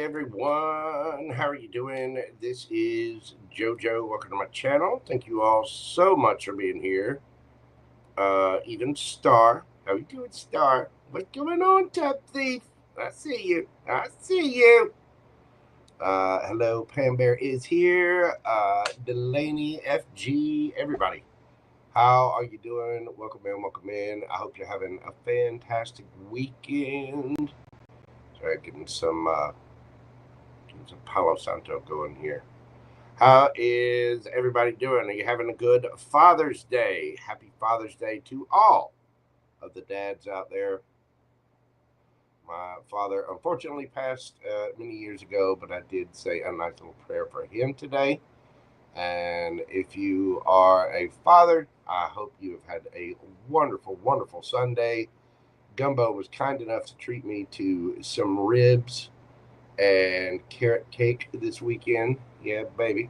everyone. How are you doing? This is JoJo. Welcome to my channel. Thank you all so much for being here. Even Star. How you doing, Star? What's going on, Top Thief? I see you. I see you. Hello, Pam Bear is here. Dalanie, FG, everybody. How are you doing? Welcome in, welcome in. I hope you're having a fantastic weekend. Sorry, getting some Palo Santo going here. How is everybody doing? Are you having a good Father's Day? Happy Father's Day to all of the dads out there. My father unfortunately passed many years ago, but I did say a nice little prayer for him today. And if you are a father, I hope you have had a wonderful, wonderful Sunday. Gumbo was kind enough to treat me to some ribs and carrot cake this weekend. Yeah, baby.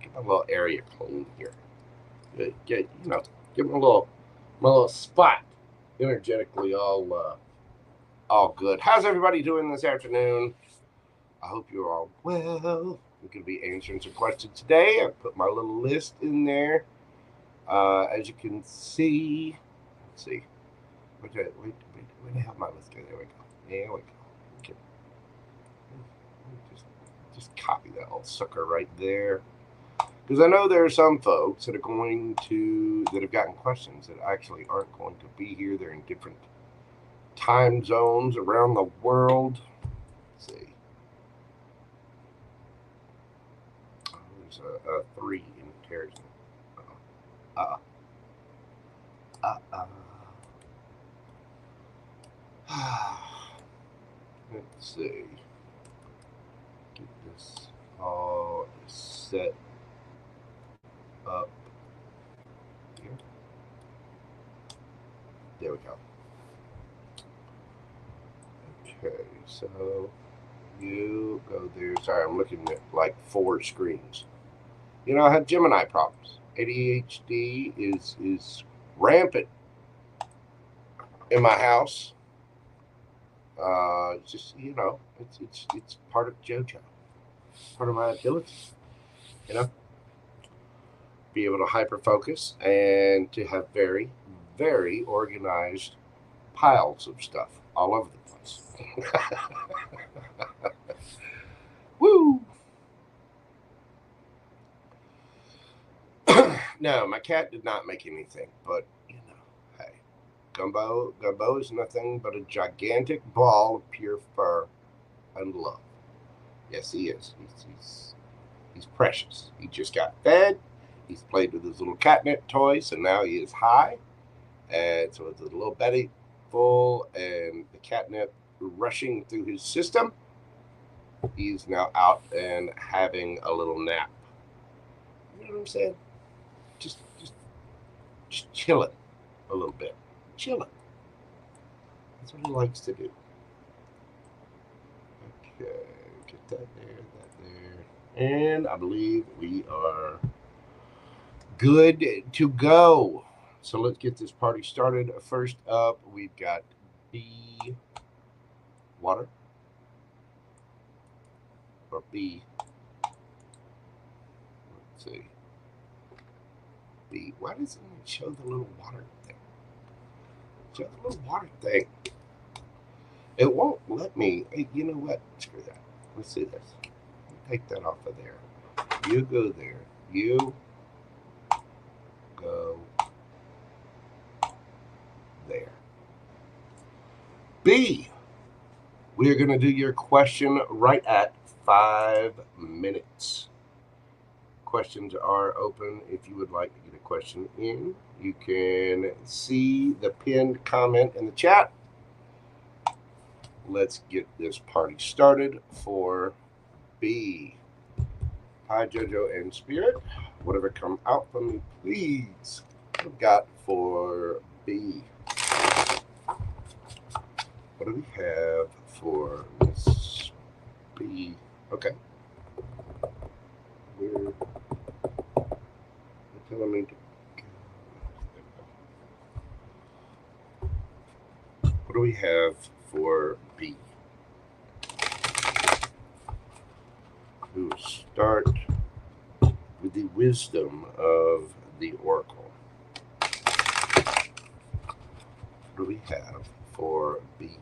Get my little area clean here. Get my little spot energetically all good. How's everybody doing this afternoon? I hope you're all well. We're going to be answering some questions today. I put my little list in there. As you can see, let's see. Wait, where the hell my list go? There we go. There we go. Okay. Just copy that old sucker right there. Because I know there are some folks that have gotten questions that actually aren't going to be here. They're in different time zones around the world. Let's see. Oh, there's a 3 in Terry's. Let's see. Get this all set up here. There we go. Okay, so you go there. Sorry, I'm looking at like 4 screens. You know, I have Gemini problems. ADHD is rampant in my house. Just it's part of JoJo, part of my ability. You know, be able to hyper focus and to have very, very organized piles of stuff all over the place. Woo! No, my cat did not make anything, but hey, Gumbo is nothing but a gigantic ball of pure fur and love. Yes, he is. He's precious. He just got fed. He's played with his little catnip toys, and now he is high. And so it's a little belly full, and the catnip rushing through his system. He's now out and having a little nap. You know what I'm saying? Just chilling a little bit. Chilling. That's what he likes to do. Okay, get that there. And I believe we are good to go. So let's get this party started. First up, we've got B water. Or B. Let's see. B. Why doesn't it show the little water thing? Show the little water thing. It won't let me. Hey, you know what? Screw that. Let's see this. Take that off of there. You go there. You go there. B. We are going to do your question right at 5 minutes. Questions are open. If you would like to get a question in, you can see the pinned comment in the chat. Let's get this party started for B. Hi, JoJo and Spirit. Whatever come out for me, please. What have we got for B? What do we have for Miss B? Okay. We're telling me to go. What do we have for B? start with the wisdom of the oracle. What do we have for B?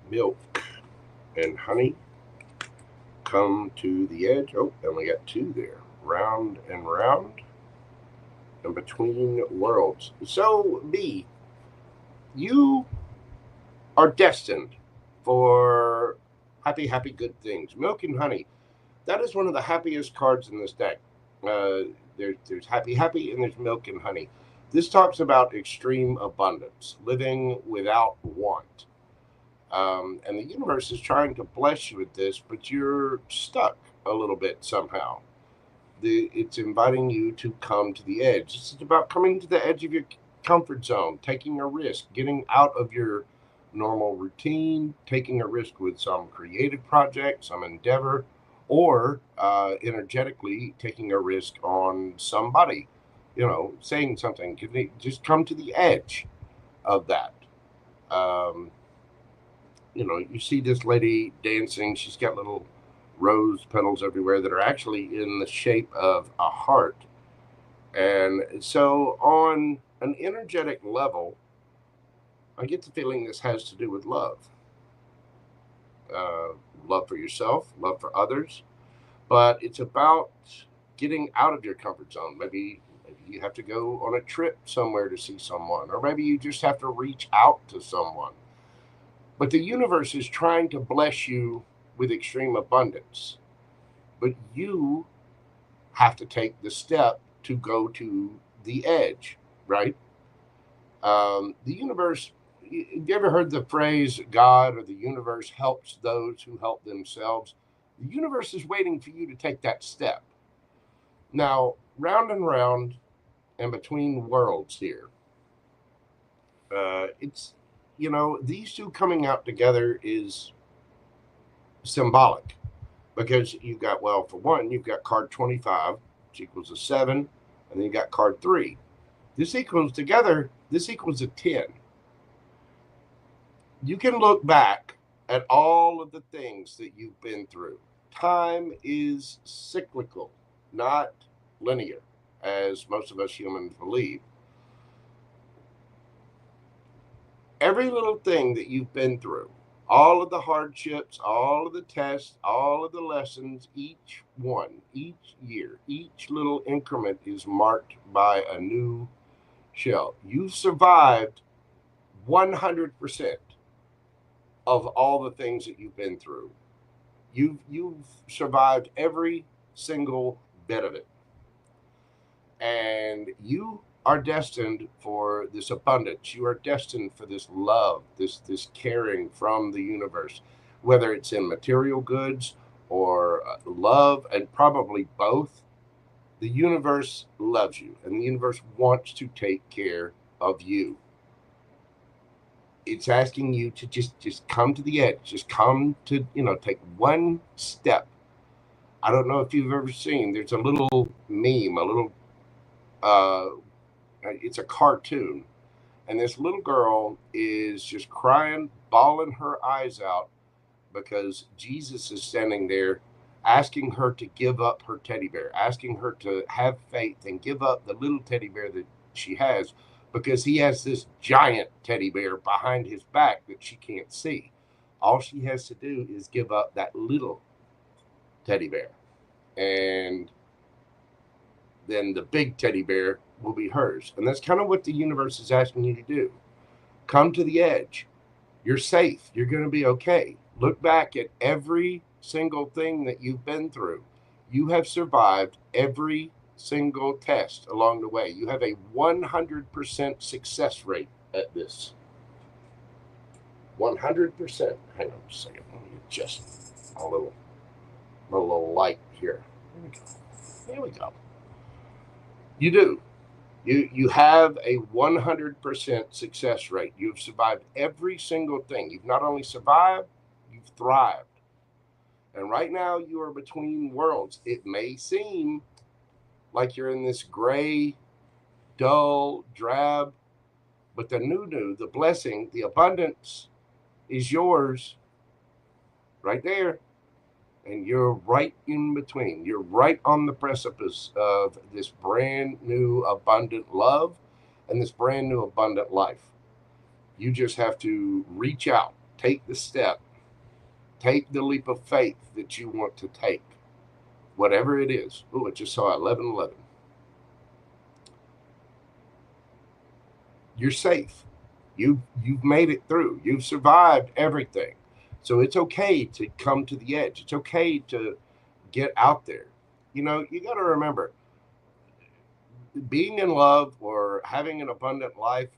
Milk and honey come to the edge. Oh, and we got two there. Round and round and between worlds. So, B, you are destined for happy, happy, good things. Milk and honey. That is one of the happiest cards in this deck. There's happy, happy, and there's milk and honey. This talks about extreme abundance, living without want. And the universe is trying to bless you with this, but you're stuck a little bit somehow. It's inviting you to come to the edge. This is about coming to the edge of your comfort zone, taking a risk, getting out of your normal routine, taking a risk with some creative project, some endeavor, or energetically taking a risk on somebody, saying something. Just come to the edge of that. You see this lady dancing. She's got little rose petals everywhere that are actually in the shape of a heart. And so on an energetic level, I get the feeling this has to do with love. Love for yourself, love for others. But it's about getting out of your comfort zone. Maybe you have to go on a trip somewhere to see someone, or maybe you just have to reach out to someone. But the universe is trying to bless you with extreme abundance. But you have to take the step to go to the edge, right? The universe, have you ever heard the phrase, God or the universe helps those who help themselves? The universe is waiting for you to take that step. Now, round and round and between worlds here, it's, these two coming out together is symbolic, because you've got, well, for one, you've got card 25, which equals a 7, and then you got card 3. This equals together, this equals a 10. You can look back at all of the things that you've been through. Time is cyclical, not linear, as most of us humans believe. Every little thing that you've been through, all of the hardships, all of the tests, all of the lessons, each one, each year, each little increment is marked by a new shell. You've survived 100% of all the things that you've been through. You've survived every single bit of it. And you are destined for this abundance. You are destined for this love, this caring from the universe, whether it's in material goods or love, and probably both. The universe loves you, and the universe wants to take care of you. It's asking you to just come to the edge, just come to, take one step. I don't know if you've ever seen, there's a little meme, it's a cartoon, and this little girl is just crying, bawling her eyes out, because Jesus is standing there asking her to give up her teddy bear, asking her to have faith and give up the little teddy bear that she has, because he has this giant teddy bear behind his back that she can't see. All she has to do is give up that little teddy bear, and then the big teddy bear will be hers. And that's kind of what the universe is asking you to do. Come to the edge. You're safe. You're going to be okay. Look back at every single thing that you've been through. You have survived every single test along the way. You have a 100% success rate at this. 100%. Hang on a second. Let me adjust a little light here. There we go. There we go. You do. You have a 100% success rate. You've survived every single thing. You've not only survived, you've thrived. And right now you are between worlds. It may seem like you're in this gray, dull, drab, But the new, the blessing, the abundance is yours right there. And you're right in between. You're right on the precipice of this brand new abundant love and this brand new abundant life. You just have to reach out, take the step, take the leap of faith that you want to take, whatever it is. Oh, I just saw 1111. You're safe. You've made it through. You've survived everything. So it's okay to come to the edge. It's okay to get out there. You know, you got to remember, being in love or having an abundant life,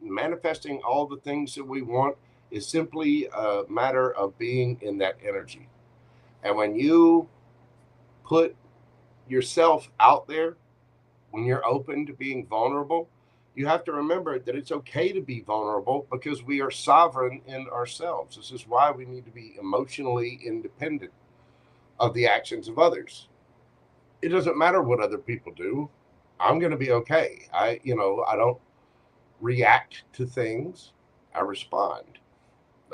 manifesting all the things that we want is simply a matter of being in that energy. And when you put yourself out there, when you're open to being vulnerable, you have to remember that it's okay to be vulnerable because we are sovereign in ourselves. This is why we need to be emotionally independent of the actions of others. It doesn't matter what other people do. I'm going to be okay. I don't react to things. I respond.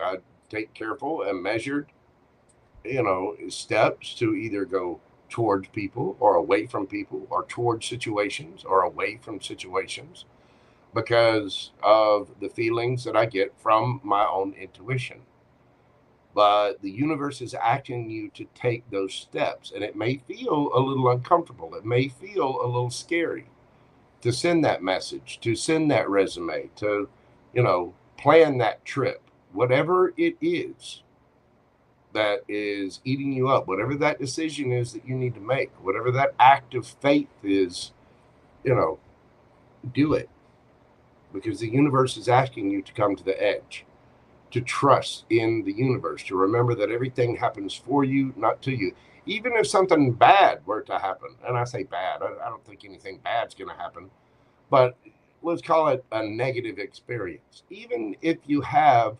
I take careful and measured, steps to either go towards people or away from people or towards situations or away from situations because of the feelings that I get from my own intuition. But the universe is asking you to take those steps, and it may feel a little uncomfortable. It may feel a little scary to send that message, to send that resume, to, plan that trip, whatever it is that is eating you up, whatever that decision is that you need to make, whatever that act of faith is, do it. Because the universe is asking you to come to the edge, to trust in the universe, to remember that everything happens for you, not to you. Even if something bad were to happen, and I say bad, I don't think anything bad's going to happen, but let's call it a negative experience. Even if you have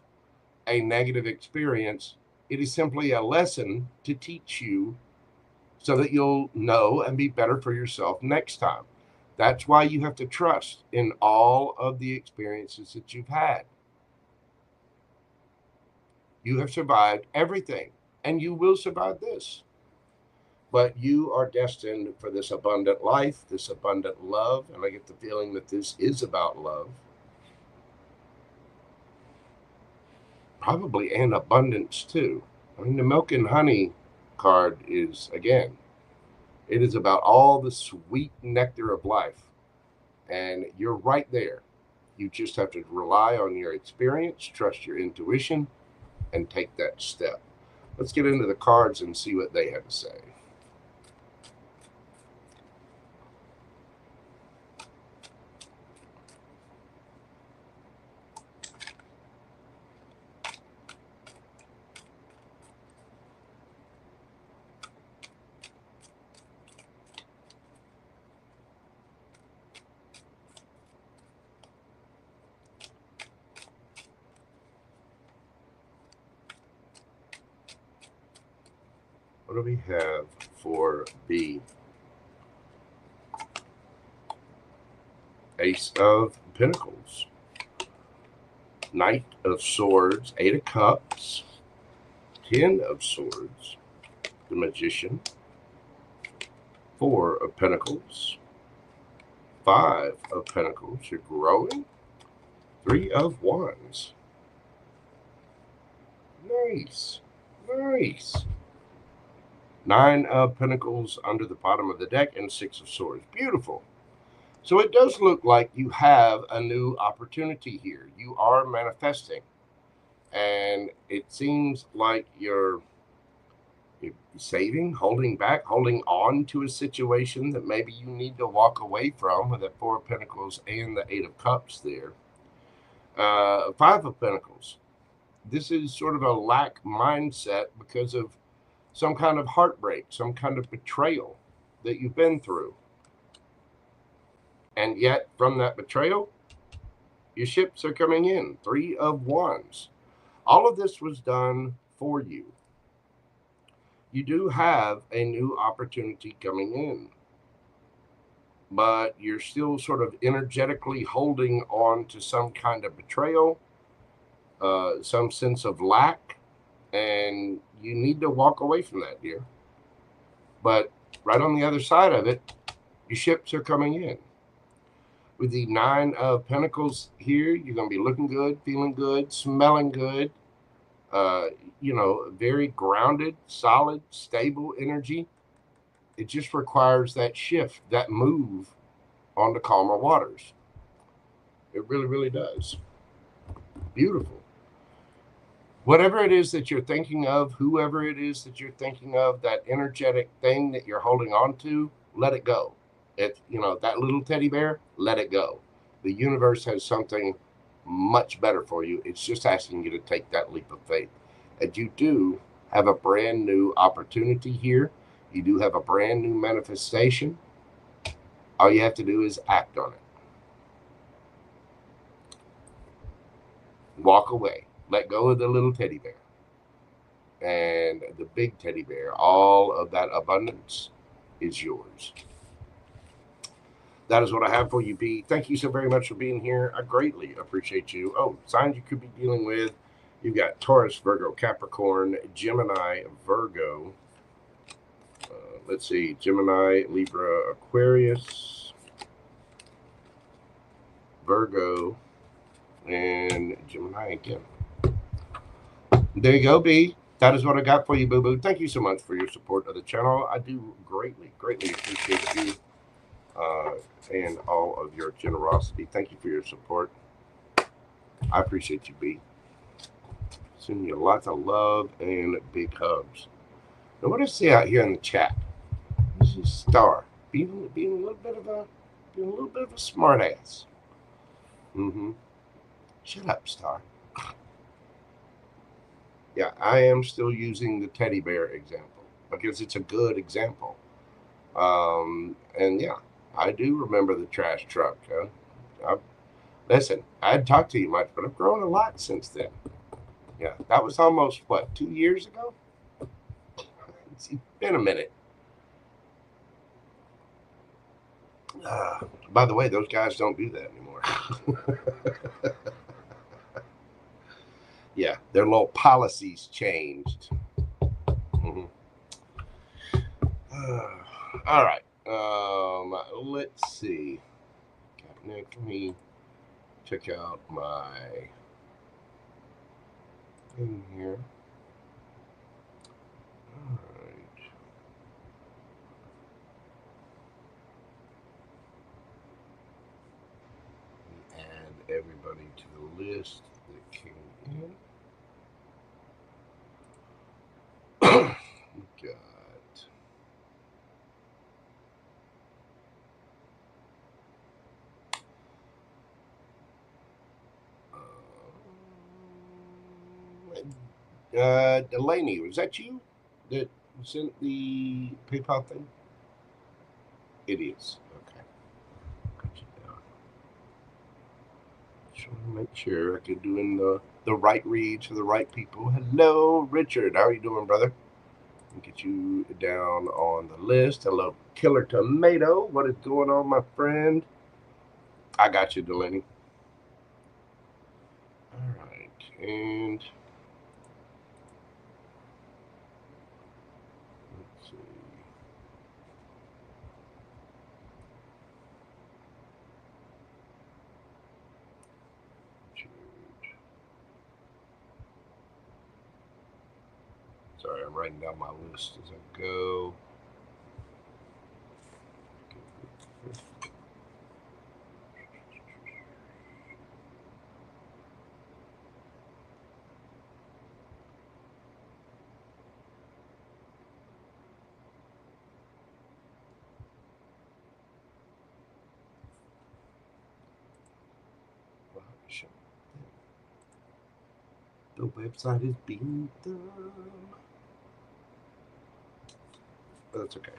a negative experience, it is simply a lesson to teach you so that you'll know and be better for yourself next time. That's why you have to trust in all of the experiences that you've had. You have survived everything, and you will survive this. But you are destined for this abundant life, this abundant love, and I get the feeling that this is about love. Probably and abundance too. I mean, the milk and honey card is, again, it is about all the sweet nectar of life. And you're right there. You just have to rely on your experience, trust your intuition, and take that step. Let's get into the cards and see what they have to say. What do we have for B? Ace of Pentacles, Knight of Swords, Eight of Cups, 10 of Swords, the Magician, 4 of Pentacles, 5 of Pentacles, you're growing, 3 of Wands. Nice, nice. 9 of Pentacles under the bottom of the deck and 6 of Swords. Beautiful. So it does look like you have a new opportunity here. You are manifesting. And it seems like you're saving, holding back, holding on to a situation that maybe you need to walk away from with the 4 of Pentacles and the 8 of Cups there. 5 of Pentacles. This is sort of a lack mindset because of some kind of heartbreak, some kind of betrayal that you've been through. And yet, from that betrayal, your ships are coming in. 3 of Wands. All of this was done for you. You do have a new opportunity coming in. but you're still sort of energetically holding on to some kind of betrayal, some sense of lack, and you need to walk away from that, dear. But right on the other side of it, your ships are coming in. With the 9 of Pentacles here, you're going to be looking good, feeling good, smelling good. Very grounded, solid, stable energy. It just requires that shift, that move onto calmer waters. It really, really does. Beautiful. Whatever it is that you're thinking of, whoever it is that you're thinking of, that energetic thing that you're holding on to, let it go. That little teddy bear, let it go. The universe has something much better for you. It's just asking you to take that leap of faith. And you do have a brand new opportunity here. You do have a brand new manifestation. All you have to do is act on it. Walk away. Let go of the little teddy bear. And the big teddy bear, all of that abundance is yours. That is what I have for you, B. Thank you so very much for being here. I greatly appreciate you. Oh, signs you could be dealing with. You've got Taurus, Virgo, Capricorn, Gemini, Virgo. Let's see, Gemini, Libra, Aquarius, Virgo, and Gemini again. There you go, B. That is what I got for you, boo-boo. Thank you so much for your support of the channel. I do greatly, greatly appreciate you and all of your generosity. Thank you for your support. I appreciate you, B. Sending you lots of love and big hugs. Now, what I see out here in the chat? This is Star being a little bit of a smart ass. Shut up, Star. Yeah, I am still using the teddy bear example because it's a good example. And yeah, I do remember the trash truck. Listen, I hadn't talked to you much, but I've grown a lot since then. Yeah, that was almost, 2 years ago? It's been a minute. By the way, those guys don't do that anymore. Yeah, their little policies changed. All right. Let's see. Nick, let me check out my thing here. All right. Add everybody to the list that came in. We got Dalanie, was that you that sent the PayPal thing? It is. Okay. Got you down. Just want to make sure I could doing the right reads for the right people. Hello, Richard. How are you doing, brother? I'll get you down on the list. Hello, Killer Tomato. What is going on, my friend? I got you, Dalanie. All right, and let's see. Sorry, I'm writing down my list as I go. The website is being done. But that's okay.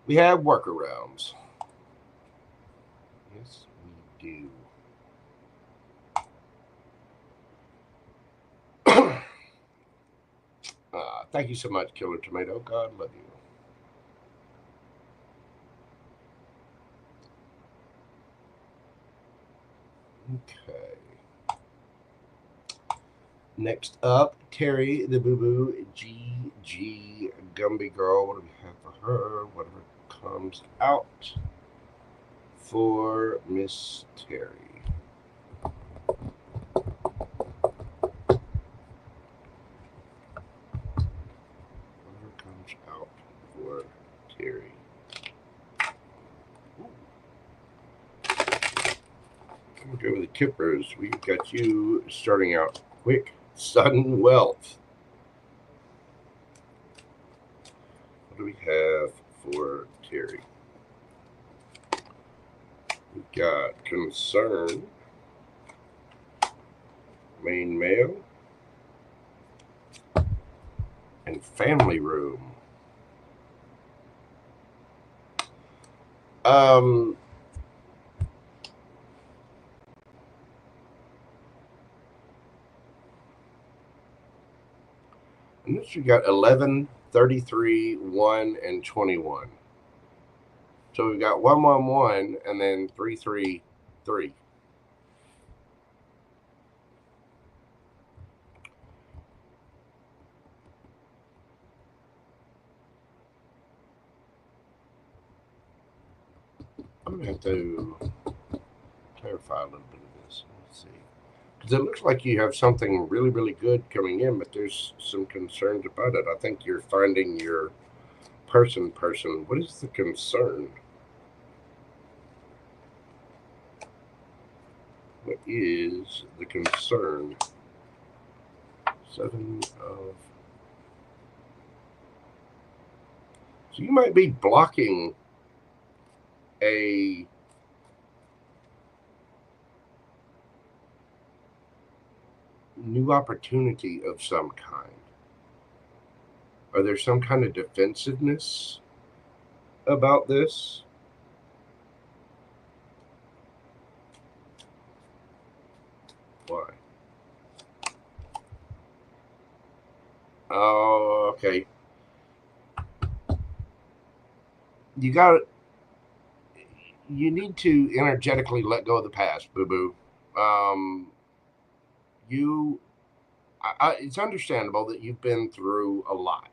We have workarounds. Yes, we do. Thank you so much, Killer Tomato. God love you. Okay. Next up, Terry the Boo Boo GG Gumby Girl. What do we have for her? Whatever comes out for Miss Terry. Whatever comes out for Terry. We'll go with the Kippers. We've got you starting out quick. Sudden wealth. What do we have for Terry? We've got concern, main male, and family room. And this we got 11, 33, 1, and 21. So we've got 1, 1, 1, and then 3, 3, 3. I'm going to have to clarify a little bit of this. Let's see. Because it looks like you have something really, really good coming in, but there's some concerns about it. I think you're finding your person. What is the concern? What is the concern? 7 of... So you might be blocking a new opportunity of some kind. Are there some kind of defensiveness about this? Why? Oh, okay. You need to energetically let go of the past, boo-boo. It's understandable that you've been through a lot,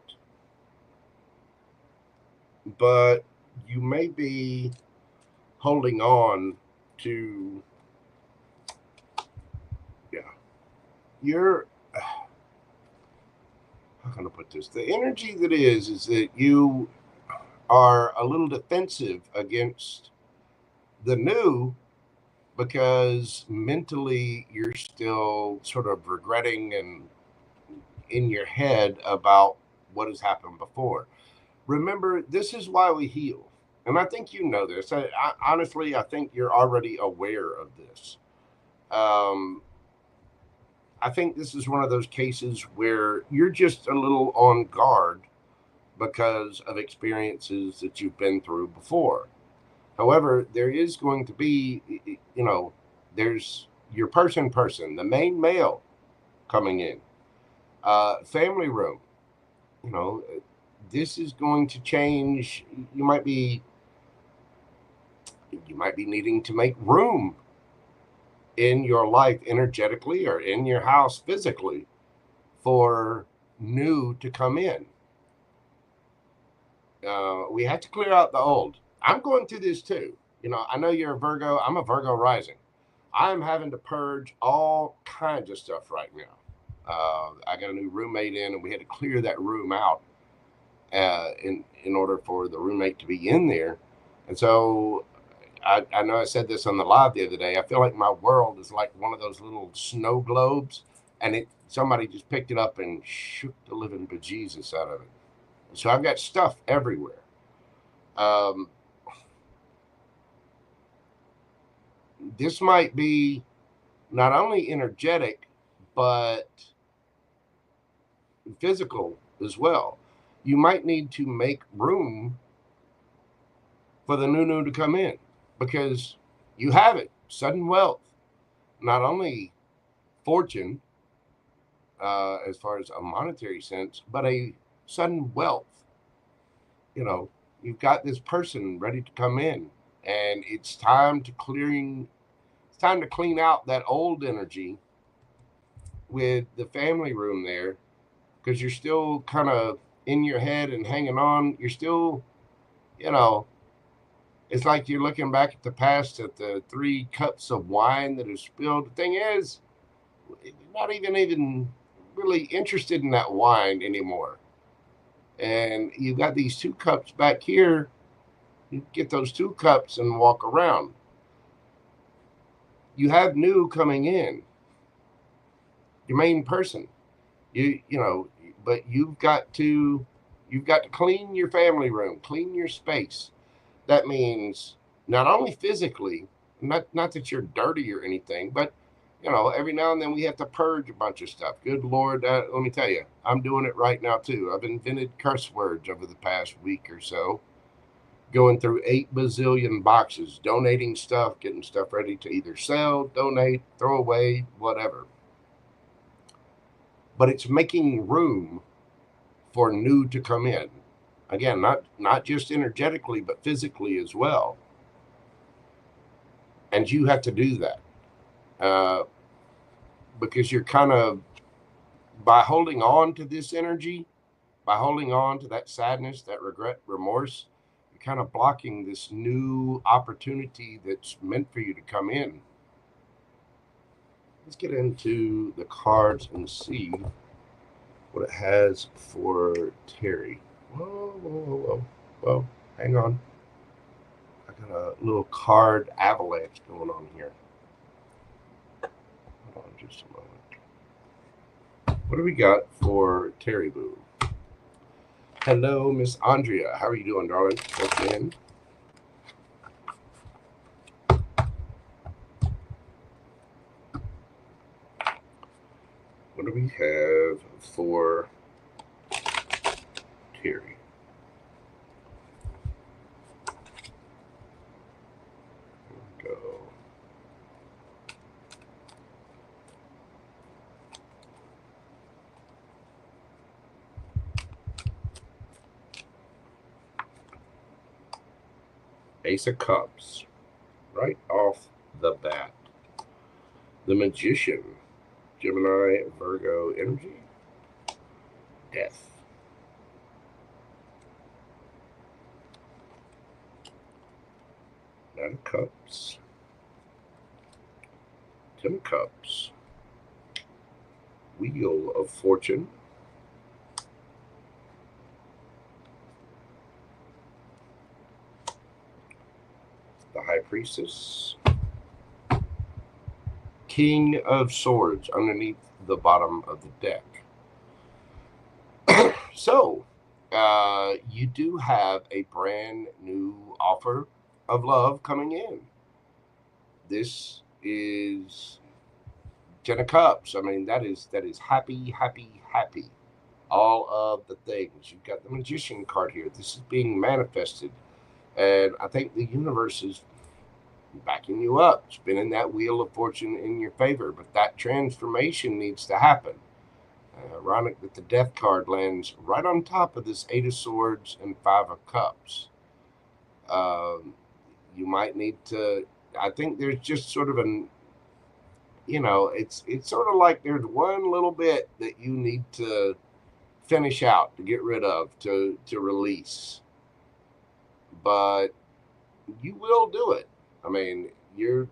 but you may be holding on to, how can I put this? The energy that is that you are a little defensive against the new, because mentally you're still sort of regretting and in your head about what has happened before. Remember, this is why we heal. And I think you know this. Honestly, I think you're already aware of this. I think this is one of those cases where you're just a little on guard because of experiences that you've been through before. However, there is going to be, there's your person, the main male coming in. Family room, this is going to change. You might be needing to make room in your life energetically or in your house physically for new to come in. We have to clear out the old. I'm going through this too. I know you're a Virgo. I'm a Virgo rising. I'm having to purge all kinds of stuff right now. I got a new roommate in, and we had to clear that room out in order for the roommate to be in there. And so I know I said this on the live the other day. I feel like my world is like one of those little snow globes, and somebody just picked it up and shook the living bejesus out of it. So I've got stuff everywhere. This might be not only energetic, but physical as well. You might need to make room for the new to come in, because you have it. Sudden wealth, not only fortune, as far as a monetary sense, but a sudden wealth. You've got this person ready to come in, and it's time time to clean out that old energy with the family room there, because you're still kind of in your head and hanging on. You're still, you know, it's like you're looking back at the past at the 3 cups of wine that are spilled. The thing is, you're not even really interested in that wine anymore. And you've got these 2 cups back here. You get those 2 cups and walk around. You have new coming in. Your main person. You know, but you've got to clean your family room, clean your space. That means not only physically, not that you're dirty or anything, but you know, every now and then we have to purge a bunch of stuff. Good Lord, let me tell you, I'm doing it right now too. I've invented curse words over the past week or so, going through 8 bazillion boxes, donating stuff, getting stuff ready to either sell, donate, throw away, whatever. But it's making room for new to come in. Again, not just energetically, but physically as well. And you have to do that. Because you're kind of, by holding on to this energy, by holding on to that sadness, that regret, remorse, you're kind of blocking this new opportunity that's meant for you to come in. Let's get into the cards and see what it has for Terry. Whoa. Well, hang on. I got a little card avalanche going on here. Hold on just a moment. What do we got for Terry Boo? Hello, Miss Andrea. How are you doing, darling? Welcome in. What do we have for Terry? Here we go. Ace of Cups, right off the bat. The Magician, Gemini, Virgo energy, Death. Nine of Cups, 10 of Cups, Wheel of Fortune, the High Priestess, King of Swords underneath the bottom of the deck. So, you do have a brand new offer of love coming in. This is 10 of Cups. I mean, that is happy. All of the things. You've got the Magician card here. This is being manifested. And I think the universe is backing you up, spinning that wheel of fortune in your favor. But that transformation needs to happen. Ironic that the Death card lands right on top of this 8 of Swords and 5 of Cups. You might need to, I think there's just sort of an, you know, it's sort of like there's one little bit that you need to finish out, to get rid of, to release. But you will do it. I mean, you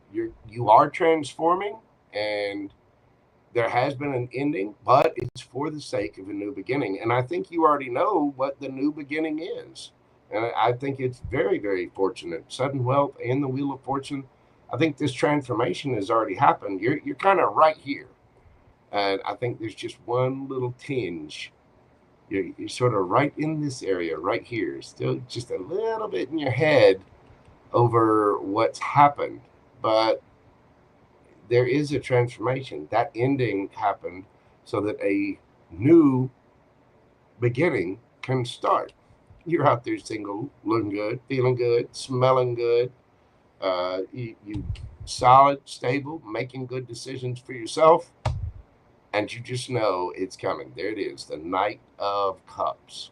are transforming, and there has been an ending, but it's for the sake of a new beginning. And I think you already know what the new beginning is. And I think it's very, very fortunate. Sudden wealth and the Wheel of Fortune. I think this transformation has already happened. You're kind of right here. And I think there's just one little tinge. You're sort of right in this area, right here. Still just a little bit in your head over what's happened. But there is a transformation. That ending happened so that a new beginning can start. You're out there single, looking good, feeling good, smelling good. You solid, stable, making good decisions for yourself. And you just know it's coming. There it is, the Knight of Cups.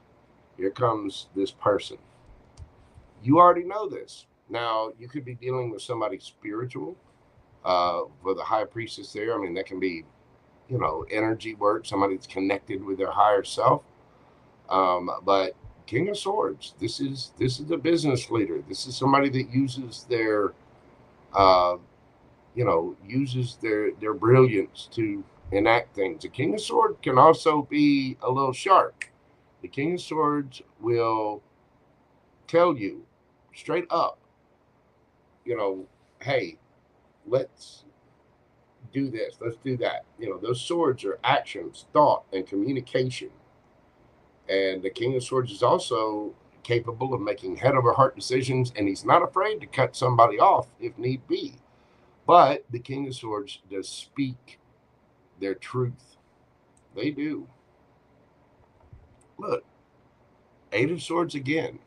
Here comes this person. You already know this. Now, you could be dealing with somebody spiritual. For the high priestess there, I mean, that can be, you know, energy work, somebody that's connected with their higher self. But King of Swords, this is a business leader. This is somebody that uses their, you know, uses their brilliance to enact things. The King of Swords can also be a little sharp. The King of Swords will tell you straight up, you know, hey, let's do this, let's do that. You know, those swords are actions, thought, and communication. And the King of Swords is also capable of making head over heart decisions, and he's not afraid to cut somebody off if need be. But the King of Swords does speak their truth. They do. Look, Eight of Swords again.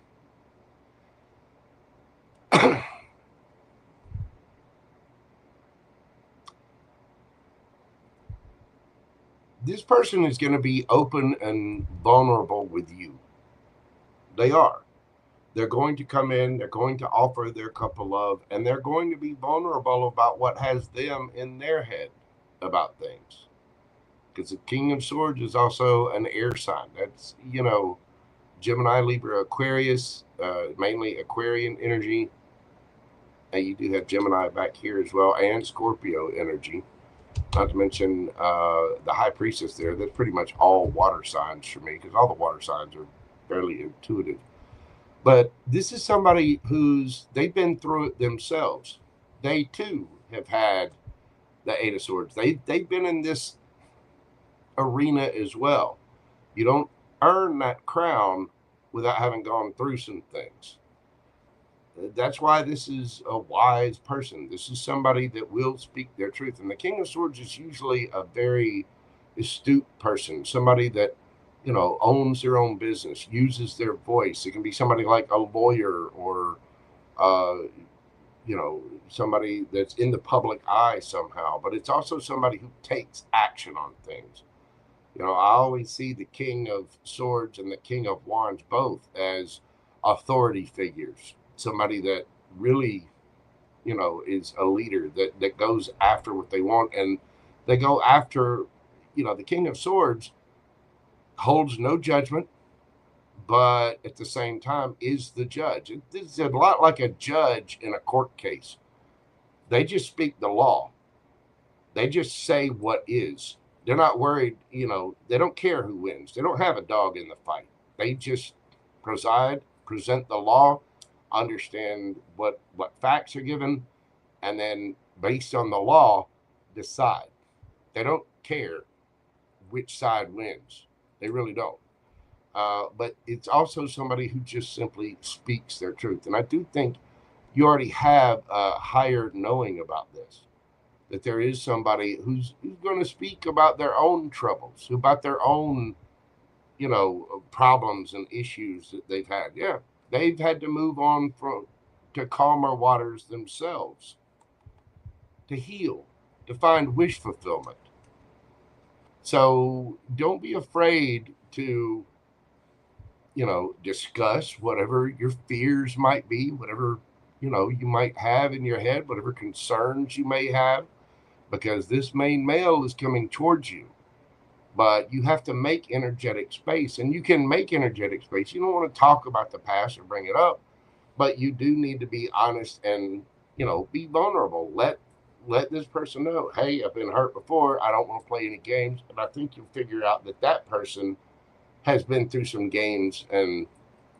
This person is going to be open and vulnerable with you. They are. They're going to come in, they're going to offer their cup of love, and they're going to be vulnerable about what has them in their head about things. Because the King of Swords is also an air sign. That's, you know, Gemini, Libra, Aquarius, mainly Aquarian energy. And you do have Gemini back here as well, and Scorpio energy. Not to mention the High Priestess there. That's pretty much all water signs for me, because all the water signs are fairly intuitive. But this is somebody they've been through it themselves. They too have had the Eight of Swords. They've been in this arena as well. You don't earn that crown without having gone through some things. That's why this is a wise person. This is somebody that will speak their truth. And the King of Swords is usually a very astute person, somebody that, you know, owns their own business, uses their voice. It can be somebody like a lawyer or, you know, somebody that's in the public eye somehow. But it's also somebody who takes action on things. You know, I always see the King of Swords and the King of Wands both as authority figures. Somebody that really, you know, is a leader that goes after what they want. And they go after, you know, the King of Swords holds no judgment, but at the same time is the judge. It's a lot like a judge in a court case. They just speak the law. They just say what is. They're not worried, you know, they don't care who wins. They don't have a dog in the fight. They just present the law, understand what facts are given, and then based on the law, decide. They don't care which side wins. They really don't. But it's also somebody who just simply speaks their truth. And I do think you already have a higher knowing about this, that there is somebody who's going to speak about their own troubles, about their own, you know, problems and issues that they've had. Yeah, they've had to move on to calmer waters themselves, to heal, to find wish fulfillment. So don't be afraid to, you know, discuss whatever your fears might be, whatever, you know, you might have in your head, whatever concerns you may have, because this main male is coming towards you. But you have to make energetic space, and you can make energetic space. You don't want to talk about the past or bring it up, but you do need to be honest and, you know, be vulnerable. Let this person know, hey, I've been hurt before. I don't want to play any games. And I think you'll figure out that person has been through some games and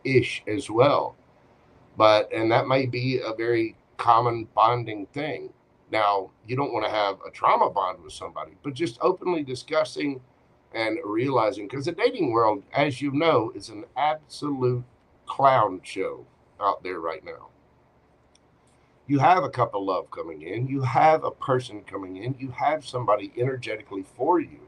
ish as well. And that may be a very common bonding thing. Now, you don't want to have a trauma bond with somebody, but just openly discussing and realizing, because the dating world, as you know, is an absolute clown show out there right now. You have a couple love coming in. You have a person coming in. You have somebody energetically for you.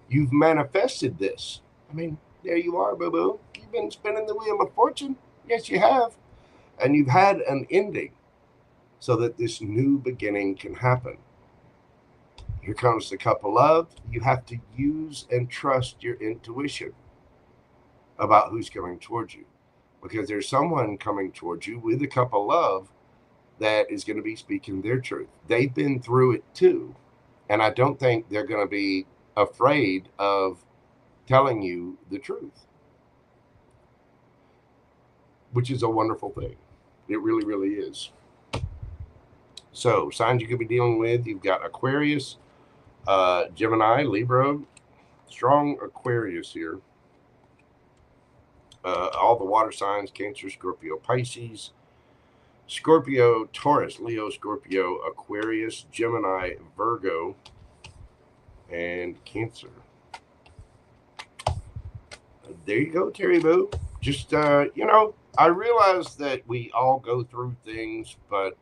You've manifested this. I mean, there you are, boo-boo. You've been spinning the wheel of fortune. Yes, you have. And you've had an ending so that this new beginning can happen. Here comes the cup of love. You have to use and trust your intuition about who's coming towards you. Because there's someone coming towards you with a cup of love that is going to be speaking their truth. They've been through it too. And I don't think they're going to be afraid of telling you the truth, which is a wonderful thing. It really, really is. So, signs you could be dealing with, you've got Aquarius, Gemini, Libra, strong Aquarius here. All the water signs, Cancer, Scorpio, Pisces, Scorpio, Taurus, Leo, Scorpio, Aquarius, Gemini, Virgo, and Cancer. There you go, Terry Boo. Just, you know, I realize that we all go through things, but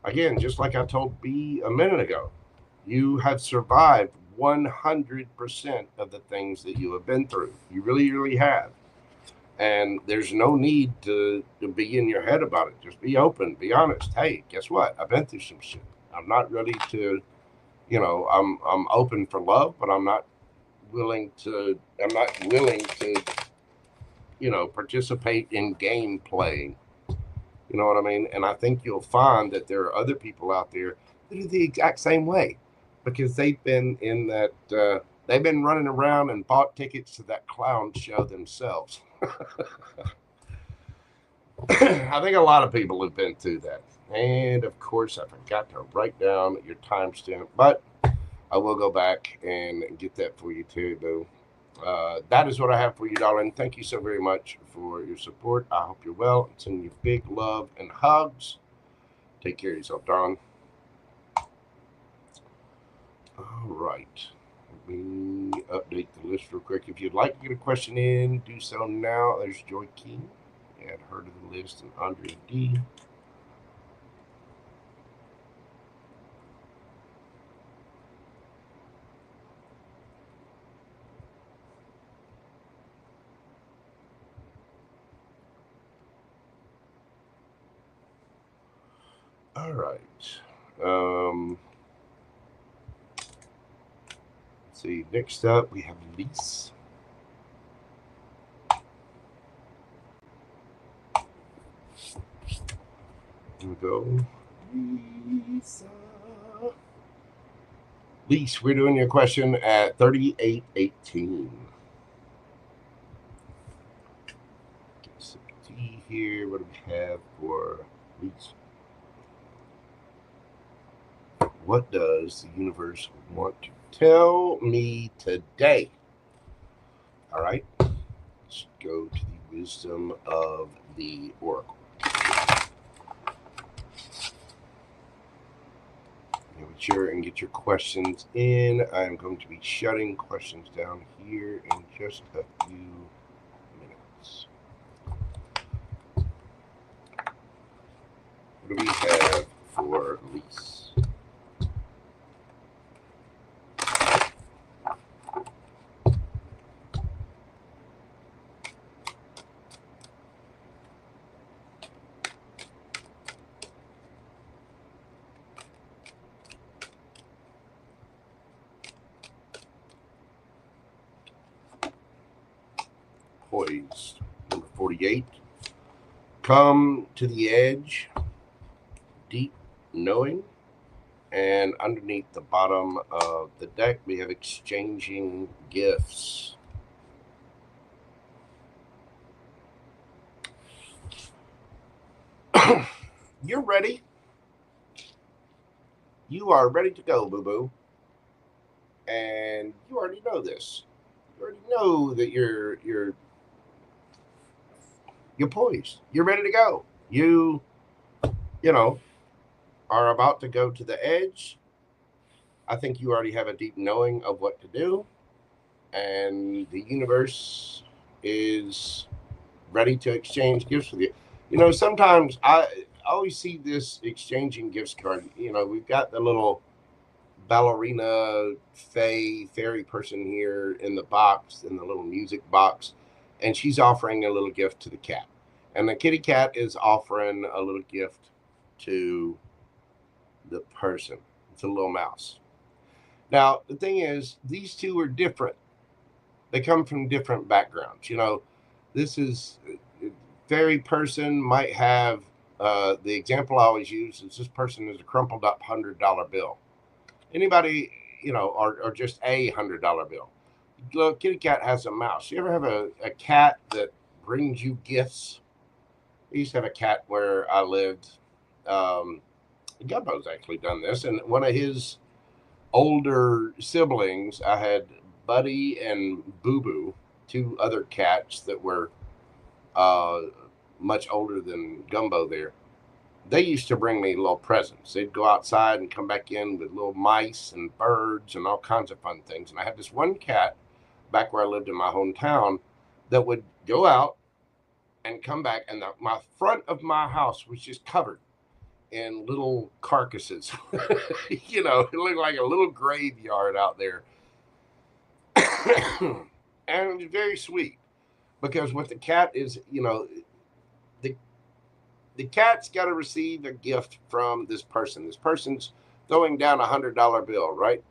again, just like I told B a minute ago, you have survived 100% of the things that you have been through. You really, really have. And there's no need to be in your head about it. Just be open, be honest. Hey, guess what? I've been through some shit. I'm not ready to, you know, I'm open for love, but I'm not willing to, you know, participate in game playing. You know what I mean? And I think you'll find that there are other people out there that are the exact same way, because they've been in that, they've been running around and bought tickets to that clown show themselves. I think a lot of people have been through that. And of course, I forgot to write down your timestamp, but I will go back and get that for you too, Boo. That is what I have for you, darling. Thank you so very much for your support. I hope you're well. I'm sending you big love and hugs. Take care of yourself, darling. All right. Let me update the list real quick. If you'd like to get a question in, do so now. There's Joy King. Add her to the list, and Andrea D. All right. Let's see. Next up, we have Leese. Here we go. Leese, we're doing your question at 3818. See here, what do we have for Leese? What does the universe want to tell me today? All right, let's go to the wisdom of the oracle. Mature and get your questions in. I'm going to be shutting questions down here in just a few minutes. What do we have for Leese? Poised. Number 48. Come to the edge, deep knowing. And underneath the bottom of the deck, we have exchanging gifts. You're ready. You are ready to go, boo-boo. And you already know this. You already know that you're poised. You're ready to go. You know, are about to go to the edge. I think you already have a deep knowing of what to do. And the universe is ready to exchange gifts with you. You know, sometimes I always see this exchanging gifts card. You know, we've got the little ballerina fairy person here in the box, in the little music box, and she's offering a little gift to the cat, and the kitty cat is offering a little gift to the person. It's a little mouse. Now the thing is, these two are different. They come from different backgrounds. You know, this is fairy person might have The example I always use is this person is a crumpled up $100 bill. Anybody, or just a $100 bill. Look, kitty cat has a mouse. You ever have a cat that brings you gifts? I used to have a cat where I lived. Gumbo's actually done this, and one of his older siblings, I had Buddy and Boo Boo, two other cats that were much older than Gumbo there. They used to bring me little presents. They'd go outside and come back in with little mice and birds and all kinds of fun things. And I had this one cat back where I lived in my hometown that would go out and come back, and my front of my house was just covered in little carcasses. It looked like a little graveyard out there. And it was very sweet, because what the cat is, the cat's got to receive a gift from this person. This person's throwing down $100 bill, right?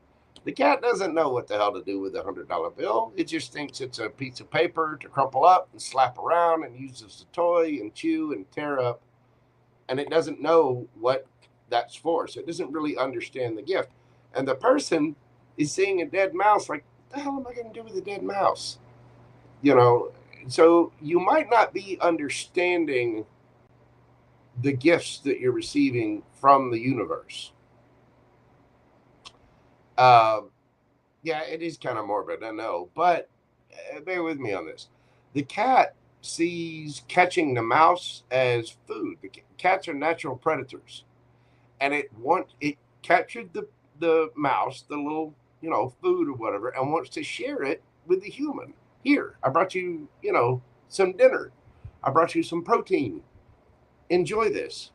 The cat doesn't know what the hell to do with a $100 bill. It just thinks it's a piece of paper to crumple up and slap around and use as a toy and chew and tear up. And it doesn't know what that's for. So it doesn't really understand the gift. And the person is seeing a dead mouse like, what the hell am I going to do with a dead mouse? So you might not be understanding the gifts that you're receiving from the universe. Yeah, it is kind of morbid, I know, but bear with me on this. The cat sees catching the mouse as food. The cats are natural predators, and it captured the mouse, the little food or whatever, and wants to share it with the human. Here, I brought you some dinner. I brought you some protein. Enjoy this,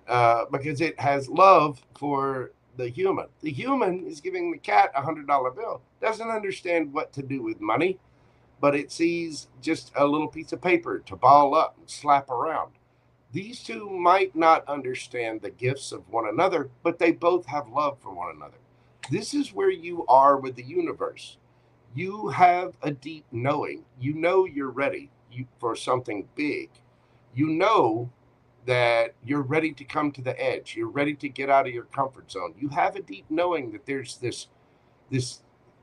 because it has love for the human. The human is giving the cat a $100 bill. Doesn't understand what to do with money, but it sees just a little piece of paper to ball up and slap around. These two might not understand the gifts of one another, but they both have love for one another. This is where you are with the universe. You have a deep knowing. You know you're ready for something big. You know that you're ready to come to the edge. You're ready to get out of your comfort zone. You have a deep knowing that there's this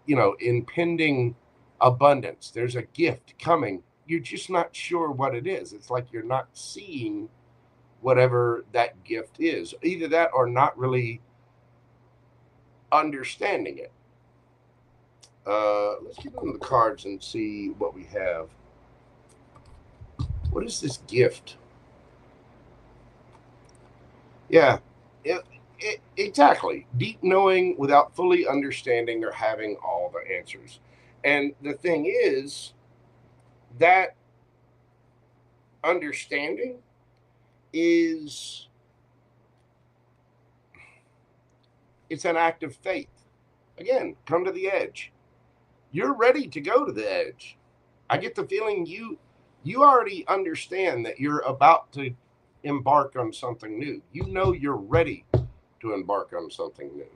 impending abundance. There's a gift coming. You're just not sure what it is. It's like you're not seeing whatever that gift is. Either that or not really understanding it. Let's get on the cards and see what we have. What is this gift? Yeah, exactly. Deep knowing without fully understanding or having all the answers. And the thing is that understanding it's an act of faith. Again, come to the edge. You're ready to go to the edge. I get the feeling you already understand that you're about to embark on something new. You know you're ready to embark on something new.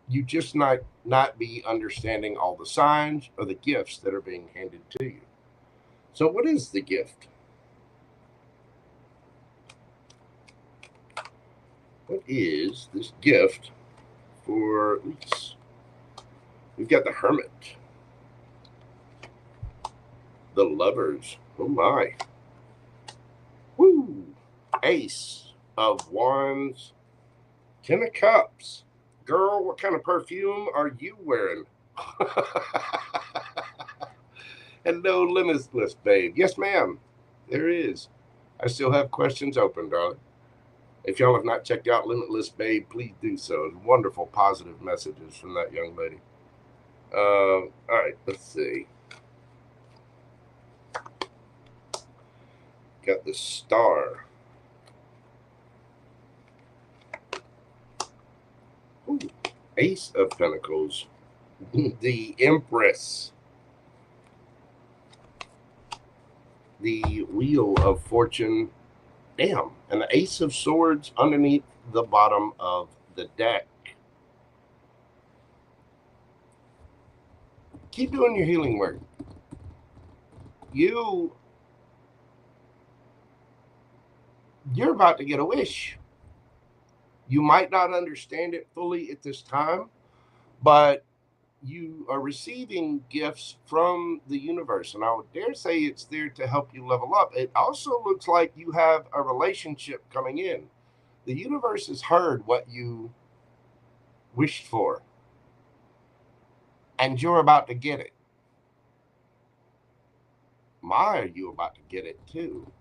You just not be understanding all the signs or the gifts that are being handed to you. So what is the gift? What is this gift for Leese? We've got the Hermit, the Lovers. Oh my. Woo! Ace of Wands, 10 of Cups. Girl, what kind of perfume are you wearing? Hello, Limitless Babe. Yes, ma'am. There is. I still have questions open, darling. If y'all have not checked out Limitless Babe, please do so. Wonderful, positive messages from that young lady. All right, let's see. Got the Star. Ooh, Ace of Pentacles. The Empress. The Wheel of Fortune. Damn. And the Ace of Swords underneath the bottom of the deck. Keep doing your healing work. You You're about to get a wish. You might not understand it fully at this time, but you are receiving gifts from the universe, and I would dare say it's there to help you level up. It also looks like you have a relationship coming in. The universe has heard what you wished for, and you're about to get it. My, are you about to get it too?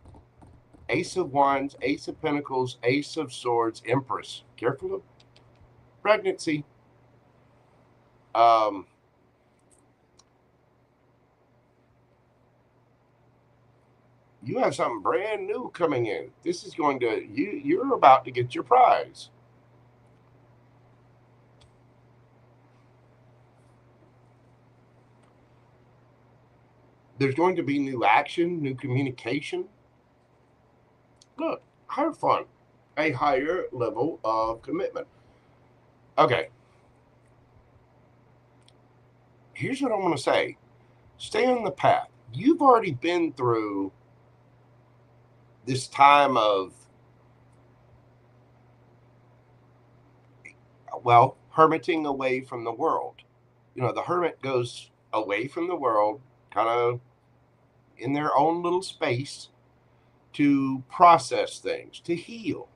Ace of Wands, Ace of Pentacles, Ace of Swords, Empress. Careful of pregnancy. You have something brand new coming in. This is going to, you're about to get your prize. There's going to be new action, new communication. Look, higher fun, a higher level of commitment. Okay. Here's what I want to say. Stay on the path. You've already been through this time of, well, hermiting away from the world. You know, the hermit goes away from the world, kind of in their own little space to process things, to heal.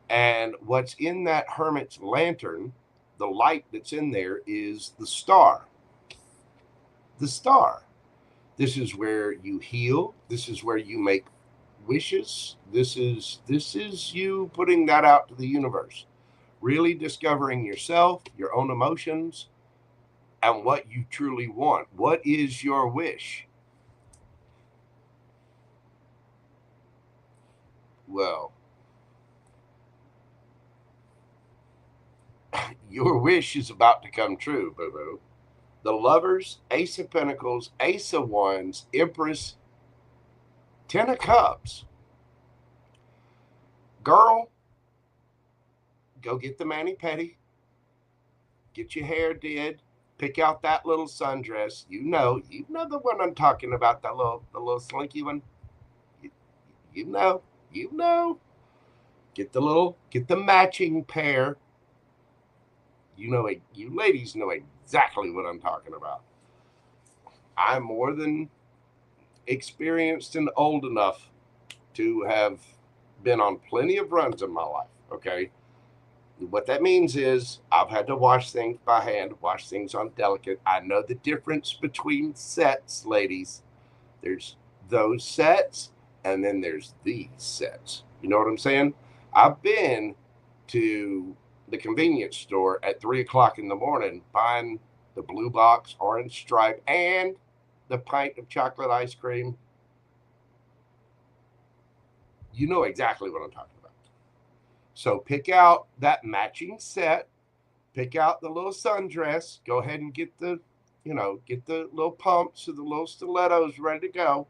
And what's in that hermit's lantern, the light that's in there, is the star. The star. This is where you heal. This is where you make wishes. This is you putting that out to the universe. Really discovering yourself, your own emotions, and what you truly want. What is your wish? Well, your wish is about to come true, boo-boo. The Lovers, Ace of Pentacles, Ace of Wands, Empress, Ten of Cups. Girl, go get the mani-pedi. Get your hair did. Pick out that little sundress. You know the one I'm talking about, the little slinky one. You know. Get the matching pair. You ladies know exactly what I'm talking about. I'm more than experienced and old enough to have been on plenty of runs in my life, okay? What that means is I've had to wash things by hand, wash things on delicate. I know the difference between sets, ladies. There's those sets, and then there's these sets. You know what I'm saying? I've been to the convenience store at 3 o'clock in the morning buying the blue box, orange stripe, and the pint of chocolate ice cream. You know exactly what I'm talking about. So pick out that matching set. Pick out the little sundress. Go ahead and get the little pumps or the little stilettos ready to go.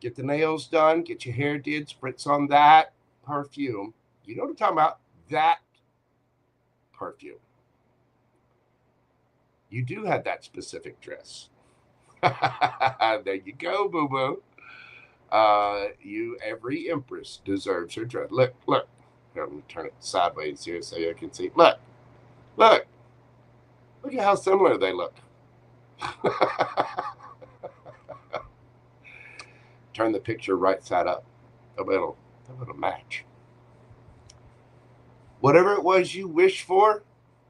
Get the nails done. Get your hair did. Spritz on that perfume. You know what I'm talking about? That perfume. You do have that specific dress. There you go, boo-boo. Every empress deserves her dress. Look. Here, I'm going to turn it sideways here so you can see. Look at how similar they look. Turn the picture right side up. It'll match. Whatever it was you wished for,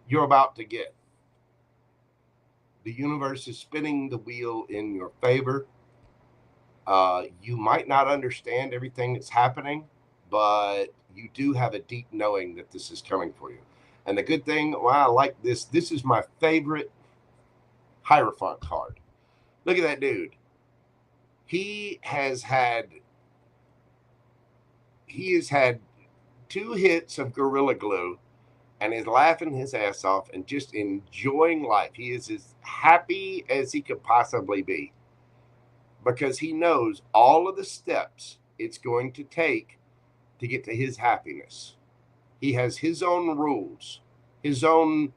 you're about to get. The universe is spinning the wheel in your favor. You might not understand everything that's happening, but you do have a deep knowing that this is coming for you. And the good thing, I like this. This is my favorite Hierophant card. Look at that dude. He has had 2 hits of Gorilla Glue and is laughing his ass off and just enjoying life. He is as happy as he could possibly be because he knows all of the steps it's going to take to get to his happiness. He has his own rules, his own,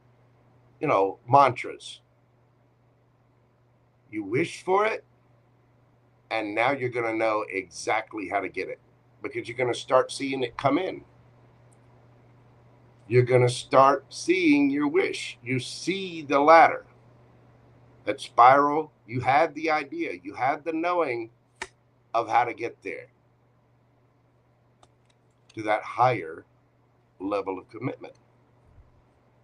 mantras. You wish for it, and now you're going to know exactly how to get it. because you're going to start seeing it come in. You're going to start seeing your wish. You see the ladder, that spiral. You had the idea. You had the knowing of how to get there, to that higher level of commitment.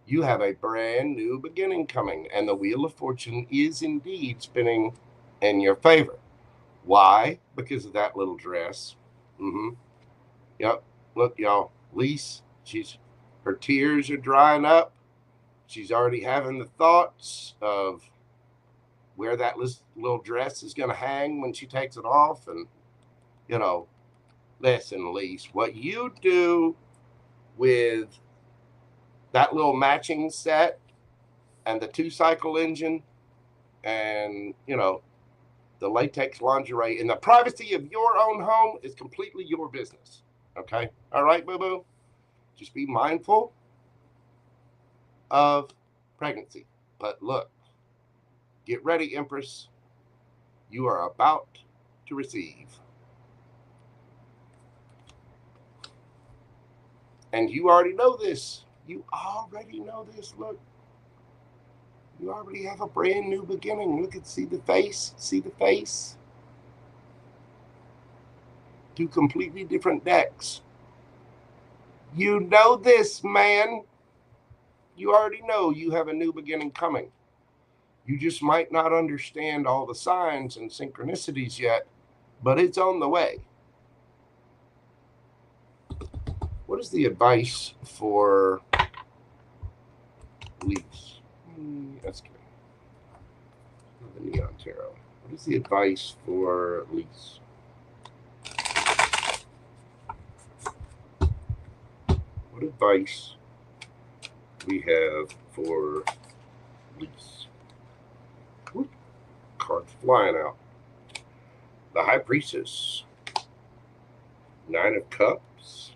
You have a brand new beginning coming, and the Wheel of Fortune is indeed spinning in your favor. Why? Because of that little dress. Yep. Look, y'all. Leese, her tears are drying up. She's already having the thoughts of where that little dress is going to hang when she takes it off. And, you know, listen, Leese, what you do with that little matching set and the 2-cycle engine and, you know, the latex lingerie in the privacy of your own home is completely your business. Okay? All right, boo-boo? Just be mindful of pregnancy. But look, get ready, Empress. You are about to receive. And you already know this. You already know this. Look. You already have a brand new beginning. Look at, see the face? See the face? 2 completely different decks. You know this, man. You already know you have a new beginning coming. You just might not understand all the signs and synchronicities yet, but it's on the way. What is the advice for Leese? That's good. The Neon Tarot. What is the advice for Leese? What advice we have for Leese? Whoop. Cards flying out. The High Priestess. 9 of Cups.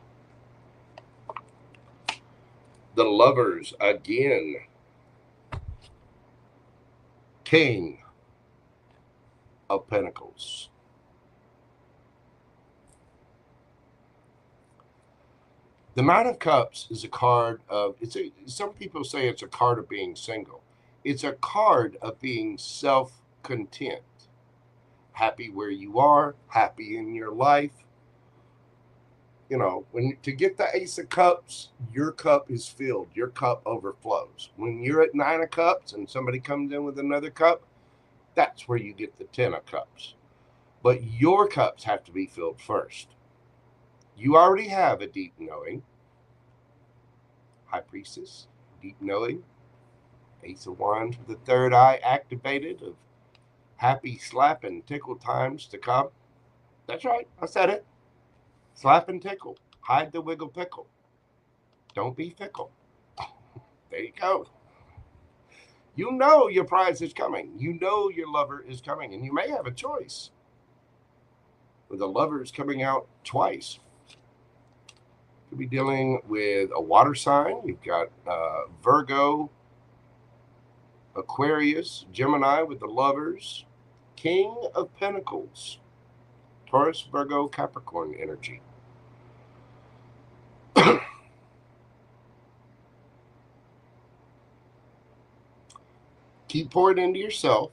The Lovers again. King of Pentacles. The 9 of Cups is a card of, some people say it's a card of being single. It's a card of being self-content. Happy where you are, happy in your life. You know, to get the Ace of Cups, your cup is filled. Your cup overflows. When you're at 9 of Cups and somebody comes in with another cup, that's where you get the 10 of Cups. But your cups have to be filled first. You already have a deep knowing. High Priestess, deep knowing. Ace of Wands with the 3rd eye activated of happy slap and tickle times to come. That's right, I said it. Slap and tickle. Hide the wiggle pickle. Don't be fickle. There you go. You know your prize is coming. You know your lover is coming. And you may have a choice. With the Lovers coming out twice. Could be dealing with a water sign. You've got Virgo, Aquarius, Gemini with the Lovers. King of Pentacles. Taurus, Virgo, Capricorn energy. Keep pouring into yourself.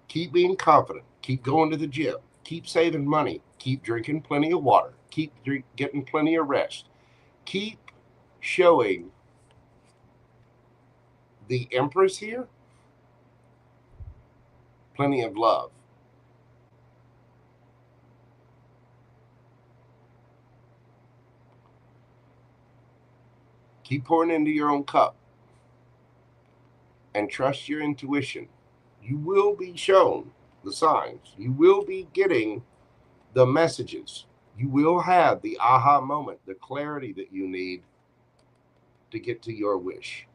Keep being confident. Keep going to the gym. Keep saving money. Keep drinking plenty of water. Keep getting plenty of rest. Keep showing the Empress here plenty of love. Keep pouring into your own cup and trust your intuition. You will be shown the signs. You will be getting the messages. You will have the aha moment, the clarity that you need to get to your wish.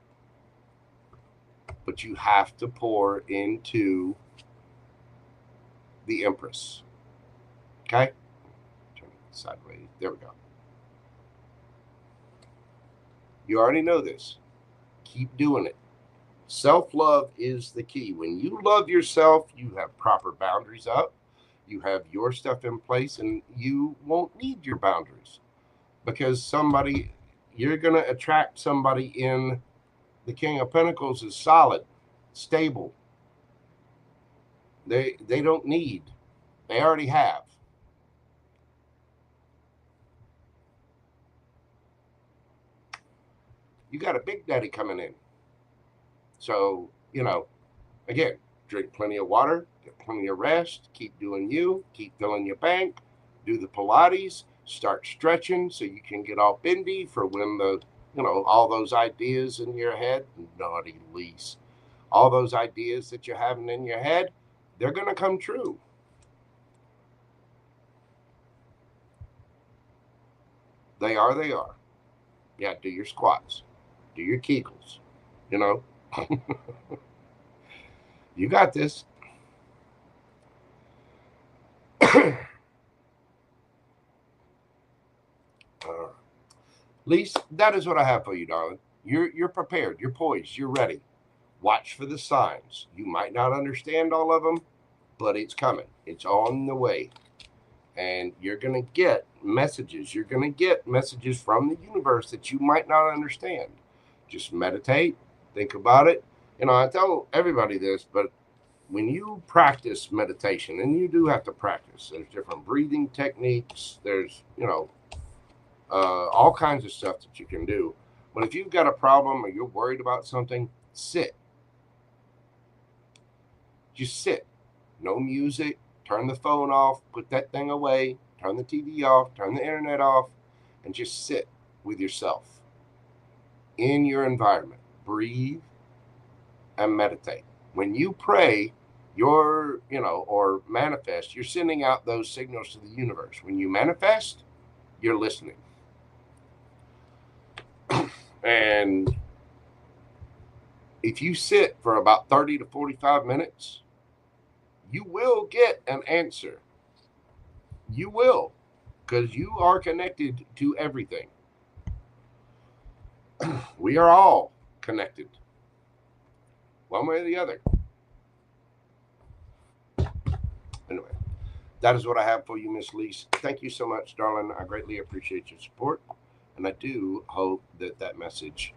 But you have to pour into the Empress. Okay? Turn it sideways. There we go. You already know this. Keep doing it. Self-love is the key. When you love yourself, you have proper boundaries up. You have your stuff in place, and you won't need your boundaries because you're going to attract somebody in the King of Pentacles is solid, stable. They don't need. They already have. You got a big daddy coming in. So, again, drink plenty of water, get plenty of rest, keep doing you, keep filling your bank, do the Pilates, start stretching so you can get all bendy for when all those ideas in your head, naughty Leese, all those ideas that you're having in your head, they're going to come true. They are. Yeah, do your squats, do your Kegels, You got this. Leese, that is what I have for you, darling. You're prepared. You're poised. You're ready. Watch for the signs. You might not understand all of them, but it's coming. It's on the way. And you're going to get messages. You're going to get messages from the universe that you might not understand. Just meditate. Think about it. I tell everybody this, but when you practice meditation, and you do have to practice, there's different breathing techniques. There's, all kinds of stuff that you can do. But if you've got a problem or you're worried about something, sit. Just sit. No music. Turn the phone off. Put that thing away. Turn the TV off. Turn the internet off. And just sit with yourself in your environment. Breathe and meditate. When you pray, or manifest, you're sending out those signals to the universe. When you manifest, you're listening. And if you sit for about 30 to 45 minutes, you will get an answer. You will, because you are connected to everything. We are all connected, one way or the other. Anyway, that is what I have for you, Miss Leese. Thank you so much, darling. I greatly appreciate your support, and I do hope that message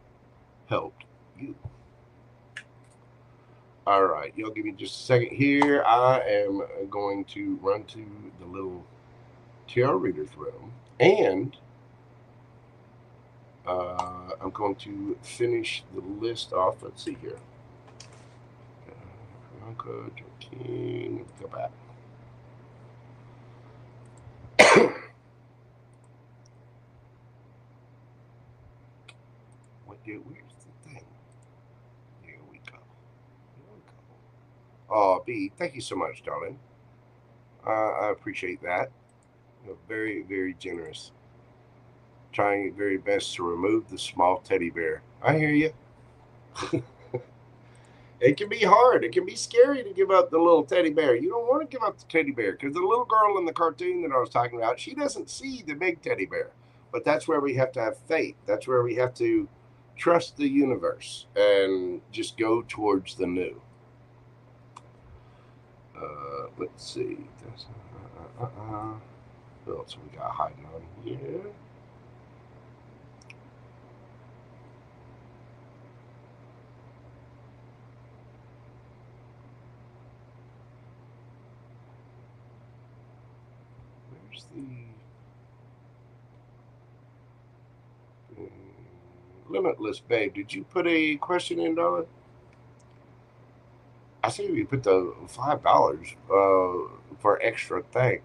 helped you. All right, y'all give me just a second here. I am going to run to the little tarot reader's room, and I'm going to finish the list off. Let's see here. Priyanka, King, go back. Where's the thing? Here we go. Oh, B, thank you so much, darling. I appreciate that. You're very, very generous. Trying your very best to remove the small teddy bear. I hear you. It can be hard. It can be scary to give up the little teddy bear. You don't want to give up the teddy bear because the little girl in the cartoon that I was talking about, she doesn't see the big teddy bear. But that's where we have to have faith. That's where we have to trust the universe and just go towards the new. Let's see. What else we got hiding on here? Where's the Limitless Babe? Did you put a question in, darling? I see you put the $5 for extra thing.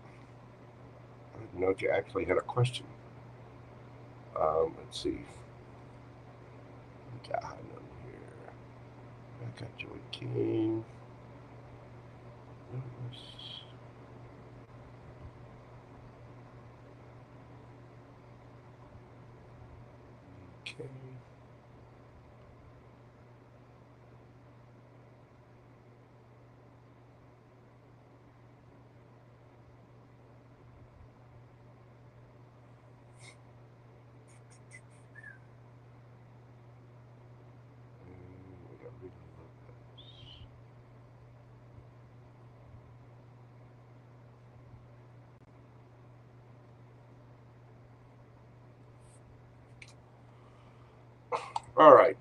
I didn't know if you actually had a question. Let's see. We got hiding on here. I got Joy King. Okay. All right.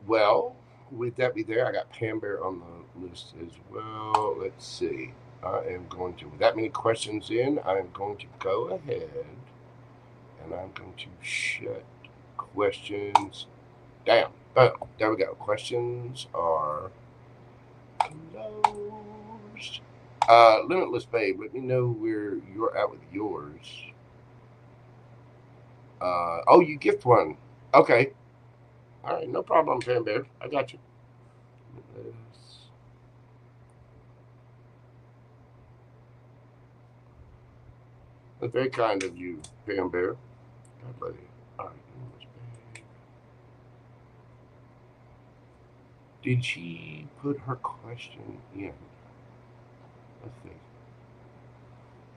Well, with that be there, I got Pam Bear on the list as well. Let's see. I am going to, with that many questions in, I'm going to go ahead and I'm going to shut questions down. Oh, there we go. Questions are closed. Limitless Babe, let me know where you're at with yours. Oh, you gift one. Okay. All right, no problem, Pam Bear. I got you. That's very kind of you, Pam Bear. God bless you. All right. Did she put her question in? Let's see.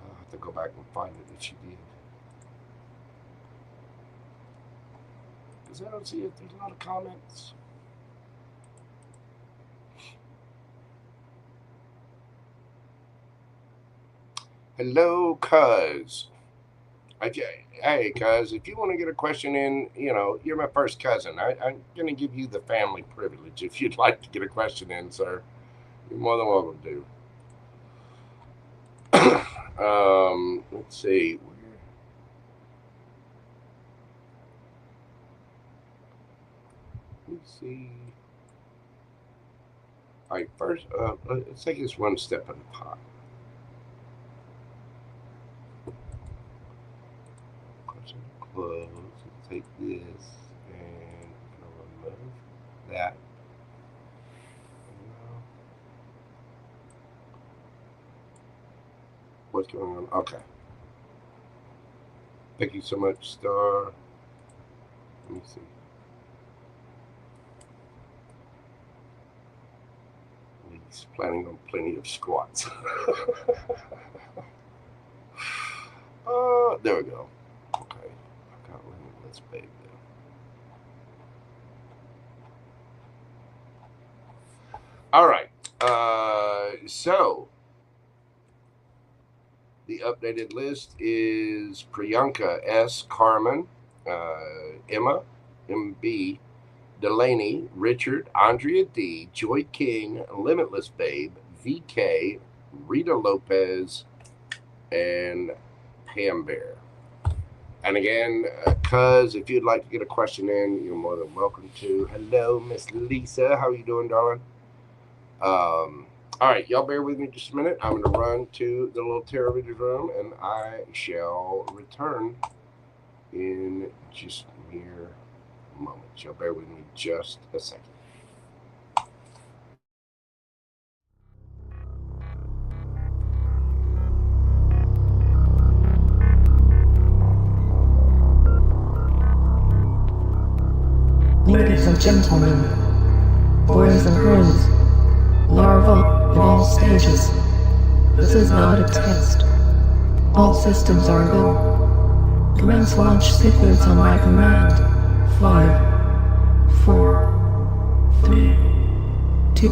I'll have to go back and find it if she did. Because I don't see if there's a lot of comments. Hello, cuz. Hey, cuz, if you want to get a question in, you know, you're my first cousin. I'm going to give you the family privilege. If you'd like to get a question in, sir, you're more than welcome to. Let's see. Let's see. All right, first, let's take this one step at a time. Question close. Let's take this and remove that. What's going on? Okay. Thank you so much, Star. Let me see. He's planning on plenty of squats. There we go. Okay. I got Limitless Babe there. All right. So the updated list is Priyanka S, Carmen, Emma, MB, Dalanie, Richard, Andrea D, Joy King, Limitless Babe, VK, Rita Lopez, and Pam Bear. And again, cuz, if you'd like to get a question in, you're more than welcome to. Hello, Miss Lisa. How are you doing, darling? All right, y'all bear with me just a minute. I'm going to run to the little tarot reader's room, and I shall return in just mere moments. Y'all bear with me just a second. Ladies and gentlemen, boys and girls, larvae of all stages, this is not a test. All systems are go. Commence launch sequence on my command. 5, 4, 3, 2,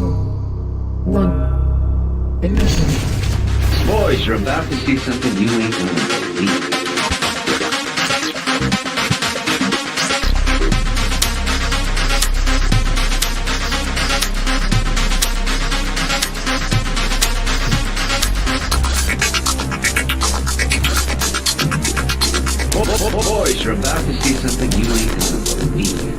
1. Ignition. Boys, you're about to see something you ain't gonna believe. Boys, you're about to see something you ain't gonna believe.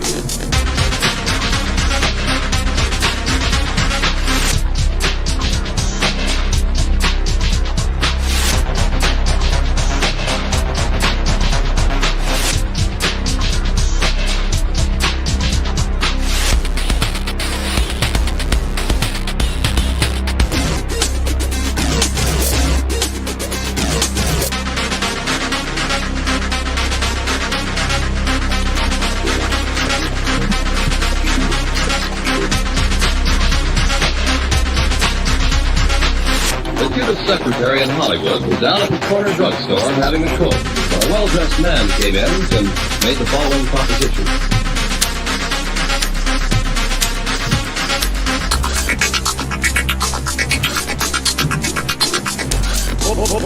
Secretary in Hollywood was down at the corner drugstore having a coke when a well-dressed man came in and made the following proposition.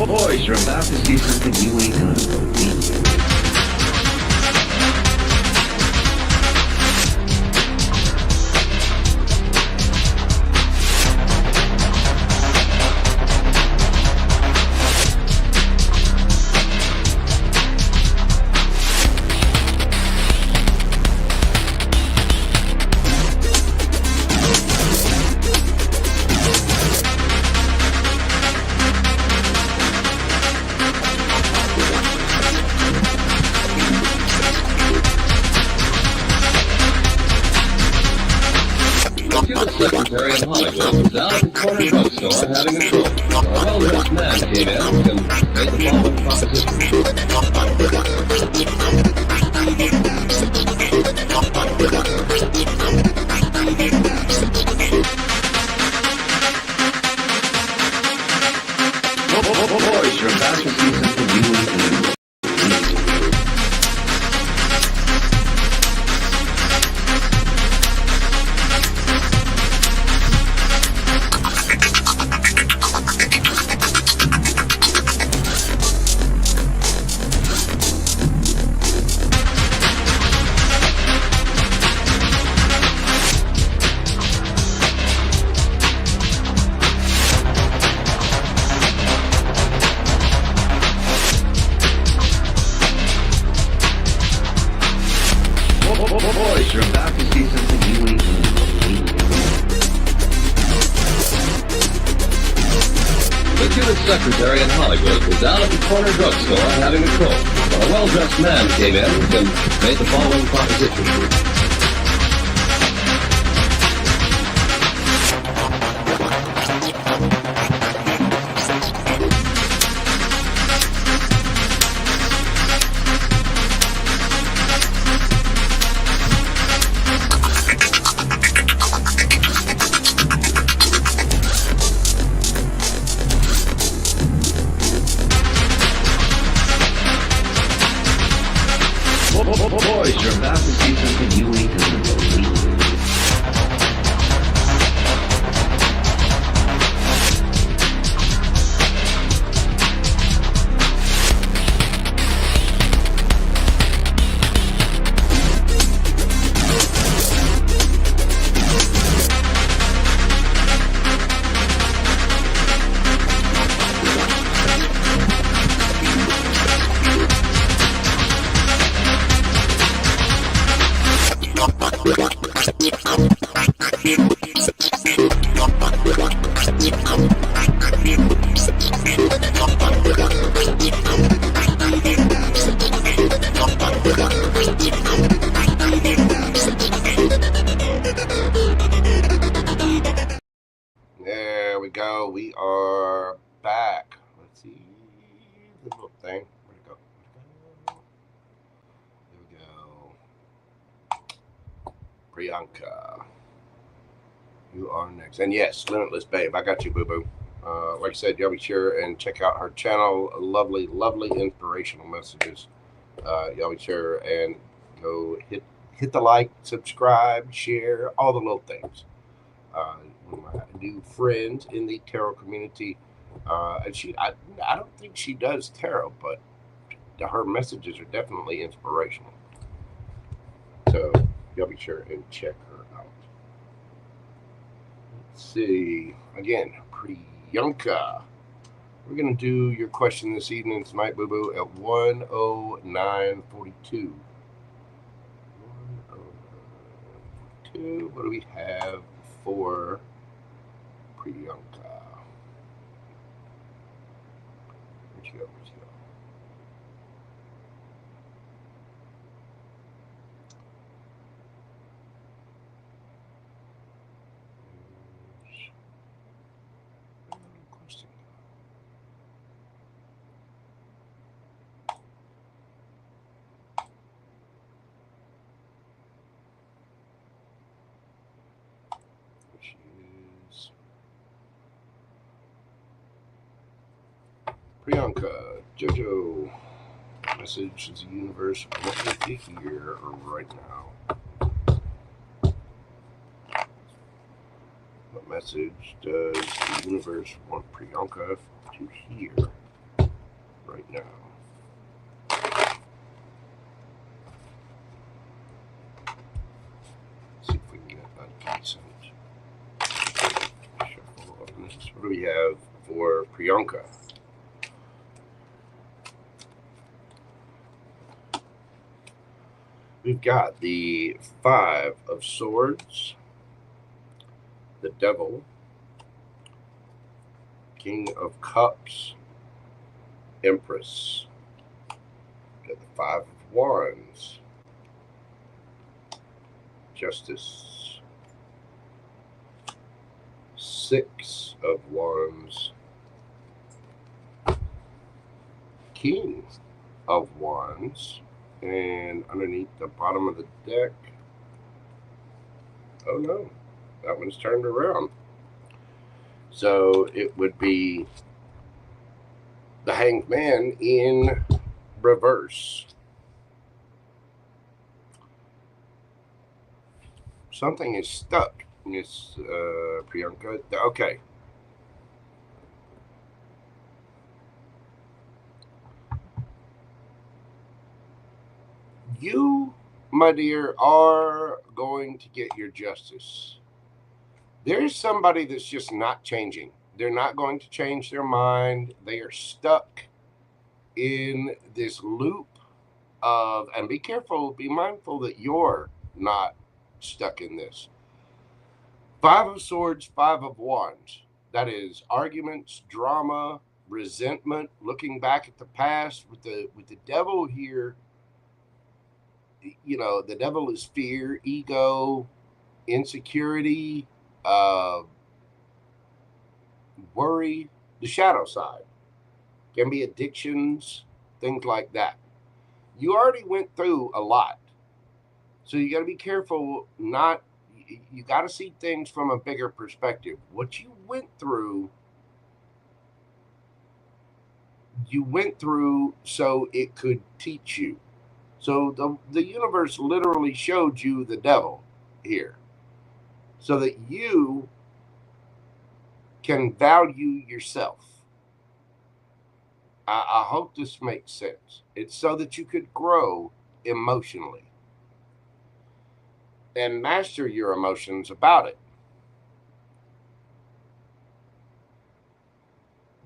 Boys, you're about to see something you ain't gonna believe. secretary in Hollywood was down at the corner drugstore having a stroke. A well-dressed man came in and made the following proposition. Boys, you're about to see something you need to know. Boys, you're about to see something you need to know. The cutest secretary in Hollywood was down at the corner drugstore having a stroke. A well-dressed man came in and made the following proposition. Boys, you're about to see something you ain't gonna believe. There we go. We are back. Let's see the little thing. Where'd it go? There we go. Priyanka, you are next. And yes, Limitless Babe, I got you, boo-boo. Like I said, y'all be sure and check out her channel. Lovely, lovely inspirational messages. Y'all be sure and go hit the like, subscribe, share, all the little things. One of my new friends in the tarot community, and I don't think she does tarot, but her messages are definitely inspirational. So y'all be sure and check her out. Let's see. Again, Priyanka. We're going to do your question this evening tonight, boo-boo, at 109:42. 109:42. What do we have for Priyanka? Where'd you go? Priyanka, Jojo, message is the universe want to hear right now. What message does the universe want Priyanka to hear right now? Let's see if we can get a decent shuffle of this. What do we have for Priyanka? We've got the Five of Swords, the Devil, King of Cups, Empress. We've got the Five of Wands, Justice, Six of Wands, King of Wands, and underneath the bottom of the deck, oh no, that one's turned around. So it would be the Hanged Man in reverse. Something is stuck, Miss Priyanka. Okay. You, my dear, are going to get your justice. There's somebody that's just not changing. They're not going to change their mind. They are stuck in this loop of, and be careful, be mindful that you're not stuck in this. Five of Swords, Five of Wands. That is arguments, drama, resentment, looking back at the past with the devil here. You know, the devil is fear, ego, insecurity, worry. The shadow side can be addictions, things like that. You already went through a lot, so you got to be careful. You got to see things from a bigger perspective. What you went through so it could teach you. So the universe literally showed you the devil here so that you can value yourself. I hope this makes sense. It's so that you could grow emotionally and master your emotions about it.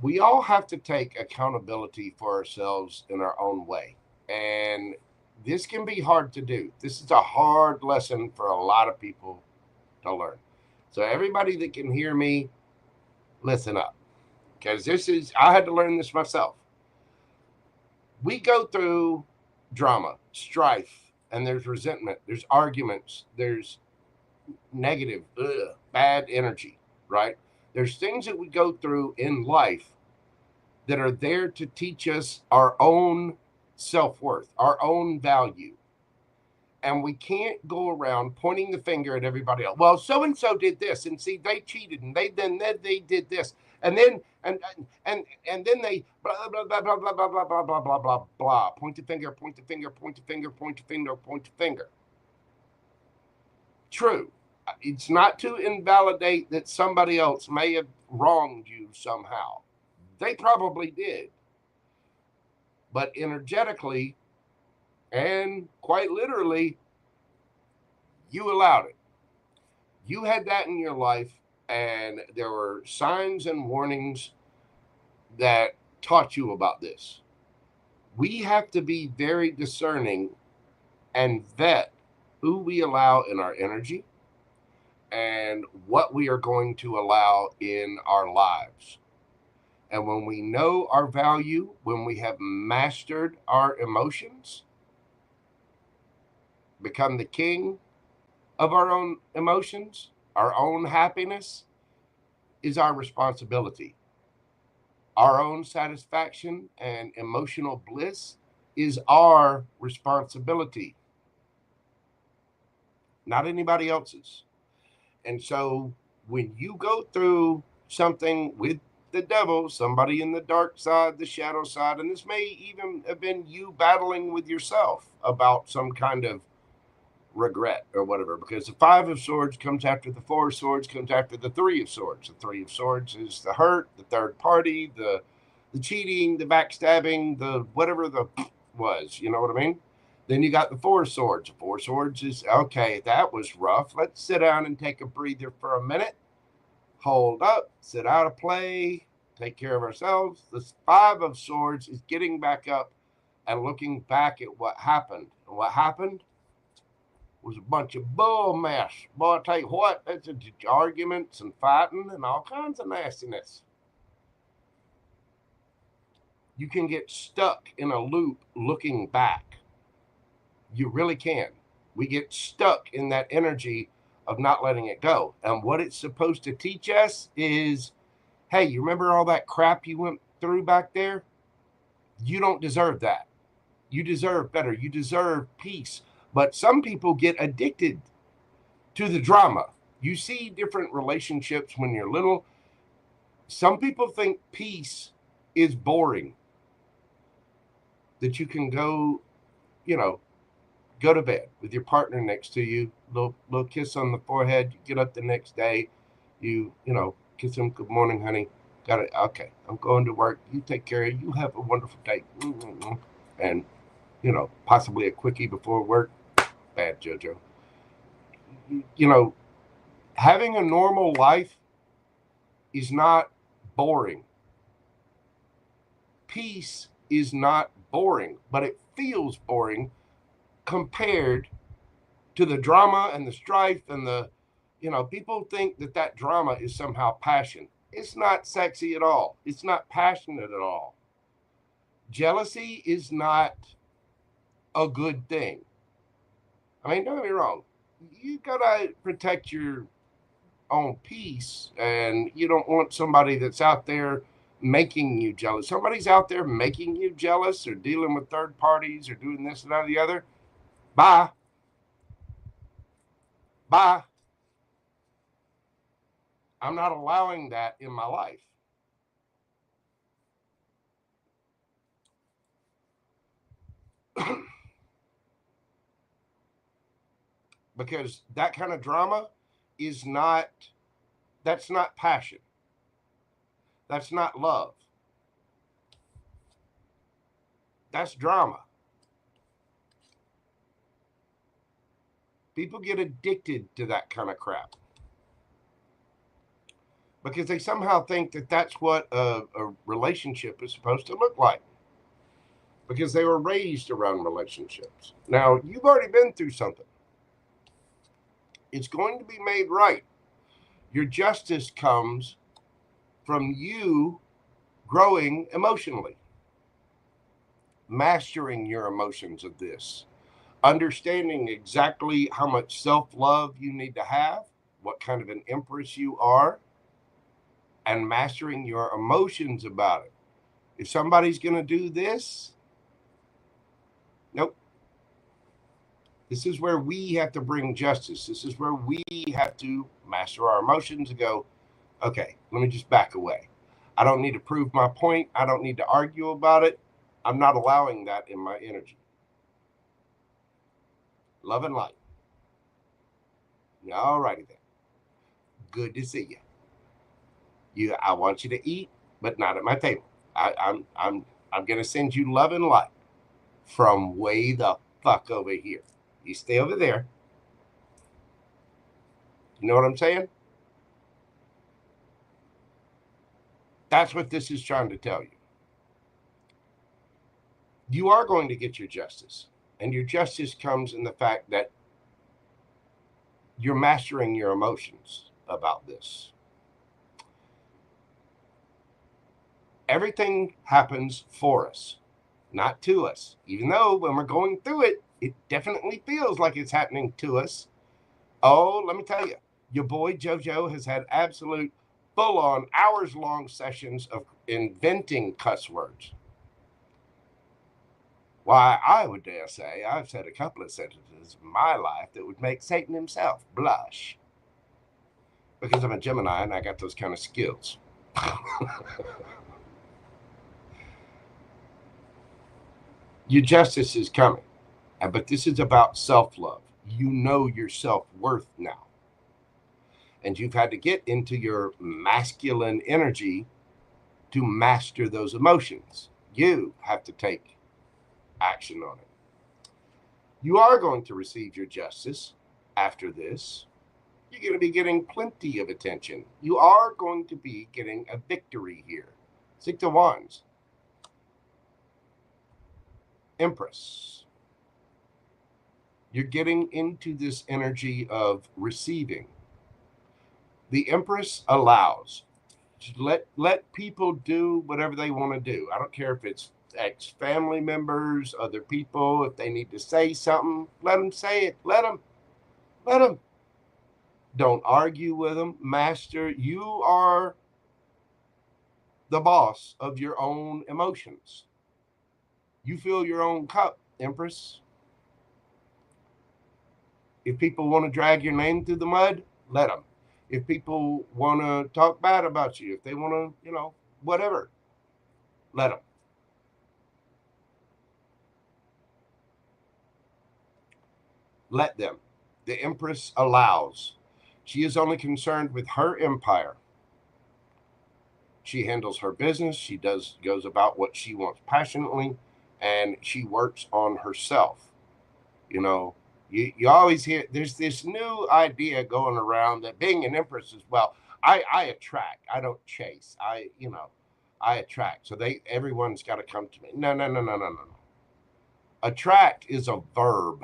We all have to take accountability for ourselves in our own way. And this can be hard to do. This is a hard lesson for a lot of people to learn. So everybody that can hear me, listen up. Because I had to learn this myself. We go through drama, strife, and there's resentment, there's arguments, there's negative, bad energy, right? There's things that we go through in life that are there to teach us our own self-worth, our own value. And we can't go around pointing the finger at everybody else. Well, so-and-so did this, and see, they cheated, and they did this. And then and then they blah blah blah blah blah blah blah blah blah blah blah blah. Point the finger, point the finger, point the finger, point the finger, point the finger. True. It's not to invalidate that somebody else may have wronged you somehow. They probably did. But energetically and quite literally, you allowed it. You had that in your life, and there were signs and warnings that taught you about this. We have to be very discerning and vet who we allow in our energy and what we are going to allow in our lives. And when we know our value, when we have mastered our emotions, become the king of our own emotions, our own happiness is our responsibility. Our own satisfaction and emotional bliss is our responsibility, not anybody else's. And so when you go through something with the devil, somebody in the dark side, the shadow side, and this may even have been you battling with yourself about some kind of regret or whatever, because the Five of Swords comes after the Four of Swords, comes after the Three of Swords. The Three of Swords is the hurt, the third party, the cheating, the backstabbing, the whatever the was, you know what I mean? Then you got the Four of Swords. The Four of Swords is, okay, that was rough. Let's sit down and take a breather for a minute. Hold up, sit out of play, take care of ourselves. The Five of Swords is getting back up and looking back at what happened. And what happened was a bunch of bull mess. Boy, I tell you what, that's arguments and fighting and all kinds of nastiness. You can get stuck in a loop looking back. You really can. We get stuck in that energy of not letting it go. And what it's supposed to teach us is, hey, you remember all that crap you went through back there? You don't deserve that. You deserve better. You deserve peace. But some people get addicted to the drama. You see different relationships when you're little. Some people think peace is boring. That you can go, go to bed with your partner next to you, little kiss on the forehead. You get up the next day, you kiss them, good morning, honey. Got it. Okay, I'm going to work. You take care of it. You have a wonderful day. And, possibly a quickie before work. Bad JoJo. Having a normal life is not boring. Peace is not boring, but it feels boring compared to the drama and the strife and the, people think that drama is somehow passion. It's not sexy at all. It's not passionate at all. Jealousy is not a good thing. I mean, don't get me wrong. You gotta protect your own peace, and you don't want somebody that's out there making you jealous. Somebody's out there making you jealous or dealing with third parties or doing this and that or the other. Bye. I'm not allowing that in my life. Because that kind of drama that's not passion. That's not love. That's drama. People get addicted to that kind of crap because they somehow think that that's what a relationship is supposed to look like, because they were raised around relationships. Now, you've already been through something. It's going to be made right. Your justice comes from you growing emotionally, mastering your emotions of this, understanding exactly how much self-love you need to have, what kind of an empress you are, and mastering your emotions about it. If somebody's going to do this, nope. This is where we have to bring justice. This is where we have to master our emotions and go, okay, let me just back away. I don't need to prove my point. I don't need to argue about it. I'm not allowing that in my energy. Love and light. All righty then. Good to see you. I want you to eat, but not at my table. I'm gonna send you love and light from way the fuck over here. You stay over there. You know what I'm saying? That's what this is trying to tell you. You are going to get your justice. And your justice comes in the fact that you're mastering your emotions about this. Everything happens for us, not to us. Even though when we're going through it, it definitely feels like it's happening to us. Oh, let me tell you, your boy JoJo has had absolute full-on hours-long sessions of inventing cuss words. Why, I would dare say I've said a couple of sentences in my life that would make Satan himself blush. Because I'm a Gemini and I got those kind of skills. Your justice is coming. But this is about self-love. You know your self-worth now. And you've had to get into your masculine energy to master those emotions. You have to take action on it. You are going to receive your justice after this. You're going to be getting plenty of attention. You are going to be getting a victory here. 6 of Wands. Empress. You're getting into this energy of receiving. The Empress allows. Let people do whatever they want to do. I don't care if it's ex-family members, other people. If they need to say something, let them say it. Let them. Don't argue with them. Master, you are the boss of your own emotions. You fill your own cup, Empress. If people want to drag your name through the mud, let them. If people want to talk bad about you, if they want to, whatever, let them. Let them. The Empress allows. She is only concerned with her empire. She handles her business. She goes about what she wants passionately, and she works on herself. You always hear there's this new idea going around that being an Empress is, well, I attract. I don't chase. I attract. So everyone's got to come to me. No. Attract is a verb,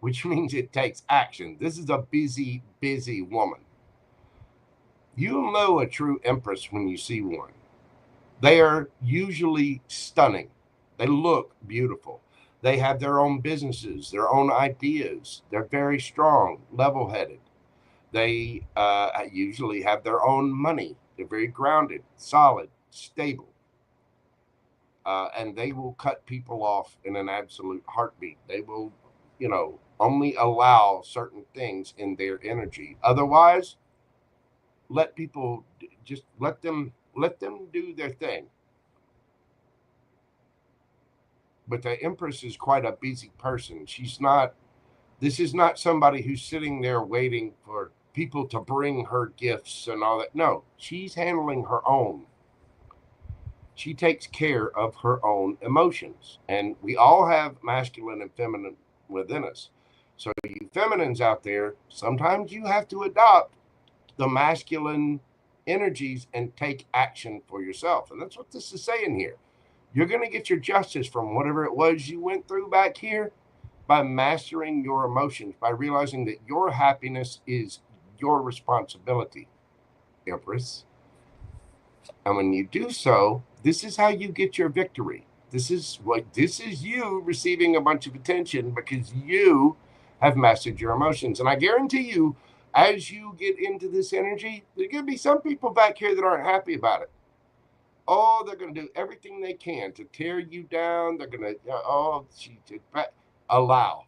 which means it takes action. This is a busy, busy woman. You'll know a true Empress when you see one. They are usually stunning. They look beautiful. They have their own businesses, their own ideas. They're very strong, level-headed. They usually have their own money. They're very grounded, solid, stable. And they will cut people off in an absolute heartbeat. They will, only allow certain things in their energy. Otherwise, let people just let them do their thing. But the Empress is quite a busy person. This is not somebody who's sitting there waiting for people to bring her gifts and all that. No, she's handling her own. She takes care of her own emotions. And we all have masculine and feminine within us. So you feminines out there, sometimes you have to adopt the masculine energies and take action for yourself. And that's what this is saying here. You're going to get your justice from whatever it was you went through back here by mastering your emotions, by realizing that your happiness is your responsibility, Empress. And when you do so, this is how you get your victory. This is you receiving a bunch of attention because you have mastered your emotions. And I guarantee you, as you get into this energy, there's going to be some people back here that aren't happy about it. Oh, they're going to do everything they can to tear you down. They're going to, allow.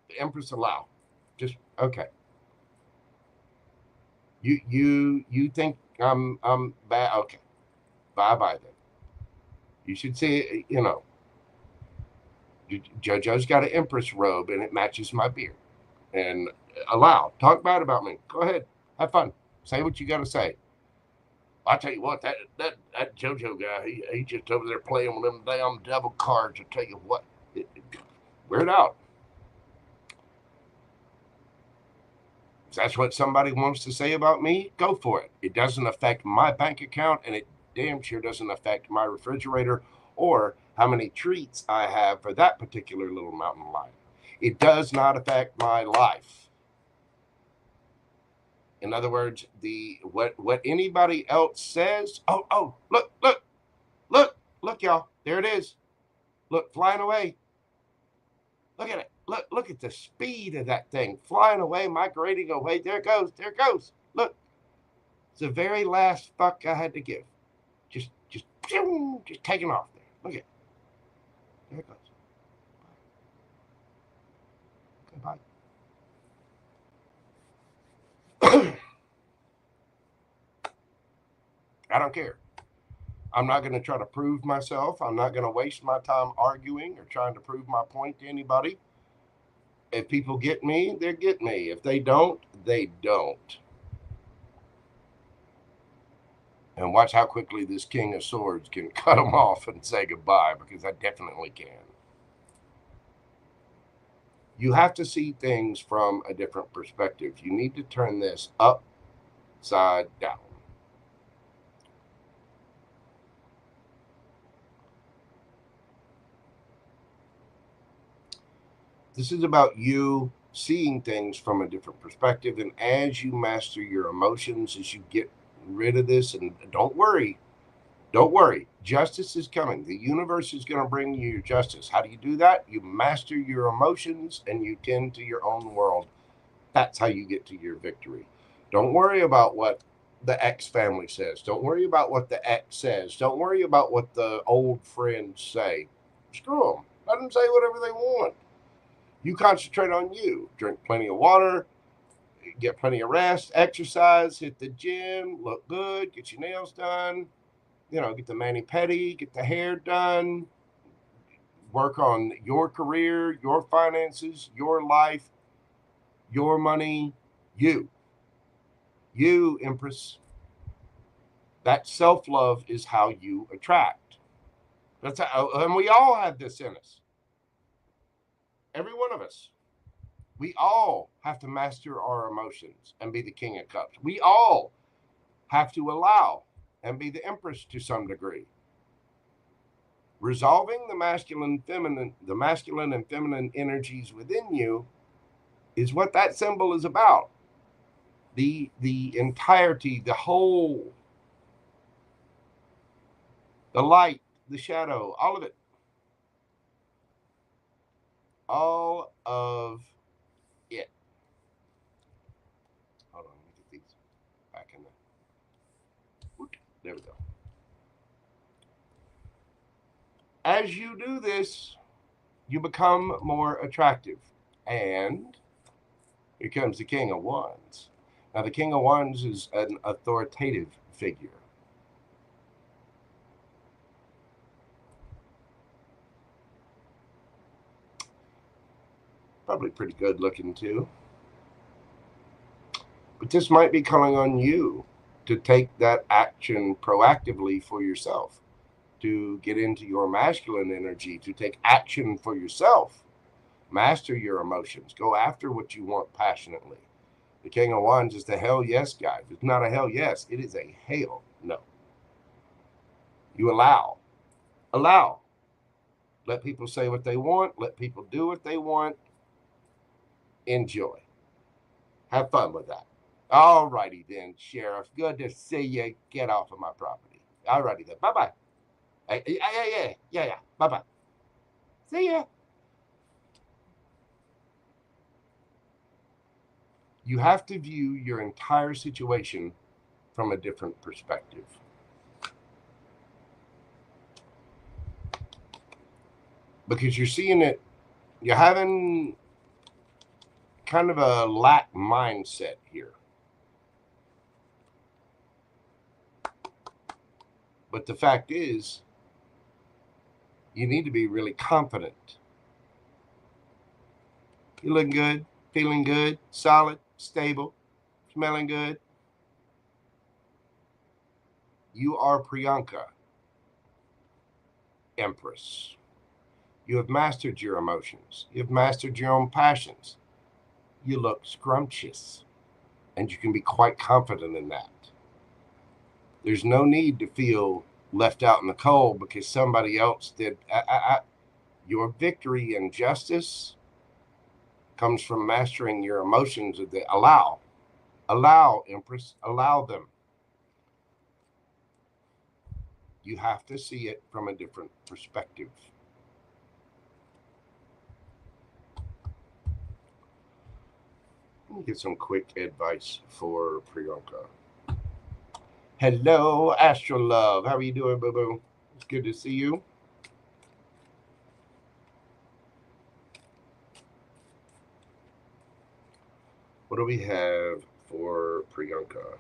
The Empress allow. Just, okay. You think I'm bad? Okay. Bye-bye then. You should see, JoJo's got an Empress robe and it matches my beard. And allow. Talk bad about me. Go ahead. Have fun. Say what you got to say. I tell you what, that JoJo guy, he just over there playing with them damn devil cards. I tell you what, wear it out. If that's what somebody wants to say about me, go for it. It doesn't affect my bank account, and it damn sure doesn't affect my refrigerator or how many treats I have for that particular little mountain lion. It does not affect my life. In other words, what anybody else says, look, y'all, there it is. Look, flying away. Look at it. Look at the speed of that thing, flying away, migrating away. There it goes. Look, it's the very last fuck I had to give. Just taking off there. Look at it. There it goes. Okay, bye. I don't care. I'm not going to try to prove myself. I'm not going to waste my time arguing or trying to prove my point to anybody. If people get me, they get me. If they don't, they don't. And watch how quickly this King of Swords can cut them off and say goodbye, because I definitely can. You have to see things from a different perspective. You need to turn this upside down. This is about you seeing things from a different perspective. And as you master your emotions, as you get rid of this, and don't worry, justice is coming. The universe is going to bring you your justice. How do you do that? You master your emotions and you tend to your own world That's how you get to your victory. Don't worry about what the X family says. Don't worry about what the X says. Don't worry about what the old friends say. Screw them. Let them say whatever they want. You concentrate on you. Drink plenty of water. Get plenty of rest. Exercise. Hit the gym. Look good. Get your nails done. Get the mani-pedi. Get the hair done. Work on your career, your finances, your life, your money. You, Empress. That self-love is how you attract. That's how, and we all have this in us. Every one of us. We all have to master our emotions and be the King of Cups. We all have to allow and be the Empress to some degree. Resolving the masculine and feminine energies within you is what that symbol is about. The entirety, the whole, the light, the shadow, all of it. All of it. Hold on, let me get these back in there. There we go. As you do this, you become more attractive. And here comes the King of Wands. Now, the King of Wands is an authoritative figure. Probably pretty good looking too. But this might be calling on you to take that action proactively for yourself, to get into your masculine energy, to take action for yourself. Master your emotions. Go after what you want passionately. The King of Wands is the hell yes guy. It's not a hell yes. It is a hell no. You allow. Allow. Let people say what they want. Let people do what they want. Enjoy. Have fun with that. All righty then, Sheriff. Good to see you. Get off of my property. All righty then. Bye-bye. Yeah. Bye-bye. See ya. You have to view your entire situation from a different perspective. Because you're seeing it, you're having kind of a lack mindset here. But the fact is, you need to be really confident. You're looking good, feeling good, solid, stable, smelling good. You are Priyanka, Empress. You have mastered your emotions. You've mastered your own passions. You look scrumptious, and you can be quite confident in that. There's no need to feel left out in the cold because somebody else did. Your victory and justice comes from mastering your emotions. Allow, Empress, allow them. You have to see it from a different perspective. Let me get some quick advice for Priyanka. Hello, Astral Love. How are you doing, boo-boo? It's good to see you. What do we have for Priyanka?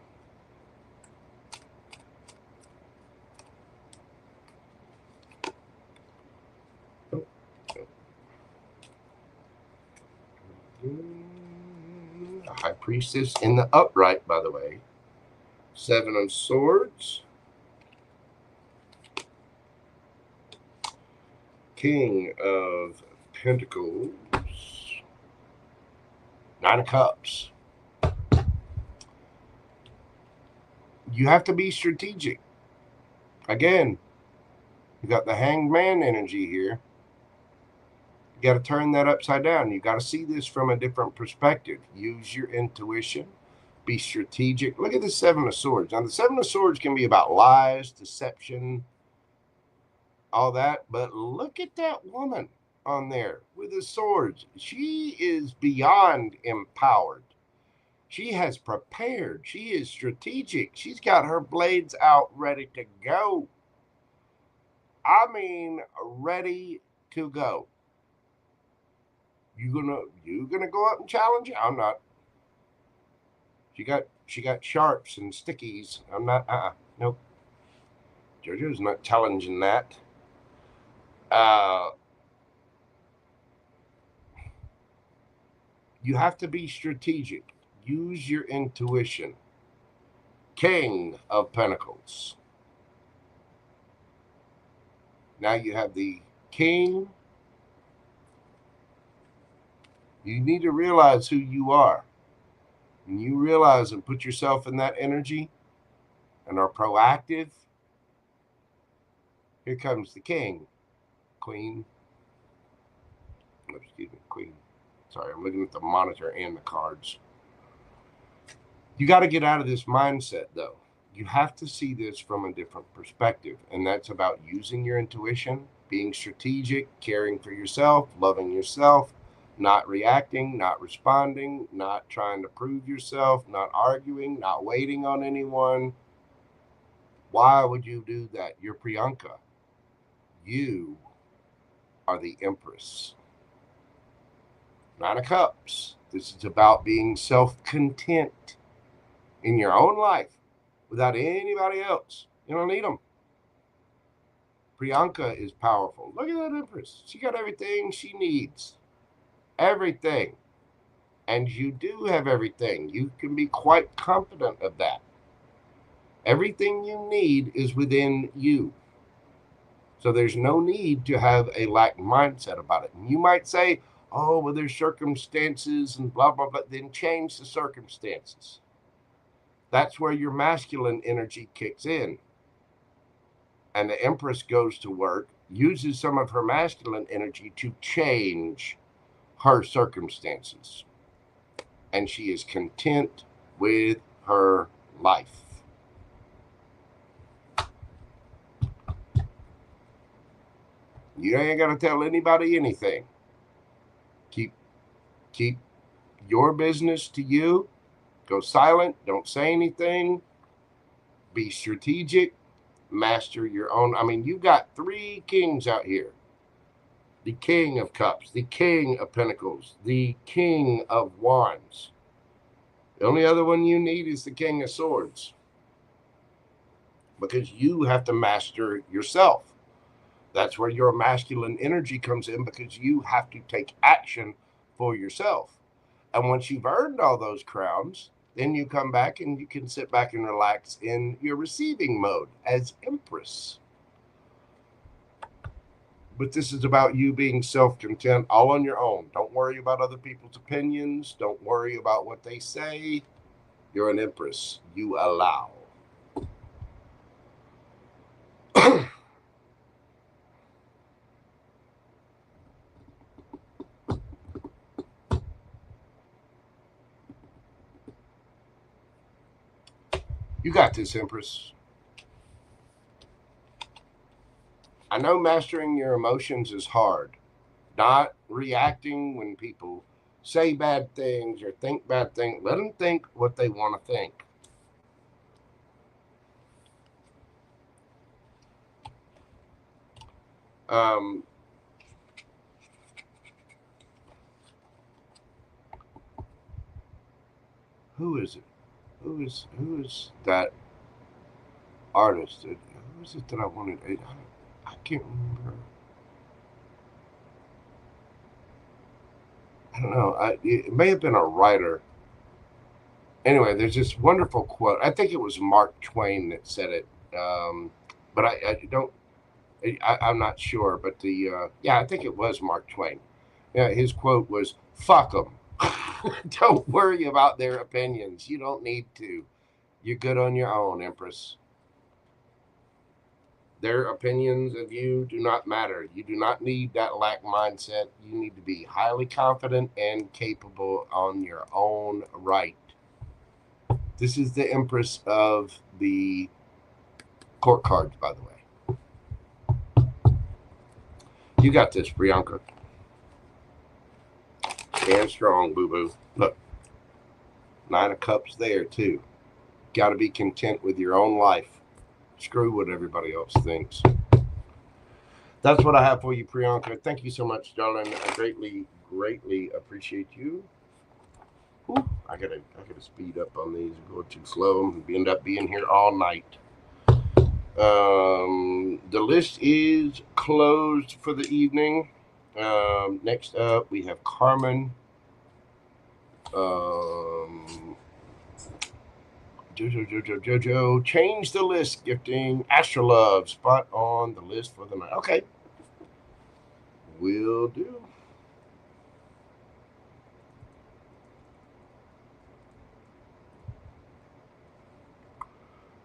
A High Priestess in the upright, by the way. 7 of Swords. King of Pentacles. 9 of Cups. You have to be strategic. Again, you got the Hanged Man energy here. You got to turn that upside down. You got to see this from a different perspective. Use your intuition. Be strategic. Look at the 7 of Swords. Now, the 7 of Swords can be about lies, deception, all that. But look at that woman on there with the swords. She is beyond empowered. She has prepared. She is strategic. She's got her blades out ready to go. I mean, ready to go. You gonna go up and challenge her? I'm not. She got sharps and stickies. I'm not. Nope. JoJo's not challenging that. You have to be strategic. Use your intuition. King of Pentacles. Now you have the King. You need to realize who you are. When you realize and put yourself in that energy and are proactive, here comes the King. Queen. Excuse me, Queen. Sorry, I'm looking at the monitor and the cards. You got to get out of this mindset, though. You have to see this from a different perspective, and that's about using your intuition, being strategic, caring for yourself, loving yourself, not reacting, not responding, not trying to prove yourself, not arguing, not waiting on anyone. Why would you do that? You're Priyanka. You are the Empress. Nine of Cups. This is about being self-content in your own life without anybody else. You don't need them. Priyanka is powerful. Look at that Empress. She got everything she needs. Everything. And you do have everything. You can be quite confident of that. Everything you need is within you. So there's no need to have a lack mindset about it. And you might say, oh, well, there's circumstances and blah, blah, blah. Then change the circumstances. That's where your masculine energy kicks in. And the Empress goes to work, uses some of her masculine energy to change her circumstances. And she is content with her life. You ain't got to tell anybody anything. Keep your business to you. Go silent. Don't say anything. Be strategic. Master your own. I mean, you've got three kings out here. The King of Cups, the King of Pentacles, the King of Wands. The only other one you need is the King of Swords. Because you have to master yourself. That's where your masculine energy comes in, because you have to take action for yourself. And once you've earned all those crowns, then you come back and you can sit back and relax in your receiving mode as Empress. But this is about you being self-content all on your own. Don't worry about other people's opinions. Don't worry about what they say. You're an Empress. You allow. You got this, Empress. I know mastering your emotions is hard. Not reacting when people say bad things or think bad things. Let them think what they want to think. Who is it? Who is that artist? Who is it that I wanted? I can't remember. I don't know. It may have been a writer. Anyway, there's this wonderful quote. I think it was Mark Twain that said it, but I'm not sure. But I think it was Mark Twain. Yeah, his quote was, "Fuck them." Don't worry about their opinions. You don't need to. You're good on your own, Empress. Their opinions of you do not matter. You do not need that lack mindset. You need to be highly confident and capable on your own right. This is the Empress of the court cards, by the way. You got this, Priyanka. Stand strong, boo-boo. Look. Nine of Cups there, too. Got to be content with your own life. Screw what everybody else thinks. That's what I have for you, Priyanka. Thank you so much, darling. I greatly appreciate you. Ooh, I gotta speed up on these. Go too slow. We end up being here all night. The list is closed for the evening. Next up, we have Carmen. Jojo, change the list. Gifting Astrolove, spot on the list for the night. Okay, will do.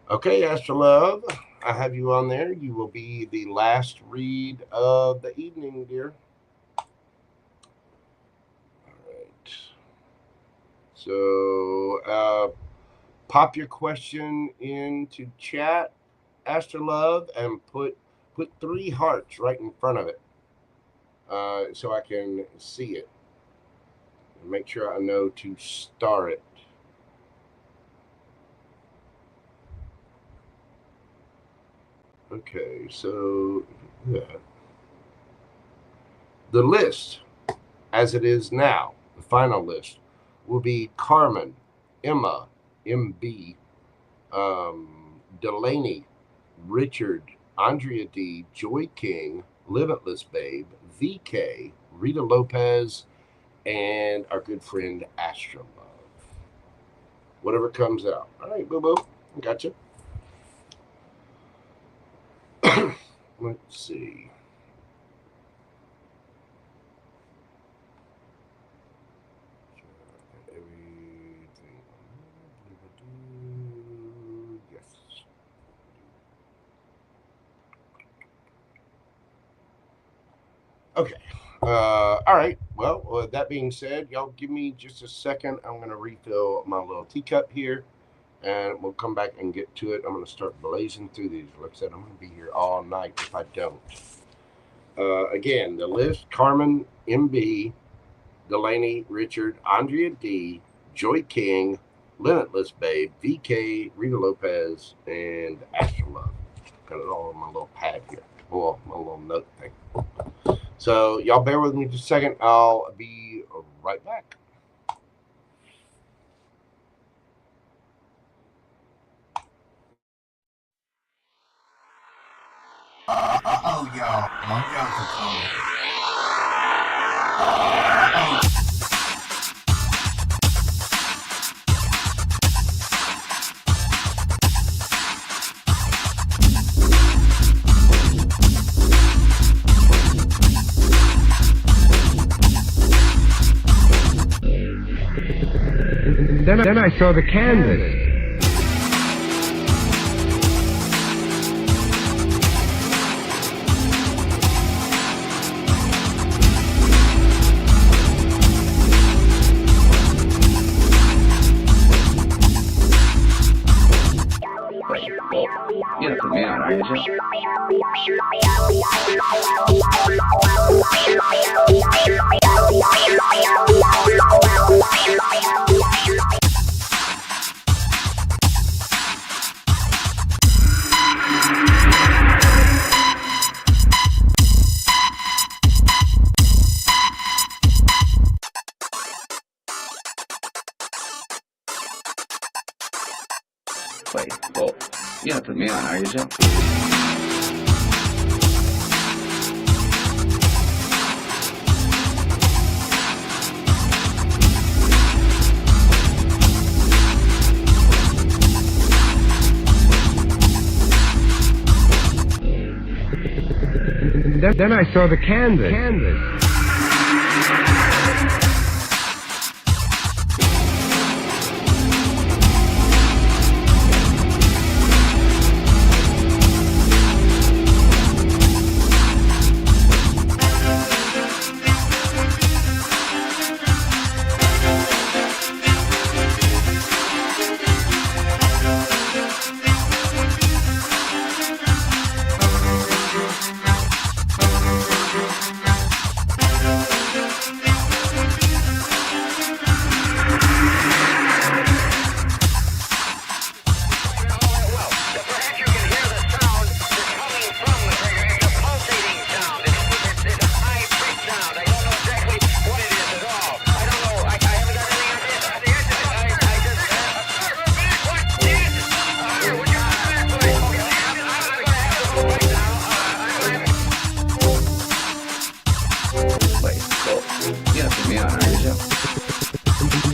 Okay, Astrolove, I have you on there. You will be the last read of the evening, dear. All right. So, pop your question into chat, Astrolove, and put 3 hearts right in front of it, so I can see it. And make sure I know to star it. Okay, so yeah. The list, as it is now, the final list, will be Carmen, Emma, MB, Dalanie, Richard, Andrea D, Joy King, Limitless Babe, VK, Rita Lopez, and our good friend Astrolove. Whatever comes out. All right, boo-boo. Gotcha. Let's see. Everything. Yes. Okay. All right. Well, with that being said, y'all give me just a second. I'm going to refill my little teacup here, and we'll come back and get to it. I'm going to start blazing through these. Like I said, I'm going to be here all night if I don't. Again, the list: Carmen, MB, Dalanie, Richard, Andrea D, Joy King, Limitless Babe, VK, Rita Lopez, and Astrolove. Got it all on my little pad here. Well, my little note thing. So y'all bear with me just a second. I'll be right back. Uh-oh, y'all. Mojo's coming. Then I saw the canvas. You have to be on, aren't you? Wait, well, you have to put me on, are you, Joe? Then I saw the canvas.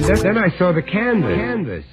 then I saw the canvas.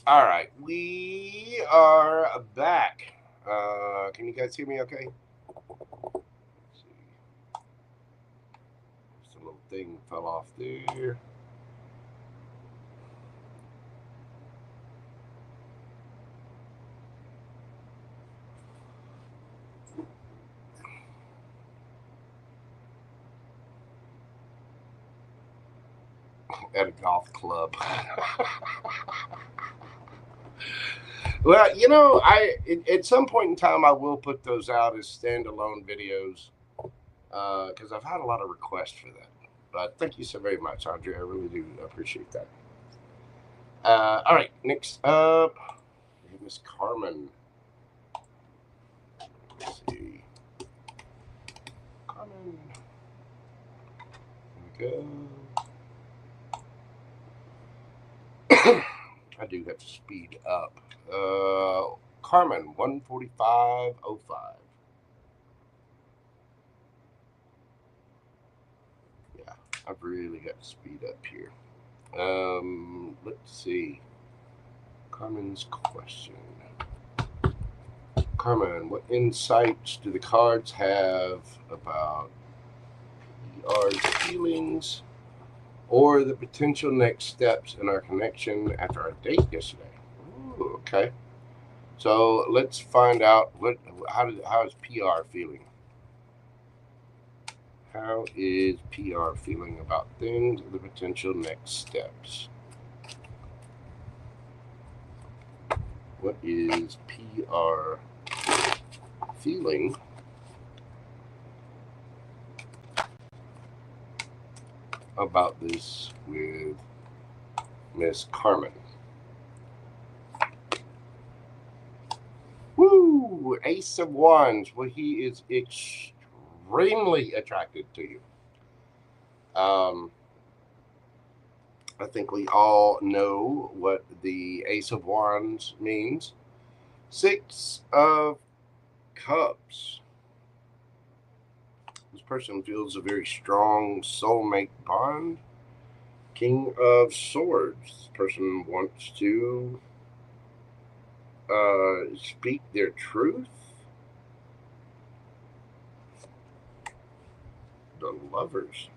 All right, we are back. Can you guys hear me okay? Let's see. Just a little thing fell off there. At a golf club. Well, you know, at some point in time, I will put those out as standalone videos because I've had a lot of requests for that. But thank you so very much, Andrea. I really do appreciate that. All right, next up, Miss Carmen. Let's see. Carmen. Here we go. I do have to speed up. Carmen, 145.05. Yeah, I've really got to speed up here. Let's see. Carmen's question. Carmen, what insights do the cards have about PR's feelings or the potential next steps in our connection after our date yesterday? Ooh, okay. So let's find out how is PR feeling? How is PR feeling about things and the potential next steps? What is PR feeling about this with Miss Carmen? Woo! Ace of Wands. Well, he is extremely attracted to you. I think we all know what the Ace of Wands means. Six of Cups. This person feels a very strong soulmate bond. King of Swords. This person wants to speak their truth. The Lovers.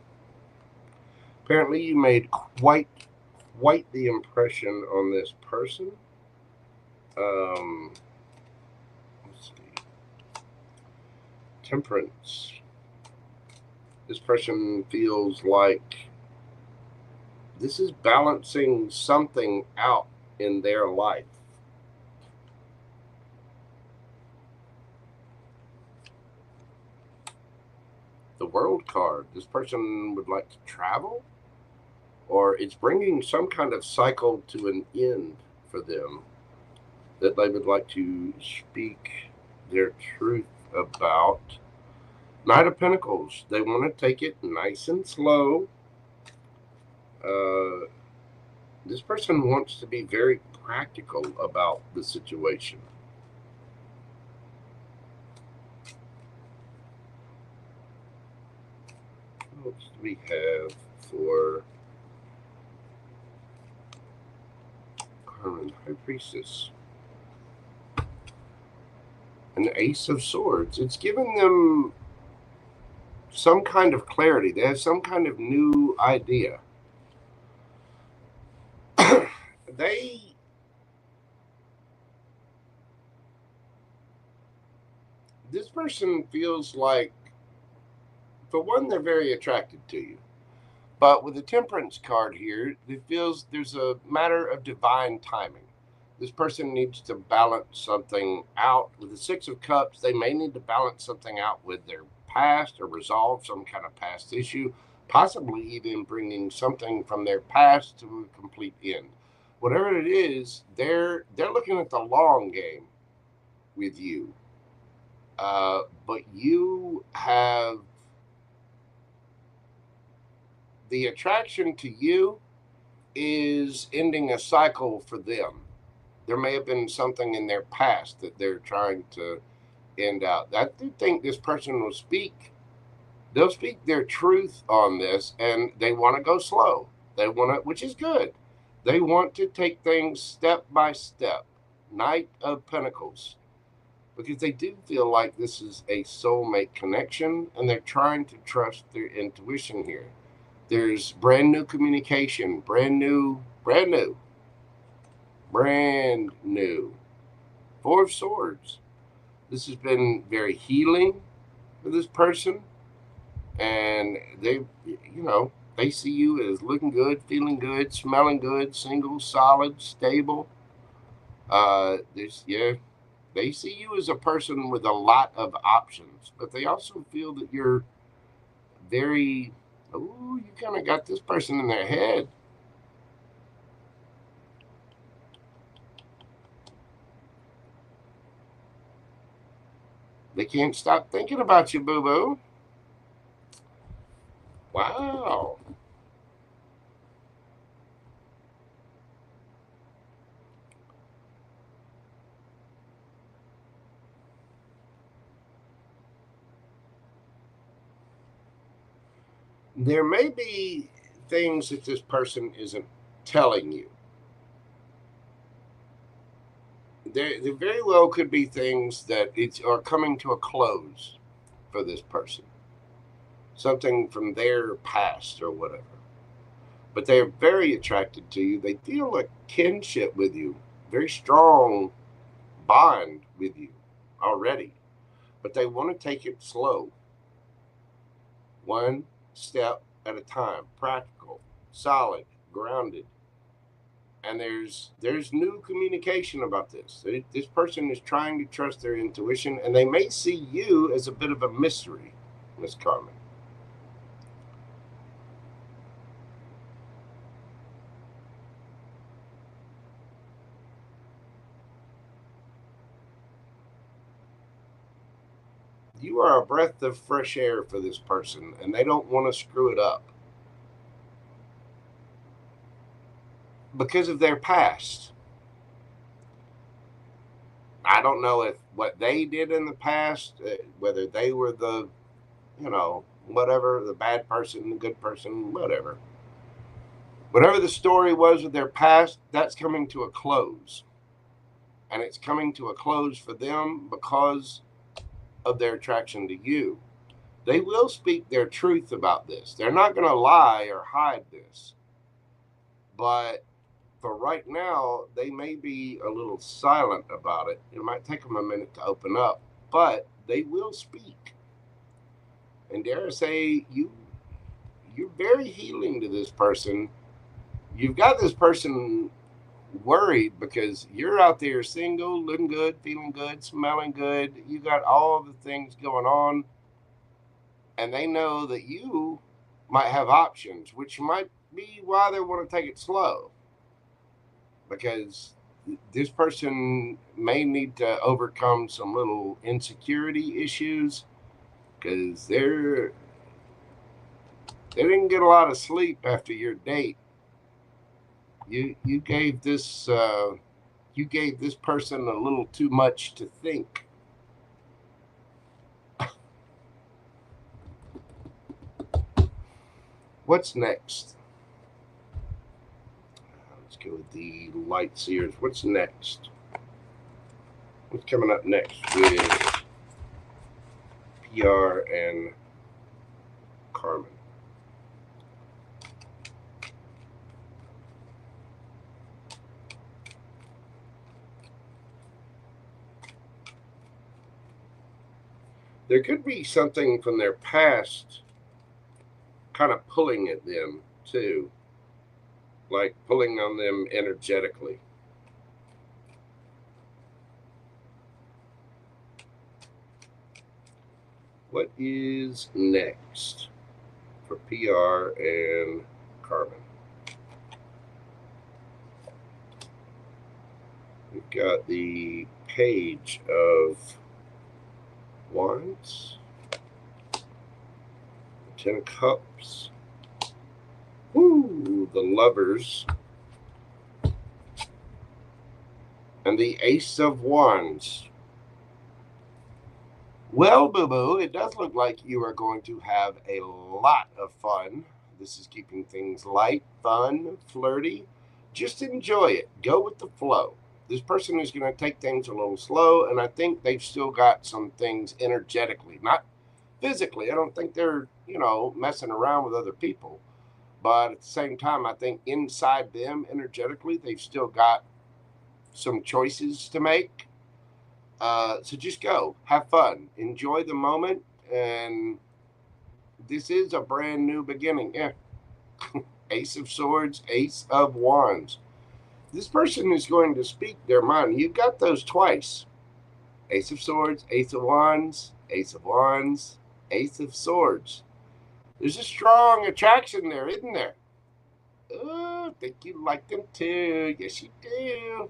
Apparently you made quite quite the impression on this person. Let's see. Temperance. This person feels like this is balancing something out in their life. The World card. This person would like to travel, or it's bringing some kind of cycle to an end for them that they would like to speak their truth about. Knight of Pentacles. They want to take it nice and slow. This person wants to be very practical about the situation. What else do we have for Carmen, High Priestess? An Ace of Swords. It's giving them some kind of clarity. They have some kind of new idea. This person feels like, for one, they're very attracted to you. But with the Temperance card here, it feels there's a matter of divine timing. This person needs to balance something out. With the Six of Cups, they may need to balance something out with their past or resolve some kind of past issue, possibly even bringing something from their past to a complete end. Whatever it is, they're looking at the long game with you. But you have the attraction to you is ending a cycle for them. There may have been something in their past that they're trying to end out. I do think this person will speak. They'll speak their truth on this, and they want to go slow. They want to, which is good. They want to take things step by step. Knight of Pentacles. Because they do feel like this is a soulmate connection, and they're trying to trust their intuition here. There's brand new communication, brand new. Four of Swords. This has been very healing for this person, and they see you as looking good, feeling good, smelling good, single, solid, stable. They see you as a person with a lot of options, but they also feel that you're very, you kind of got this person in their head. They can't stop thinking about you, boo-boo. Wow. There may be things that this person isn't telling you. There very well could be things that are coming to a close for this person. Something from their past or whatever. But they're very attracted to you. They feel a kinship with you. Very strong bond with you already. But they want to take it slow. One step at a time. Practical, solid, grounded. And there's new communication about this. This person is trying to trust their intuition, and they may see you as a bit of a mystery, Miss Carmen. You are a breath of fresh air for this person, and they don't want to screw it up because of their past. I don't know if what they did in the past, whether they were the, whatever, the bad person, the good person, whatever. Whatever the story was with their past, that's coming to a close. And it's coming to a close for them because of their attraction to you. They will speak their truth about this. They're not going to lie or hide this. But for right now, they may be a little silent about it. It might take them a minute to open up, but they will speak. And dare I say, you're very healing to this person. You've got this person worried because you're out there single, looking good, feeling good, smelling good. You got all the things going on. And they know that you might have options, which might be why they want to take it slow. Because this person may need to overcome some little insecurity issues because they didn't get a lot of sleep after your date. You gave this person a little too much to think. What's next? Let's go with the light seers. What's next? What's coming up next with PR and Carmen? There could be something from their past kind of pulling at them too, like pulling on them energetically. What is next for PR and Carmen? We've got the Page of Wands, 10 of Cups, ooh, the Lovers, and the Ace of Wands. Well, boo-boo, it does look like you are going to have a lot of fun. This is keeping things light, fun, flirty. Just enjoy it. Go with the flow. This person is going to take things a little slow, and I think they've still got some things energetically, not physically. I don't think they're, messing around with other people. But at the same time, I think inside them, energetically, they've still got some choices to make. So just go, have fun, enjoy the moment, and this is a brand new beginning. Yeah. Ace of Swords, Ace of Wands. This person is going to speak their mind. You've got those twice. Ace of Swords, Ace of Wands, Ace of Wands, Ace of Swords. There's a strong attraction there, isn't there? Oh, I think you like them too. Yes, you do. You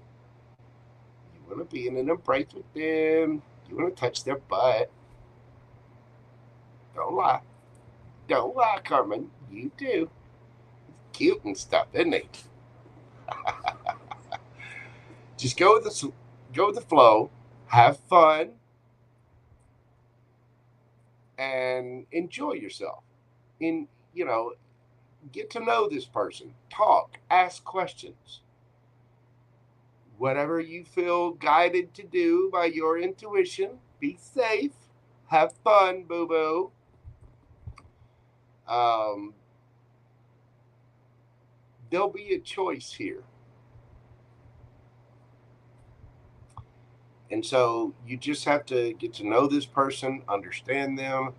want to be in an embrace with them. You want to touch their butt. Don't lie. Don't lie, Carmen. You do. It's cute and stuff, isn't it? Just go with the flow. Have fun. And enjoy yourself. Get to know this person. Talk. Ask questions. Whatever you feel guided to do by your intuition, be safe. Have fun, boo-boo. There'll be a choice here. And so you just have to get to know this person, understand them,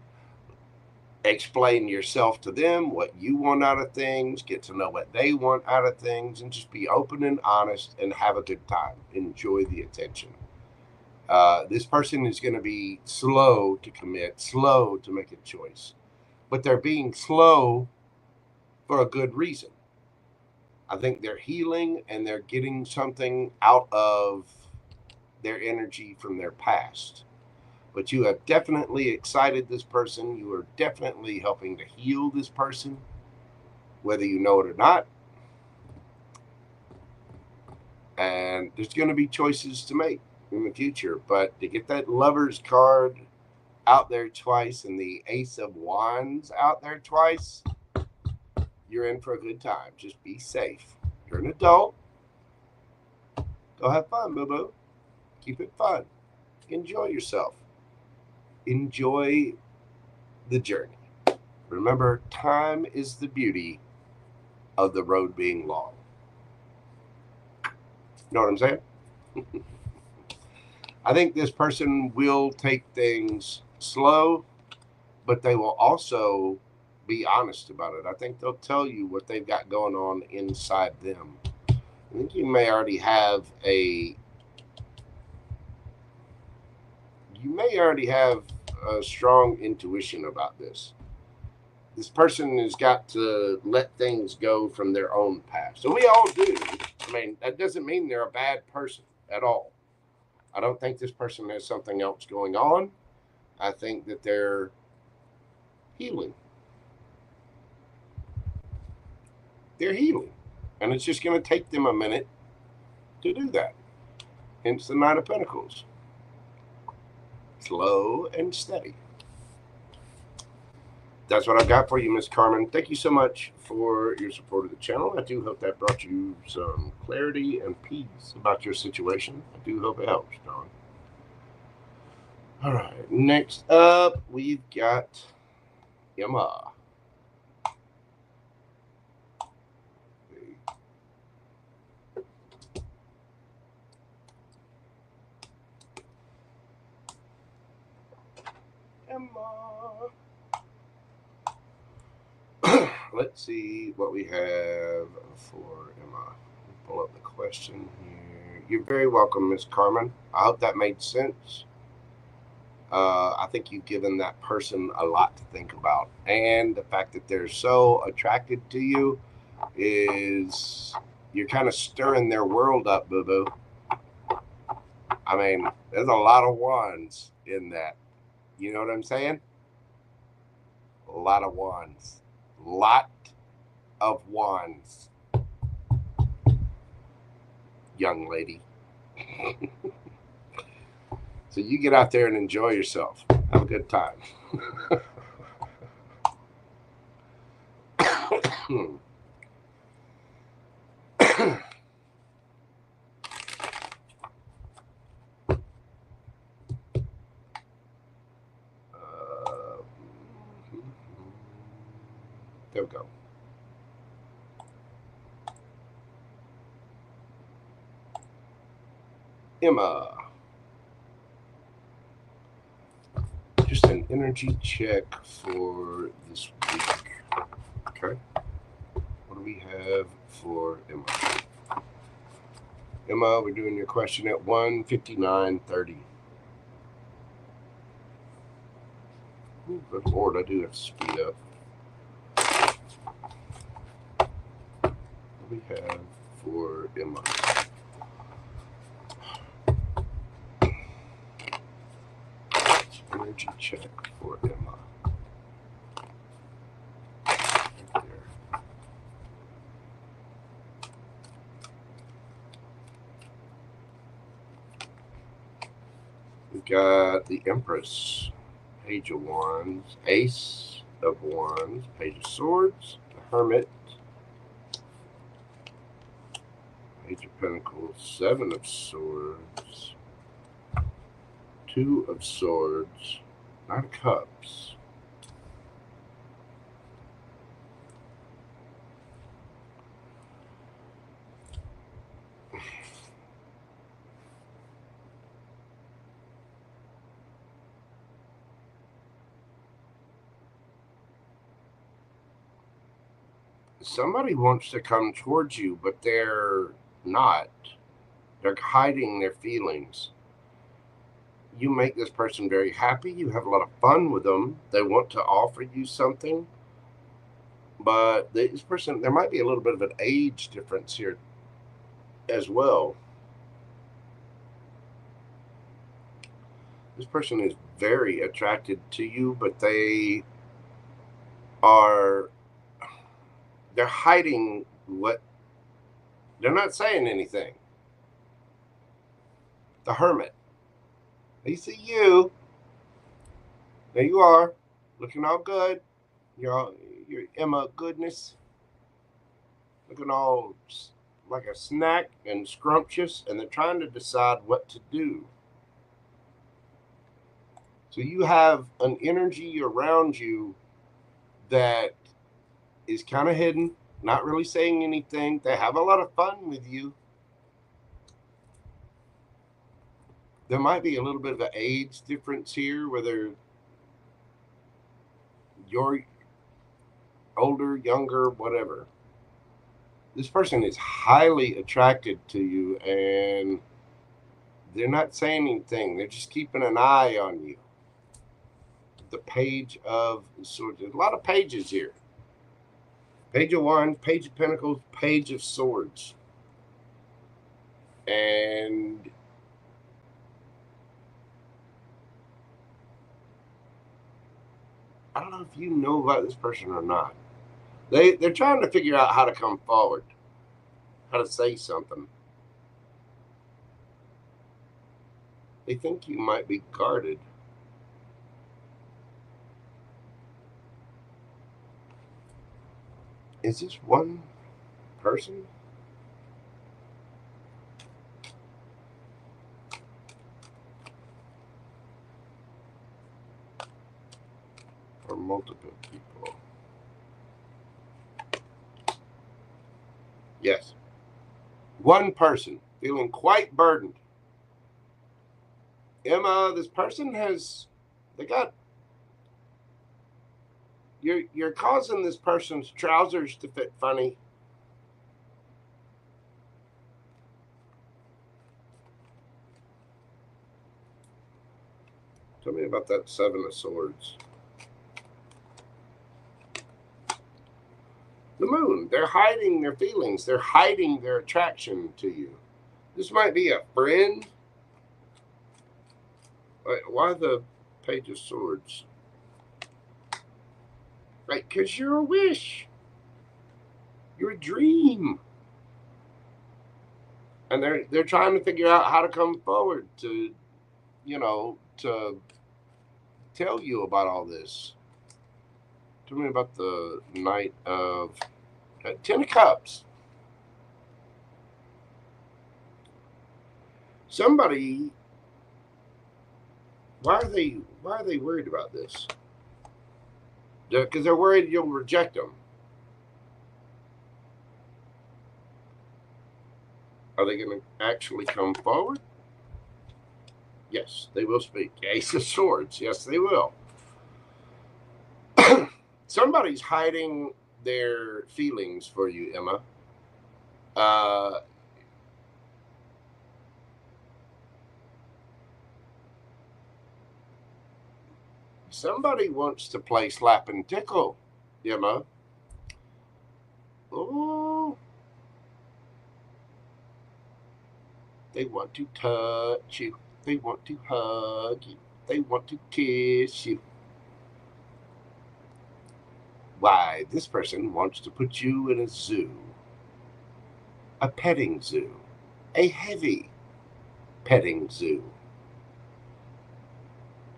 explain yourself to them, what you want out of things, get to know what they want out of things, and just be open and honest and have a good time. Enjoy the attention. This person is going to be slow to commit, slow to make a choice, but they're being slow for a good reason. I think they're healing and they're getting something out of their energy from their past. But you have definitely excited this person. You are definitely helping to heal this person, whether you know it or not. And there's going to be choices to make in the future. But to get that Lover's card out there twice and the Ace of Wands out there twice, you're in for a good time. Just be safe. You're an adult. Go have fun, boo-boo. Keep it fun. Enjoy yourself. Enjoy the journey. Remember, time is the beauty of the road being long. know what I'm saying? I think this person will take things slow, but they will also be honest about it. I think they'll tell you what they've got going on inside them. I think you may already have a strong intuition about this. This person has got to let things go from their own past. So we all do. I mean, that doesn't mean they're a bad person at all. I don't think this person has something else going on. I think that they're healing. They're healing. And it's just going to take them a minute to do that. Hence the Knight of Pentacles. Slow and steady. That's what I've got for you, Miss Carmen. Thank you so much for your support of the channel. I do hope that brought you some clarity and peace about your situation. I do hope it helps, Don. All right, next up, we've got Emma. Emma. Let's see what we have for Emma. Pull up the question here. You're very welcome, Miss Carmen. I hope that made sense. I think you've given that person a lot to think about. And the fact that they're so attracted to you is you're kind of stirring their world up, boo-boo. I mean, there's a lot of wands in that. You know what I'm saying? A lot of wands. Lot of wands. Young lady. So you get out there and enjoy yourself. Have a good time. There we go. Emma. Just an energy check for this week. Okay. What do we have for Emma? Emma, we're doing your question at 1:59:30. Ooh, good Lord, I do have to speed up. What do we have for Emma? Energy check for Emma. Right there. We've got the Empress, Page of Wands, Ace of Wands, Page of Swords, the Hermit, Page of Pentacles, Seven of Swords, Two of Swords, Knight of Cups. Somebody wants to come towards you, but they're not. They're hiding their feelings. You make this person very happy. You have a lot of fun with them. They want to offer you something. But this person, there might be a little bit of an age difference here as well. This person is very attracted to you, but they're hiding what, they're not saying anything. The Hermit. They see you. There you are, looking all good. You're Emma goodness. Looking all like a snack and scrumptious, and they're trying to decide what to do. So you have an energy around you that is kind of hidden, not really saying anything. They have a lot of fun with you, there might be a little bit of an age difference here, whether you're older, younger, whatever. This person is highly attracted to you, and they're not saying anything. They're just keeping an eye on you. The Page of Swords. There's a lot of pages here. Page of Wands, Page of Pentacles, Page of Swords. And I don't know if you know about this person or not. They're trying to figure out how to come forward, how to say something. They think you might be guarded. Is this one person? Or multiple people? Yes. One person feeling quite burdened. Emma, this person you're causing this person's trousers to fit funny. Tell me about that Seven of Swords. The Moon. They're hiding their feelings. They're hiding their attraction to you. This might be a friend. Why the Page of Swords? Right, because you're a wish. You're a dream. And they're trying to figure out how to come forward to, to tell you about all this. Tell me about the Knight of 10 of Cups. Somebody, why are they worried about this? Because they're worried you'll reject them. Are they going to actually come forward? Yes, they will speak. Ace of Swords. Yes, they will. Somebody's hiding their feelings for you, Emma. Somebody wants to play slap and tickle, Emma. Oh. They want to touch you. They want to hug you. They want to kiss you. Why, this person wants to put you in a zoo. A petting zoo. A heavy petting zoo.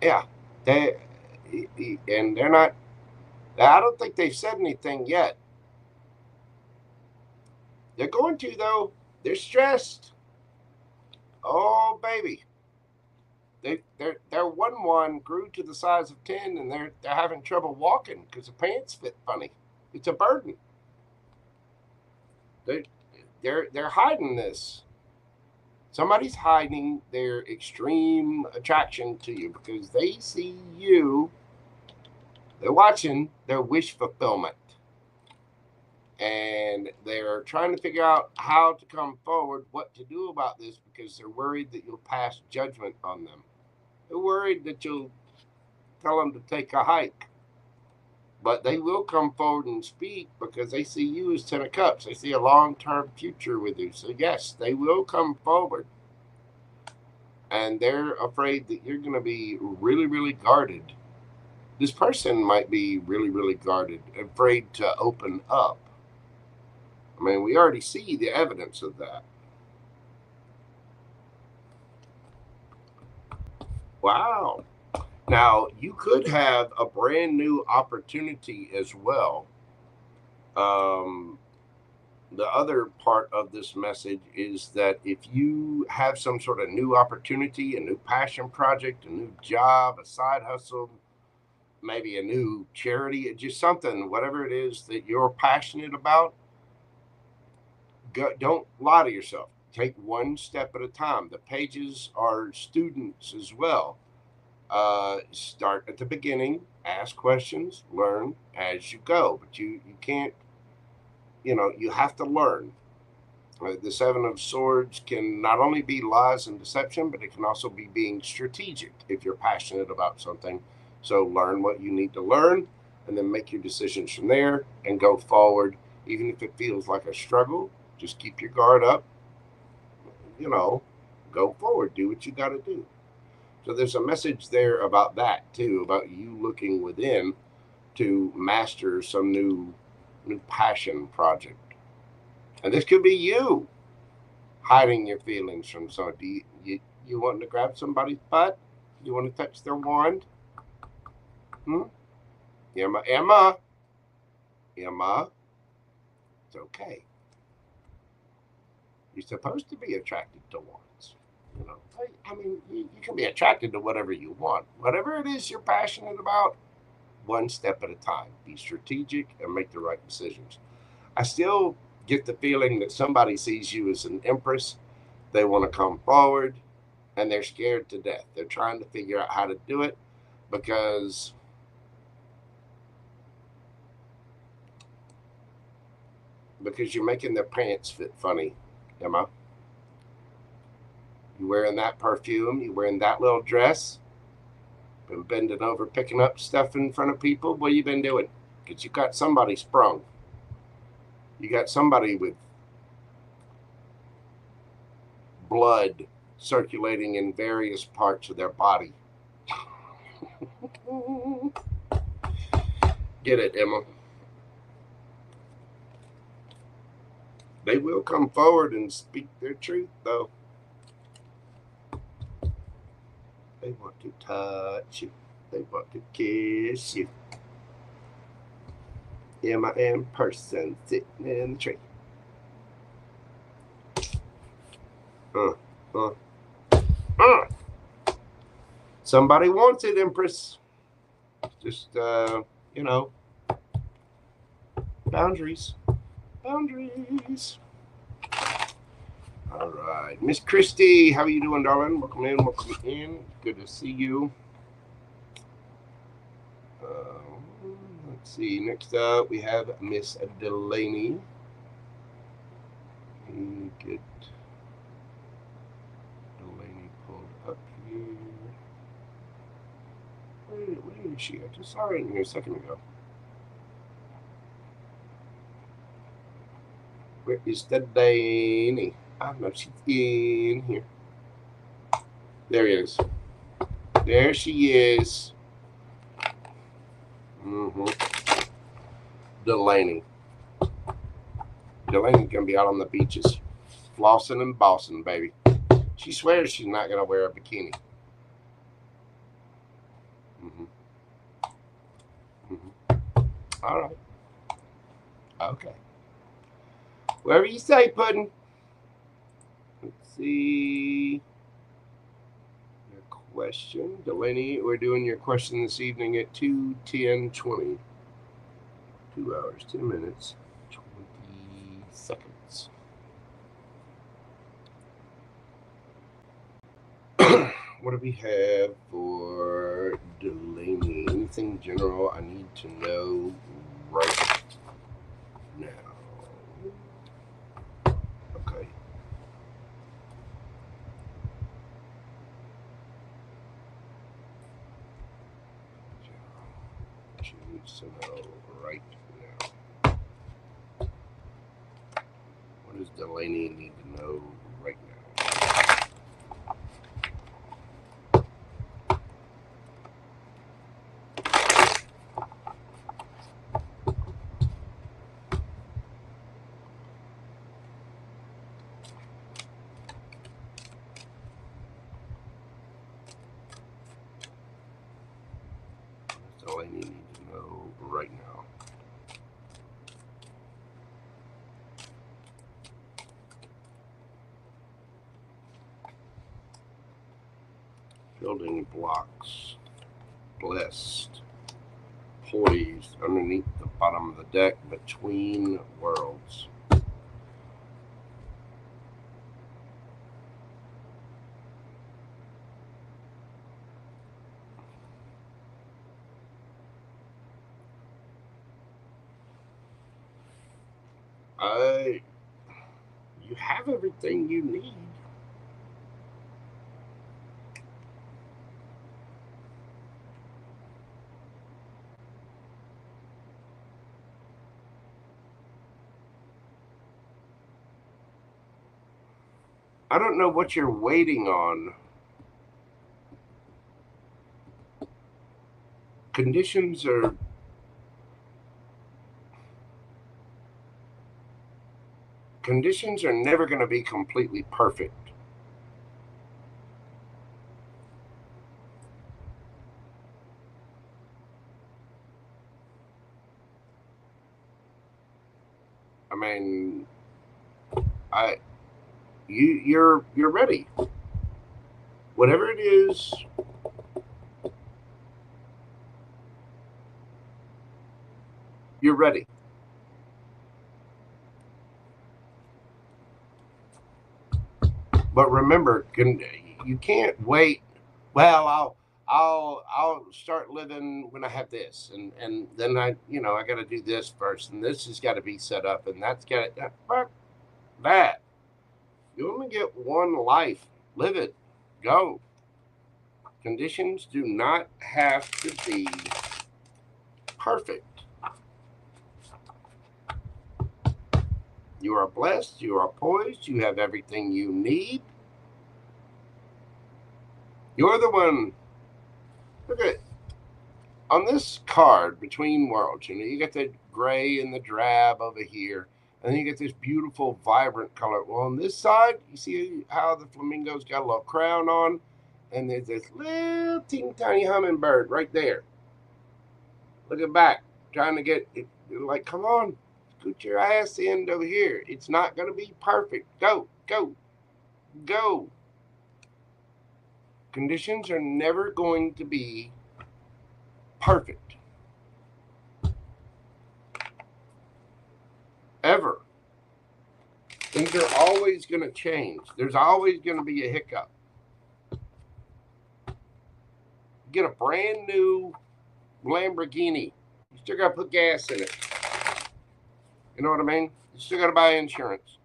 Yeah. They're not, I don't think they've said anything yet. They're going to, though. They're stressed. Oh, baby. Their 1-1 grew to the size of 10, and they're having trouble walking because the pants fit funny. It's a burden. They're hiding this. Somebody's hiding their extreme attraction to you because they see you. They're watching their wish fulfillment. And they're trying to figure out how to come forward, what to do about this, because they're worried that you'll pass judgment on them. They're worried that you'll tell them to take a hike. But they will come forward and speak because they see you as 10 of Cups. They see a long-term future with you. So, yes, they will come forward. And they're afraid that you're going to be really, really guarded. This person might be really, really guarded, afraid to open up. I mean, we already see the evidence of that. Wow. Now, you could have a brand new opportunity as well. The other part of this message is that if you have some sort of new opportunity, a new passion project, a new job, a side hustle, maybe a new charity, just something, whatever it is that you're passionate about, don't lie to yourself. take one step at a time. The pages are students as well. Start at the beginning, ask questions, learn as you go. But you can't, you have to learn. The Seven of Swords can not only be lies and deception, but it can also be being strategic if you're passionate about something. So learn what you need to learn and then make your decisions from there and go forward. Even if it feels like a struggle, just keep your guard up. Go forward, do what you got to do. So there's a message there about that too, about you looking within to master some new passion project. And this could be you hiding your feelings from somebody. You want to grab somebody's butt? You want to touch their wand? Emma. It's okay. You're supposed to be attracted to wands. I mean, you can be attracted to whatever you want. Whatever it is you're passionate about, one step at a time. Be strategic and make the right decisions. I still get the feeling that somebody sees you as an empress. They want to come forward and they're scared to death. They're trying to figure out how to do it because you're making their pants fit funny, Emma. You wearing that perfume, you wearing that little dress, been bending over, picking up stuff in front of people. What you been doing? Because you got somebody sprung. You got somebody with blood circulating in various parts of their body. Get it, Emma? They will come forward and speak their truth, though. They want to touch you. They want to kiss you. Emma in person sitting in the tree. Somebody wants it, Empress. Just, boundaries. Boundaries. All right. Miss Christy, how are you doing, darling? Welcome in. Welcome in. Good to see you. Let's see. Next up, we have Miss Dalanie. Get Dalanie pulled up here. Where is she? I just saw her in here a second ago. Where is Dalanie? I know she's in here. There he is. There she is. Dalanie. Delanie's gonna be out on the beaches, flossing and bossing, baby. She swears she's not gonna wear a bikini. All right. Okay. Whatever you say, Puddin'. Let's see. Your question. Dalanie, we're doing your question this evening at 2:10:20. 2 hours, 10 minutes, 20 seconds. What do we have for Dalanie? Anything general I need to know right now? Okay. She needs to know right now. What does Dalanie need to know right now? Dalanie need to know right now. Building blocks, blessed, poised underneath the bottom of the deck between worlds. You have everything you need. I don't know what you're waiting on. Conditions are never going to be completely perfect. I mean, you're ready. Whatever it is, you're ready. But remember, you can't wait. Well, I'll start living when I have this, and then I got to do this first, and this has got to be set up, and that's got to fuck that. You only get one life. Live it. Go. Conditions do not have to be perfect. You are blessed. You are poised. You have everything you need. You're the one. Look at on this card, Between Worlds. You got the gray and the drab over here. And then you get this beautiful, vibrant color. Well, on this side, you see how the flamingo's got a little crown on? And there's this little teeny tiny hummingbird right there. Looking back, trying to get it. Like, come on, scoot your ass in over here. It's not going to be perfect. Go, go, go. Conditions are never going to be perfect. Ever. Things are always going to change. There's always going to be a hiccup. Get a brand new Lamborghini. You still got to put gas in it. You know what I mean? You still got to buy insurance.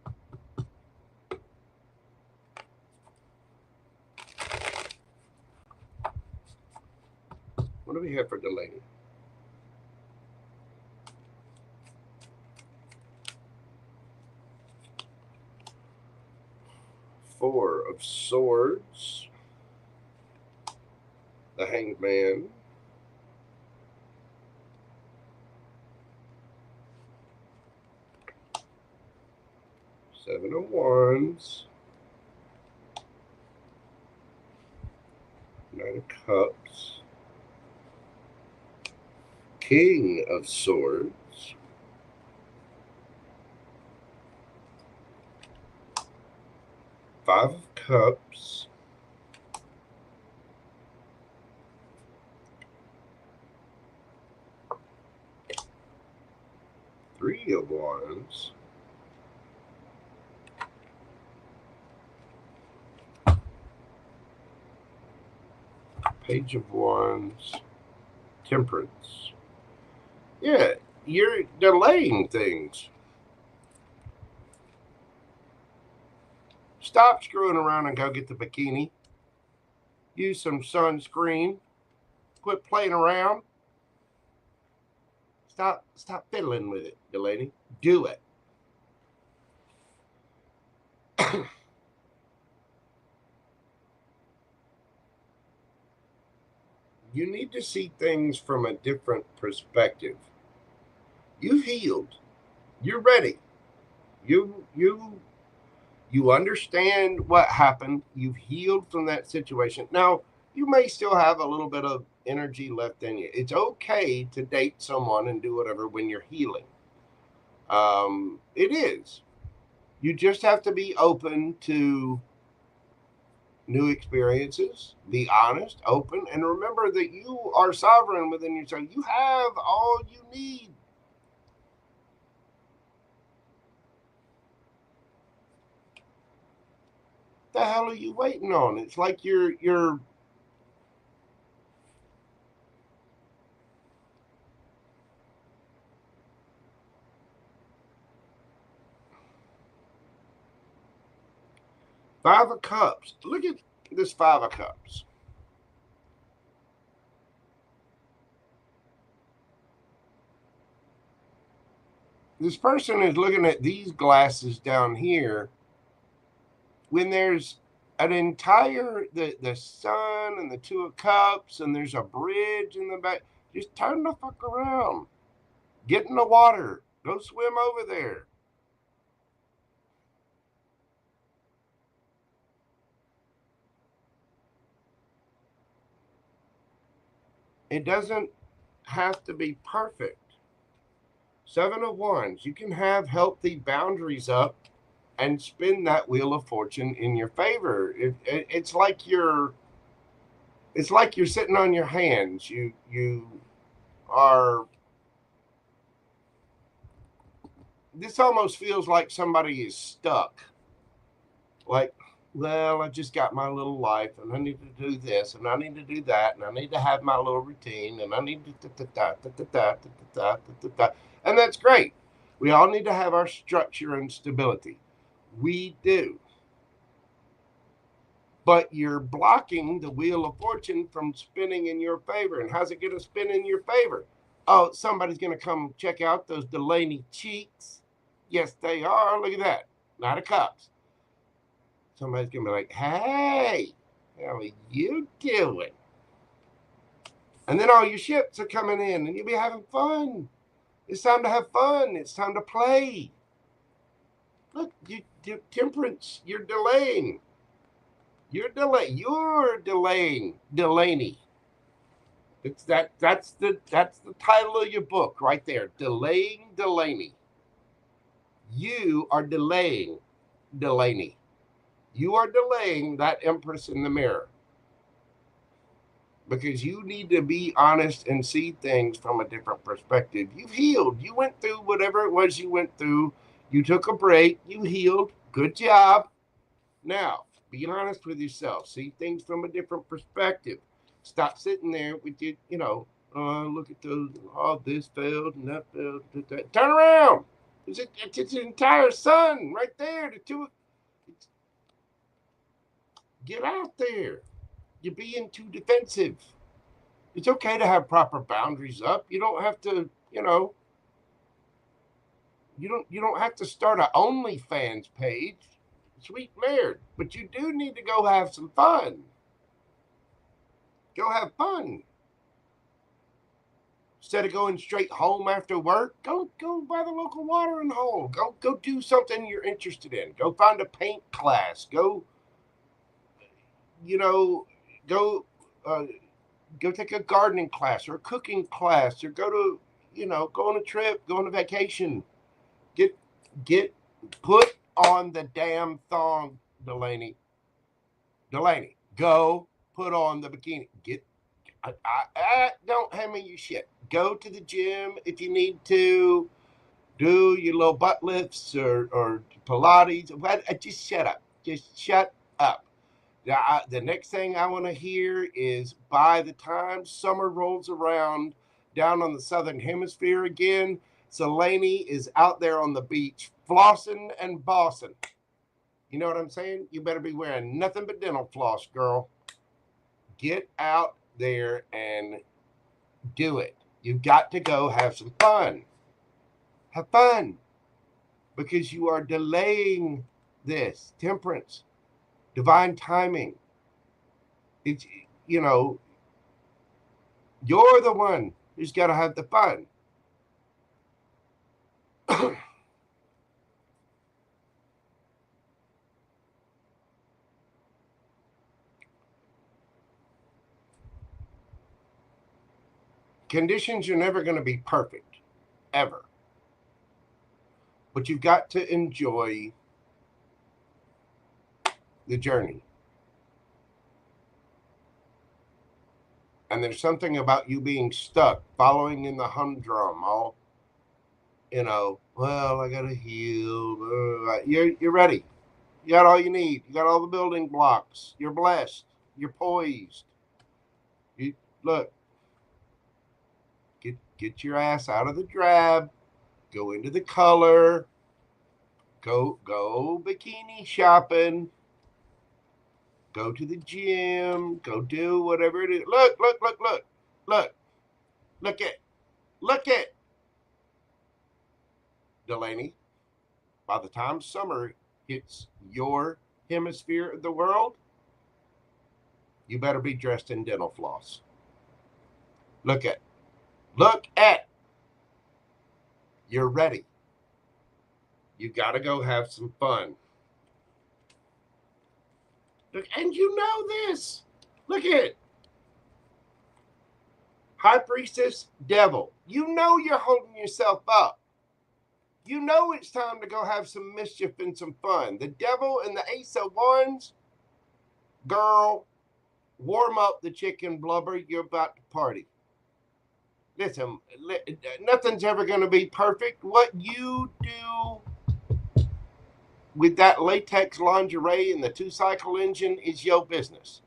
What do we have for Dalanie? Four of Swords. The Hanged Man. Seven of Wands. Nine of Cups. King of Swords. Five of Cups. Three of Wands. Page of Wands. Temperance. Yeah, you're delaying things. Stop screwing around and go get the bikini. Use some sunscreen. Quit playing around. Stop fiddling with it, Dalanie. Do it. You need to see things from a different perspective. You've healed. You're ready. You understand what happened. You've healed from that situation. Now, you may still have a little bit of energy left in you. It's okay to date someone and do whatever when you're healing. It is. You just have to be open to new experiences, be honest, open, and remember that you are sovereign within yourself. You have all you need. The hell are you waiting on? It's like you're Five of Cups. Look at this Five of Cups. This person is looking at these glasses down here when there's an entire, the sun and the Two of Cups, and there's a bridge in the back. Just turn the fuck around. Get in the water. Go swim over there. It doesn't have to be perfect. Seven of Wands. You can have healthy boundaries up and spin that Wheel of Fortune in your favor. It's like you're sitting on your hands. You are. This almost feels like somebody is stuck. Like, well, I just got my little life, and I need to do this, and I need to do that, and I need to have my little routine, and I need to and that's great. We all need to have our structure and stability. We do. But you're blocking the Wheel of Fortune from spinning in your favor. And how's it going to spin in your favor? Oh, somebody's going to come check out those Dalanie cheeks. Yes, they are. Look at that. Knight of Cups. Somebody's going to be like, hey, how are you doing? And then all your ships are coming in and you'll be having fun. It's time to have fun. It's time to play. Look, Temperance, you're delaying. You're delaying Dalanie. That's the title of your book right there. Delaying Dalanie. You are delaying Dalanie. You are delaying that Empress in the mirror. Because you need to be honest and see things from a different perspective. You've healed. You went through whatever it was you went through. You took a break. You healed. Good job. Now, be honest with yourself. See things from a different perspective. Stop sitting there with your, look at those. Oh, this failed and that failed. That. Turn around. It's an entire sun right there. The two. Get out there. You're being too defensive. It's okay to have proper boundaries up. You don't have to, you don't have to start an OnlyFans page. Sweet Mary, but you do need to go have some fun. Go have fun. Instead of going straight home after work, go by the local watering hole. Go do something you're interested in. Go find a paint class. Go take a gardening class or a cooking class, or go to, go on a trip, go on a vacation. Get put on the damn thong, Dalanie. Dalanie, go put on the bikini. Don't hand me your shit. Go to the gym if you need to. Do your little butt lifts or Pilates. Just shut up. Just shut up. The next thing I want to hear is, by the time summer rolls around down on the southern hemisphere again, Dalanie is out there on the beach flossing and bossing. You know what I'm saying? You better be wearing nothing but dental floss, girl. Get out there and do it. You've got to go have some fun. Have fun. Because you are delaying this. Temperance. Divine timing. It's, you're the one who's got to have the fun. Conditions are never going to be perfect, ever. But you've got to enjoy the journey. And there's something about you being stuck, following in the humdrum, all, well, I got to heal. You're ready. You got all you need. You got all the building blocks. You're blessed. You're poised. Look. Get your ass out of the drab. Go into the color. Go bikini shopping. Go to the gym. Go do whatever it is. Look, look, look, look. Look. Look at. Look at. Dalanie, by the time summer hits your hemisphere of the world, you better be dressed in dental floss. Look at. Look at. You're ready. You got to go have some fun. Look, and you know this. Look at it. High Priestess, Devil. You know you're holding yourself up. You know it's time to go have some mischief and some fun. The Devil and the Ace of Wands, girl, warm up the chicken blubber. You're about to party. Listen, nothing's ever going to be perfect. What you do with that latex lingerie and the 2-cycle engine is your business.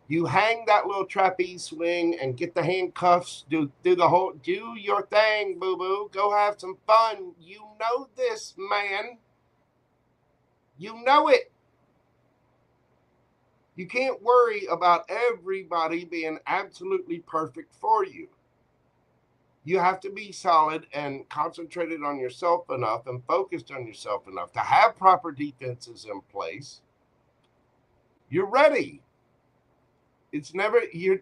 You hang that little trapeze swing and get the handcuffs, do your thing, boo-boo. Go have some fun. You know this, man. You know it. You can't worry about everybody being absolutely perfect for you. You have to be solid and concentrated on yourself enough and focused on yourself enough to have proper defenses in place. You're ready. It's never, you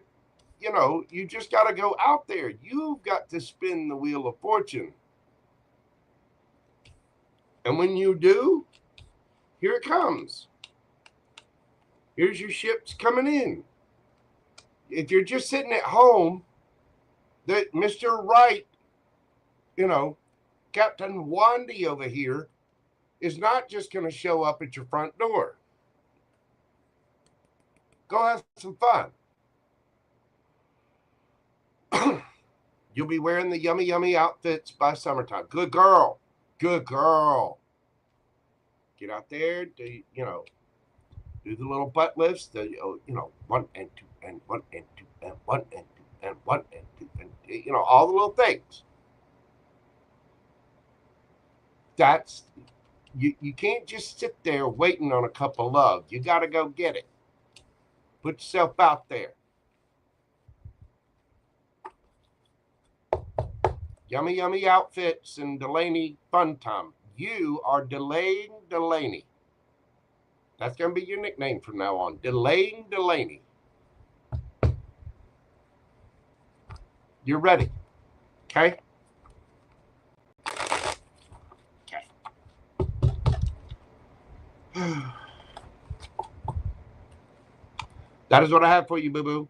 just got to go out there. You've got to spin the wheel of fortune. And when you do, here it comes. Here's your ships coming in. If you're just sitting at home, that Mr. Right, Captain Wandy over here is not just going to show up at your front door. Go have some fun. You'll be wearing the yummy, yummy outfits by summertime. Good girl. Good girl. Get out there. Do the little butt lifts. 1 and 2 and 1 and 2 and 1 and 2 and 1 and 2 and all the little things. That's you can't just sit there waiting on a cup of love. You got to go get it. Put yourself out there. Yummy, yummy outfits and Dalanie fun time. You are delaying Dalanie. That's going to be your nickname from now on. Delaying Dalanie. You're ready. Okay? Okay. That is what I have for you, boo-boo.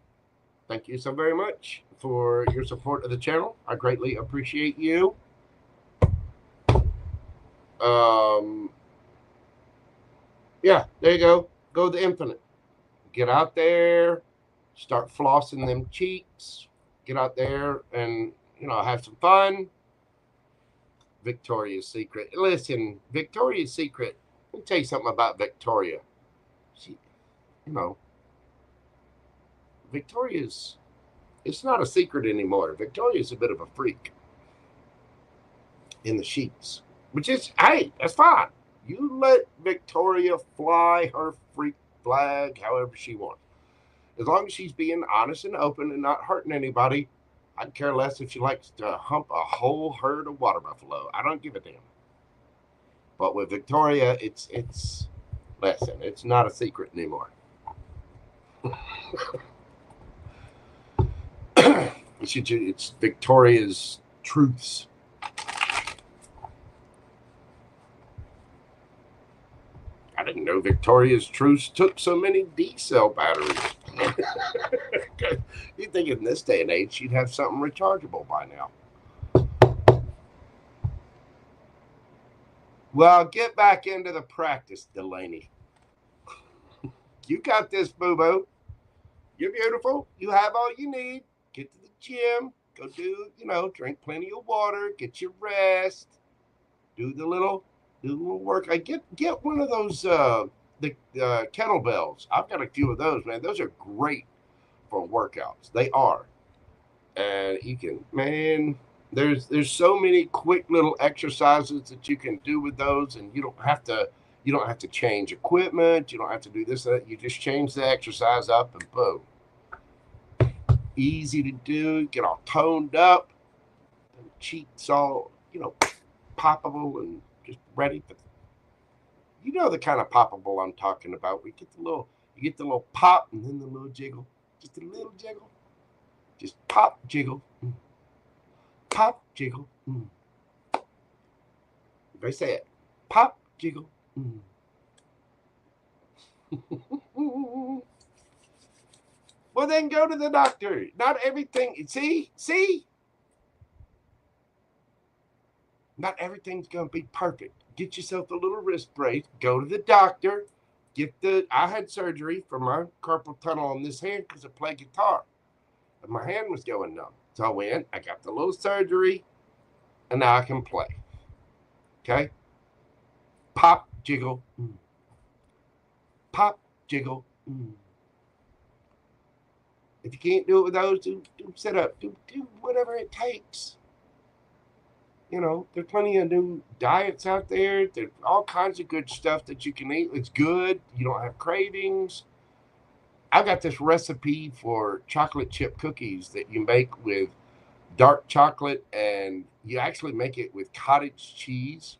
Thank you so very much for your support of the channel. I greatly appreciate you. Yeah, there you go. Go the infinite. Get out there. Start flossing them cheeks. Get out there and, have some fun. Victoria's Secret. Listen, Victoria's Secret. Let me tell you something about Victoria. She, Victoria's, it's not a secret anymore. Victoria's a bit of a freak in the sheets, which is, hey, that's fine. You let Victoria fly her freak flag however she wants. As long as she's being honest and open and not hurting anybody, I'd care less if she likes to hump a whole herd of water buffalo. I don't give a damn. But with Victoria, it's listen, it's not a secret anymore. It's Victoria's truths. I didn't know Victoria's truths took so many D-cell batteries. You'd think in this day and age she'd have something rechargeable by now. Well, get back into the practice, Dalanie. You got this, boo-boo. You're beautiful. You have all you need. Get to the gym. Go do, drink plenty of water. Get your rest. Do the little work. I get one of those the kettlebells. I've got a few of those, man. Those are great for workouts. They are. And you can, man, there's so many quick little exercises that you can do with those, and you don't have to You don't have to change equipment. You don't have to do this, that. You just change the exercise up and boom. Easy to do. Get all toned up. And cheeks all, poppable and just ready. But you know the kind of poppable I'm talking about. You get the little pop and then the little jiggle. Just a little jiggle. Just pop, jiggle. Pop, jiggle. If I say it, pop, jiggle. Well, then go to the doctor. Not everything. See? Not everything's going to be perfect. Get yourself a little wrist brace. Go to the doctor. I had surgery for my carpal tunnel on this hand because I play guitar. And my hand was going numb. So I went, I got the little surgery, and now I can play. Okay? Pop, jiggle. Pop, jiggle. If you can't do it with those, do sit up. Do whatever it takes. There's plenty of new diets out there. There's all kinds of good stuff that you can eat. It's good. You don't have cravings. I got this recipe for chocolate chip cookies that you make with dark chocolate, and you actually make it with cottage cheese.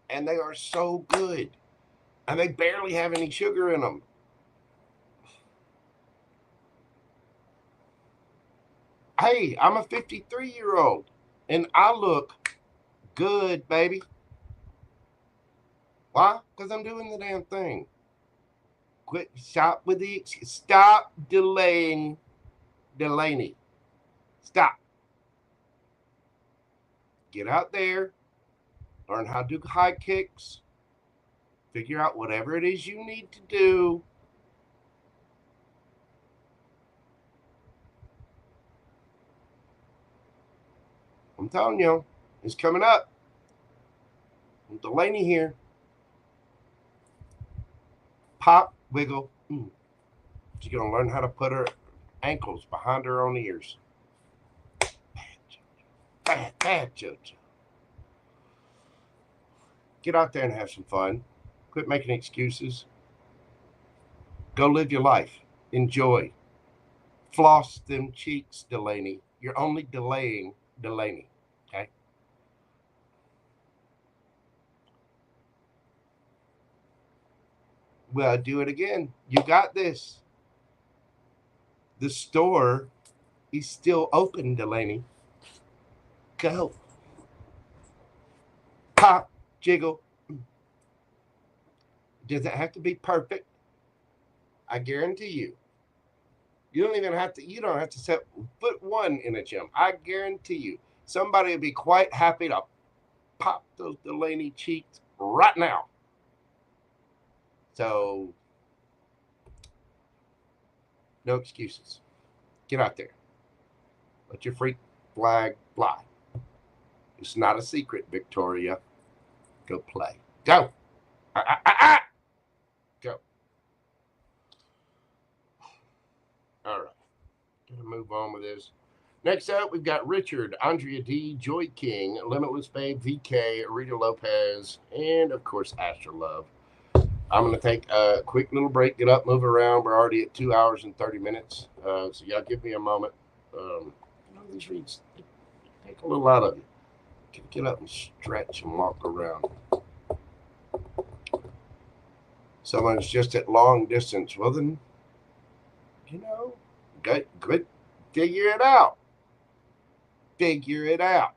And they are so good. And they barely have any sugar in them. Hey, I'm a 53-year-old. And I look good, baby. Why? Because I'm doing the damn thing. Stop delaying Dalanie. Stop. Get out there. Learn how to do high kicks. Figure out whatever it is you need to do. I'm telling you, it's coming up. Dalanie here. Pop, wiggle. She's going to learn how to put her ankles behind her own ears. Bad JoJo. Get out there and have some fun. Quit making excuses. Go live your life. Enjoy. Floss them cheeks, Dalanie. You're only delaying Dalanie. Okay? Well, do it again. You got this. The store is still open, Dalanie. Go. Pop, jiggle. Does it have to be perfect? I guarantee you. You don't have to set foot one in a gym. I guarantee you. Somebody will be quite happy to pop those Dalanie cheeks right now. So, no excuses. Get out there. Let your freak flag fly. It's not a secret, Victoria. Go play. Go. Go. All right. Gonna move on with this. Next up, we've got Richard, Andrea D, Joy King, Limitless Babe, VK, Rita Lopez, and of course, Astra Love. I'm going to take a quick little break, get up, move around. We're already at 2 hours and 30 minutes. So y'all give me a moment. These reads take a little out of you. Get up and stretch and walk around. Someone's just at long distance. Well, then, good. Figure it out. Figure it out.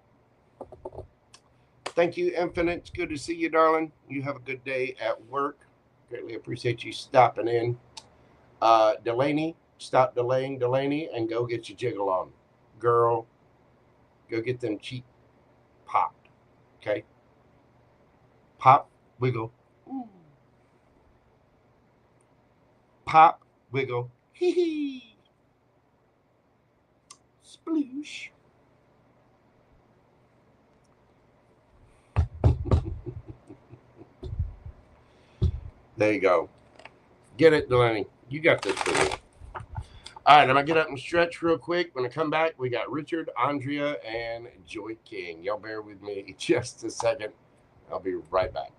Thank you, Infinite. It's good to see you, darling. You have a good day at work. Greatly appreciate you stopping in. Dalanie, stop delaying Dalanie and go get your jiggle on. Girl, go get them cheeks popped. Okay? Pop, wiggle. Ooh. Pop, wiggle. Hee hee. Sploosh. There you go. Get it, Dalanie. You got this for me. All right, I'm going to get up and stretch real quick. When I come back, we got Richard, Andrea, and Joy King. Y'all bear with me just a second. I'll be right back.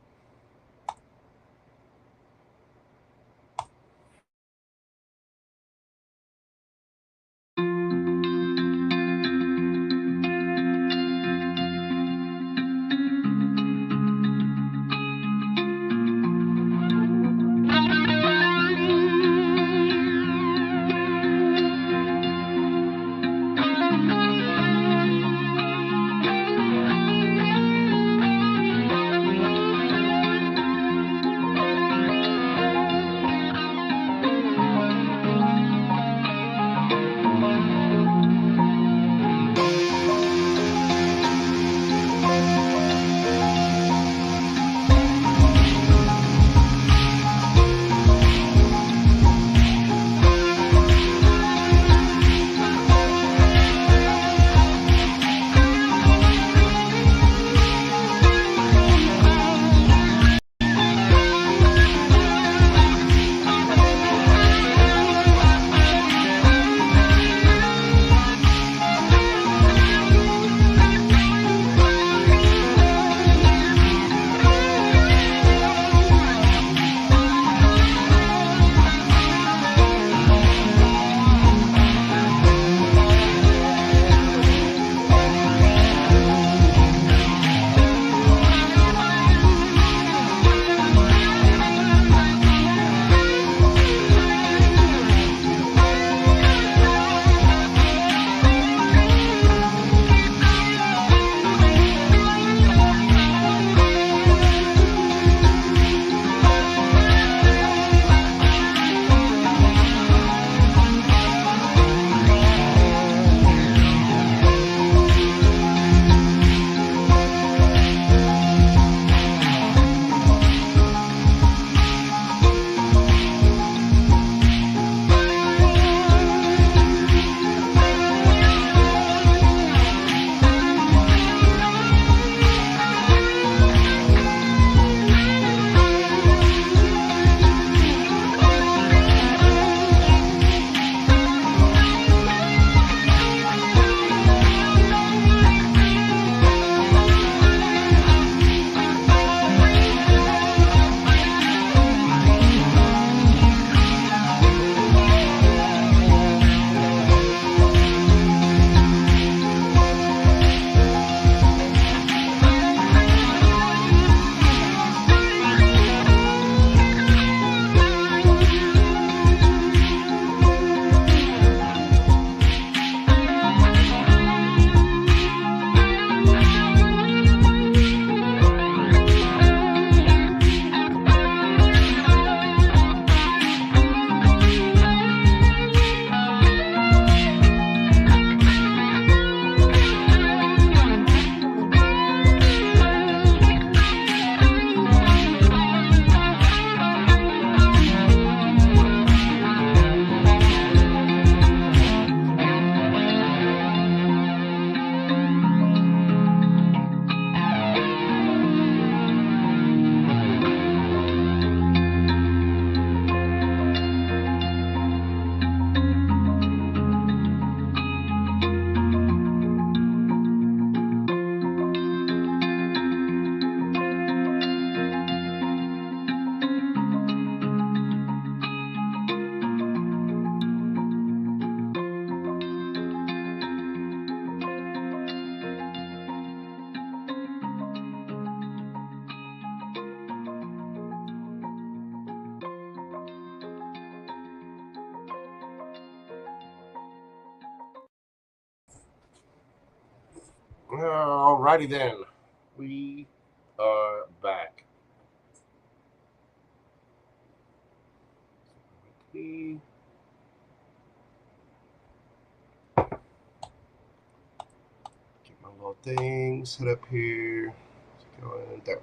Alrighty then. We are back. Get my little thing set up here. There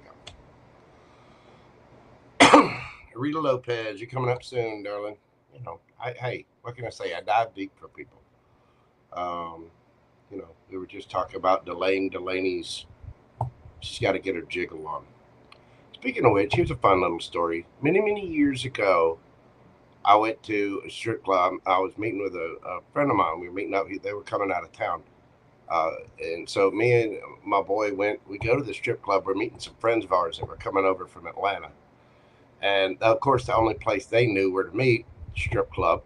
we go. Rita Lopez, you're coming up soon, darling. You know, hey, what can I say? I dive deep for people. You know, we were just talking about Dalanie's. She's got to get her jiggle on. Speaking of which, here's a fun little story. Many years ago, I went to a strip club. I was meeting with a friend of mine. We were meeting up. They were coming out of town. And so me and my boy we go to the strip club. We're meeting some friends of ours that were coming over from Atlanta. And of course, the only place they knew where to meet, strip club.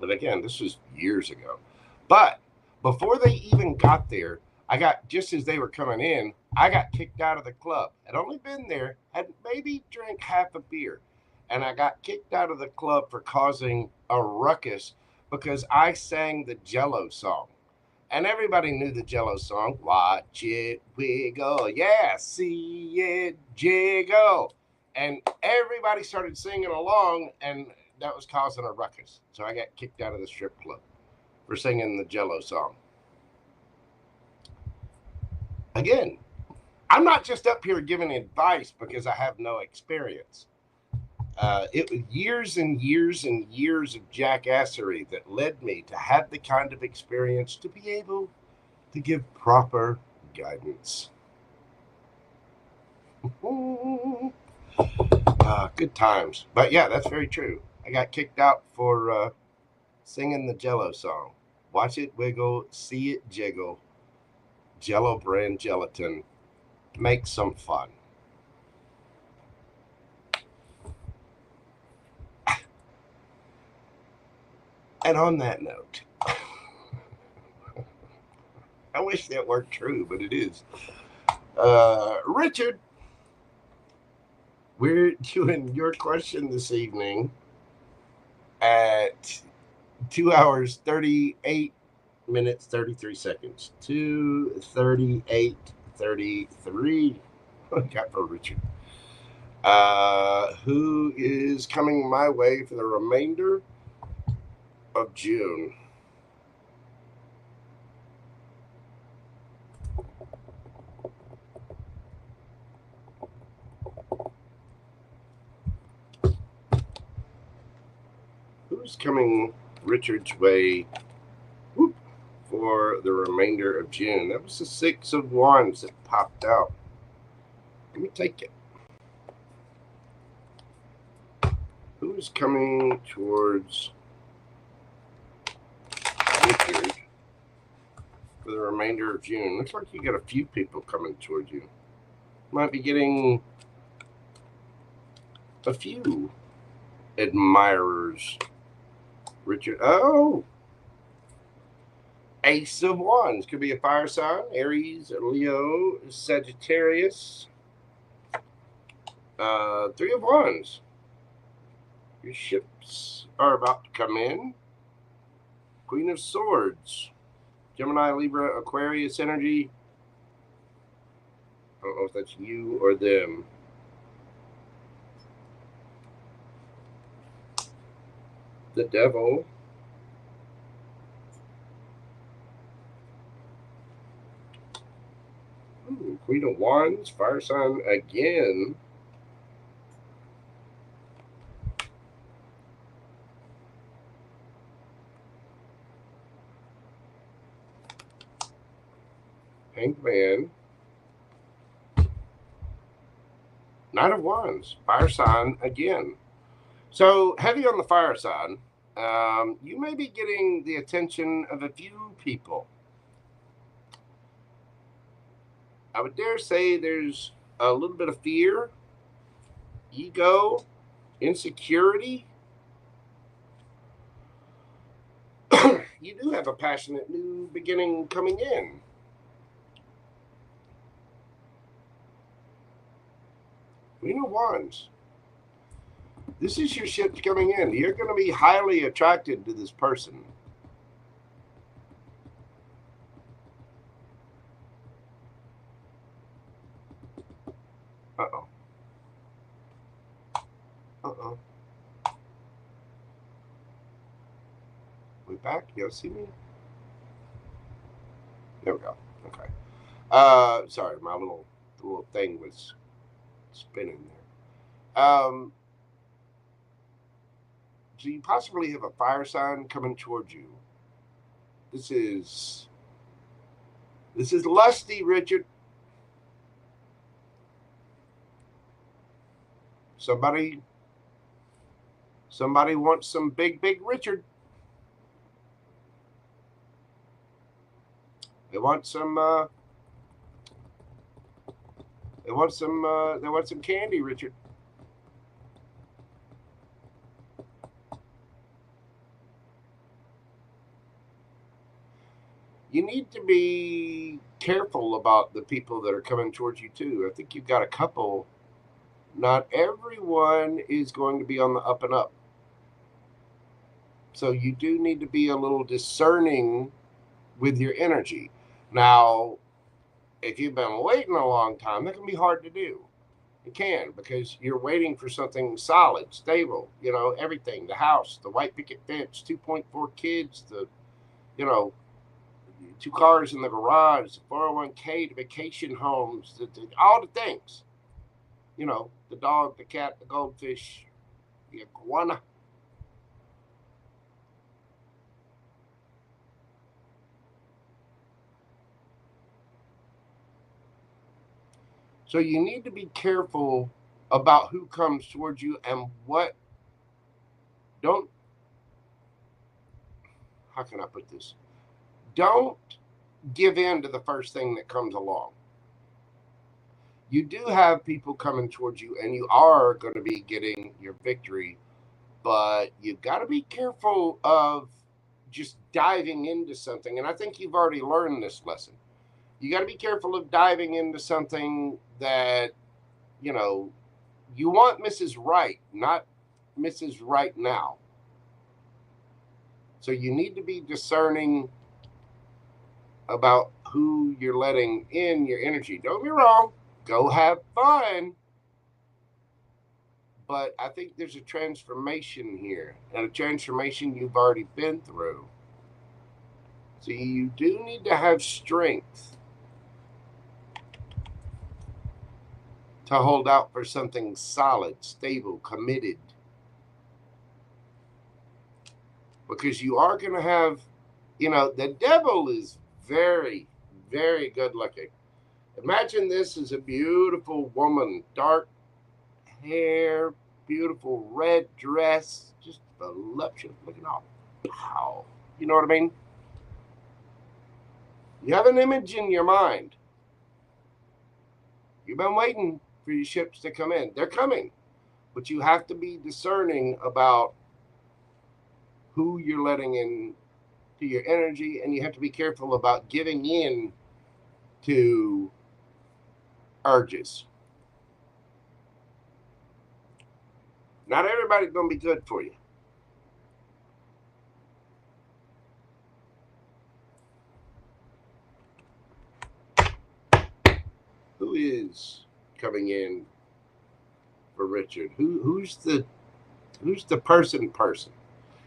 But again, this was years ago. But before they even got there, just as they were coming in, I got kicked out of the club. I'd only been there, had maybe drank half a beer. And I got kicked out of the club for causing a ruckus because I sang the Jello song. And everybody knew the Jello song. Watch it wiggle. Yeah, see it jiggle. And everybody started singing along, and that was causing a ruckus. So I got kicked out of the strip club for singing the Jello song. Again, I'm not just up here giving advice because I have no experience. It was years and years and years of jackassery that led me to have the kind of experience to be able to give proper guidance. Good times. But yeah, that's very true. I got kicked out for singing the Jello song. Watch it wiggle, see it jiggle. Jello brand gelatin. Make some fun. And on that note, I wish that weren't true, but it is. Richard, we're doing your question this evening at 2 hours, 38 minutes, 33 seconds. 2:38:33. What I got for Richard? Who is coming my way for the remainder of June? Who's coming Richard's way for the remainder of June? That was the 6 of Wands that popped out. Let me take it. Who's coming towards Richard for the remainder of June? Looks like you got a few people coming towards you. Might be getting a few admirers. Richard, Ace of Wands. Could be a fire sign. Aries, Leo, Sagittarius. 3 of Wands. Your ships are about to come in. Queen of Swords. Gemini, Libra, Aquarius energy. I don't know if that's you or them. The Devil. Ooh, Queen of Wands, fire sign again. Hanged Man. Knight of Wands, fire sign again. So heavy on the fire sign. You may be getting the attention of a few people. I would dare say there's a little bit of fear, ego, insecurity. You do have a passionate new beginning coming in. Queen of Wands. This is your ship coming in. You're going to be highly attracted to this person. We back? You see me? There we go. Okay. Sorry, my little thing was spinning there. So you possibly have a fire sign coming towards you. This is lusty, Richard. Somebody wants some big Richard. They want some candy, Richard. You need to be careful about the people that are coming towards you too. I think you've got a couple. Not everyone is going to be on the up and up. So you do need to be a little discerning with your energy. Now, if you've been waiting a long time, that can be hard to do. It can, because you're waiting for something solid, stable, everything, the house, the white picket fence, 2.4 kids, the, 2 cars in the garage, the 401k, the vacation homes, all the things. The dog, the cat, the goldfish, the iguana. So you need to be careful about who comes towards you and what. How can I put this? Don't give in to the first thing that comes along. You do have people coming towards you, and you are going to be getting your victory, but you've got to be careful of just diving into something. And I think you've already learned this lesson. You got to be careful of diving into something that, you want Mrs. Right, not Mrs. Right now. So you need to be discerning about who you're letting in your energy. Don't get me wrong. Go have fun. But I think there's a transformation here, and a transformation you've already been through. So you do need to have strength to hold out for something solid, stable, committed. Because you are going to have, the devil is very, very good looking. Imagine this as a beautiful woman, dark hair, beautiful red dress, just voluptuous, looking all pow. You know what I mean? You have an image in your mind. You've been waiting for your ships to come in. They're coming. But you have to be discerning about who you're letting in to your energy, and you have to be careful about giving in to urges. Not everybody's going to be good for you. Who is coming in for Richard? Who's the person?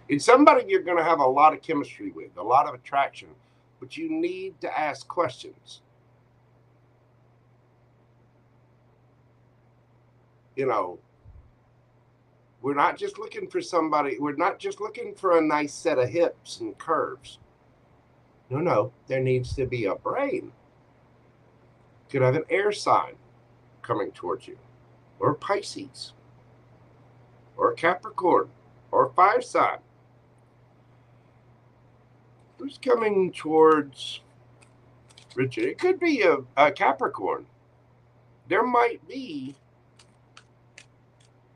It's somebody you're going to have a lot of chemistry with, a lot of attraction, but you need to ask questions. We're not just looking for somebody. We're not just looking for a nice set of hips and curves. No, there needs to be a brain. Could have an air sign coming towards you, or Pisces, or Capricorn, or fire sign. Who's coming towards Richard? It could be a Capricorn. There might be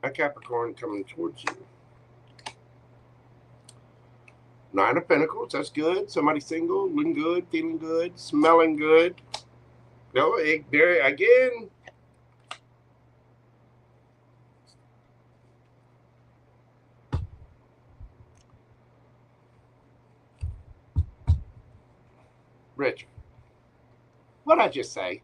a Capricorn coming towards you. 9 of Pentacles, that's good. Somebody single, looking good, feeling good, smelling good. No, there again. Richard, what'd I just say?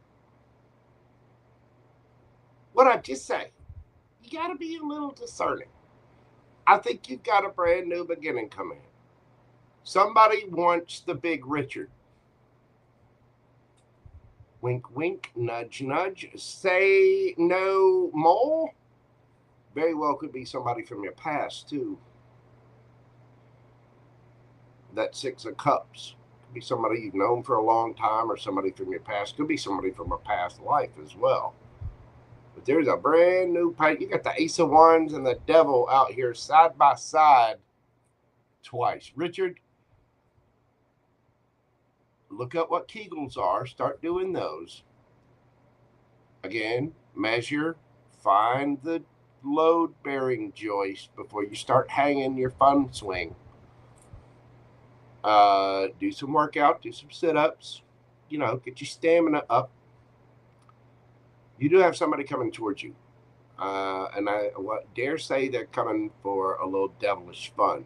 you got to be a little discerning. I think you've got a brand new beginning coming in. Somebody wants the big Richard. Wink, wink, nudge, nudge. Say no more. Very well could be somebody from your past, too. That Six of Cups. Could be somebody you've known for a long time or somebody from your past. Could be somebody from a past life as well. But there's a brand new paint. You got the Ace of Wands and the Devil out here side by side twice. Richard, look up what Kegels are. Start doing those. Again, measure, find the load-bearing joist before you start hanging your fun swing. Do some workout, do some sit-ups, you know, get your stamina up. You do have somebody coming towards you. And I dare say they're coming for a little devilish fun.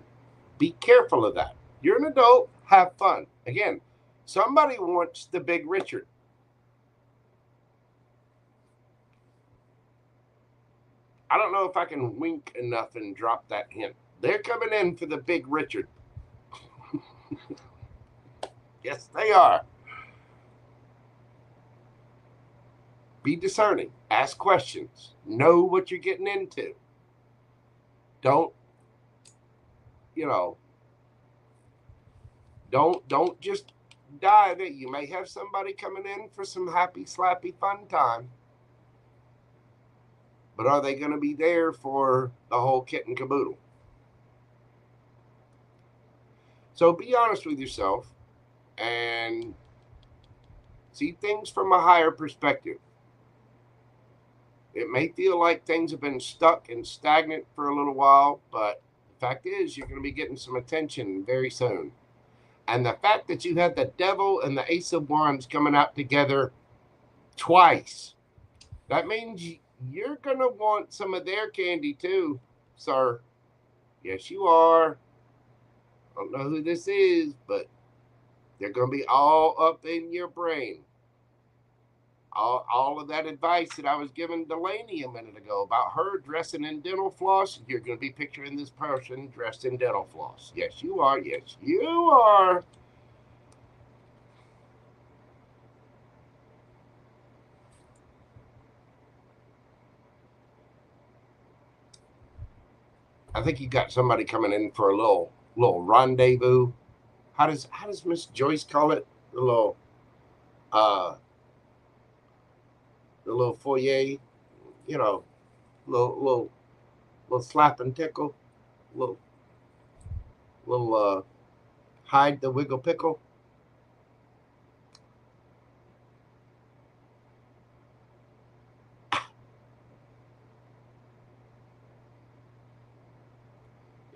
Be careful of that. You're an adult, have fun. Again, somebody wants the big Richard. I don't know if I can wink enough and drop that hint. They're coming in for the big Richard. Yes, they are. Be discerning. Ask questions. Know what you're getting into. Don't, you know, don't just dive in. You may have somebody coming in for some happy, slappy fun time. But are they going to be there for the whole kit and caboodle? So be honest with yourself and see things from a higher perspective. It may feel like things have been stuck and stagnant for a little while, but the fact is you're going to be getting some attention very soon. And the fact that you had the Devil and the Ace of Wands coming out together twice, that means you're going to want some of their candy too, sir. Yes, you are. I don't know who this is, but they're going to be all up in your brain. All of that advice that I was giving Dalanie a minute ago about her dressing in dental floss, you're going to be picturing this person dressed in dental floss. Yes, you are. Yes, you are. I think you got somebody coming in for a little rendezvous. How does Miss Joyce call it? The little foyer, you know, little slap and tickle, little hide the wiggle pickle.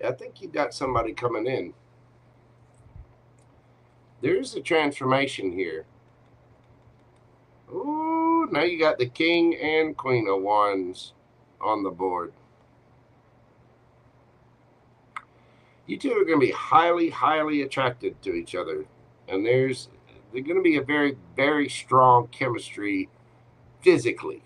I think you got somebody coming in. There's a transformation here. Ooh, now you got the King and Queen of Wands on the board. You two are going to be highly, highly attracted to each other. And they're going to be a very, very strong chemistry physically.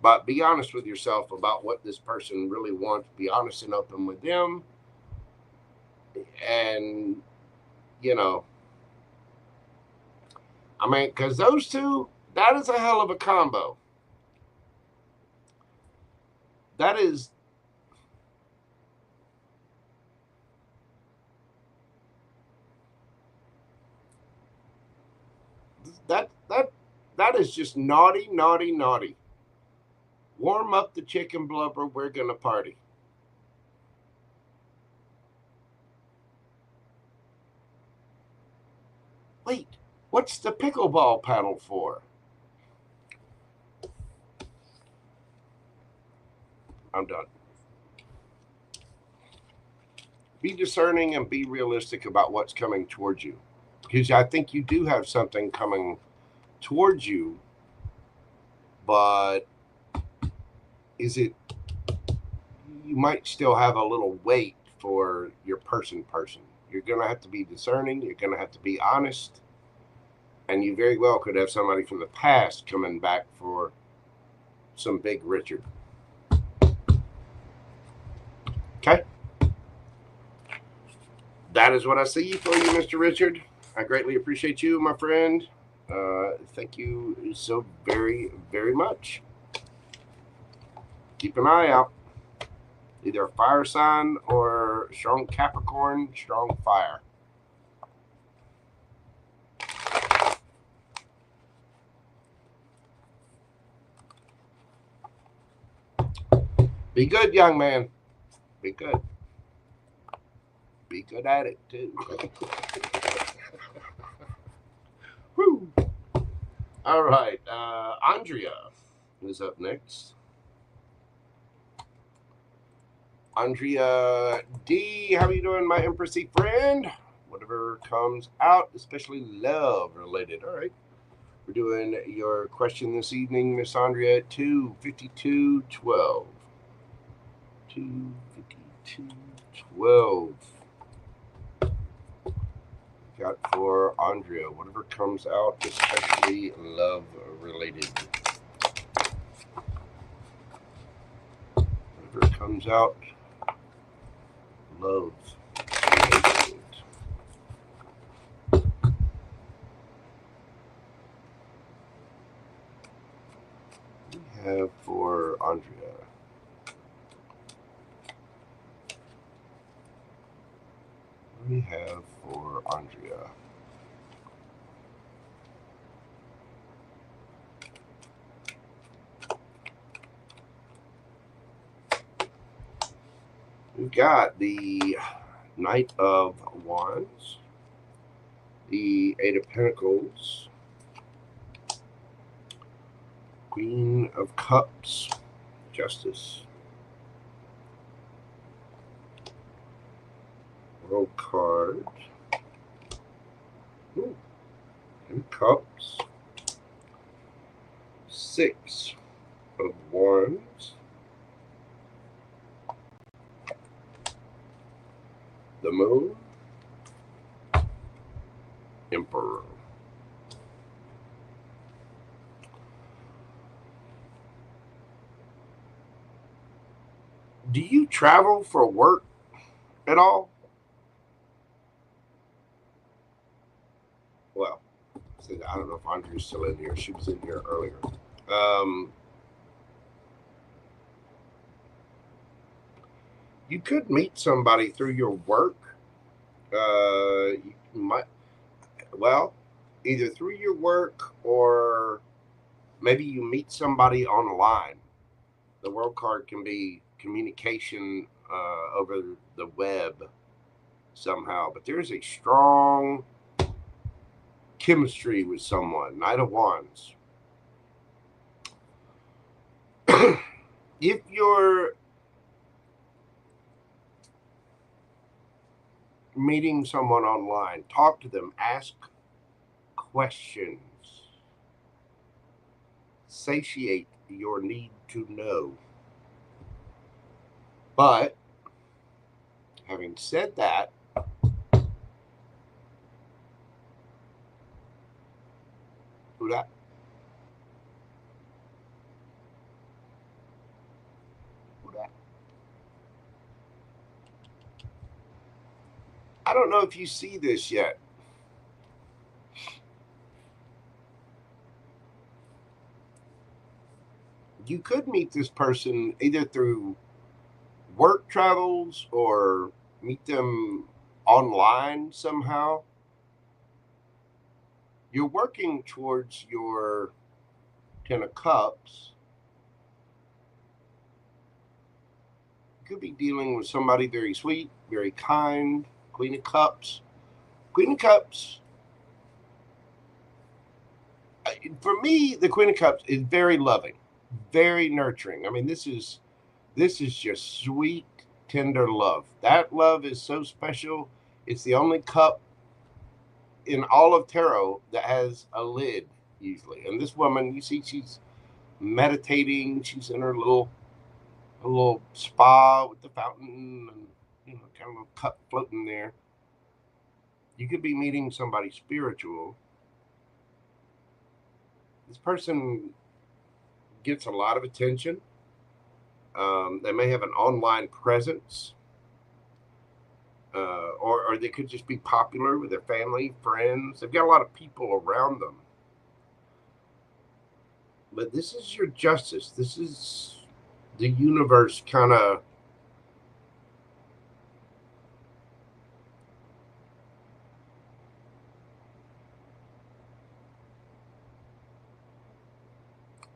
But be honest with yourself about what this person really wants. Be honest and open with them. And, you know, I mean, because those two, that is a hell of a combo. That is, that is just naughty, naughty, naughty. Warm up the chicken blubber. We're going to party. Wait, what's the pickleball paddle for? I'm done. Be discerning and be realistic about what's coming towards you. Because I think you do have something coming towards you, but is it, you might still have a little weight for your person. You're going to have to be discerning. You're going to have to be honest. And you very well could have somebody from the past coming back for some big Richard. Okay? That is what I see for you, Mr. Richard. I greatly appreciate you, my friend. Thank you so very, very much. Keep an eye out. Either a fire sign or strong Capricorn, strong fire. Be good, young man. Be good. Be good at it, too. Woo. All right. Andrea is up next. Andrea D, how are you doing, my Empressy friend? Whatever comes out, especially love related. All right. We're doing your question this evening, Miss Andrea, at 2:52:12. 2:52:12. Got for Andrea, whatever comes out, especially love related. Whatever comes out, love related. We have for Andrea. We have for Andrea. We've got the Knight of Wands, the Eight of Pentacles, Queen of Cups, Justice, World card, Ten of Cups, Six of Wands, the Moon, Emperor. Do you travel for work at all? Well, I don't know if Andrea's still in here. She was in here earlier. You could meet somebody through your work. You might, well, either through your work or maybe you meet somebody online. The world card can be communication over the web somehow, but there's a strong chemistry with someone. Knight of Wands. If you're meeting someone online, talk to them, ask questions, satiate your need to know. But having said that, who that? I don't know if you see this yet. You could meet this person either through work travels or meet them online somehow. You're working towards your Ten of Cups. You could be dealing with somebody very sweet, very kind. Queen of Cups. Queen of Cups. For me, the Queen of Cups is very loving, very nurturing. I mean, this is just sweet, tender love. That love is so special. It's the only cup in all of tarot that has a lid usually. And this woman, you see, she's meditating. She's in her little spa with the fountain and kind of a cup floating there. You could be meeting somebody spiritual This person gets a lot of attention. They may have an online presence. Or they could just be popular with their family, friends. They've got a lot of people around them. But this is your justice. This is the universe kind of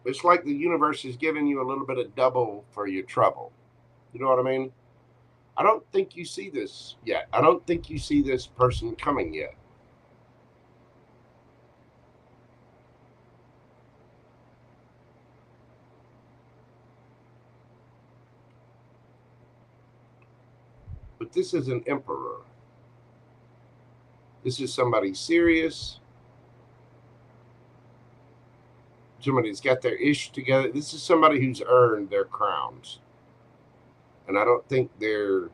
it's like the universe is giving you a little bit of double for your trouble. You know what I mean? I don't think you see this yet. I don't think you see this person coming yet. But this is an emperor. This is somebody serious. Somebody that's got their ish together. This is somebody who's earned their crowns. And I don't think there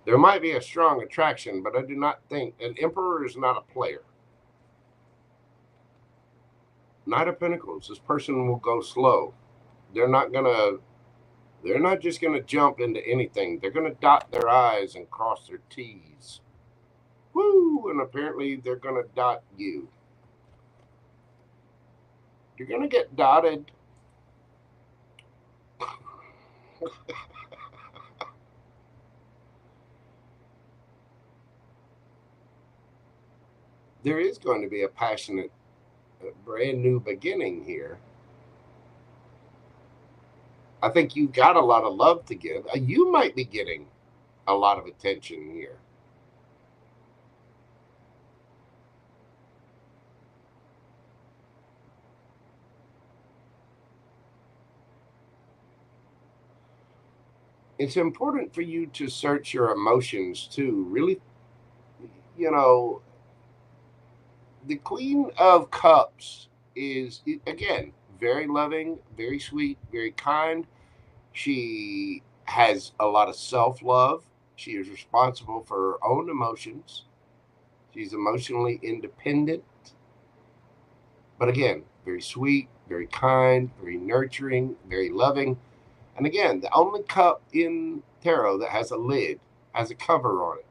might be a strong attraction, but I do not think an emperor is not a player. Knight of Pentacles, this person will go slow. They're not just gonna jump into anything. They're gonna dot their I's and cross their T's. Woo! And apparently they're gonna dot you. You're gonna get dotted. There is going to be a passionate, brand new beginning here. I think you've got a lot of love to give. You might be getting a lot of attention here. It's important for you to search your emotions too. Really, you know, the Queen of Cups is, again, very loving, very sweet, very kind. She has a lot of self-love. She is responsible for her own emotions. She's emotionally independent. But again, very sweet, very kind, very nurturing, very loving. And again, the only cup in tarot that has a lid, has a cover on it.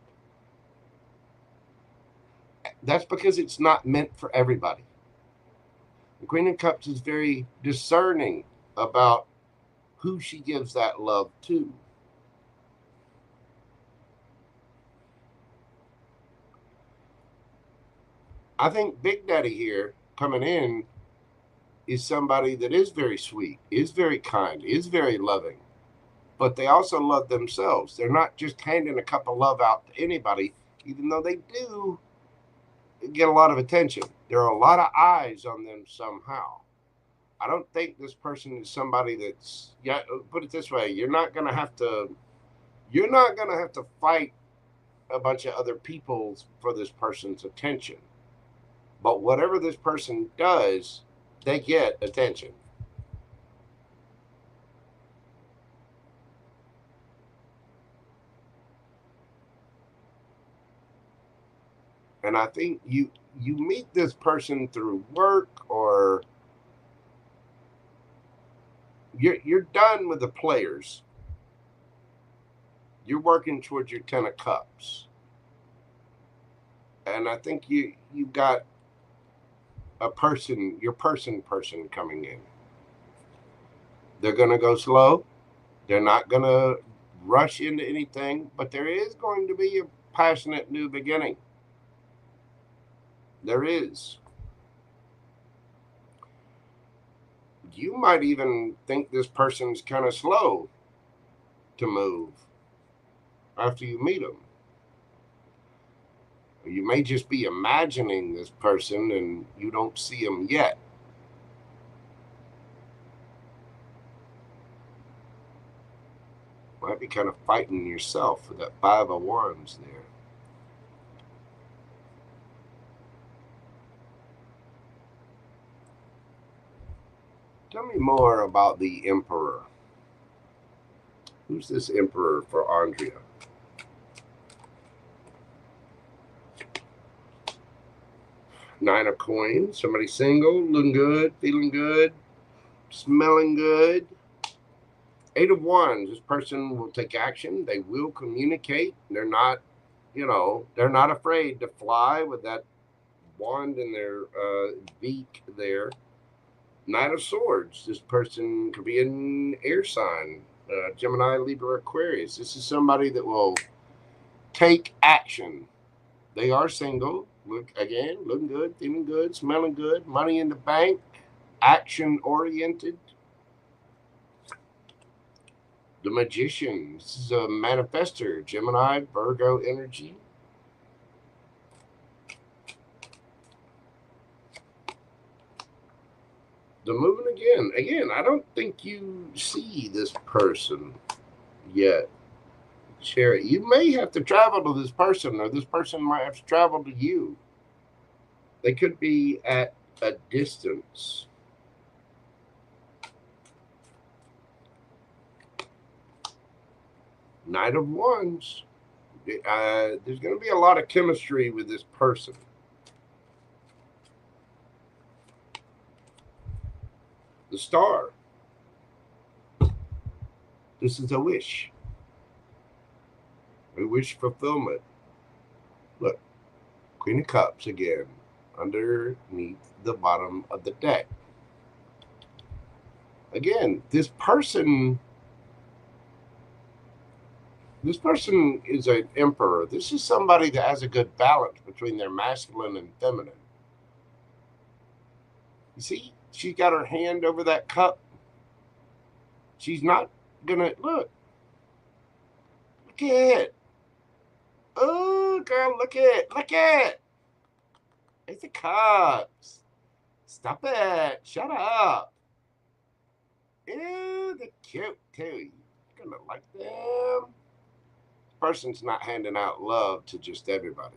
That's because it's not meant for everybody. The Queen of Cups is very discerning about who she gives that love to. I think Big Daddy here coming in is somebody that is very sweet, is very kind, is very loving, but they also love themselves. They're not just handing a cup of love out to anybody, even though they do get a lot of attention. There are a lot of eyes on them somehow. I don't think this person is somebody that's, yeah, put it this way, you're not going to have to fight a bunch of other people for this person's attention. But whatever this person does, they get attention. And I think you meet this person through work, or you're done with the players. You're working towards your 10 of Cups. And I think you've got a person, your person coming in. They're going to go slow. They're not going to rush into anything, but there is going to be a passionate new beginning. There is. You might even think this person's kind of slow to move after you meet them. You may just be imagining this person and you don't see them yet. Might be kind of fighting yourself with that 5 of Wands there. Tell me more about the Emperor. Who's this Emperor for Andrea? 9 of coins. Somebody single, looking good, feeling good, smelling good. 8 of wands. This person will take action. They will communicate. They're not, they're not afraid to fly with that wand in their beak there. 9 of swords. This person could be an air sign. Gemini, Libra, Aquarius. This is somebody that will take action. They are single. Looking good, feeling good, smelling good, money in the bank, action oriented. The Magician. This is a manifester. Gemini, Virgo energy. The Moving again. Again, I don't think you see this person yet. Share it. You may have to travel to this person, or this person might have to travel to you. They could be at a distance. Knight of Wands. There's going to be a lot of chemistry with this person. The Star. This is a wish. A wish fulfillment. Look, Queen of Cups again, underneath the bottom of the deck. Again, this person is an emperor. This is somebody that has a good balance between their masculine and feminine. You see, she's got her hand over that cup. She's not gonna look at it. Oh, girl, look at it. It's the cups. Stop it. Shut up. Ew, they're cute too. You're gonna like them. This person's not handing out love to just everybody.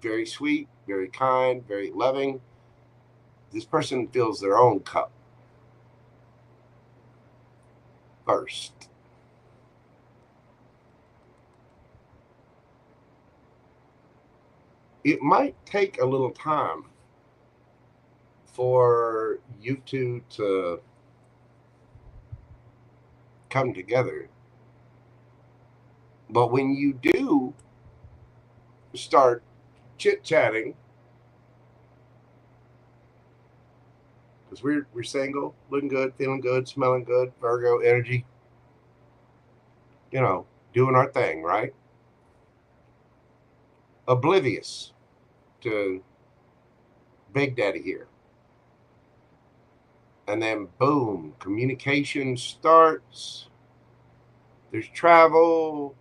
Very sweet, very kind, very loving. This person fills their own cup first. It might take a little time for you two to come together. But when you do start chit-chatting, because we're single, looking good, feeling good, smelling good, Virgo energy, doing our thing, right? Oblivious to Big Daddy here. And then boom, communication starts. There's travel.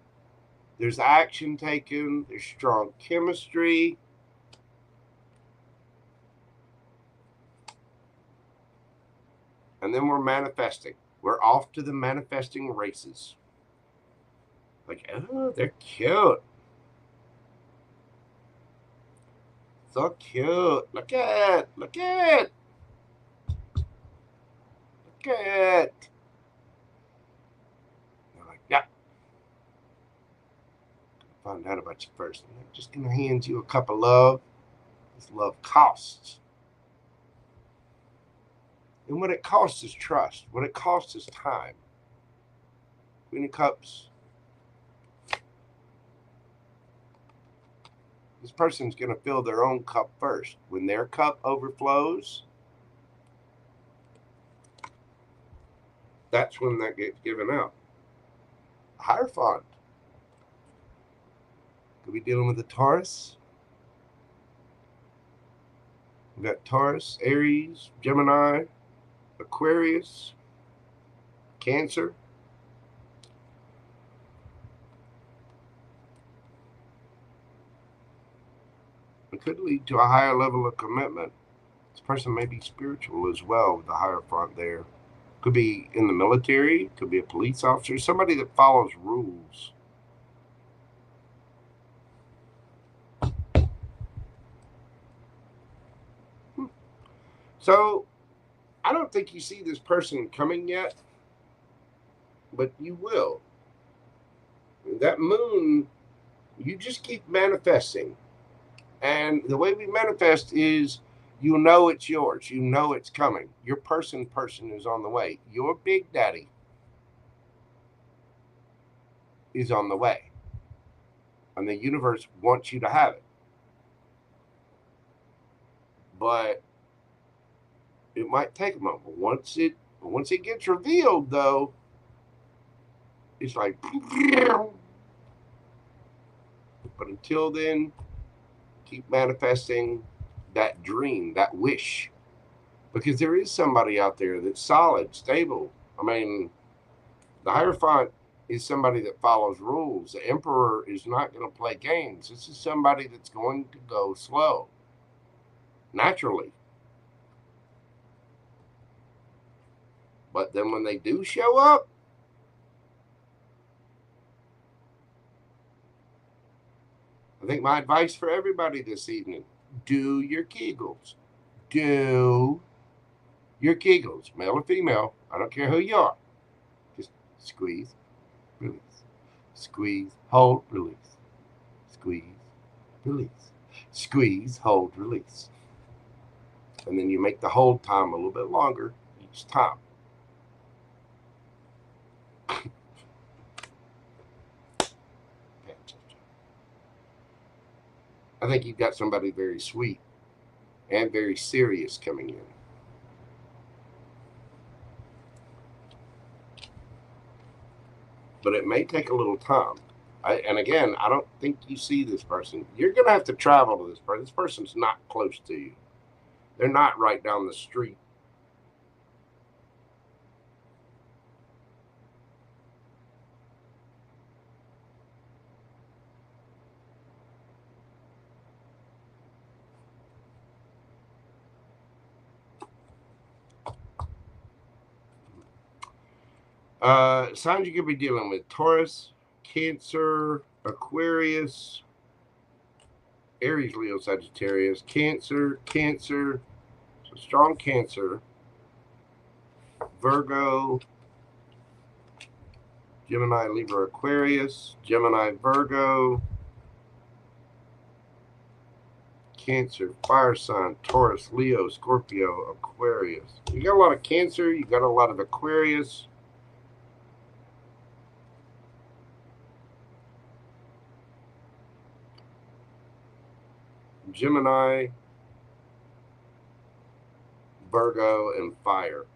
There's action taken. There's strong chemistry. And then we're manifesting. We're off to the manifesting races. Like, oh, they're cute. So cute. Look at it. Look at it. Look at it. They're like, yeah. Find out about you first. I'm just going to hand you a cup of love. This love costs. And what it costs is trust. What it costs is time. Queen of Cups. This person's going to fill their own cup first. When their cup overflows, that's when that gets given out. Hierophant. Could be dealing with a Taurus. We've got Taurus, Aries, Gemini, Aquarius, Cancer. It could lead to a higher level of commitment. This person may be spiritual as well with the Hierophant there. Could be in the military, could be a police officer, somebody that follows rules. So, I don't think you see this person coming yet, but you will. That moon, you just keep manifesting. And the way we manifest is, you know it's yours. You know it's coming. Your person is on the way. Your big daddy is on the way. And the universe wants you to have it. But it might take a moment. Once it gets revealed, though, it's like, but until then, keep manifesting that dream, that wish. Because there is somebody out there that's solid, stable. I mean, the Hierophant is somebody that follows rules. The Emperor is not going to play games. This is somebody that's going to go slow, naturally. But then when they do show up, I think my advice for everybody this evening, do your Kegels. Do your Kegels, male or female. I don't care who you are. Just squeeze, release. Squeeze, hold, release. Squeeze, release. Squeeze, hold, release. And then you make the hold time a little bit longer each time. I think you've got somebody very sweet and very serious coming in. But it may take a little time. And again, I don't think you see this person. You're going to have to travel to this person. This person's not close to you. They're not right down the street. Signs you could be dealing with: Taurus, Cancer, Aquarius, Aries, Leo, Sagittarius, Cancer, so strong Cancer, Virgo, Gemini, Libra, Aquarius, Gemini, Virgo, Cancer, fire sign, Taurus, Leo, Scorpio, Aquarius. You got a lot of Cancer, you got a lot of Aquarius. Gemini, Virgo, and fire.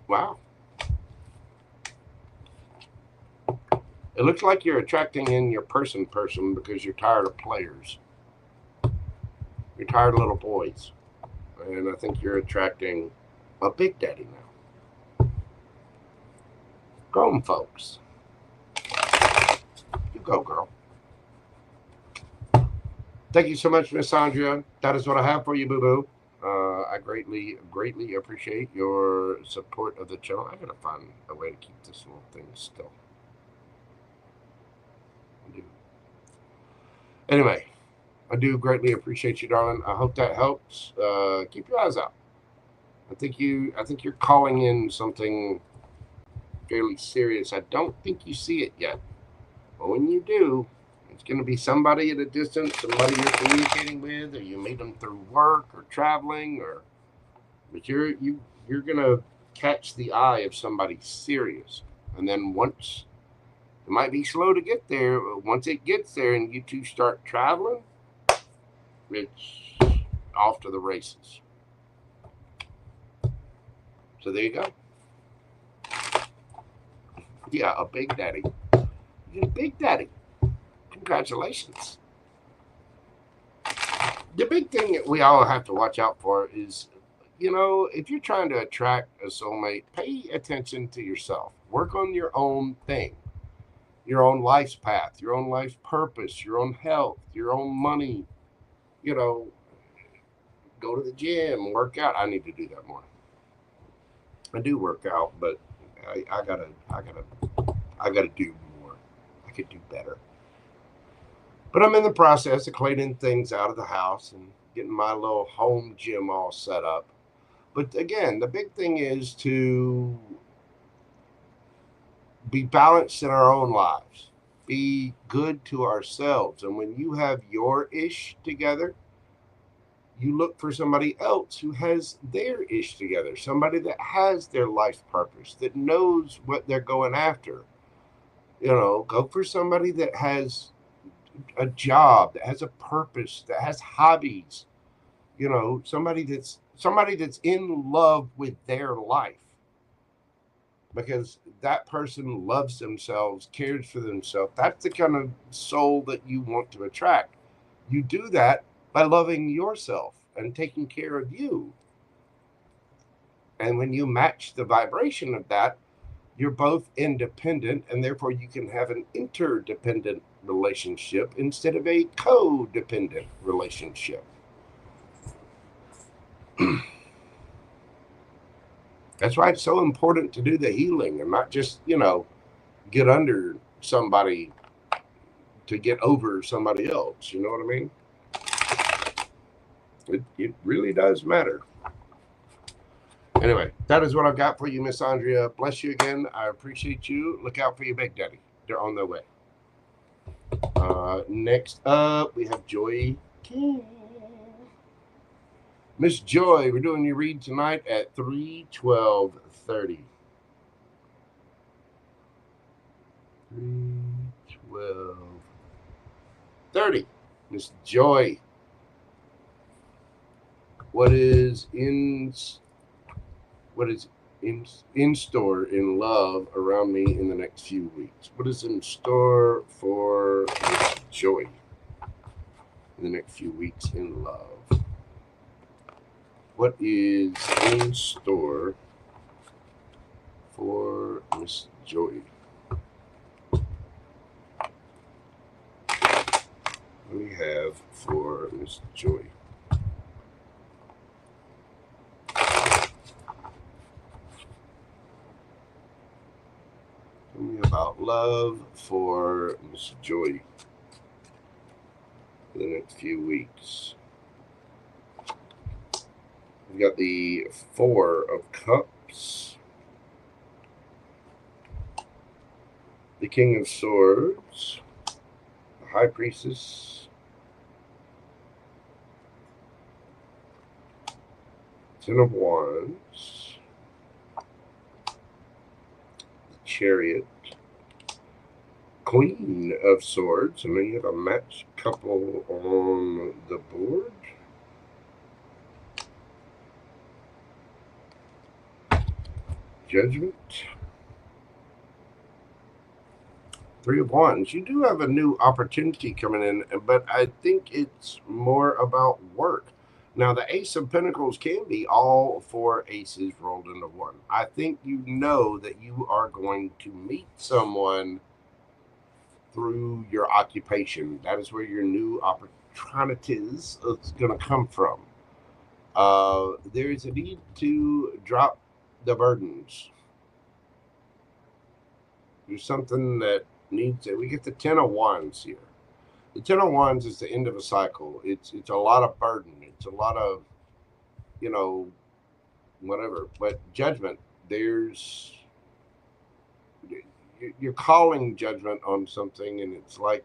Wow. It looks like you're attracting in your person because you're tired of players. You're tired of little boys. And I think you're attracting a big daddy now. Grown folks. You go, girl. Thank you so much, Miss Andrea. That is what I have for you, boo-boo. I greatly appreciate your support of the channel. I gotta find a way to keep this little thing still. Anyway, I do greatly appreciate you, darling. I hope that helps. Keep your eyes out. I think you're calling in something fairly serious. I don't think you see it yet, but when you do, it's going to be somebody at a distance, somebody you're communicating with, or you meet them through work or traveling, but you're going to catch the eye of somebody serious. And then once, it might be slow to get there, but once it gets there and you two start traveling, it's off to the races. So there you go. Yeah, a big daddy. You're a big daddy. Congratulations. The big thing that we all have to watch out for is, if you're trying to attract a soulmate, pay attention to yourself. Work on your own thing, your own life's path, your own life's purpose, your own health, your own money. Go to the gym, work out. I need to do that more. I do work out, but I gotta do more. I could do better. But I'm in the process of cleaning things out of the house and getting my little home gym all set up. But again, the big thing is to be balanced in our own lives. Be good to ourselves. And when you have your ish together, you look for somebody else who has their ish together, somebody that has their life purpose, that knows what they're going after. You know, go for somebody that has a job, that has a purpose, that has hobbies. You know, somebody that's in love with their life, because that person loves themselves, cares for themselves. That's the kind of soul that you want to attract. You do that by loving yourself and taking care of you. And when you match the vibration of that, you're both independent, and therefore you can have an interdependent relationship instead of a codependent relationship. That's why it's so important to do the healing and not just, you know, get under somebody to get over somebody else. You know what I mean? It really does matter. Anyway, that is what I've got for you, Miss Andrea. Bless you again. I appreciate you. Look out for your Big Daddy. They're on their way. Next up, we have Joy King. Miss Joy, we're doing your read tonight at 3/12/30. 3/12/30. Miss Joy, what is in store in love around me in the next few weeks? What is in store for Miss Joy in the next few weeks in love? What is in store for Miss Joy? What do we have for Miss Joy? Tell me about love for Miss Joy in the next few weeks. We've got the Four of Cups, the King of Swords, the High Priestess, Ten of Wands, the Chariot, Queen of Swords, and then you have a matched couple on the board. Judgment, Three of Wands. You do have a new opportunity coming in, but I think it's more about work. Now, the Ace of Pentacles can be all four aces rolled into one. I think you know that you are going to meet someone through your occupation. That is where your new opportunities is going to come from. There is a need to drop the burdens. There's something that needs it. We get the Ten of Wands here. The Ten of Wands is the end of a cycle. It's a lot of burden. It's a lot of, you know, whatever. But Judgment, you're calling judgment on something, and it's like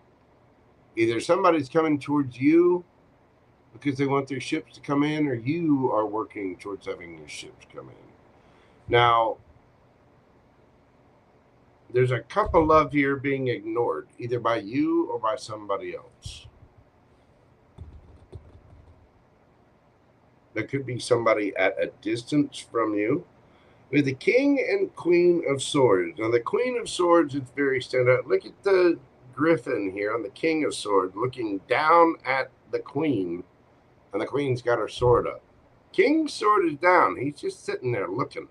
either somebody's coming towards you because they want their ships to come in, or you are working towards having your ships come in. Now, there's a cup of love here being ignored, either by you or by somebody else. There could be somebody at a distance from you. With the King and Queen of Swords. Now, the Queen of Swords is very standout. Look at the Griffin here on the King of Swords, looking down at the Queen, and the Queen's got her sword up. King's sword is down. He's just sitting there looking.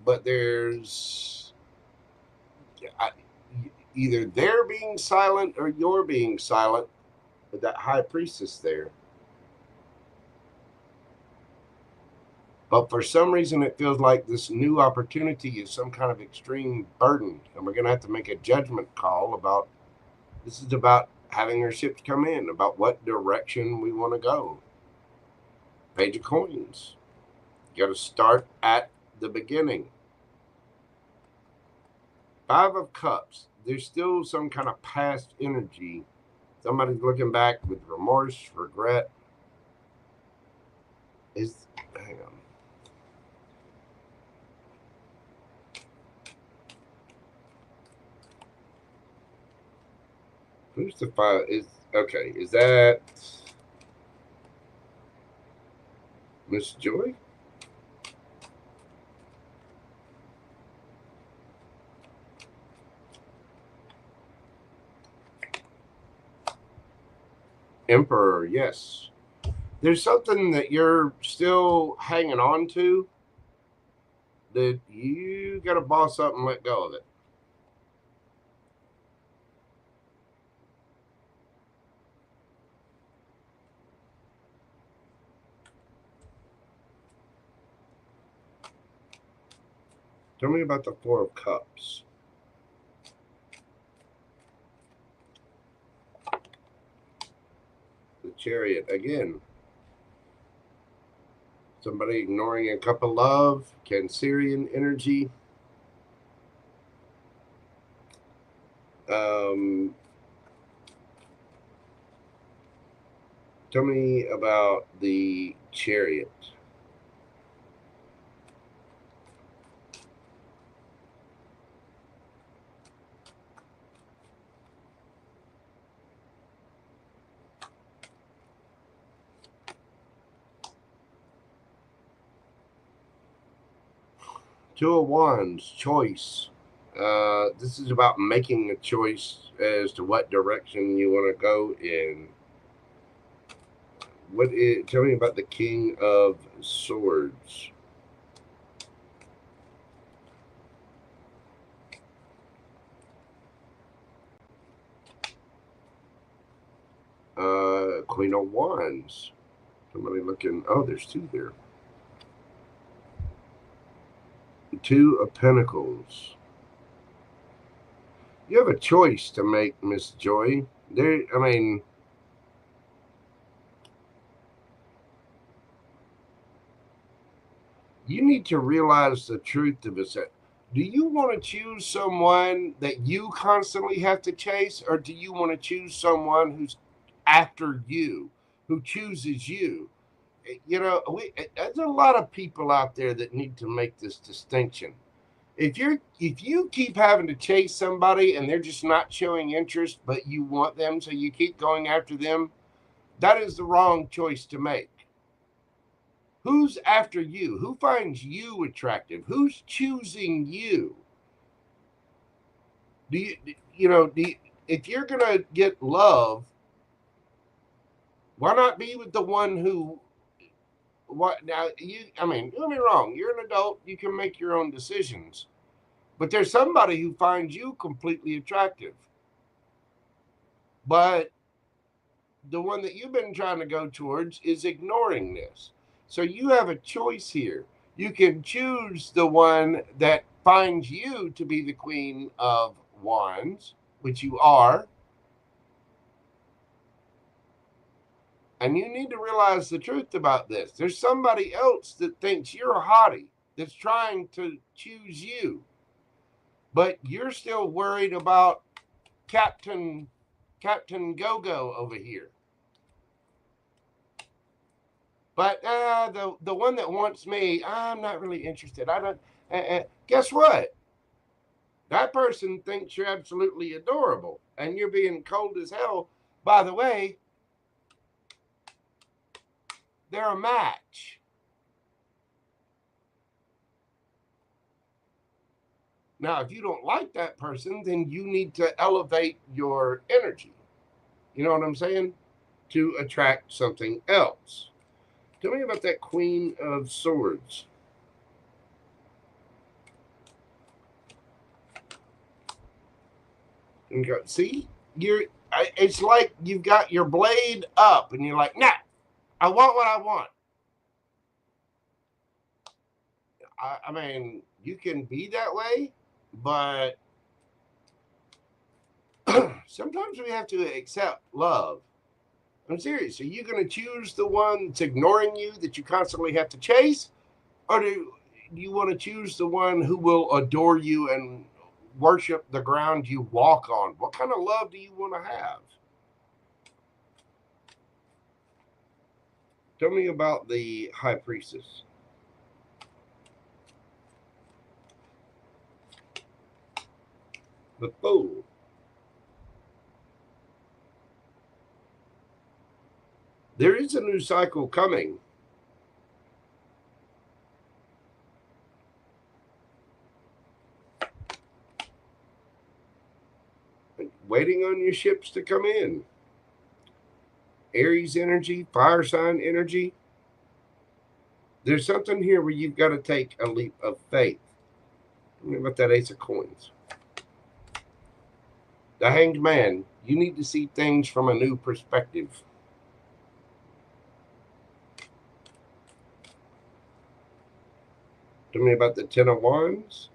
But there's either they're being silent or you're being silent with that High Priestess there. But for some reason, it feels like this new opportunity is some kind of extreme burden. And we're going to have to make a judgment call about, this is about having our ships come in, about what direction we want to go. Page of Coins. You got to start at the beginning. 5 of Cups. There's still some kind of past energy. Somebody's looking back with remorse, regret. Hang on. Who's the 5? Okay, is that Miss Joy? Emperor, yes. There's something that you're still hanging on to that you got to boss up and let go of it. Tell me about the 4 of Cups. The Chariot again. Somebody ignoring a cup of love. Cancerian energy. Tell me about the Chariot. Two of Wands, choice. This is about making a choice as to what direction you want to go in. Tell me about the King of Swords. Queen of Wands. Somebody looking. Oh, there's 2 there. 2 of Pentacles. You have a choice to make, Miss Joy. You need to realize the truth of it. Do you want to choose someone that you constantly have to chase, or do you want to choose someone who's after you, who chooses you? You know, there's a lot of people out there that need to make this distinction. If you keep having to chase somebody and they're just not showing interest, but you want them, so you keep going after them, that is the wrong choice to make. Who's after you? Who finds you attractive? Who's choosing you? If you're gonna get love, why not be with the one who? What now? Don't get me wrong. You're an adult. You can make your own decisions. But there's somebody who finds you completely attractive. But the one that you've been trying to go towards is ignoring this. So you have a choice here. You can choose the one that finds you to be the Queen of Wands, which you are. And you need to realize the truth about this. There's somebody else that thinks you're a hottie that's trying to choose you. But you're still worried about Captain Go-Go over here. But the one that wants me, I'm not really interested. I don't. Guess what? That person thinks you're absolutely adorable, and you're being cold as hell. By the way, they're a match. Now, if you don't like that person, then you need to elevate your energy. You know what I'm saying? To attract something else. Tell me about that Queen of Swords. See, it's like you've got your blade up, and you're like, nah, I want what I want. You can be that way, but sometimes we have to accept love. I'm serious. Are you going to choose the one that's ignoring you, that you constantly have to chase? Or do you want to choose the one who will adore you and worship the ground you walk on? What kind of love do you want to have? Tell me about the High Priestess. The Fool. There is a new cycle coming. Waiting on your ships to come in. Aries energy, fire sign energy. There's something here where you've got to take a leap of faith. Tell me about that Ace of Coins. The Hanged Man. You need to see things from a new perspective. Tell me about the Ten of Wands.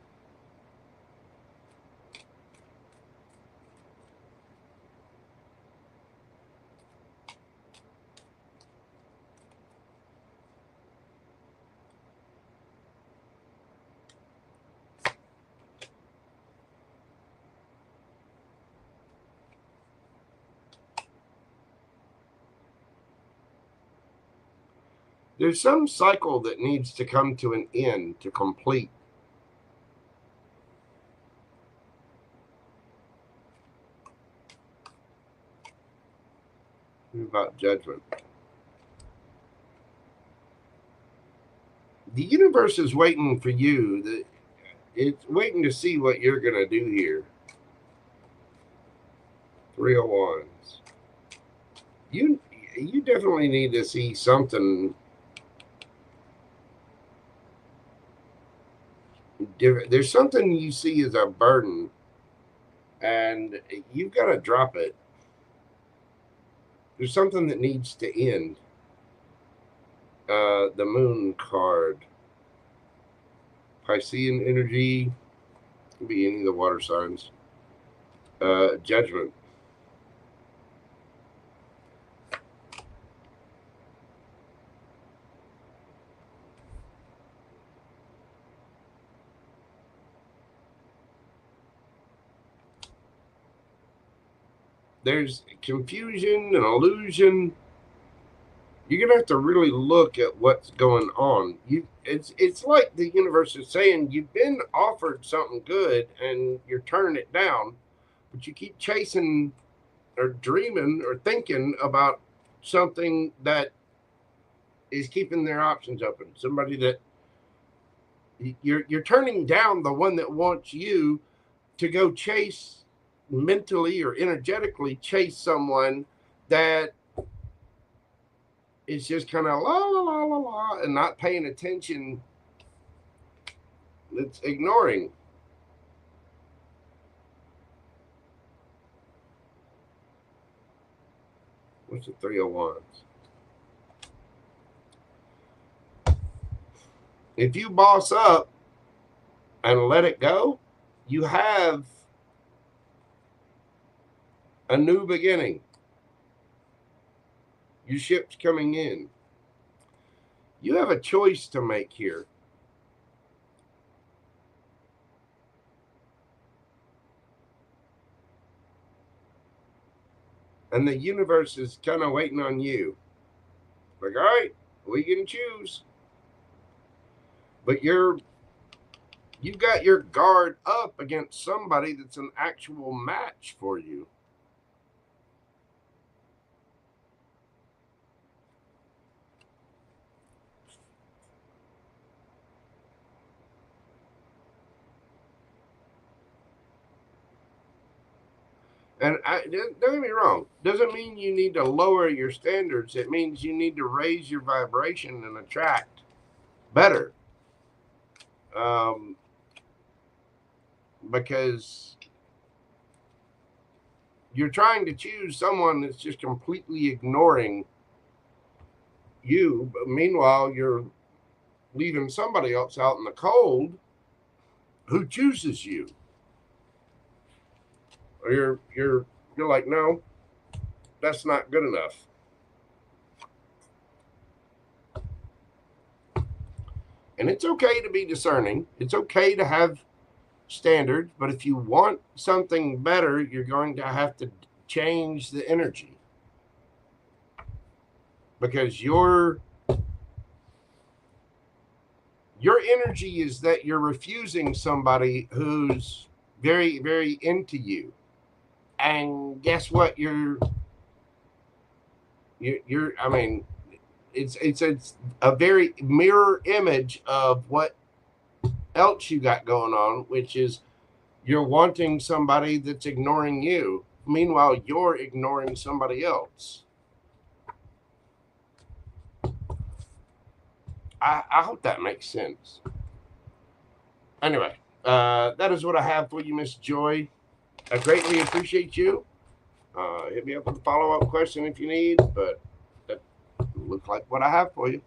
There's some cycle that needs to come to an end, to complete. About Judgment. The universe is waiting for you. It's waiting to see what you're going to do here. 3 of Wands. You definitely need to see something different. There's something you see as a burden, and you've got to drop it. There's something that needs to end. The Moon card. Piscean energy. Could be any of the water signs. Judgment. There's confusion and illusion. You're gonna have to really look at what's going on. It's like the universe is saying you've been offered something good and you're turning it down, but you keep chasing or dreaming or thinking about something that is keeping their options open. Somebody that you're turning down, the one that wants you to go chase mentally or energetically, chase someone that is just kind of la la la la la and not paying attention. It's ignoring. What's the 3 of Wands? If you boss up and let it go, you have a new beginning. Your ship's coming in. You have a choice to make here. And the universe is kind of waiting on you. Like, all right, we can choose. But you've got your guard up against somebody that's an actual match for you. And don't get me wrong, doesn't mean you need to lower your standards. It means you need to raise your vibration and attract better. Because you're trying to choose someone that's just completely ignoring you. But meanwhile, you're leaving somebody else out in the cold who chooses you. Or you're like, no, that's not good enough. And it's okay to be discerning. It's okay to have standards. But if you want something better, you're going to have to change the energy. Because your energy is that you're refusing somebody who's very, very into you. And guess what? You're I mean, it's a very mirror image of what else you got going on, which is you're wanting somebody that's ignoring you. Meanwhile, you're ignoring somebody else. I hope that makes sense. Anyway, that is what I have for you, Miss Joy. I greatly appreciate you. Hit me up with a follow-up question if you need, but that looks like what I have for you.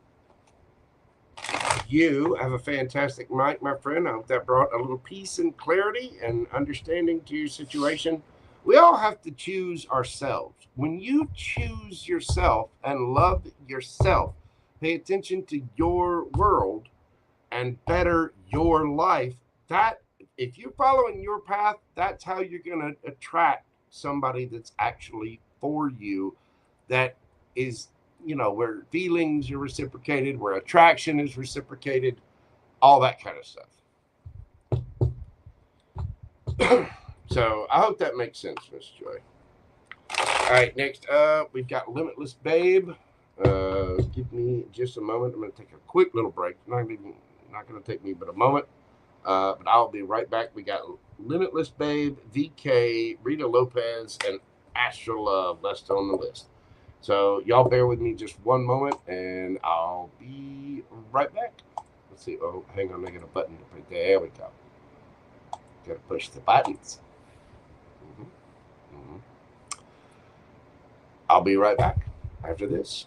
You have a fantastic night, my friend. I hope that brought a little peace and clarity and understanding to your situation. We all have to choose ourselves. When you choose yourself and love yourself, pay attention to your world and better your life, that if you're following your path, that's how you're going to attract somebody that's actually for you, that is, you know, where feelings are reciprocated, where attraction is reciprocated, all that kind of stuff. So I hope that makes sense, Miss Joy. All right, next up, we've got Limitless Babe. Give me just a moment. I'm going to take a quick little break. Not going to take me but a moment. But I'll be right back. We got Limitless Babe, VK, Rita Lopez, and Astro Love left on the list. So y'all bear with me just one moment, and I'll be right back. Let's see. Oh, hang on. I got a button to put there. There we go. Got to push the buttons. I'll be right back after this.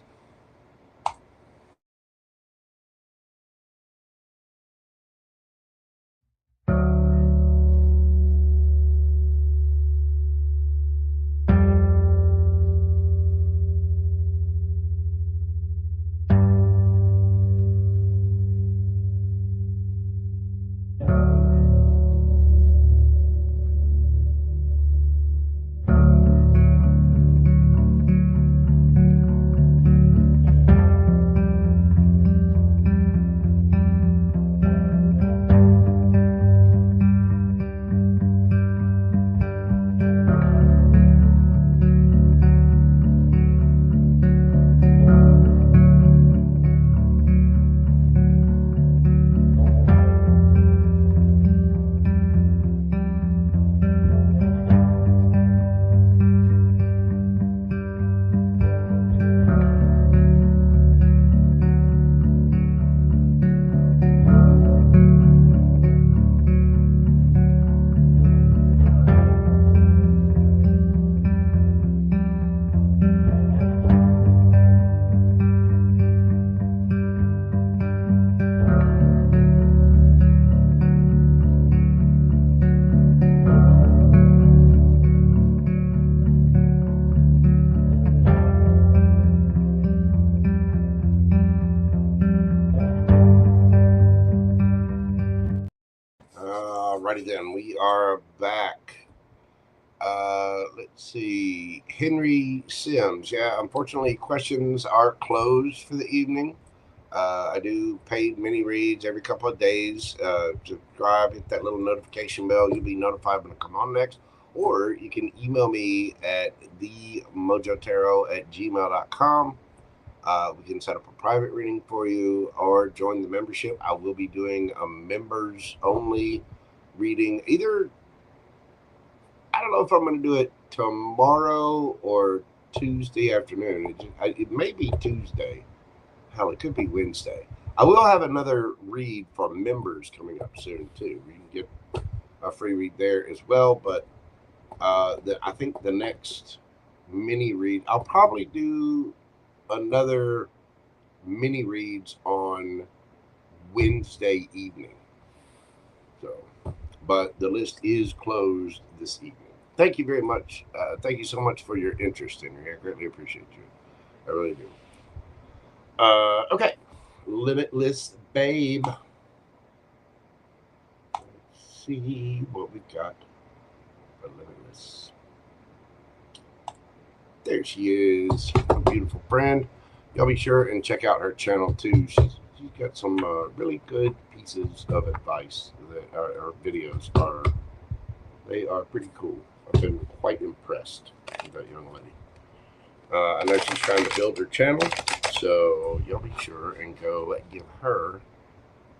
Alrighty then, we are back. Let's see, Henry Sims. Yeah, unfortunately, questions are closed for the evening. I do paid mini reads every couple of days. Subscribe, hit that little notification bell. You'll be notified when I come on next. Or you can email me at themojotaro@gmail.com. We can set up a private reading for you or join the membership. I will be doing a members only reading either, I don't know if I'm going to do it tomorrow or Tuesday afternoon. It may be Tuesday. Hell, it could be Wednesday. I will have another read for members coming up soon too. You can get a free read there as well. But I think the next mini read, I'll probably do another mini reads on Wednesday evening. So, but the list is closed this evening. Thank you very much. Thank you so much for your interest, Henry. I greatly appreciate you. I really do. Okay. Limitless Babe. see what we got for Limitless. There she is, a beautiful friend. Y'all be sure and check out her channel too. She's got some really good pieces of advice that her videos are. They are pretty cool. I've been quite impressed with that young lady. I know she's trying to build her channel, so y'all be sure and go give her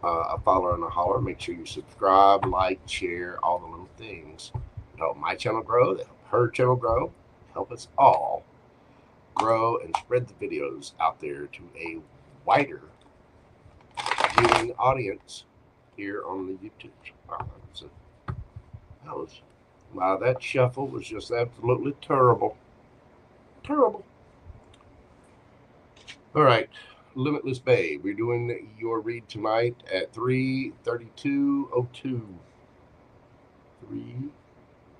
a follow and a holler. Make sure you subscribe, like, share, all the little things. Help my channel grow, help her channel grow, help us all grow and spread the videos out there to a wider viewing audience here on the YouTube. Wow, that shuffle was just absolutely terrible. Terrible. All right, Limitless Babe. We're doing your read tonight at 3:32:02.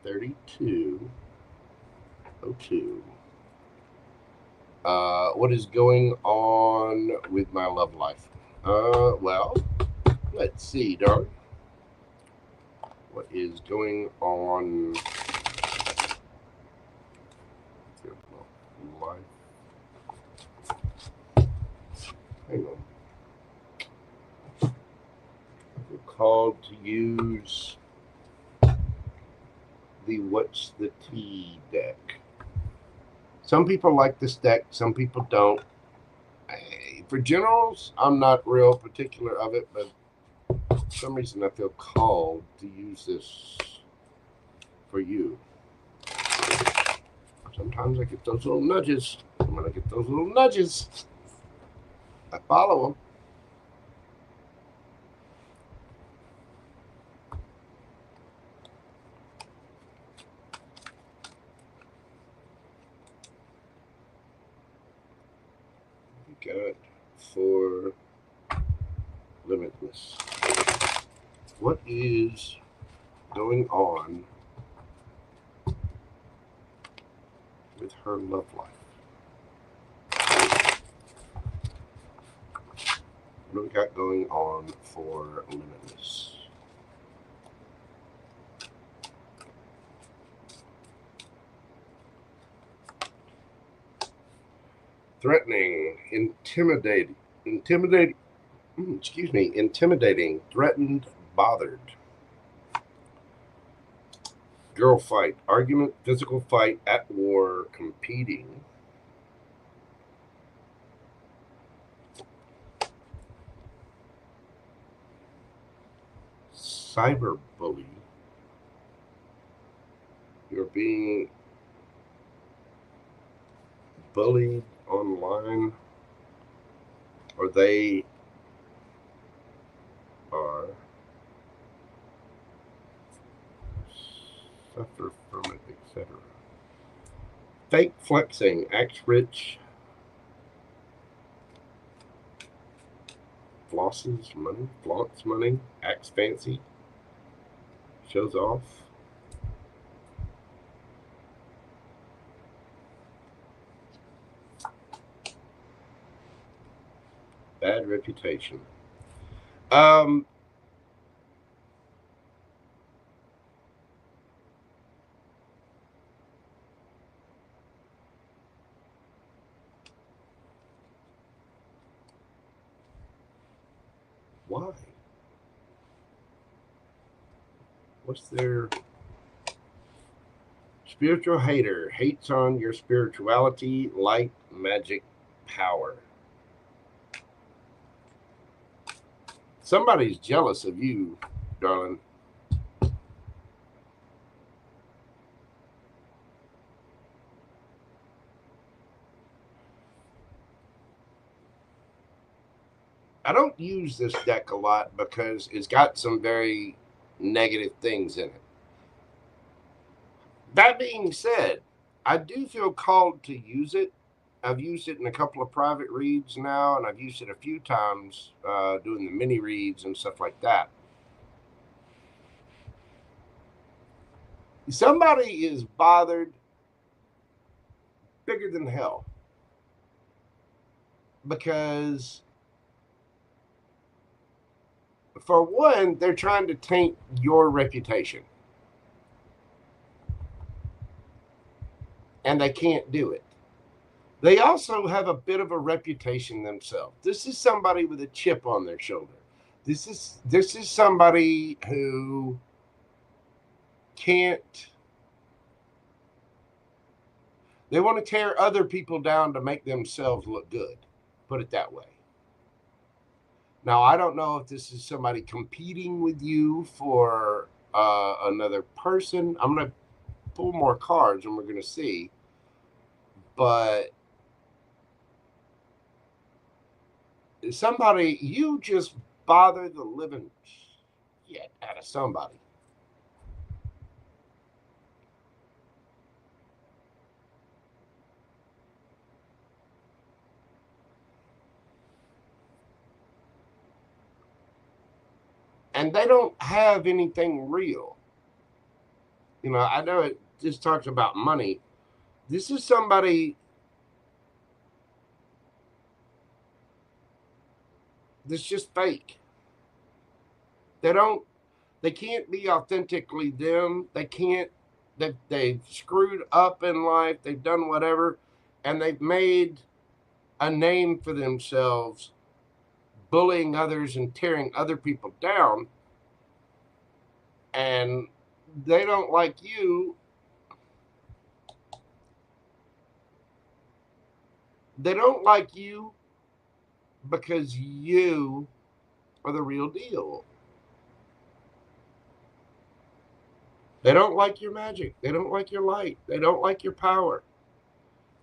3:32:02. What is going on with my love life? Well, let's see, darling. What is going on? Life. Hang on. We're called to use the What's the Tea deck. Some people like this deck, some people don't. For generals, I'm not real particular of it, but for some reason I feel called to use this for you. Sometimes I get those little nudges. And when I get those little nudges, I follow them. We got for Limitless. What is going on with her love life? What do we got going on for Limitless? Threatening, intimidating, threatened, bothered. Girl fight, argument, physical fight, at war, competing. Cyberbully. You're being bullied online, or they are suffer from it, etc. Fake flexing, acts rich, flosses money, flaunts money, acts fancy, shows off. Bad reputation. Why? What's their spiritual hater? Hates on your spirituality, light, magic, power. Somebody's jealous of you, darling. I don't use this deck a lot because it's got some very negative things in it. That being said, I do feel called to use it. I've used it in a couple of private reads now, and I've used it a few times doing the mini reads and stuff like that. Somebody is bothered bigger than hell because for one, they're trying to taint your reputation. And they can't do it. They also have a bit of a reputation themselves. This is somebody with a chip on their shoulder. This is somebody who can't. They want to tear other people down to make themselves look good. Put it that way. Now, I don't know if this is somebody competing with you for another person. I'm going to pull more cards and we're going to see. But somebody, you just bother the living shit out of somebody. And they don't have anything real. You know, I know it just talks about money. This is somebody that's just fake. They can't be authentically them. They've screwed up in life. They've done whatever. And they've made a name for themselves, bullying others and tearing other people down. And they don't like you. They don't like you because you are the real deal. They don't like your magic. They don't like your light. They don't like your power.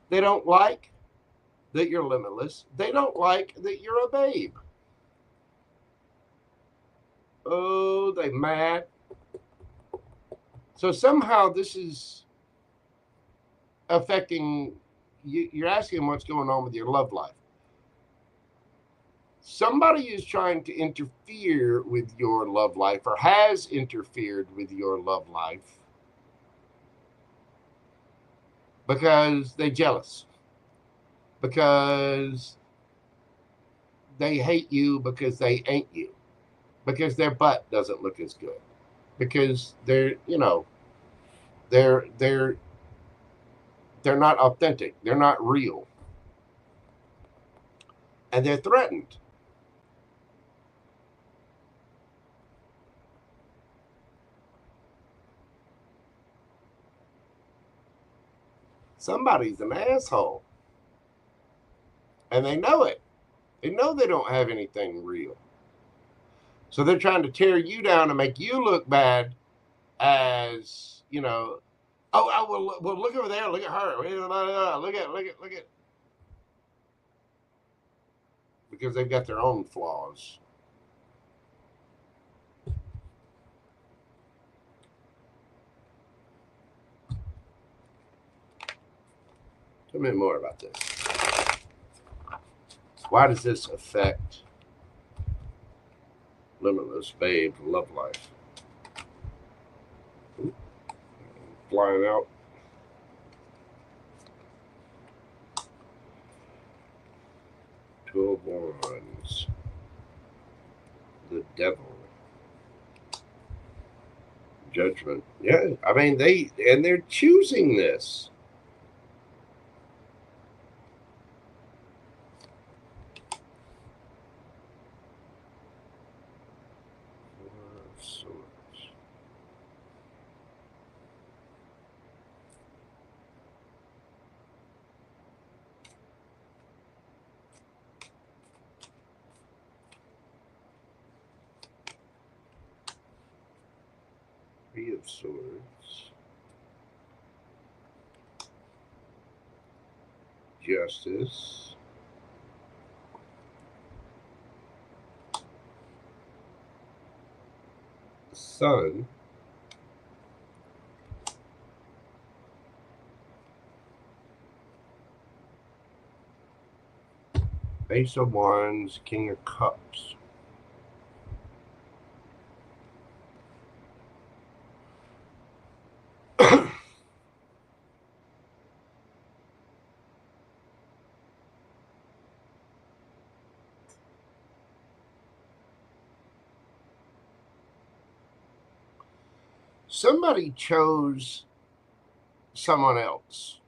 They don't like that you're limitless. They don't like that you're a babe. Oh, they mad. So somehow this is affecting you. You're asking what's going on with your love life. Somebody is trying to interfere with your love life or has interfered with your love life because they're jealous, because they hate you, because they ain't you, because their butt doesn't look as good, because they're not authentic, they're not real, and they're threatened. Somebody's an asshole, and they know it. They know they don't have anything real. So they're trying to tear you down and make you look bad as, well, look over there, look at her, look at. Because they've got their own flaws. Tell me more about this. Why does this affect Limitless Babe love life? Ooh, flying out. Two of Wands. The Devil. Judgment. Yeah, I mean, they're choosing this. Three of Swords. Justice. Sun. Ace of Wands, King of Cups. somebody chose someone else.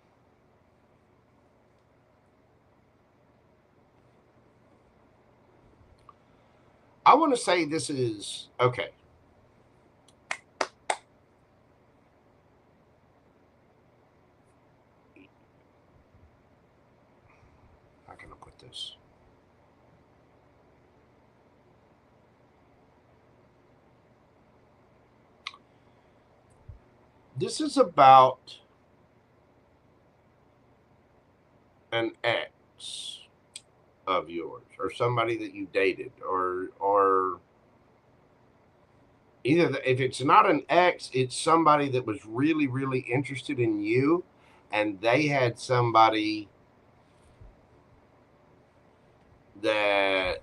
I want to say this is okay. How can I put this? This is about an ex of yours, or somebody that you dated, or either if it's not an ex, it's somebody that was really, really interested in you, and they had somebody that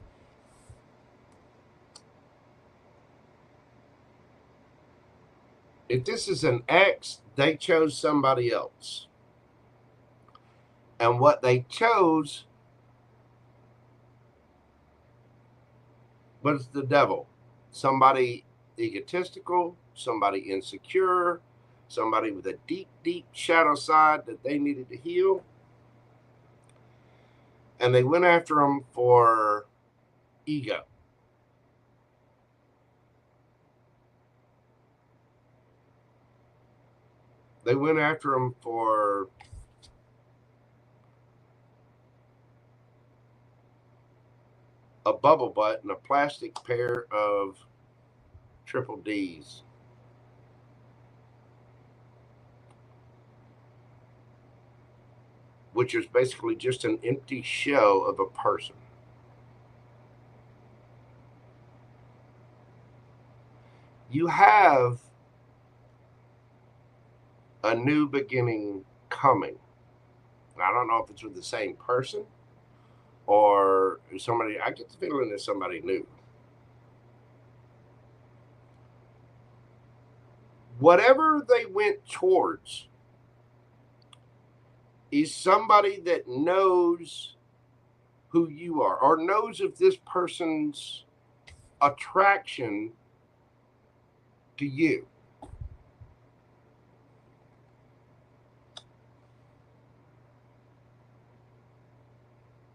if this is an ex, they chose somebody else. And what they chose was the devil. Somebody egotistical, somebody insecure, somebody with a deep, deep shadow side that they needed to heal. And they went after them for ego. They went after him for a bubble butt and a plastic pair of triple D's. Which is basically just an empty shell of a person. You have a new beginning coming. I don't know if it's with the same person or somebody. I get the feeling it's somebody new. Whatever they went towards is somebody that knows who you are or knows of this person's attraction to you.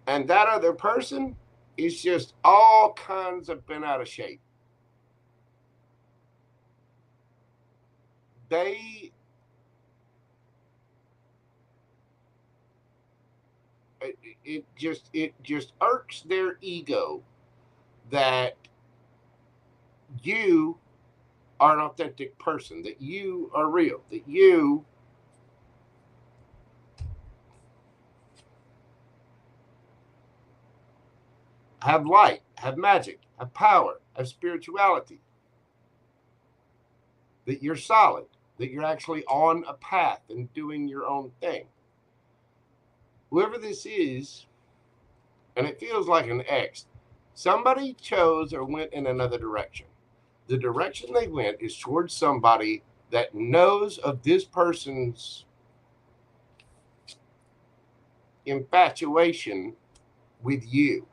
And that other person is just all kinds of bent out of shape. It just irks their ego that you are an authentic person, that you are real, that you have light, have magic, have power, have spirituality, that you're solid, that you're actually on a path and doing your own thing. Whoever this is, and it feels like an ex, somebody chose or went in another direction. The direction they went is towards somebody that knows of this person's infatuation with you.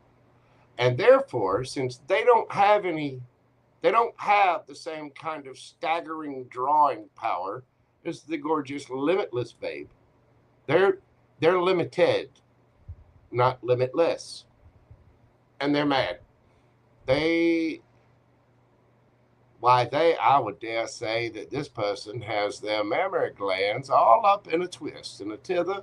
And therefore, since they don't have the same kind of staggering drawing power as the gorgeous Limitless Babe. They're limited, not limitless. And they're mad. I would dare say that this person has their mammary glands all up in a twist and a tither.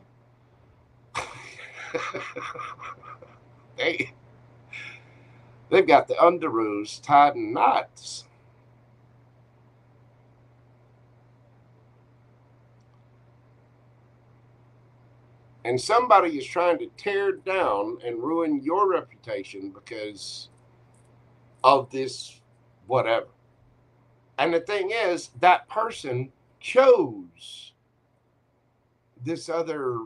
They've got the underoos tied in knots. And somebody is trying to tear down and ruin your reputation because of this whatever. And the thing is, that person chose this other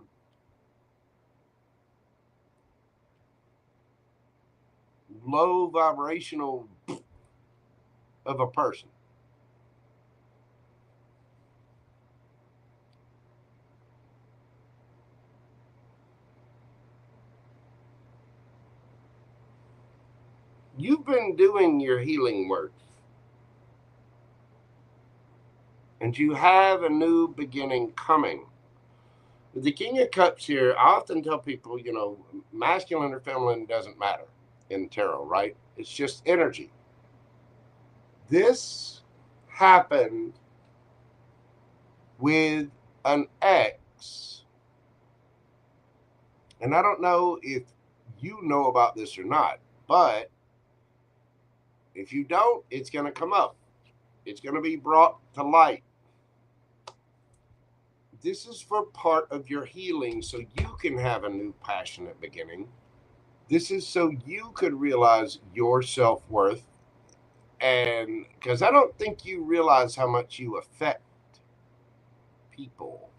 low vibrational of a person. You've been doing your healing work. And you have a new beginning coming. The King of Cups here, I often tell people, you know, masculine or feminine doesn't matter in tarot, right? It's just energy. This happened with an ex. And I don't know if you know about this or not, but if you don't, it's going to come up. It's going to be brought to light. This is for part of your healing so you can have a new passionate beginning. This is so you could realize your self-worth. And because I don't think you realize how much you affect people.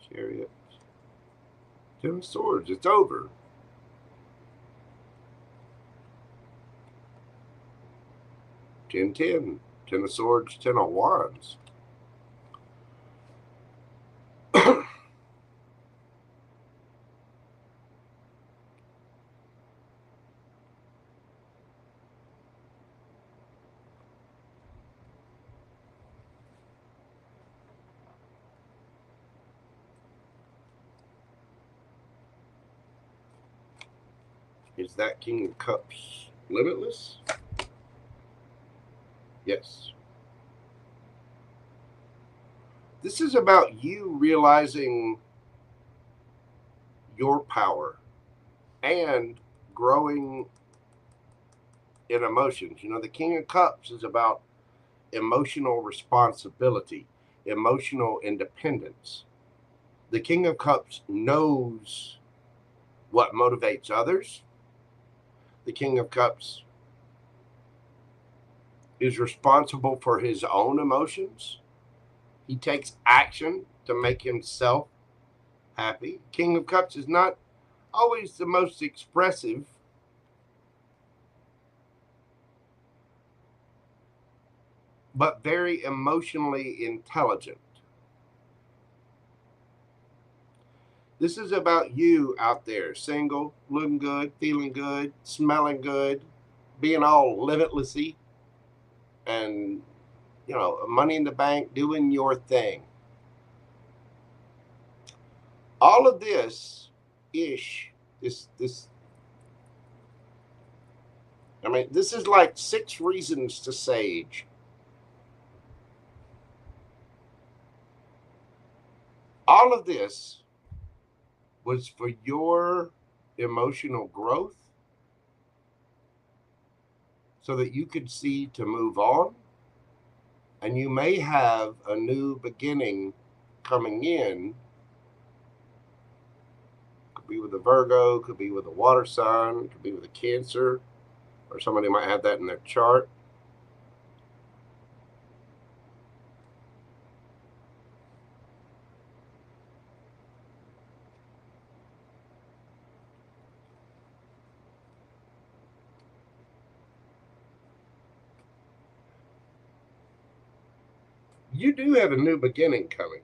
Chariot. 10 of Swords. It's over. Ten, 10. 10 of Swords, 10 of Wands. Is that King of Cups limitless? Yes. This is about you realizing your power and growing in emotions. You know, the King of Cups is about emotional responsibility, emotional independence. The King of Cups knows what motivates others. The King of Cups is responsible for his own emotions. He takes action to make himself happy. King of Cups is not always the most expressive, but very emotionally intelligent. This is about you out there, single, looking good, feeling good, smelling good, being all limitlessy, and, you know, money in the bank, doing your thing. All of this, I mean, this is like 6 reasons to sage. All of this was for your emotional growth so that you could see to move on, and you may have a new beginning coming in. Could be with a Virgo, could be with a water sign, could be with a Cancer, or somebody might have that in their chart. You do have a new beginning coming.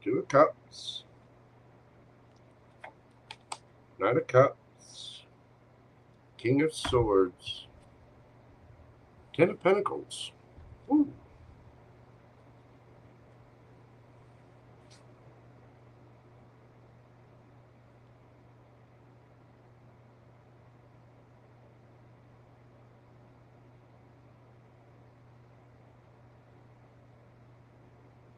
Two of Cups, Knight of Cups, King of Swords, 10 of Pentacles. Ooh.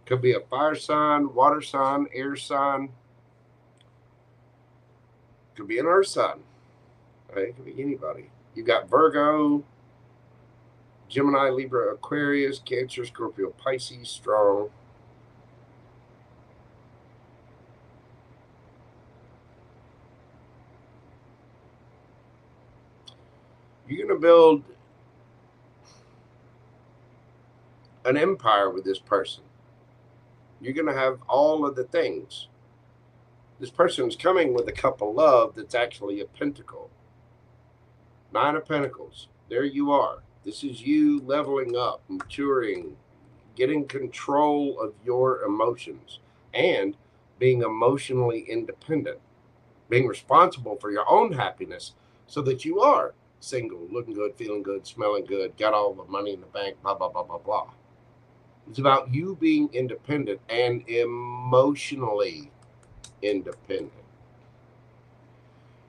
Could be a fire sign, water sign, air sign. Could be an earth sign. Right? It could be anybody. You got Virgo, Gemini, Libra, Aquarius, Cancer, Scorpio, Pisces, strong. You're going to build an empire with this person. You're going to have all of the things. This person's coming with a cup of love that's actually a pentacle. 9 of Pentacles. There you are. This is you leveling up, maturing, getting control of your emotions, and being emotionally independent, being responsible for your own happiness so that you are single, looking good, feeling good, smelling good, got all the money in the bank, blah, blah, blah, blah, blah. It's about you being independent and emotionally independent.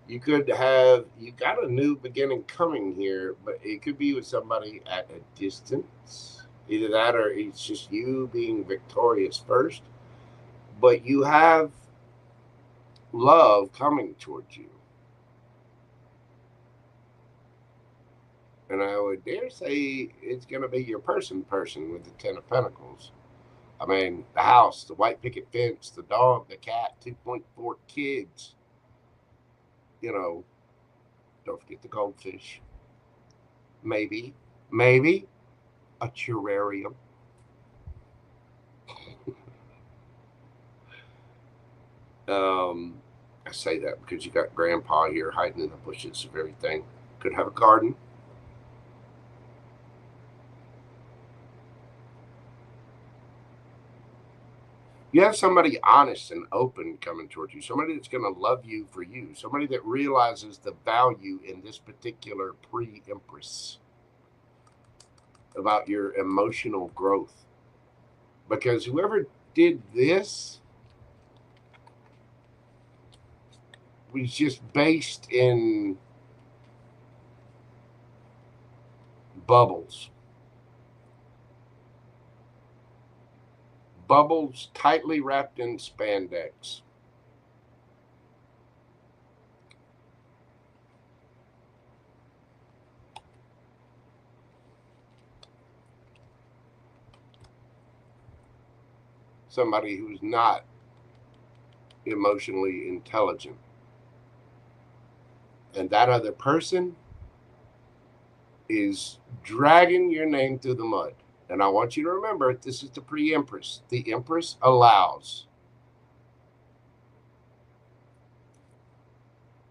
You got a new beginning coming here, but it could be with somebody at a distance. Either that or it's just you being victorious first. But you have love coming towards you. And I would dare say it's going to be your person with the 10 of Pentacles. I mean, the house, the white picket fence, the dog, the cat, 2.4 kids. You know, don't forget the goldfish. Maybe a terrarium. I say that because you got Grandpa here hiding in the bushes of everything. Could have a garden. You have somebody honest and open coming towards you, somebody that's going to love you for you, somebody that realizes the value in this particular pre-Empress about your emotional growth. Because whoever did this was just based in bubbles. Bubbles tightly wrapped in spandex. Somebody who's not emotionally intelligent. And that other person is dragging your name through the mud. And I want you to remember, this is the pre-Empress. The Empress allows.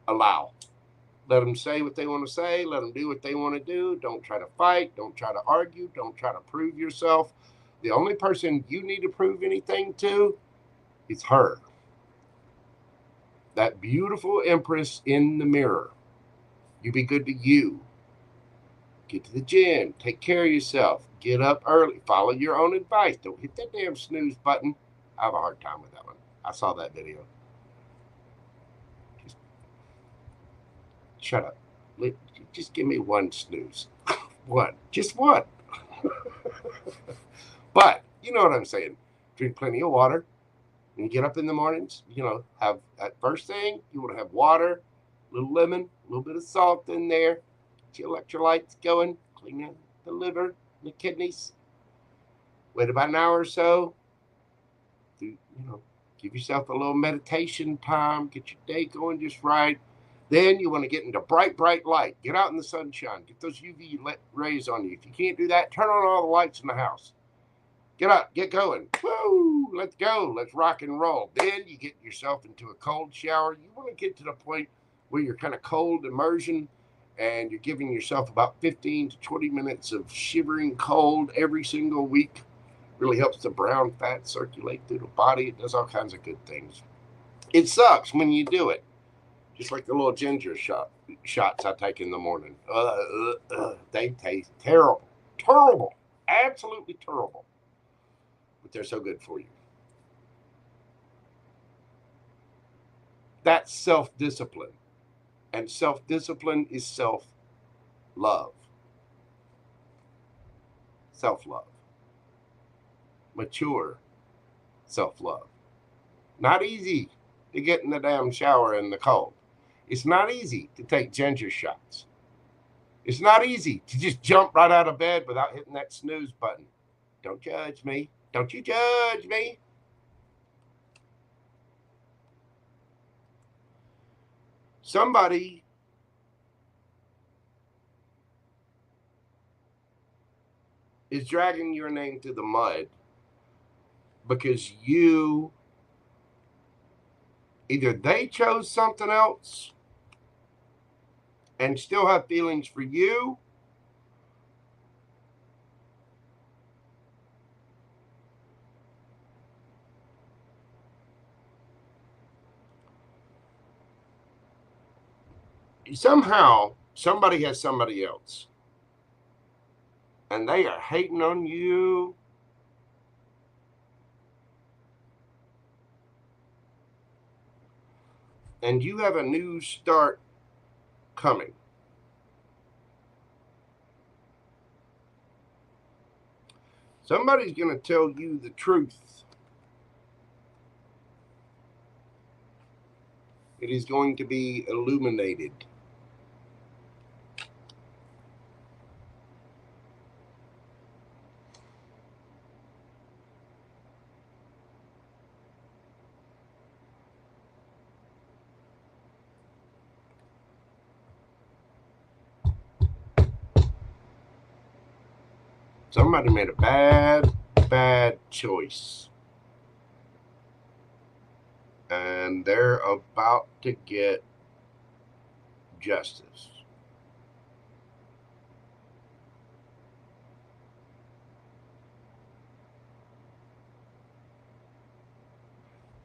Allow. Let them say what they want to say. Let them do what they want to do. Don't try to fight. Don't try to argue. Don't try to prove yourself. The only person you need to prove anything to is her. That beautiful Empress in the mirror. You be good to you. Get to the gym. Take care of yourself. Get up early. Follow your own advice. Don't hit that damn snooze button. I have a hard time with that one. I saw that video. Just shut up. Just give me one snooze. One. Just one. But you know what I'm saying. Drink plenty of water. When you get up in the mornings, have that first thing, you want to have water, a little lemon, a little bit of salt in there. Get your electrolytes going. Clean out the liver, the kidneys. Wait about an hour or so. Give yourself a little meditation time. Get your day going just right. Then you want to get into bright, bright light. Get out in the sunshine. Get those UV rays on you. If you can't do that, turn on all the lights in the house. Get up. Get going. Woo! Let's go. Let's rock and roll. Then you get yourself into a cold shower. You want to get to the point where you're kind of cold immersion and you're giving yourself about 15 to 20 minutes of shivering cold every single week. Really helps the brown fat circulate through the body. It does all kinds of good things. It sucks when you do it. Just like the little ginger shots I take in the morning. They taste terrible. Terrible. Absolutely terrible. But they're so good for you. That's self-discipline. And self-discipline is self-love. Self-love. Mature self-love. Not easy to get in the damn shower in the cold. It's not easy to take ginger shots. It's not easy to just jump right out of bed without hitting that snooze button. Don't judge me. Don't you judge me. Somebody is dragging your name through the mud because you, either they chose something else and still have feelings for you, somehow somebody has somebody else and they are hating on you. And you have a new start coming. Somebody's going to tell you the truth. It is going to be illuminated. Somebody made a bad choice. And they're about to get justice.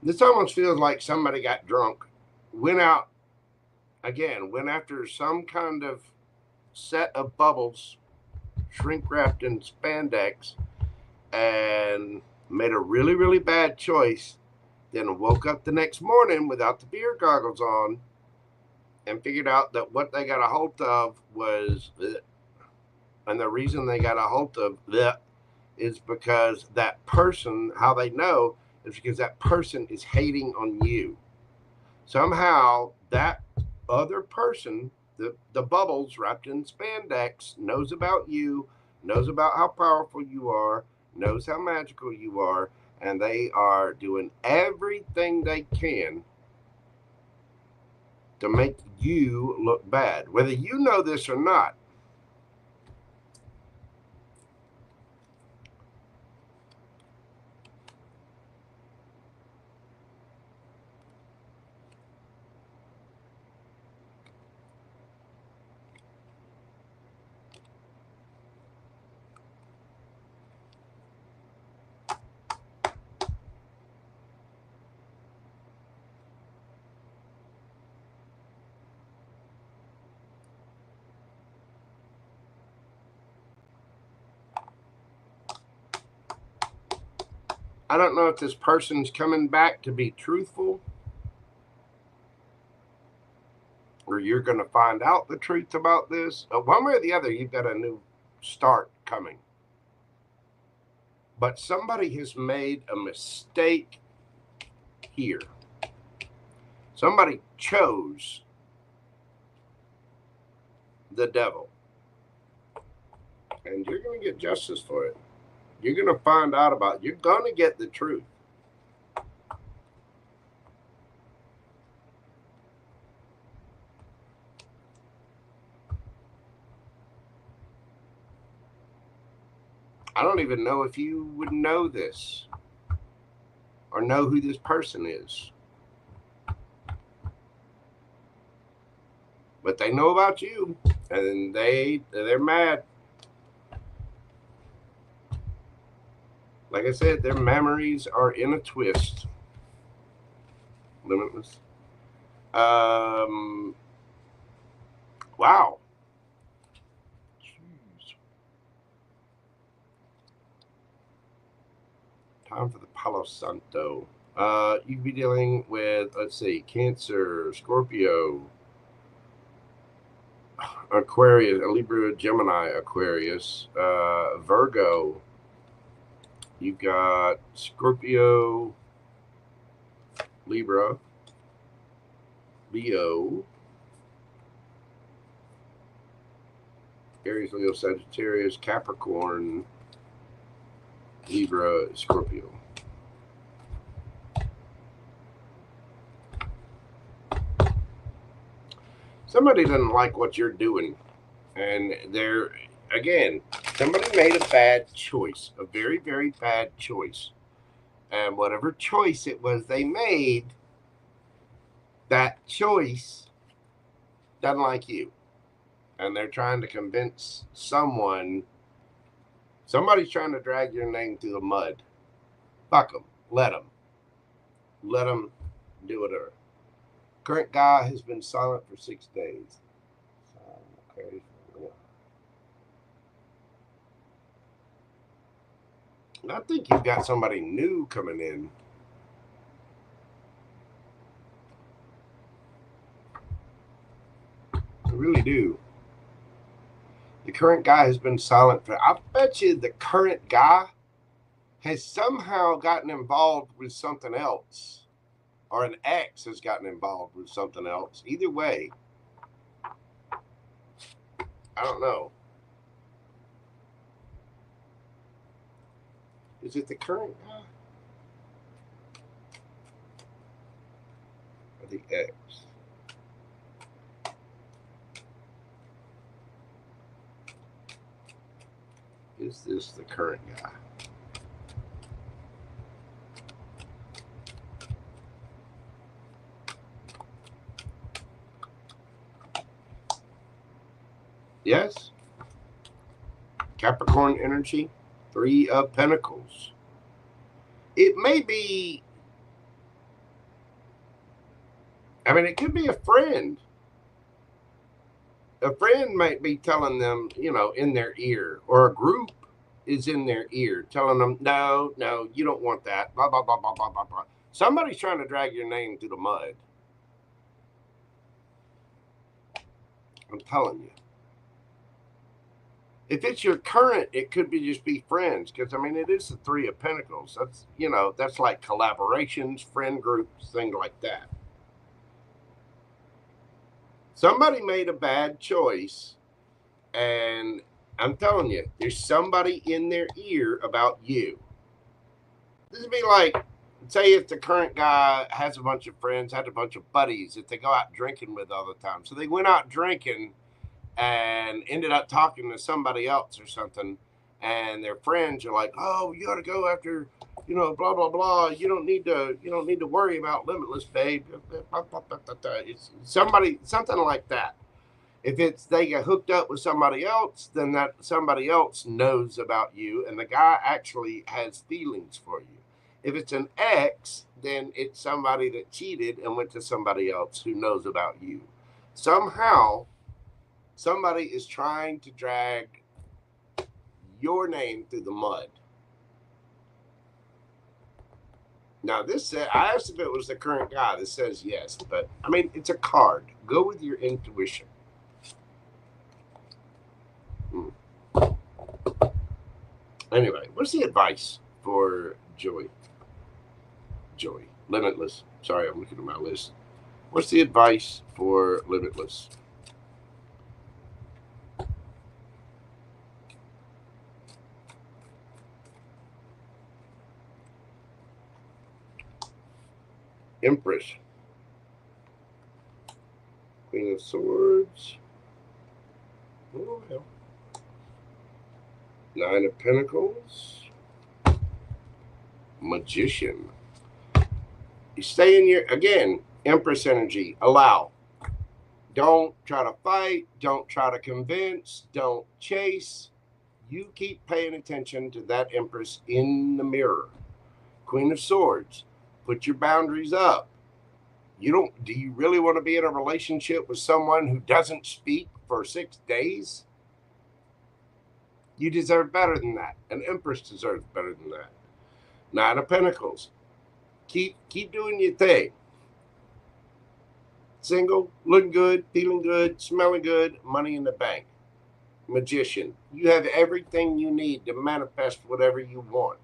This almost feels like somebody got drunk, went out again, went after some kind of set of bubbles, shrink wrapped in spandex, and made a really bad choice. Then woke up the next morning without the beer goggles on and figured out that what they got a hold of was bleh. And the reason they got a hold of bleh is because that person, how they know, is because that person is hating on you. Somehow that other person, the bubbles wrapped in spandex, knows about you, knows about how powerful you are, knows how magical you are, and they are doing everything they can to make you look bad, whether you know this or not. I don't know if this person's coming back to be truthful, or you're going to find out the truth about this. One way or the other, you've got a new start coming. But somebody has made a mistake here. Somebody chose the devil. And you're going to get justice for it. You're going to find out about it. You're going to get the truth. I don't even know if you would know this or know who this person is. But they know about you, and they're mad. Like I said, their memories are in a twist. Limitless. Wow. Jeez. Time for the Palo Santo. You could be dealing with, let's see, Cancer, Scorpio, Aquarius, Libra, Gemini, Aquarius, Virgo. You've got Scorpio, Libra, Leo, Aries, Leo, Sagittarius, Capricorn, Libra, Scorpio. Somebody doesn't like what you're doing, and again, somebody made a bad choice, a very, very bad choice. And whatever choice it was they made, that choice doesn't like you. And they're trying to convince somebody's trying to drag your name through the mud. Fuck them. Let them do it. Current guy has been silent for 6 days. Okay. I think you've got somebody new coming in. I really do. The current guy has been silent for, I bet you the current guy has somehow gotten involved with something else. Or an ex has gotten involved with something else. Either way, I don't know. Is it the current guy? Or the ex? Is this the current guy? Yes. Capricorn energy, 3 of Pentacles. It may be, I mean, it could be a friend. A friend might be telling them, in their ear, or a group is in their ear telling them, no, you don't want that, blah, blah, blah, blah, blah, blah, blah. Somebody's trying to drag your name through the mud. I'm telling you. If it's your current, it could just be friends, because, I mean, it is the 3 of Pentacles. That's, that's like collaborations, friend groups, things like that. Somebody made a bad choice, and I'm telling you, there's somebody in their ear about you. This would be like, say if the current guy has a bunch of friends, had a bunch of buddies that they go out drinking with all the time. So they went out drinking and ended up talking to somebody else or something, and their friends are like, oh, you ought to go after, blah, blah, blah. You don't need to worry about Limitless Babe. It's something like that. If they get hooked up with somebody else, then that somebody else knows about you, and the guy actually has feelings for you. If it's an ex, then it's somebody that cheated and went to somebody else who knows about you. Somehow, somebody is trying to drag your name through the mud. Now, this said, I asked if it was the current guy. This says yes, but I mean, it's a card. Go with your intuition. Anyway, what's the advice for Joy? Limitless. Sorry, I'm looking at my list. What's the advice for Limitless? Empress. Queen of Swords. Oh, hell. 9 of Pentacles. Magician. You stay in your, again, Empress energy. Allow. Don't try to fight. Don't try to convince. Don't chase. You keep paying attention to that Empress in the mirror. Queen of Swords. Put your boundaries up. Do you really want to be in a relationship with someone who doesn't speak for 6 days? You deserve better than that. An Empress deserves better than that. 9 of Pentacles. Keep doing your thing. Single, looking good, feeling good, smelling good, money in the bank. Magician. You have everything you need to manifest whatever you want.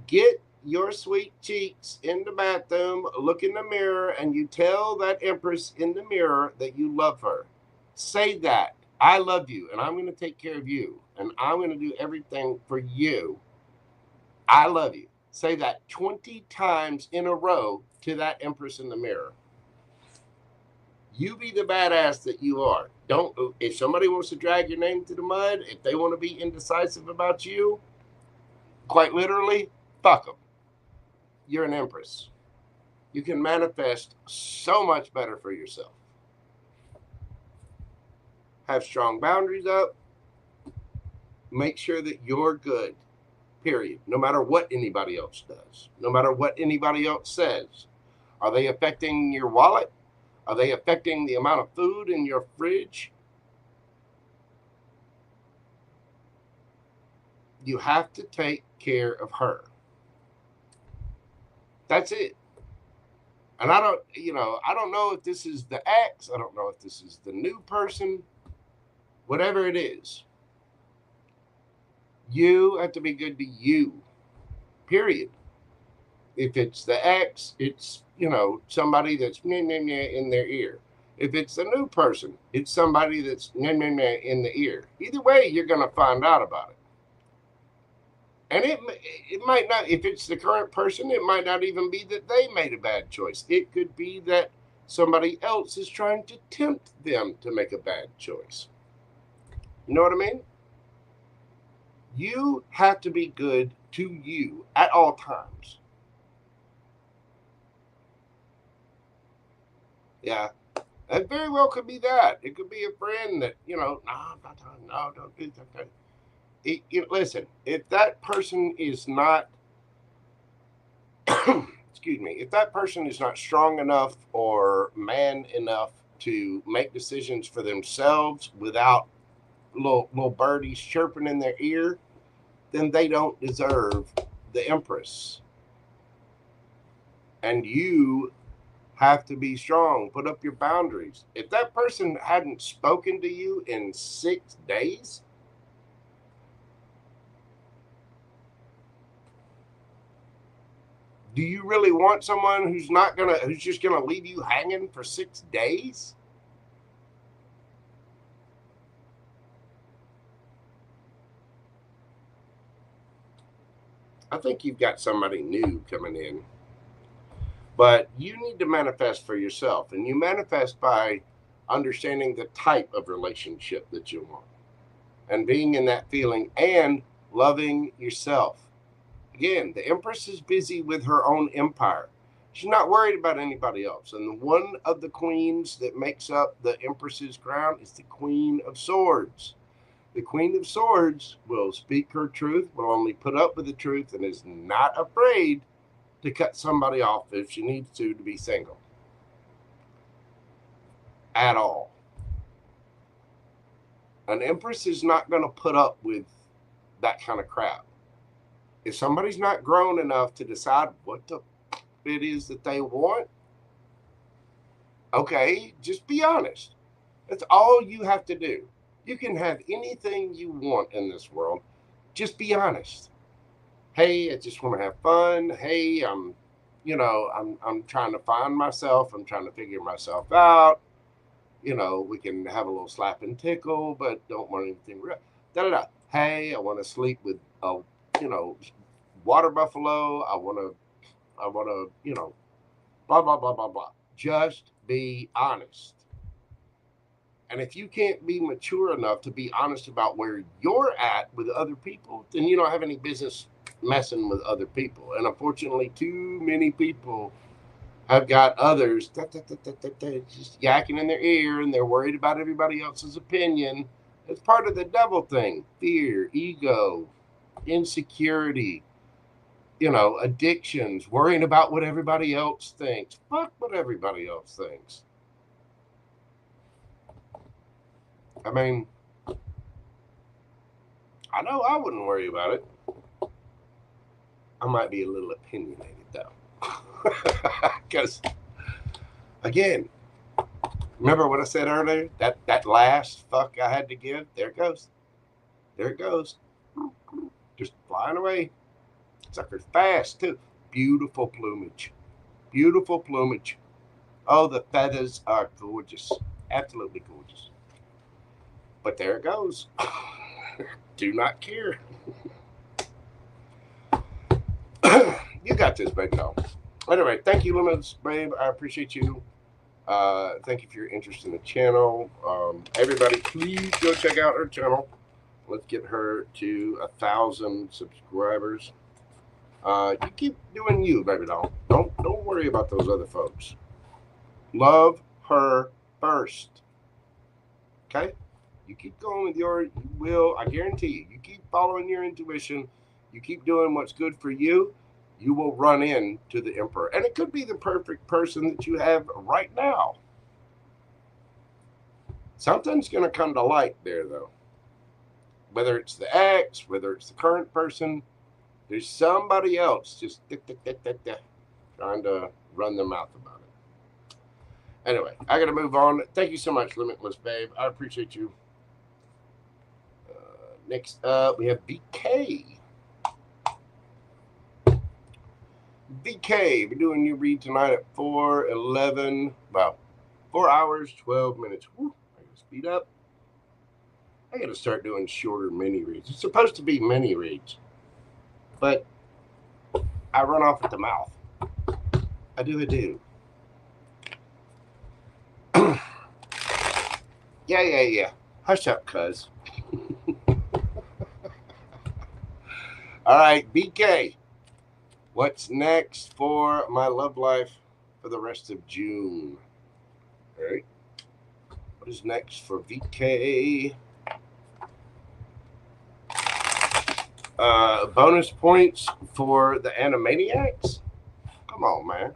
Get your sweet cheeks in the bathroom, look in the mirror, and you tell that Empress in the mirror that you love her. Say that. I love you, and I'm going to take care of you, and I'm going to do everything for you. I love you. Say that 20 times in a row to that Empress in the mirror. You be the badass that you are. Don't, if somebody wants to drag your name through the mud, if they want to be indecisive about you, quite literally, fuck them. You're an empress. You can manifest so much better for yourself. Have strong boundaries up. Make sure that you're good, period. No matter what anybody else does. No matter what anybody else says. Are they affecting your wallet? Are they affecting the amount of food in your fridge? You have to take care of her. That's it. And I don't know if this is the ex. I don't know if this is the new person. Whatever it is. You have to be good to you. Period. If it's the ex, it's, somebody that's in their ear. If it's the new person, it's somebody that's in the ear. Either way, you're going to find out about it. And it might not, if it's the current person, it might not even be that they made a bad choice. It could be that somebody else is trying to tempt them to make a bad choice. You know what I mean? You have to be good to you at all times. Yeah. That very well could be that. It could be a friend that, no, don't do that. Listen, if that person is not, excuse me, if that person is not strong enough or man enough to make decisions for themselves without little birdies chirping in their ear, then they don't deserve the Empress. And you have to be strong. Put up your boundaries. If that person hadn't spoken to you in 6 days, do you really want someone who's just gonna leave you hanging for 6 days? I think you've got somebody new coming in. But you need to manifest for yourself. And you manifest by understanding the type of relationship that you want. And being in that feeling and loving yourself. Again, the Empress is busy with her own empire. She's not worried about anybody else. And one of the queens that makes up the Empress's crown is the Queen of Swords. The Queen of Swords will speak her truth, will only put up with the truth, and is not afraid to cut somebody off if she needs to be single. At all. An Empress is not going to put up with that kind of crap. If somebody's not grown enough to decide what the it is that they want, okay, just be honest. That's all you have to do. You can have anything you want in this world. Just be honest. Hey, I just want to have fun. Hey, I'm trying to find myself. I'm trying to figure myself out. We can have a little slap and tickle, but don't want anything real. Hey, I want to sleep with a, water buffalo. I want to, blah, blah, blah, blah, blah. Just be honest. And if you can't be mature enough to be honest about where you're at with other people, then you don't have any business messing with other people. And unfortunately, too many people have got others just yakking in their ear, and they're worried about everybody else's opinion. It's part of the devil thing. Fear, ego, insecurity, addictions, worrying about what everybody else thinks. Fuck what everybody else thinks. I mean, I know I wouldn't worry about it. I might be a little opinionated, though. Because, again, remember what I said earlier? That last fuck I had to give? There it goes. There it goes. Just flying away. Sucker's fast, too. Beautiful plumage. Beautiful plumage. Oh, the feathers are gorgeous. Absolutely gorgeous. But there it goes. Do not care. You got this, baby doll. Anyway, thank you, Limitless Babe. I appreciate you. Thank you for your interest in the channel. Everybody, please go check out her channel. Let's get her to 1,000 subscribers. You keep doing you, baby doll. Don't worry about those other folks. Love her first. Okay? You keep going with you will, I guarantee you, you keep following your intuition, you keep doing what's good for you, you will run into the Emperor. And it could be the perfect person that you have right now. Something's going to come to light there, though. Whether it's the ex, whether it's the current person, there's somebody else just trying to run their mouth about it. Anyway, I got to move on. Thank you so much, Limitless Babe. I appreciate you. Next up, we have BK. BK, we're doing your read tonight at 4:11. Wow, 4 hours, 12 minutes. Woo, I gotta speed up. I gotta start doing shorter mini reads. It's supposed to be mini reads, but I run off at the mouth. I do. Yeah. Hush up, cuz. All right, BK. What's next for my love life for the rest of June? All right. What is next for VK? Bonus points for the Animaniacs? Come on, man.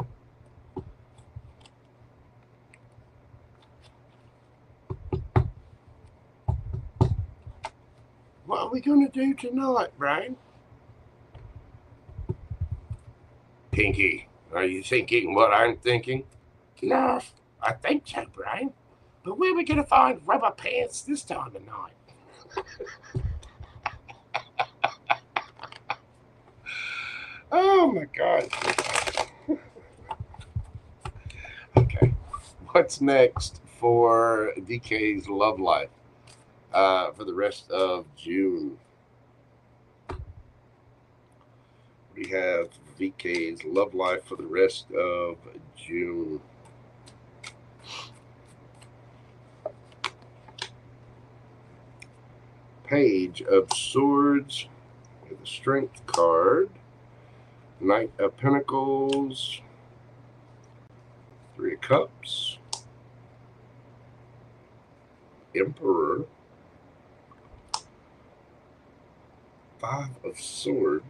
What are we going to do tonight, Brian? Pinky, are you thinking what I'm thinking? No, I think so, Brian. But where are we going to find rubber pants this time of night? Oh, my God. Okay. What's next for DK's love life for the rest of June? We have VK's love life for the rest of June. Page of Swords with a Strength card. Knight of Pentacles. Three of Cups. Emperor. Five of Swords.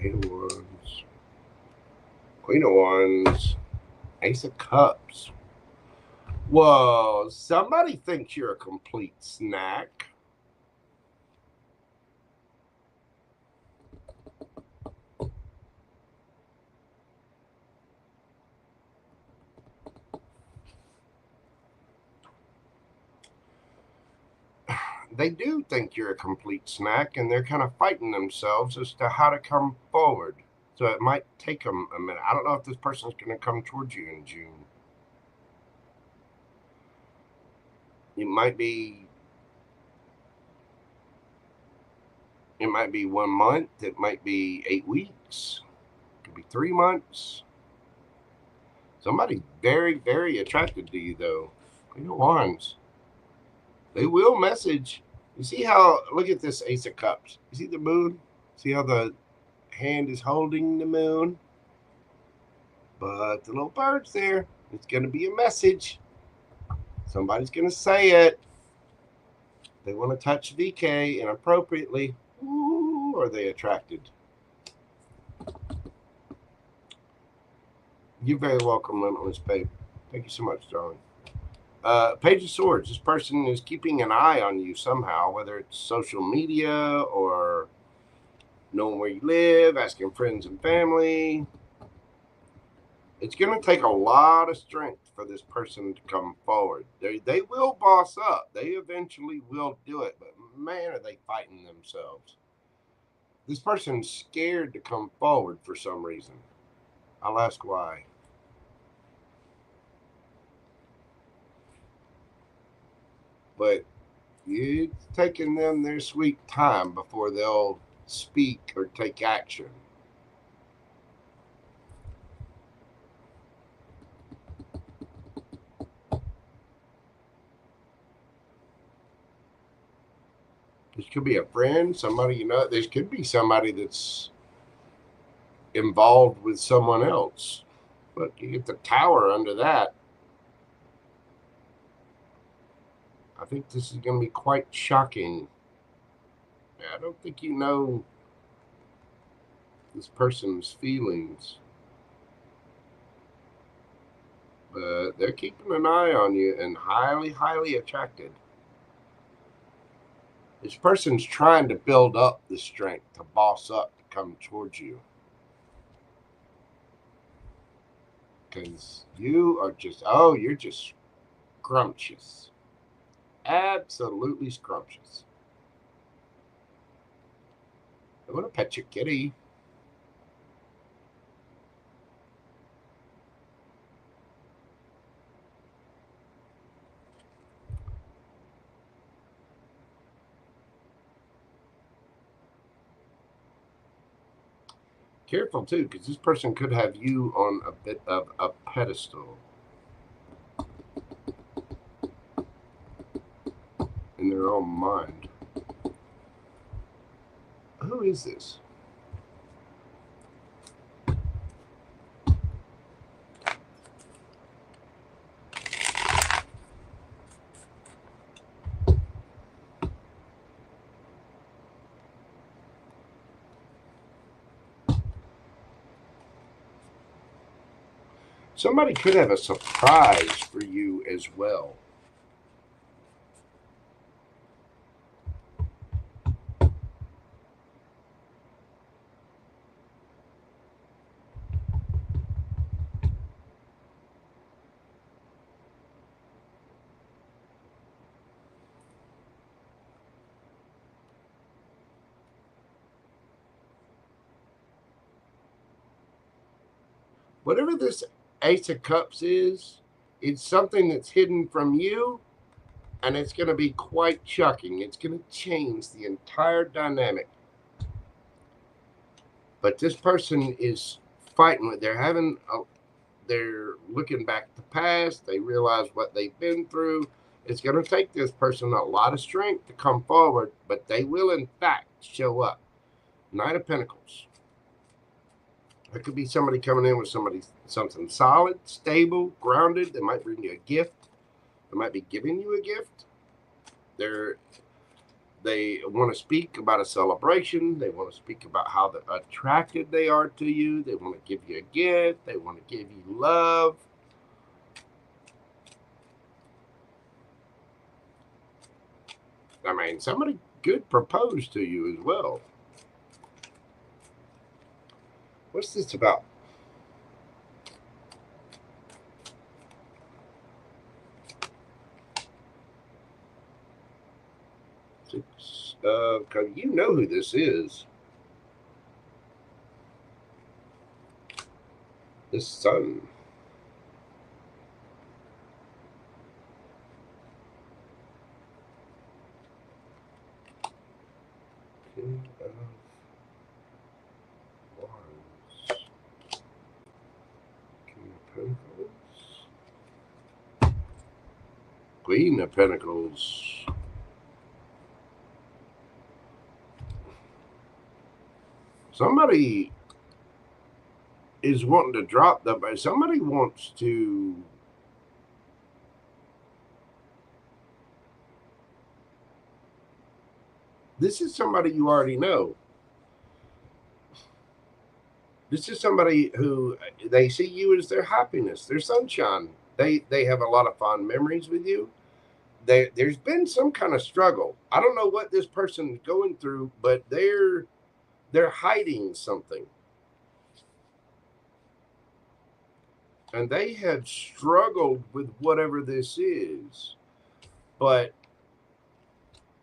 Eight of Wands, Queen of Wands, Ace of Cups. Whoa, somebody thinks you're a complete snack. They do think you're a complete snack, and they're kind of fighting themselves as to how to come forward. So it might take them a minute. I don't know if this person's going to come towards you in June. It might be 1 month. It might be 8 weeks. It could be 3 months. Somebody's very, very attracted to you, though. Queen of Wands. They will message. You see how, look at this Ace of Cups. You see the moon? See how the hand is holding the moon? But the little bird's there. It's going to be a message. Somebody's going to say it. They want to touch VK inappropriately. Ooh, are they attracted? You're very welcome, Limitless Babe. Thank you so much, darling. Page of Swords. This person is keeping an eye on you somehow, whether it's social media or knowing where you live, asking friends and family. It's going to take a lot of strength for this person to come forward. They will boss up. They eventually will do it, but man, are they fighting themselves. This person's scared to come forward for some reason. I'll ask why. But it's taking them their sweet time before they'll speak or take action. This could be a friend, somebody you know. This could be somebody that's involved with someone else. Look, you get the Tower under that. I think this is going to be quite shocking. I don't think you know this person's feelings. But they're keeping an eye on you and highly, highly attracted. This person's trying to build up the strength to boss up, to come towards you. Because you are just, you're just scrumptious. Absolutely scrumptious. I want to pet your kitty. Careful too, because this person could have you on a bit of a pedestal in their own mind. Who is this? Somebody could have a surprise for you as well. Whatever this Ace of Cups is, it's something that's hidden from you, and it's going to be quite shocking. It's going to change the entire dynamic. But this person is fighting with, they're looking back at the past. They realize what they've been through. It's going to take this person a lot of strength to come forward, but they will in fact show up. Knight of Pentacles. There could be somebody coming in with something solid, stable, grounded. They might bring you a gift. They might be giving you a gift. They want to speak about a celebration. They want to speak about how attracted they are to you. They want to give you a gift. They want to give you love. I mean, somebody could propose to you as well. What's this about? Because you know who this is. The Sun. King of Wands. King of Pentacles. Queen of Pentacles. Somebody is wanting to drop that, but somebody wants to this is somebody you already know. This is somebody who they see you as their happiness, their sunshine. They have a lot of fond memories with you. There's been some kind of struggle. I don't know what this person is going through, but they're hiding something. And they have struggled with whatever this is. But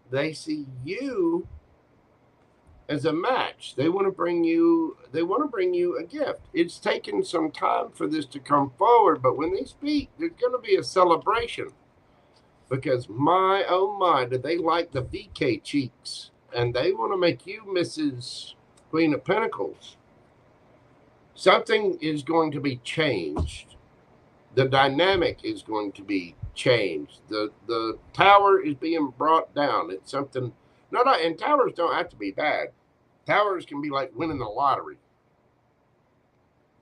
they see you as a match. They want to bring you a gift. It's taken some time for this to come forward, but when they speak, there's going to be a celebration. Because my, oh my, do they like the VK cheeks. And they want to make you Mrs. Queen of Pentacles. Something is going to be changed. The dynamic is going to be changed. The tower is being brought down. It's something No, and towers don't have to be bad. Towers can be like winning the lottery.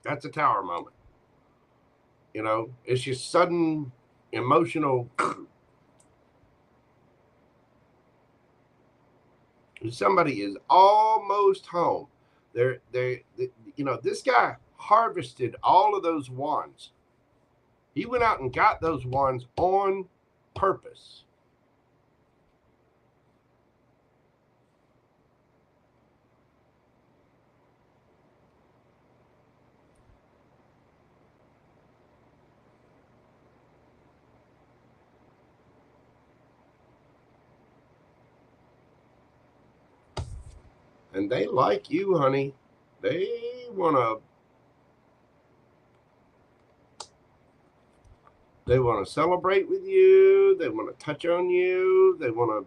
That's a tower moment. You know, it's just sudden emotional. Somebody is almost home. You know, this guy harvested all of those wands. He went out and got those wands on purpose. And they like you, honey. They want to celebrate with you. They want to touch on you. They want to.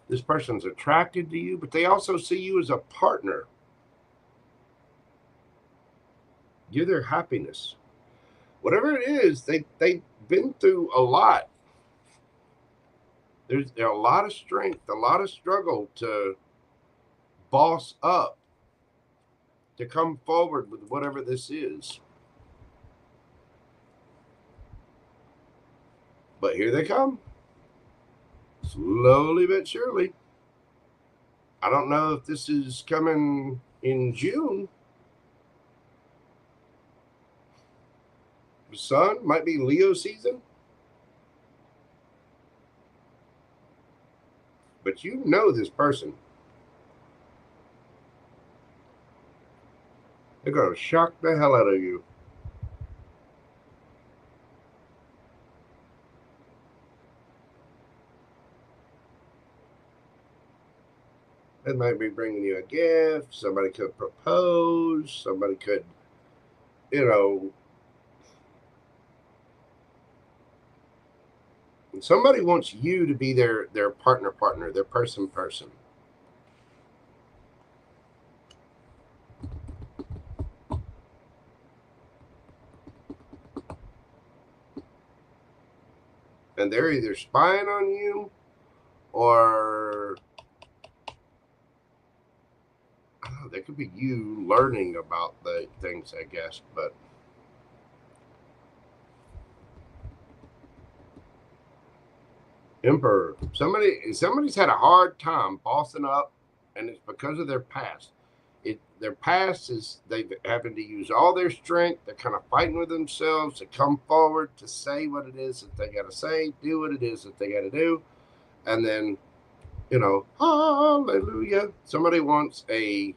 This person's attracted to you, but they also see you as a partner. You're their happiness. Whatever it is, they've been through a lot. There's a lot of strength, a lot of struggle to boss up, to come forward with whatever this is. But here they come. Slowly but surely. I don't know if this is coming in June. The sun might be Leo season. But you know this person. They're going to shock the hell out of you. They might be bringing you a gift. Somebody could propose. Somebody could, you know, somebody wants you to be their partner, their person. And they're either spying on you or there could be you learning about the things, I guess. But Emperor, somebody's had a hard time bossing up, and it's because of their past. Their past is they've having to use all their strength. They're kind of fighting with themselves to come forward, to say what it is that they got to say, do what it is that they got to do, and then, you know, hallelujah. Somebody wants they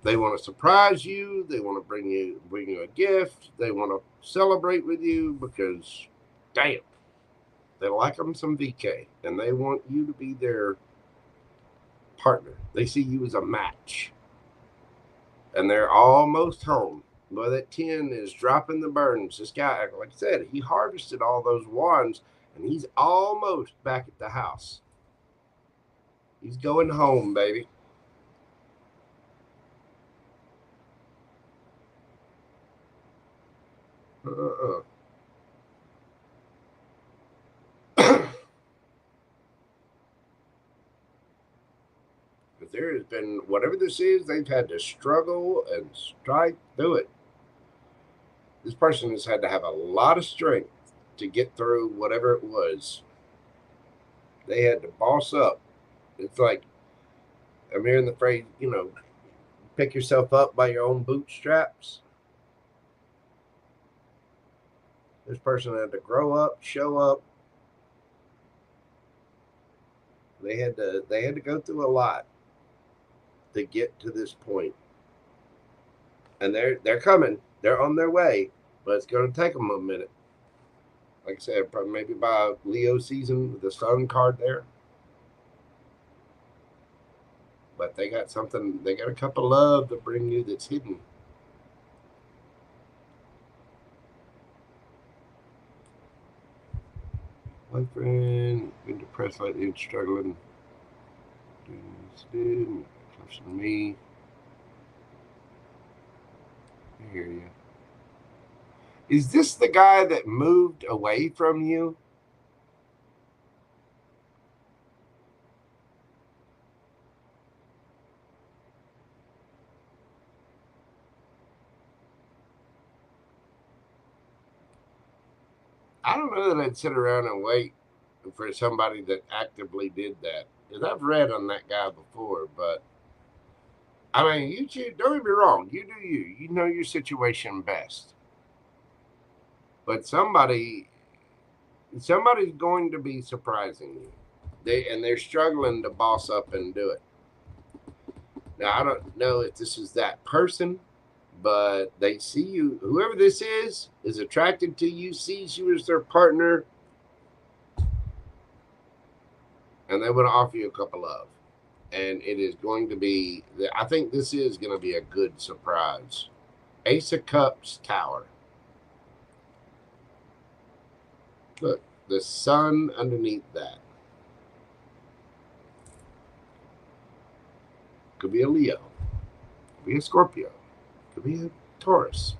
want to surprise you. They want to bring you a gift. They want to celebrate with you because, damn, they like them some VK, and they want you to be their partner. They see you as a match. And they're almost home. Well, that 10 is dropping the burdens. This guy, like I said, he harvested all those wands, and he's almost back at the house. He's going home, baby. There has been, whatever this is, they've had to struggle and strike through it. This person has had to have a lot of strength to get through whatever it was. They had to boss up. It's like, I'm hearing the phrase, you know, pick yourself up by your own bootstraps. This person had to grow up, show up. They had to go through a lot to get to this point. And they're coming. They're on their way, but it's going to take them a minute. Like I said, probably maybe by Leo season with the sun card there. But they got something, they got a cup of love to bring you that's hidden. Boyfriend, been depressed lately and struggling. Close to me. I hear you. Is this the guy that moved away from you? I don't know that I'd sit around and wait for somebody that actively did that. Because I've read on that guy before, but I mean, don't get me wrong. You do you. You know your situation best. But somebody's going to be surprising you. They're struggling to boss up and do it. Now, I don't know if this is that person, but they see you, whoever this is attracted to you, sees you as their partner, and they want to offer you a cup of love. And it is going to be, I think this is going to be a good surprise. Ace of Cups, Tower. Look, the sun underneath that. Could be a Leo. Could be a Scorpio. Could be a Taurus.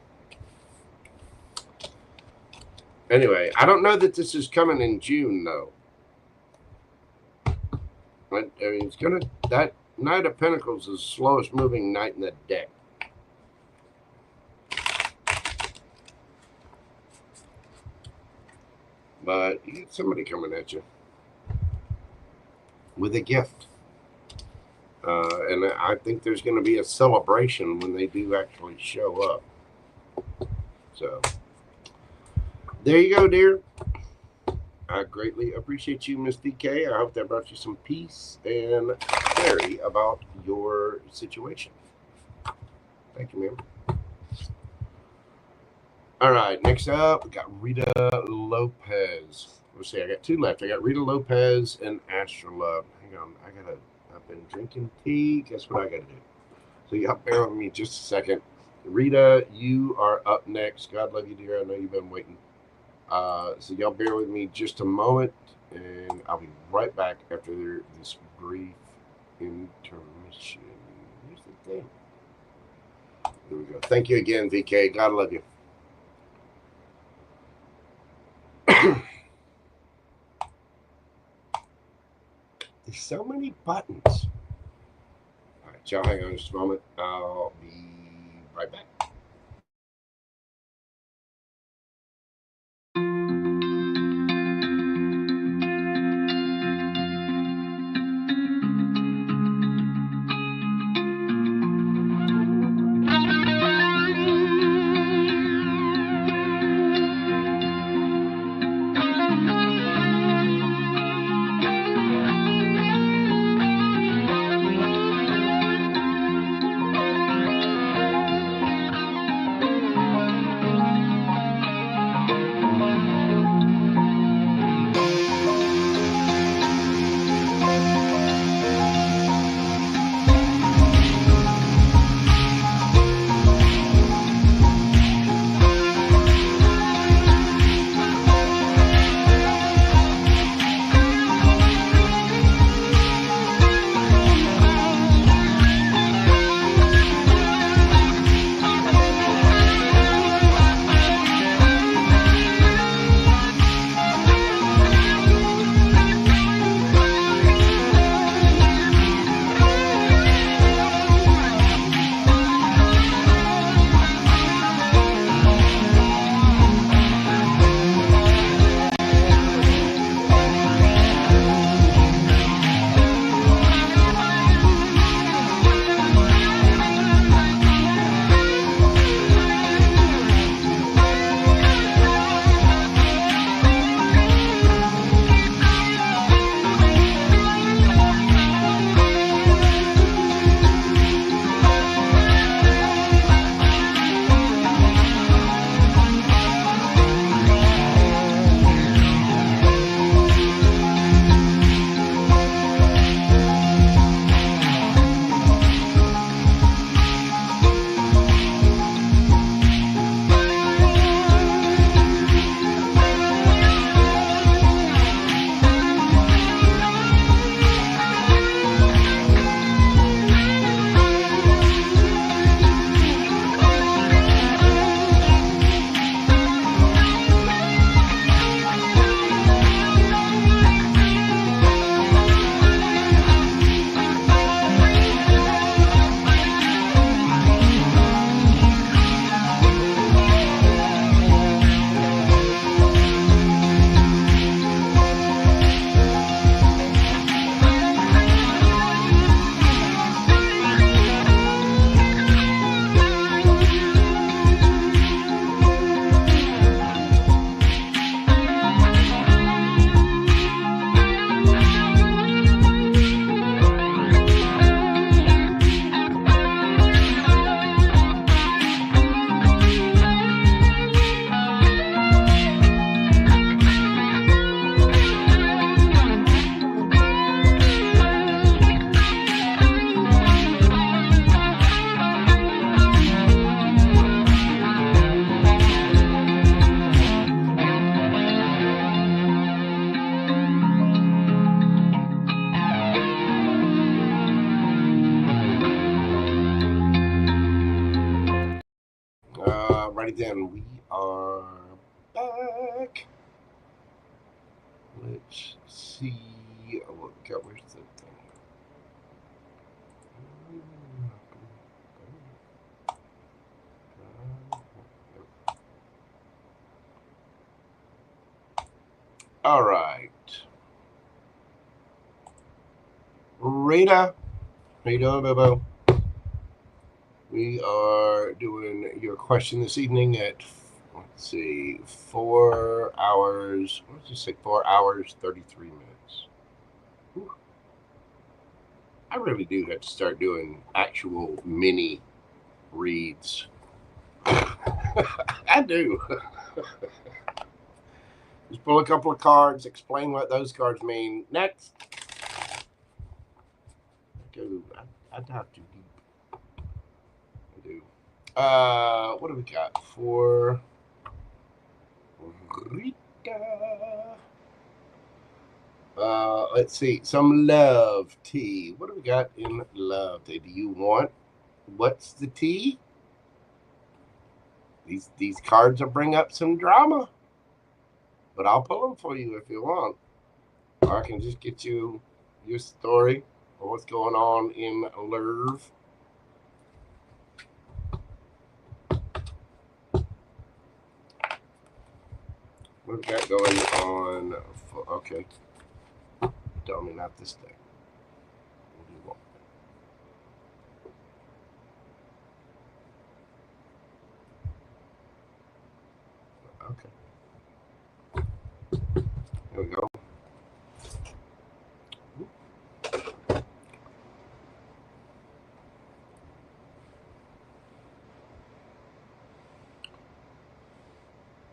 Anyway, I don't know that this is coming in June, though. I mean, it's gonna, that Knight of Pentacles is the slowest moving knight in the deck. But you get somebody coming at you with a gift. And I think there's going to be a celebration when they do actually show up. So, there you go, dear. I greatly appreciate you, Miss DK. I hope that brought you some peace and clarity about your situation. Thank you, ma'am. All right, next up, we got Rita Lopez. Let's see, I got two left. I got Rita Lopez and Astrolove. Hang on, I've been drinking tea. Guess what I got to do? So y'all bear with me just a second. Rita, you are up next. God love you, dear. I know you've been waiting. So y'all bear with me just a moment, and I'll be right back after this brief intermission. Here's the thing. Here we go. Thank you again, VK. God love you. There's so many buttons. All right, y'all hang on just a moment. I'll be right back. then, we are back. Let's see. Oh, God, where's the thing? All right. Rita, how you doing, Bobo? We are doing your question this evening at, let's see, 4 hours, what did you say, 4 hours, 33 minutes. Whew. I really do have to start doing actual mini reads. I do. Just pull a couple of cards, explain what those cards mean. Next. I'd have to deep. I do. What do we got for Rita? Let's see. Some love tea. What do we got in love tea? Do you want? What's the tea? These cards will bring up some drama, but I'll pull them for you if you want. Or I can just get you your story or what's going on in love. What we got going on? Okay. Tell me not this thing. What do you want? Okay. Here we go.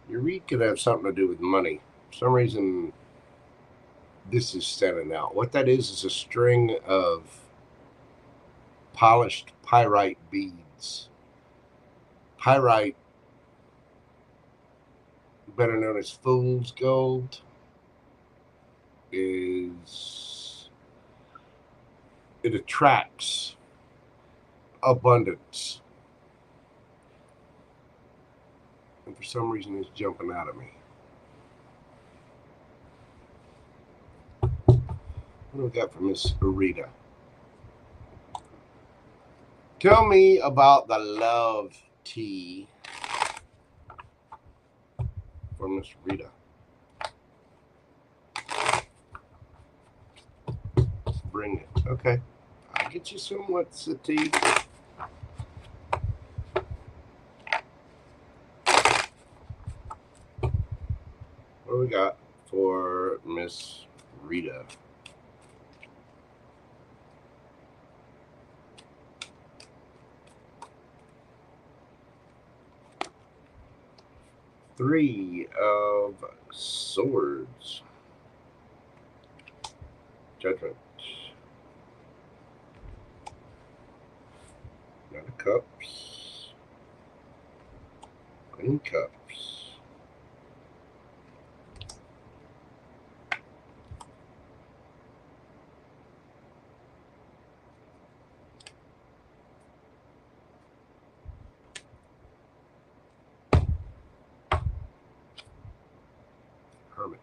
Your read could have something to do with money. For some reason, this is standing out. What that is a string of polished pyrite beads. Pyrite, better known as fool's gold, it attracts abundance. And for some reason, it's jumping out at me. What do we got from Miss Rita? Tell me about the love tea from Miss Rita. Bring it. Okay. I'll get you some. What's the tea? What do we got for Miss Rita? Three of Swords. Judgment. Nine of Cups. Queen of Cups. Hermit.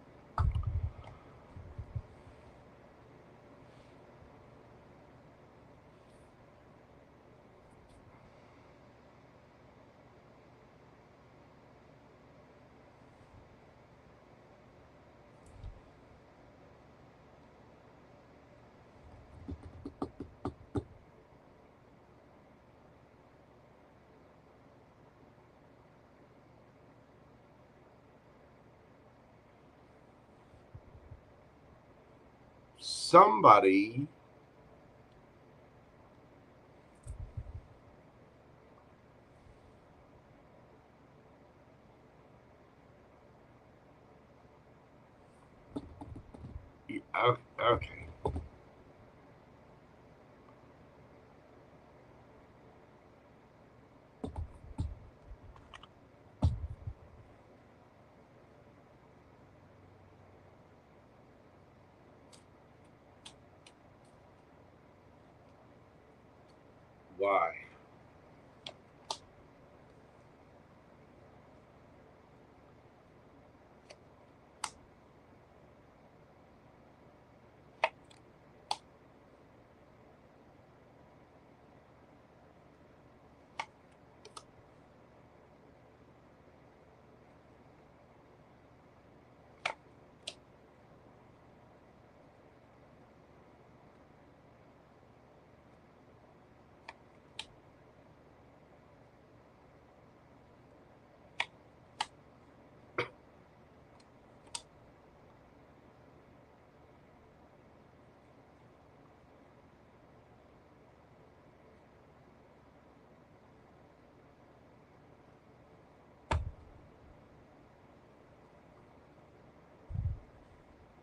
Somebody okay. Why?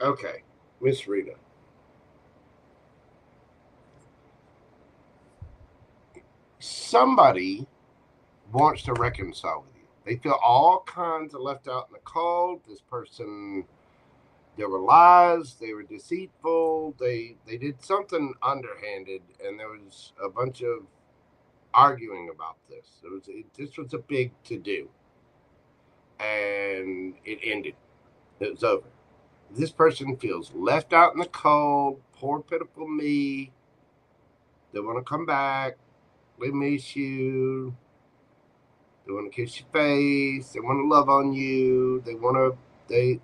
Okay, Miss Rita. Somebody wants to reconcile with you. They feel all kinds of left out in the cold. This person, there were lies, they were deceitful, they did something underhanded, and there was a bunch of arguing about this. This was a big to-do, and it ended. It was over. This person feels left out in the cold. Poor pitiful me. They want to come back. They miss you. They want to kiss your face. They want to love on you. They want to.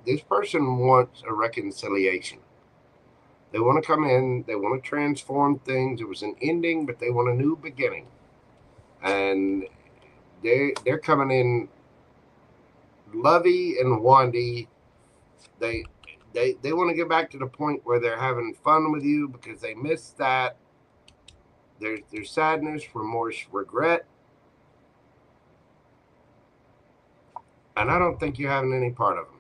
This person wants a reconciliation. They want to come in. They want to transform things. It was an ending, but they want a new beginning. And they're coming in lovey and wandy. They want to get back to the point where they're having fun with you because they missed that. There's sadness, remorse, regret. And I don't think you're having any part of them.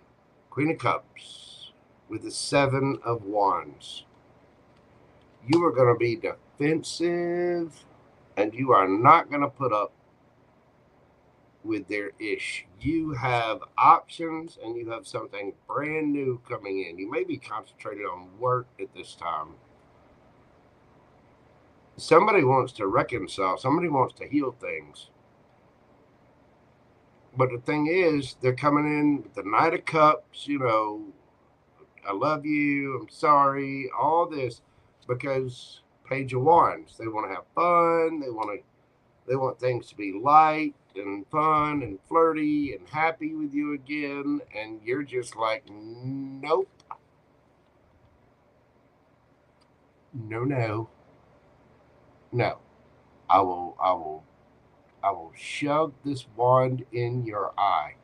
Queen of Cups with the Seven of Wands. You are going to be defensive, and you are not going to put up with their ish. You have options, and you have something brand new coming in. You may be concentrated on work at this time. Somebody wants to reconcile. Somebody wants to heal things. But the thing is, they're coming in with the Knight of Cups, you know, I love you, I'm sorry, all this, because Page of Wands, they want to have fun, they want things to be light and fun and flirty and happy with you again, and you're just like, nope. No. I will shove this wand in your eye.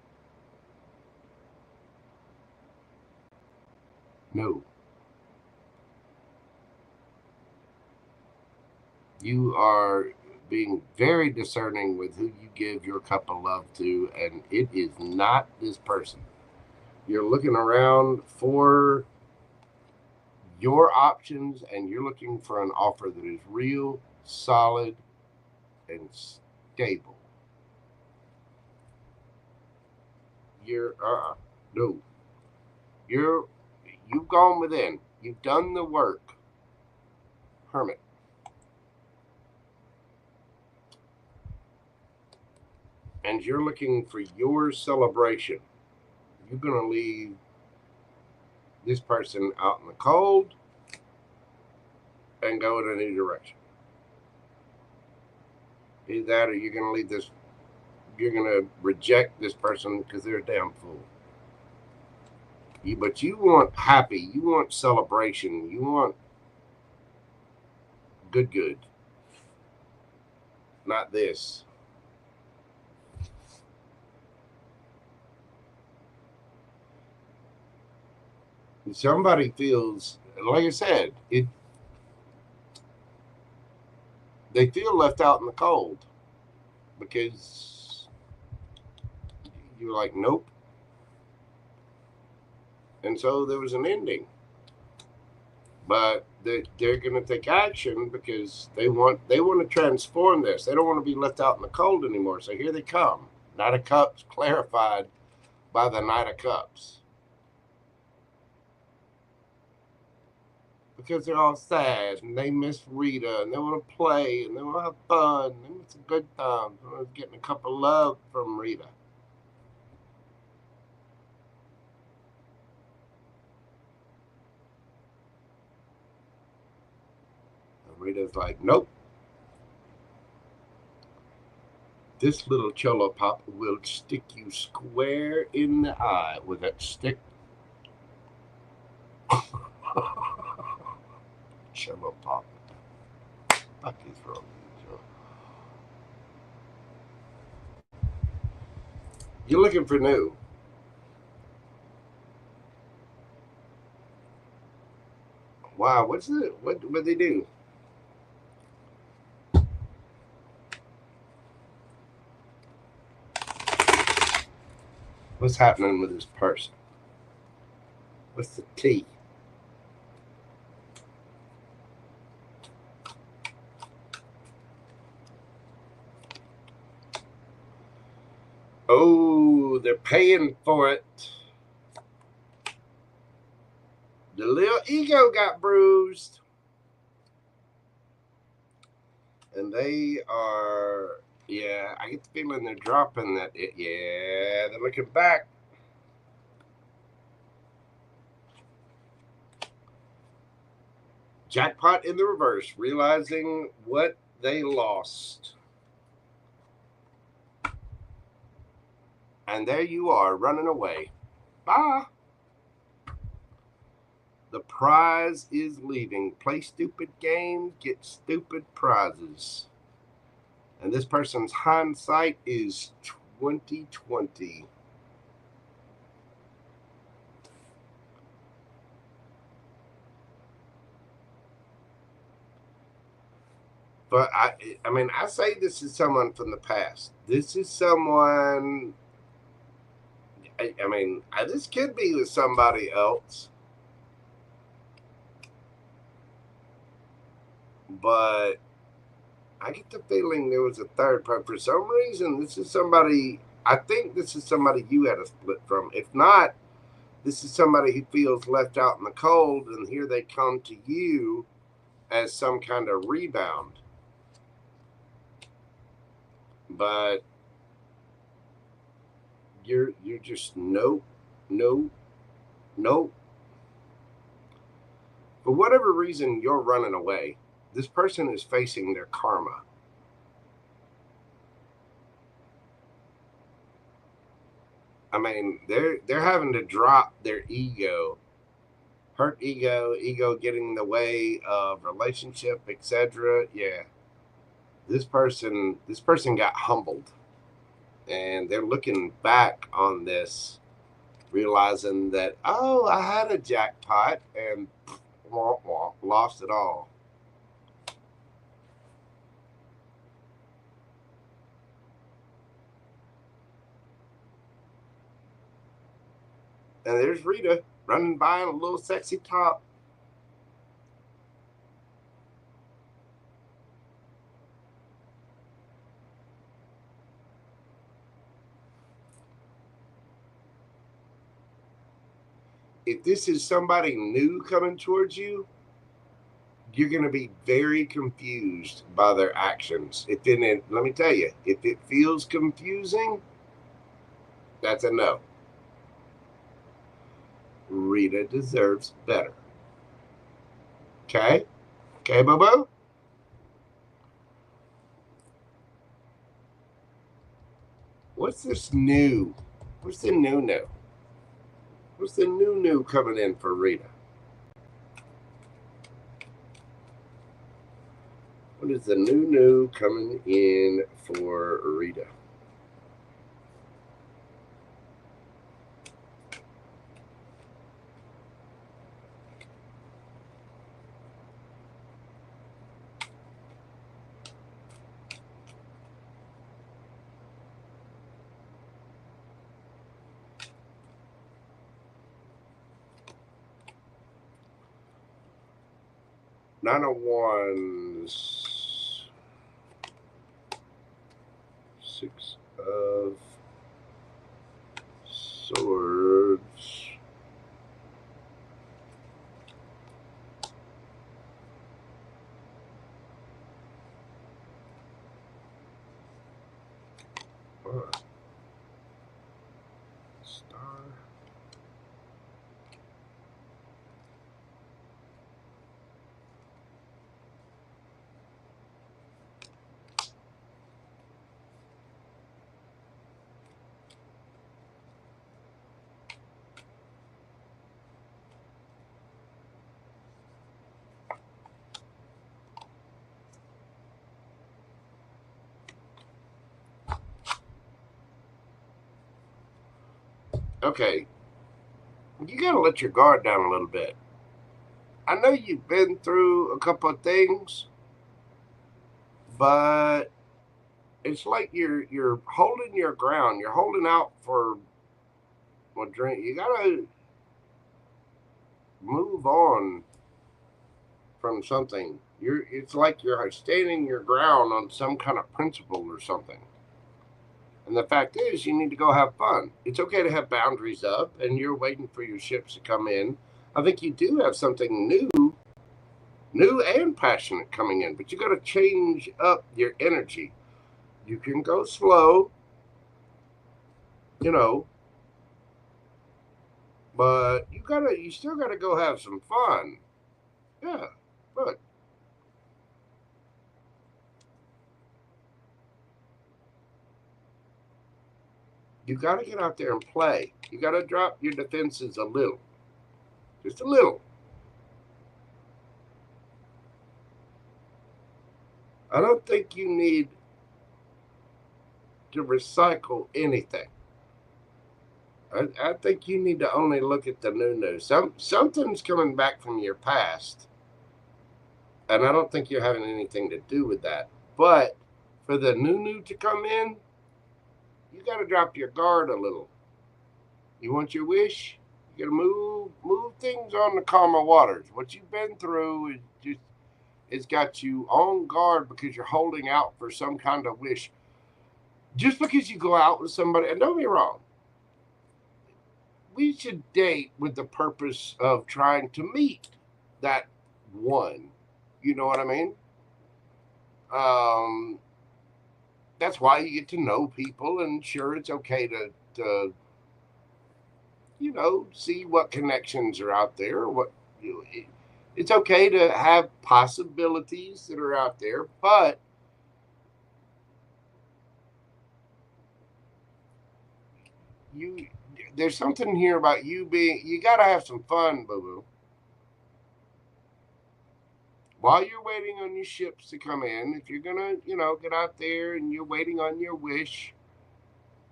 No. You are being very discerning with who you give your cup of love to, and it is not this person. You're looking around for your options, and you're looking for an offer that is real, solid, and stable. No. You've gone within. You've done the work. Hermit. And you're looking for your celebration. You're going to leave this person out in the cold and go in a new direction. Either that, or you're going to leave this. You're going to reject this person because they're a damn fool. But you want happy. You want celebration. You want good. Not this. Somebody feels, like I said, they feel left out in the cold because you're like, nope. And so there was an ending. But they're going to take action because they want to transform this. They don't want to be left out in the cold anymore. So here they come. Knight of Cups clarified by the Knight of Cups. Because they're all sad and they miss Rita and they want to play and they want to have fun. And it's a good time. They're getting a cup of love from Rita. And Rita's like, nope. This little cholo pop will stick you square in the eye with that stick. Cholo pop. Fuck his wrong. You're looking for new. Wow, what's it? What they do? What's happening with this person? What's the T? Oh, they're paying for it. The little ego got bruised. And they are, yeah, I get the feeling they're dropping that. Yeah, they're looking back. Jackpot in the reverse, realizing what they lost. And there you are, running away. Bye. The prize is leaving. Play stupid games, get stupid prizes. And this person's hindsight is 2020. But I mean, I say this is someone from the past. This is someone. I mean, this could be with somebody else, but I get the feeling there was a third part. For some reason, this is somebody. I think this is somebody you had a split from. If not, this is somebody who feels left out in the cold, and here they come to you as some kind of rebound. But you're just nope. For whatever reason, you're running away. This person is facing their karma. I mean, they're having to drop their ego, hurt ego getting in the way of relationship, etc. Yeah, this person got humbled, and they're looking back on this, realizing that, oh, I had a jackpot and lost it all. And there's Rita running by in a little sexy top. If this is somebody new coming towards you, you're going to be very confused by their actions. Let me tell you, if it feels confusing, that's a no. Rita deserves better. Okay? Okay, Bobo? What's this new? What's the new? What's the new coming in for Rita? What is the new coming in for Rita? Nine of Wands, Six of Swords, Star. Okay, you gotta let your guard down a little bit. I know you've been through a couple of things, but it's like you're holding your ground. You're holding out for a drink. You gotta. move on from something. It's like you're standing your ground on some kind of principle or something. And the fact is, you need to go have fun. It's okay to have boundaries up, and you're waiting for your ships to come in. I think you do have something new and passionate coming in, but you got to change up your energy. You can go slow, but you still gotta go have some fun. Yeah, but you got to get out there and play. You got to drop your defenses a little. Just a little. I don't think you need to recycle anything. I think you need to only look at the new. Something's coming back from your past, and I don't think you're having anything to do with that. But for the new to come in, you got to drop your guard a little. You want your wish? You got to move things on the calmer waters. What you've been through it's got you on guard because you're holding out for some kind of wish. Just because you go out with somebody, and don't be wrong, we should date with the purpose of trying to meet that one. You know what I mean? That's why you get to know people, and sure, it's okay to see what connections are out there. It's okay to have possibilities that are out there, but there's something here about you got to have some fun, boo-boo. While you're waiting on your ships to come in, if you're going to, get out there and you're waiting on your wish,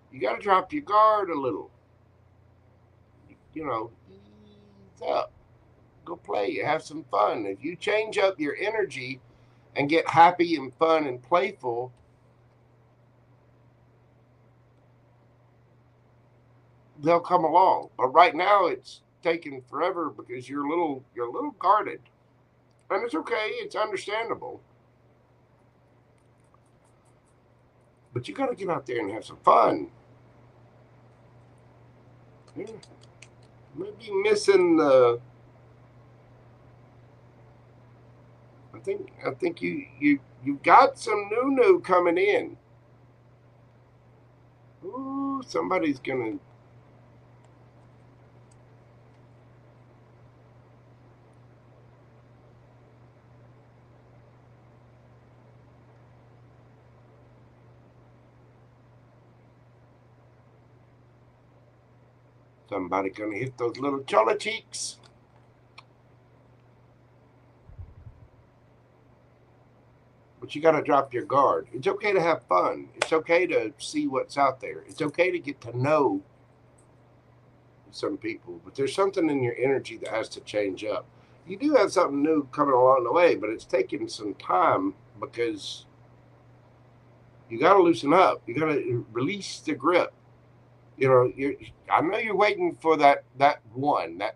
you got to drop your guard a little. Ease up. Go play. Have some fun. If you change up your energy and get happy and fun and playful, they'll come along. But right now it's taking forever because you're a little guarded. And it's okay. It's understandable. But you got to get out there and have some fun. Yeah. Maybe missing the. I think you've got some new coming in. Ooh, somebody's gonna. Somebody gonna hit those little chola cheeks. But you got to drop your guard. It's okay to have fun. It's okay to see what's out there. It's okay to get to know some people. But there's something in your energy that has to change up. You do have something new coming along the way, but it's taking some time because you got to loosen up. You got to release the grip. I know you're waiting for that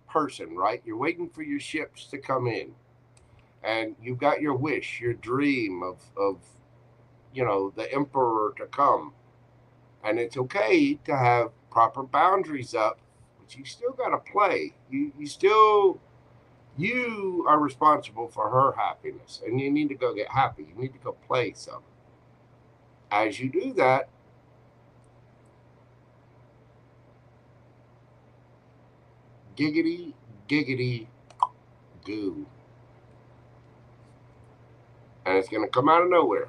person, right? You're waiting for your ships to come in. And you've got your wish, your dream of the emperor to come. And it's okay to have proper boundaries up, but you still got to play. You are responsible for her happiness, and you need to go get happy. You need to go play some. As you do that, giggity, giggity, goo. And it's going to come out of nowhere.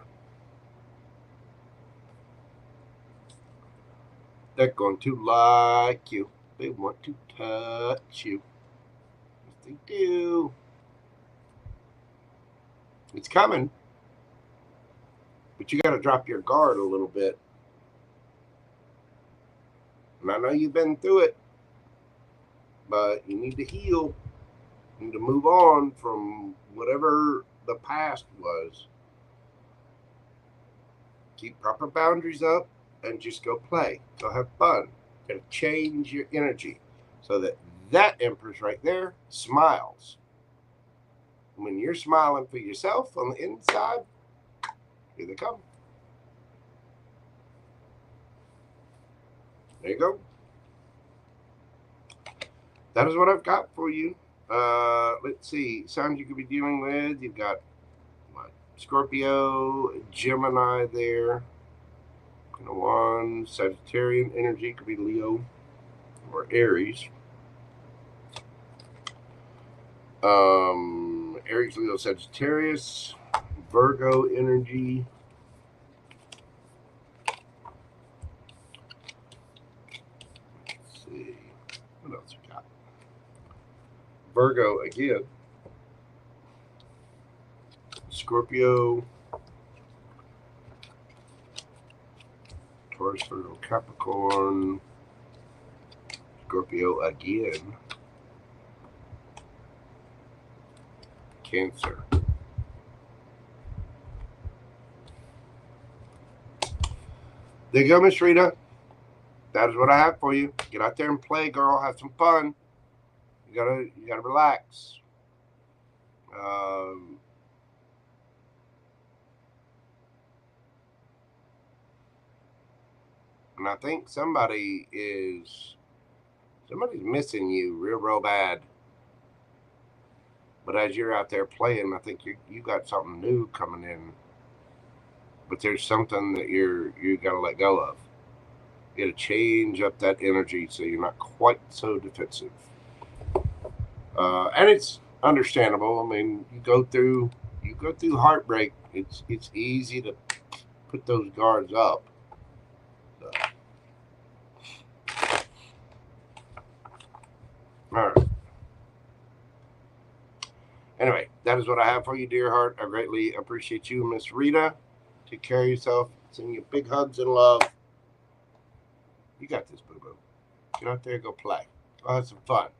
They're going to like you. They want to touch you. Yes, they do. It's coming. But you got to drop your guard a little bit. And I know you've been through it. But you need to heal. You need to move on from whatever the past was. Keep proper boundaries up and just go play. Go have fun. Gotta change your energy so that That Empress right there smiles. When you're smiling for yourself on the inside, here they come. There you go. That is what I've got for you. Let's see. Signs you could be dealing with. You've got what, Scorpio, Gemini there. One Sagittarian energy could be Leo or Aries. Aries, Leo, Sagittarius, Virgo energy. Let's see. What else we got? Virgo again. Scorpio. Taurus, Virgo, Capricorn. Scorpio again. Cancer. There you go, Miss Rita. That is what I have for you. Get out there and play, girl. Have some fun. You gotta relax. And I think somebody's missing you real bad. But as you're out there playing, I think you got something new coming in. But there's something that you gotta let go of. You gotta change up that energy so you're not quite so defensive. And it's understandable. I mean, you go through heartbreak. It's easy to put those guards up. So. All right. Anyway, that is what I have for you, dear heart. I greatly appreciate you, Miss Rita. Take care of yourself. Sending you big hugs and love. You got this, boo-boo. Get out there and go play. Go have some fun.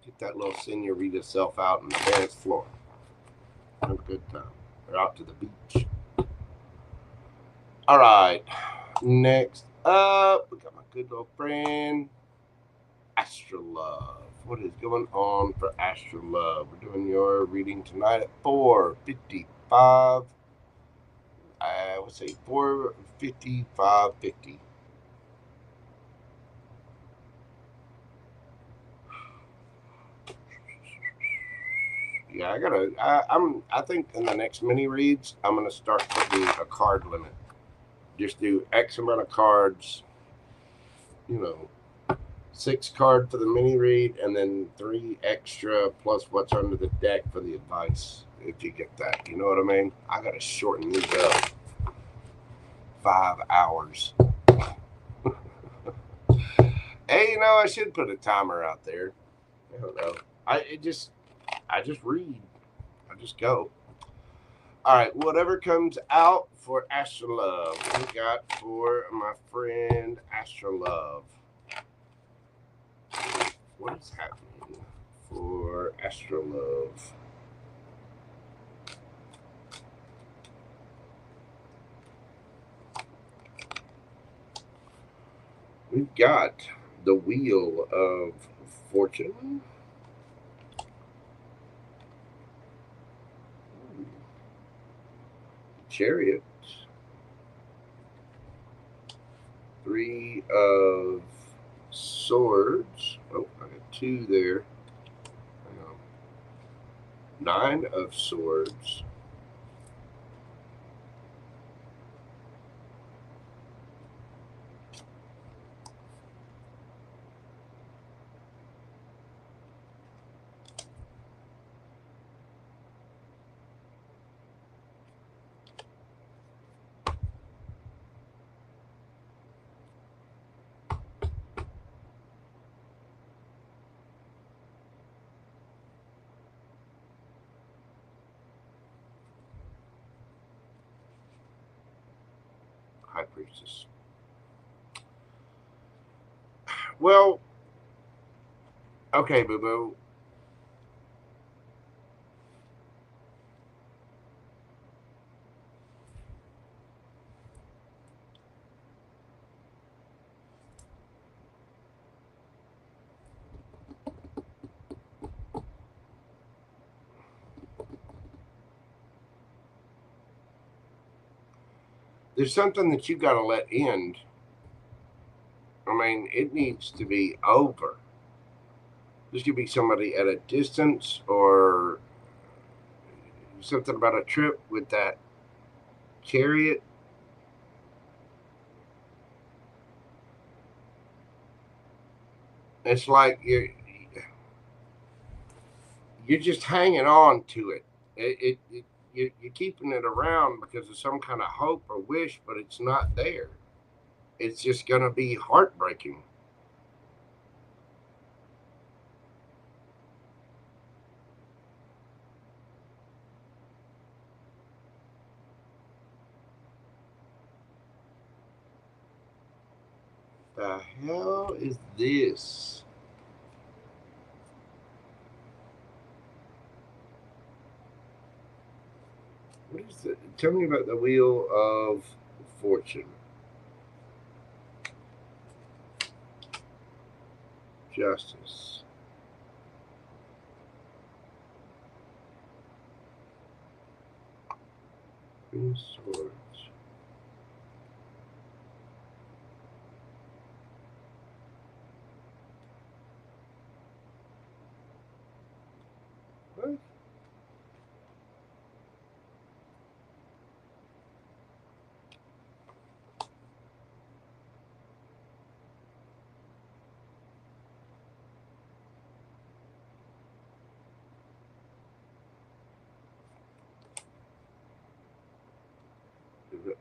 Get that little senorita self out on the dance floor. Have a good time. Or out to the beach. All right. Next up, we got my good little friend, Astrolove. What is going on for Astrolove? We're doing your reading tonight at 4:55. I would say 4:55:50. Yeah, I think in the next mini reads, I'm gonna start putting a card limit. Just do X amount of cards. 6 card for the mini read, and then 3 extra plus what's under the deck for the advice. If you get that, you know what I mean. I gotta shorten these up. 5 hours. Hey, I should put a timer out there. I don't know. I just read. I just go. All right, whatever comes out for Astrolove. What we got for my friend Astrolove? What is happening for Astrolove? We've got the Wheel of Fortune. Chariot. 3 of Swords. Oh, I got 2 there. 9 of Swords. High Priestess. Well, okay, boo-boo. there's something that you got to let end. I mean, it needs to be over. This could be somebody at a distance or something about a trip with that chariot. It's like you're just hanging on to it. You're keeping it around because of some kind of hope or wish, but it's not there. It's just going to be heartbreaking. The hell is this? What is it? Tell me about the Wheel of Fortune. Justice. Queen of Swords. What?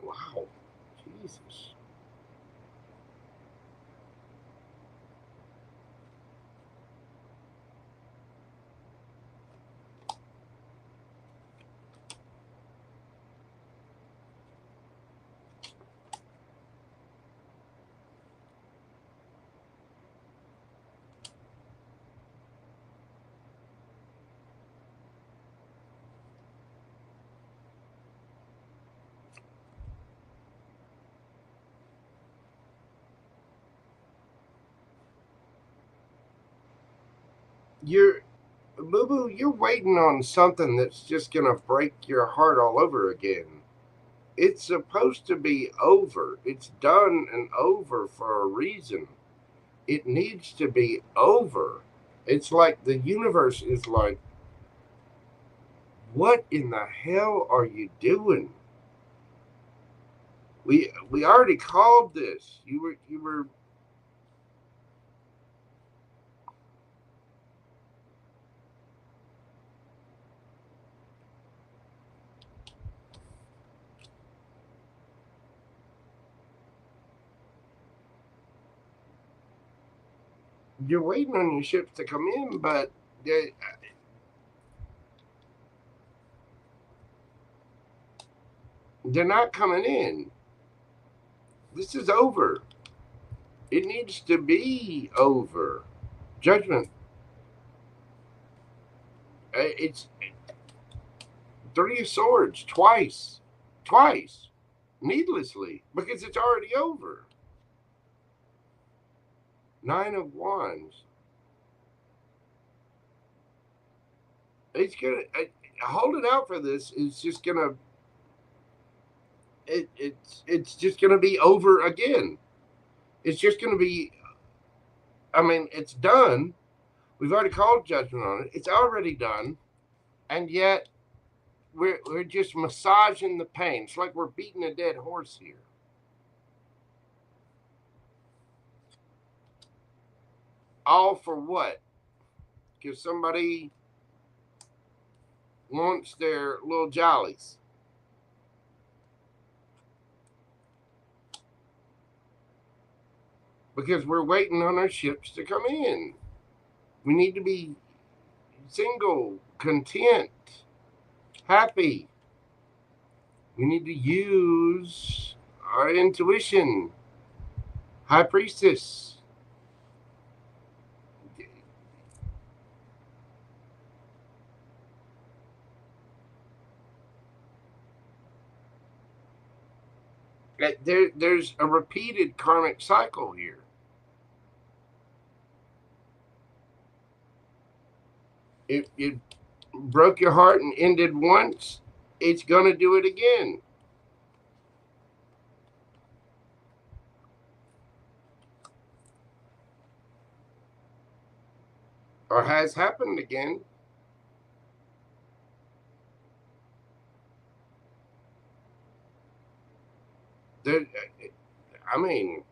Wow. Jesus. You're Boo Boo, you're waiting on something that's just gonna break your heart all over again. It's supposed to be over. It's done and over for a reason. It needs to be over. It's like the universe is like, what in the hell are you doing? We already called this. You were you're waiting on your ships to come in, but they're not coming in. This is over. It needs to be over. Judgment. It's Three of Swords twice, needlessly, because it's already over. Nine of Wands. It's gonna holding out for this is just gonna. It's just gonna be over again. It's just gonna be. I mean, it's done. We've already called judgment on it. It's already done, and yet we're just massaging the pain. It's like we're beating a dead horse here. All for what? Because somebody wants their little jollies. Because we're waiting on our ships to come in. We need to be single, content, happy. We need to use our intuition. High Priestess. There's a repeated karmic cycle here. It broke your heart and ended once, it's going to do it again. or has happened again. I mean,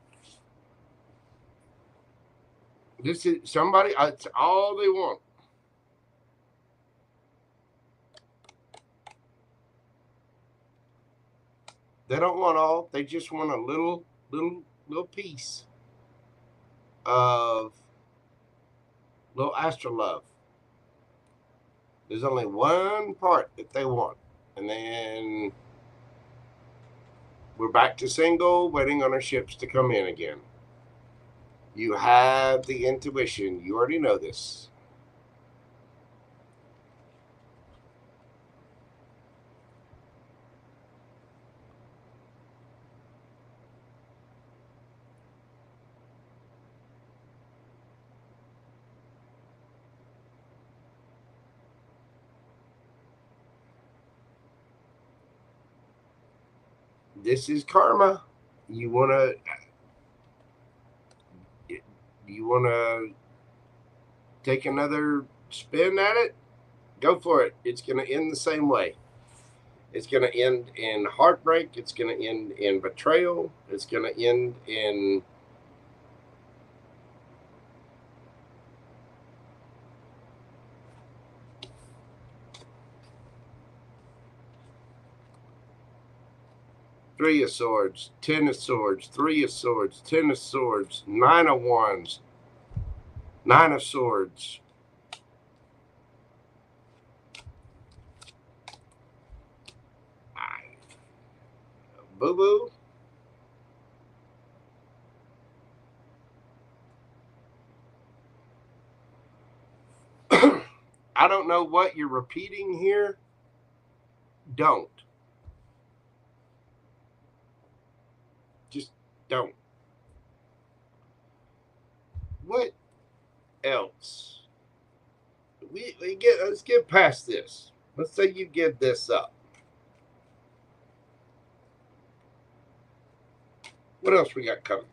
this is somebody, it's all they want. They don't want all, they just want a little piece of little astral love. There's only one part that they want. And then we're back to single, waiting on our ships to come in again. You have the intuition. You already know this. This is karma. You wanna take another spin at it? Go for it. It's gonna end the same way. It's gonna end in heartbreak. It's gonna end in betrayal. It's gonna end in Three of Swords, Ten of Swords, Three of Swords, Ten of Swords, Nine of Wands, Nine of Swords. Boo-boo. I don't know what you're repeating here. Don't. Just don't. What else? Let's get past this. Let's say you give this up. What else we got coming?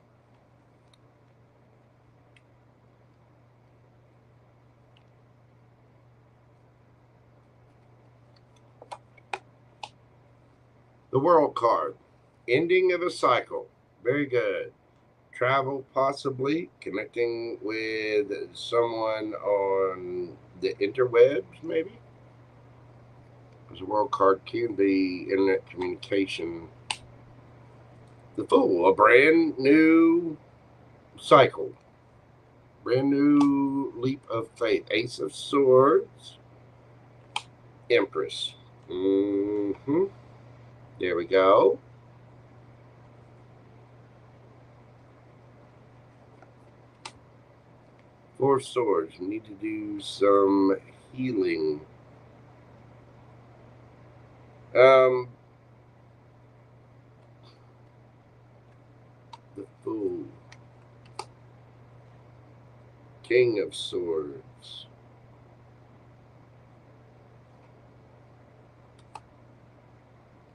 The World card. Ending of a cycle. Very good. Travel, possibly. Connecting with someone on the interwebs, maybe. Because the World card can be internet communication. The Fool. A brand new cycle. Brand new leap of faith. Ace of Swords. Empress. There we go. Four of Swords. You need to do some healing. The Fool. King of Swords.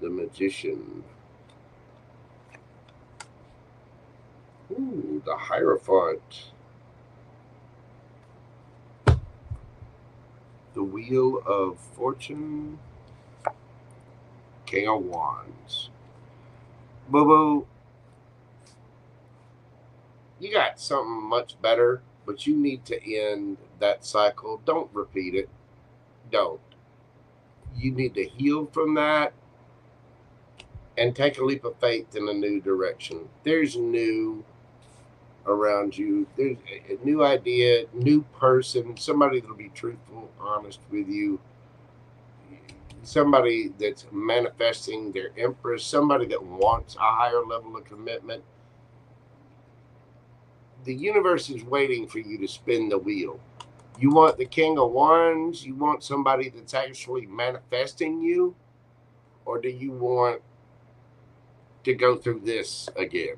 The Magician. Ooh, the Hierophant. The Wheel of Fortune. King of Wands. Boo-boo. You got something much better, but you need to end that cycle. Don't repeat it. Don't. You need to heal from that and take a leap of faith in a new direction. There's new around you. There's a new idea, new person, somebody that'll be truthful, honest with you, somebody that's manifesting their Empress, somebody that wants a higher level of commitment. The universe is waiting for you to spin the wheel. You want the King of Wands? You want somebody that's actually manifesting you? Or do you want to go through this again?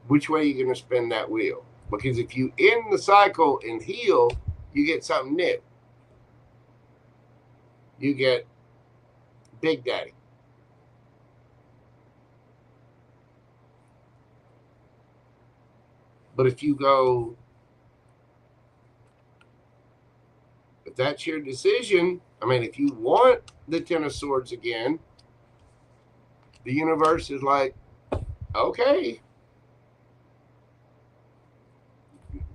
Which way are you going to spin that wheel? Because if you end the cycle and heal, you get something new. You get Big Daddy. But if you go If that's your decision, I mean, if you want the Ten of Swords again, the universe is like, okay,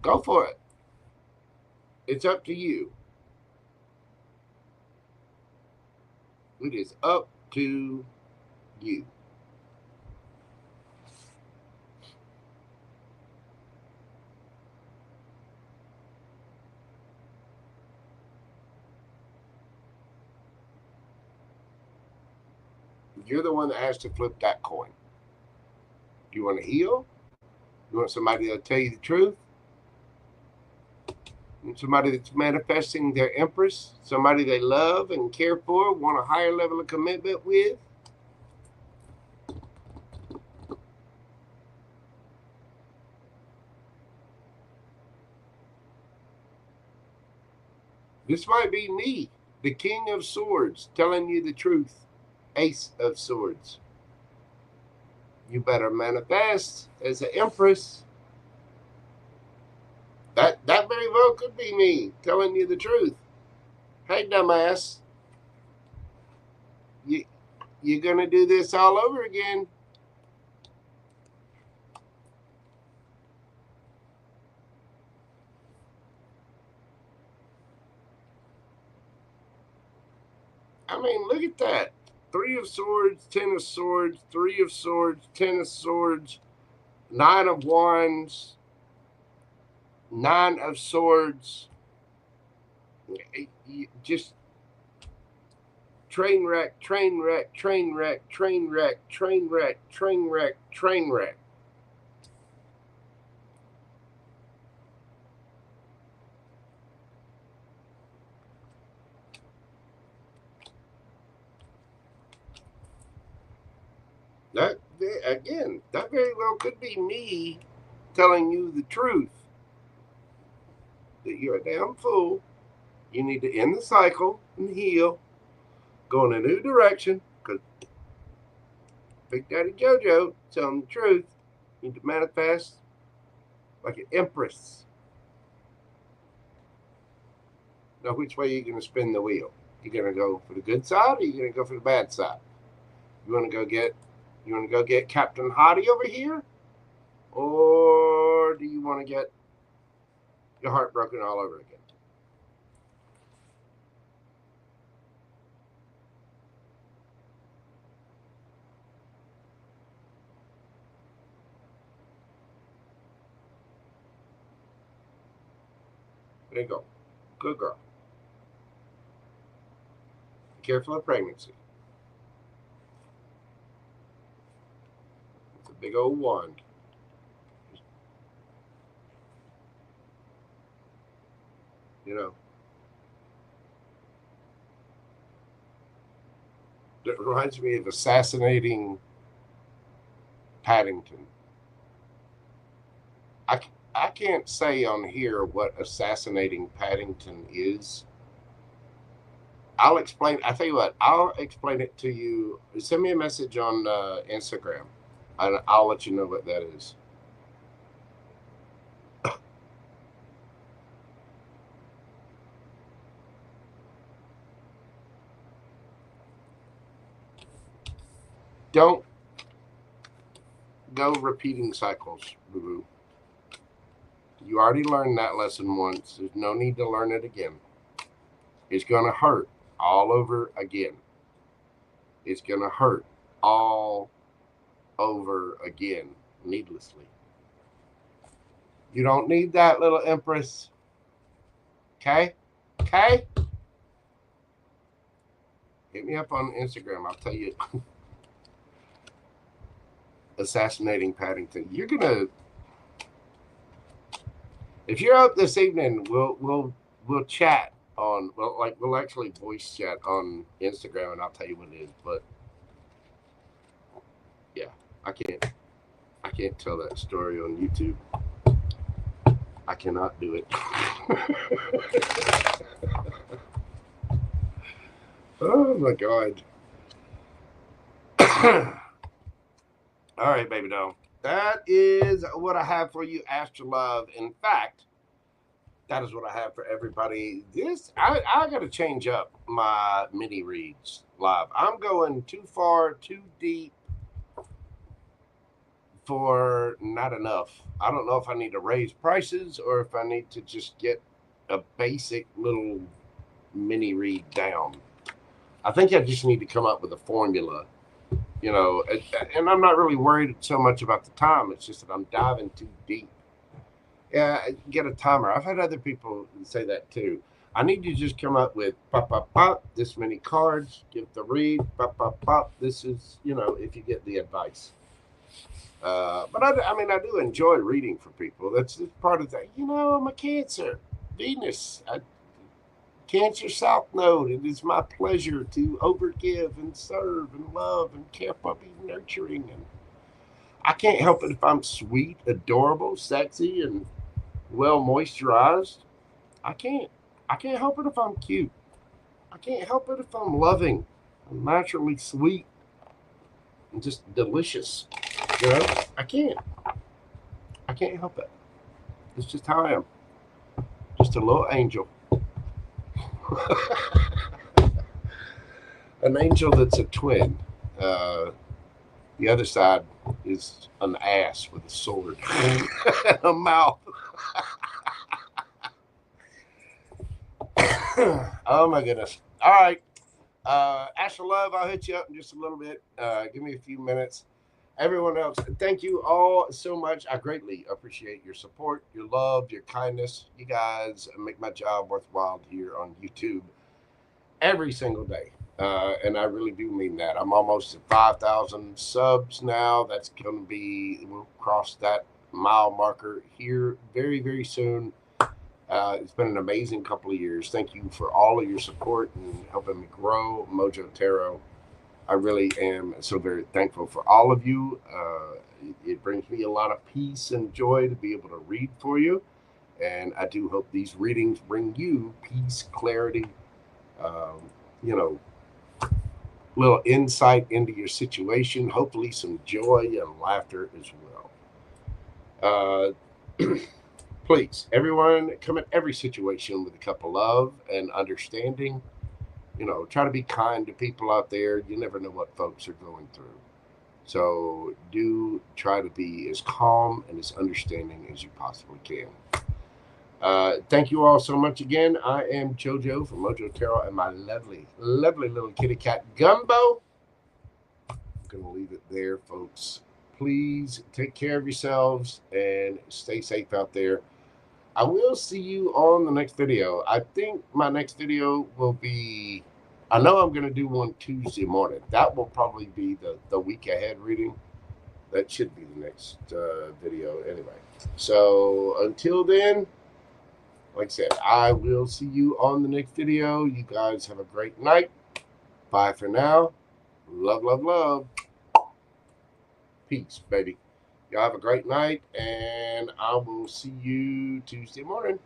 go for it. It's up to you. It is up to you. You're the one that has to flip that coin. Do you want to heal? You want somebody that'll tell you the truth? Somebody that's manifesting their empress, somebody they love and care for, want a higher level of commitment with. This might be me, the King of Swords, telling you the truth. Ace of Swords. You better manifest as an empress. That very well could be me telling you the truth. Hey, dumbass. You're going to do this all over again. I mean, look at that. 3 of Swords, 10 of Swords, 3 of Swords, 10 of Swords, 9 of Wands, 9 of Swords. Just train wreck, train wreck, train wreck, train wreck, train wreck, train wreck, train wreck. That, again, that very well could be me telling you the truth. That you're a damn fool. You need to end the cycle and heal. Go in a new direction. Because Big Daddy JoJo telling the truth. You need to manifest like an empress. Now, which way are you going to spin the wheel? You going to go for the good side, or you going to go for the bad side? You want to go get Captain Hottie over here? Or do you want to get your heart broken all over again? There you go. Good girl. Be careful of pregnancy. It's a big old wand. You know. It reminds me of assassinating Paddington. I can't say on here what assassinating Paddington is. I'll explain. I tell you what, I'll explain it to you. Send me a message on Instagram, and I'll let you know what that is. Don't go repeating cycles, boo-boo. You already learned that lesson once. There's no need to learn it again. It's going to hurt all over again. It's going to hurt all over again, needlessly. You don't need that, little empress. Okay? Okay? Hit me up on Instagram. I'll tell you. Assassinating Paddington. You're going to... If you're up this evening, we'll chat on, we'll actually voice chat on Instagram, and I'll tell you what it is. But yeah, I can't tell that story on YouTube. I cannot do it. Oh my God. All right, baby doll. That is what I have for you, Astro Love. In fact, that is what I have for everybody. I got to change up my mini reads live. I'm going too far, too deep for not enough. I don't know if I need to raise prices or if I need to just get a basic little mini read down. I think I just need to come up with a formula, you know, and I'm not really worried so much about the time. It's just that I'm diving too deep. Yeah, get a timer. I've had other people say that too. I need to just come up with pop, pop, pop, this many cards, give the read, pop, pop, pop. This is, you know, if you get the advice. But I mean, I do enjoy reading for people. That's part of that. You know, I'm a Cancer, Venus, Cancer South Node. It is my pleasure to overgive and serve and love and care for, be nurturing. And I can't help it if I'm sweet, adorable, sexy, and well moisturized. I can't. I can't help it if I'm cute. I can't help it if I'm loving. I'm naturally sweet and just delicious. You know, I can't help it. It's just how I am. Just a little angel. An angel that's a twin. The other side is an ass with a sword and a mouth. Oh my goodness. All right. Astro Love, I'll hit you up in just a little bit. Give me a few minutes. Everyone else, thank you all so much. I greatly appreciate your support, your love, your kindness. You guys make my job worthwhile here on YouTube every single day. And I really do mean that. I'm almost at 5,000 subs now. That's going to be, we'll cross that mile marker here very, very soon. It's been an amazing couple of years. Thank you for all of your support and helping me grow Mojo Tarot. I really am so very thankful for all of you. It brings me a lot of peace and joy to be able to read for you. And I do hope these readings bring you peace, clarity, you know, little insight into your situation, hopefully some joy and laughter as well. Please, everyone, come at every situation with a cup of love and understanding. You know, try to be kind to people out there. You never know what folks are going through. So do try to be as calm and as understanding as you possibly can. Thank you all so much again. I am JoJo from Mojo Tarot and my lovely, lovely little kitty cat, Gumbo. I'm going to leave it there, folks. Please take care of yourselves and stay safe out there. I will see you on the next video. I think my next video will be, I know I'm going to do one Tuesday morning. That will probably be the week ahead reading. That should be the next video anyway. So until then, like I said, I will see you on the next video. You guys have a great night. Bye for now. Love, love, love. Peace, baby. Y'all have a great night, and I will see you Tuesday morning.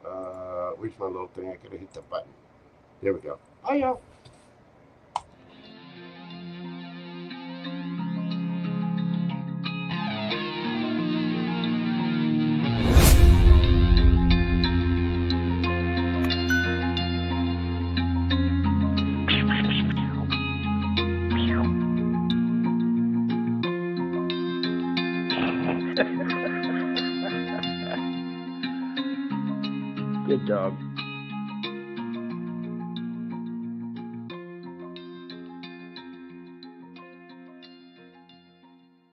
Where's my little thing? I gotta hit the button. There we go. Bye, y'all. Good dog.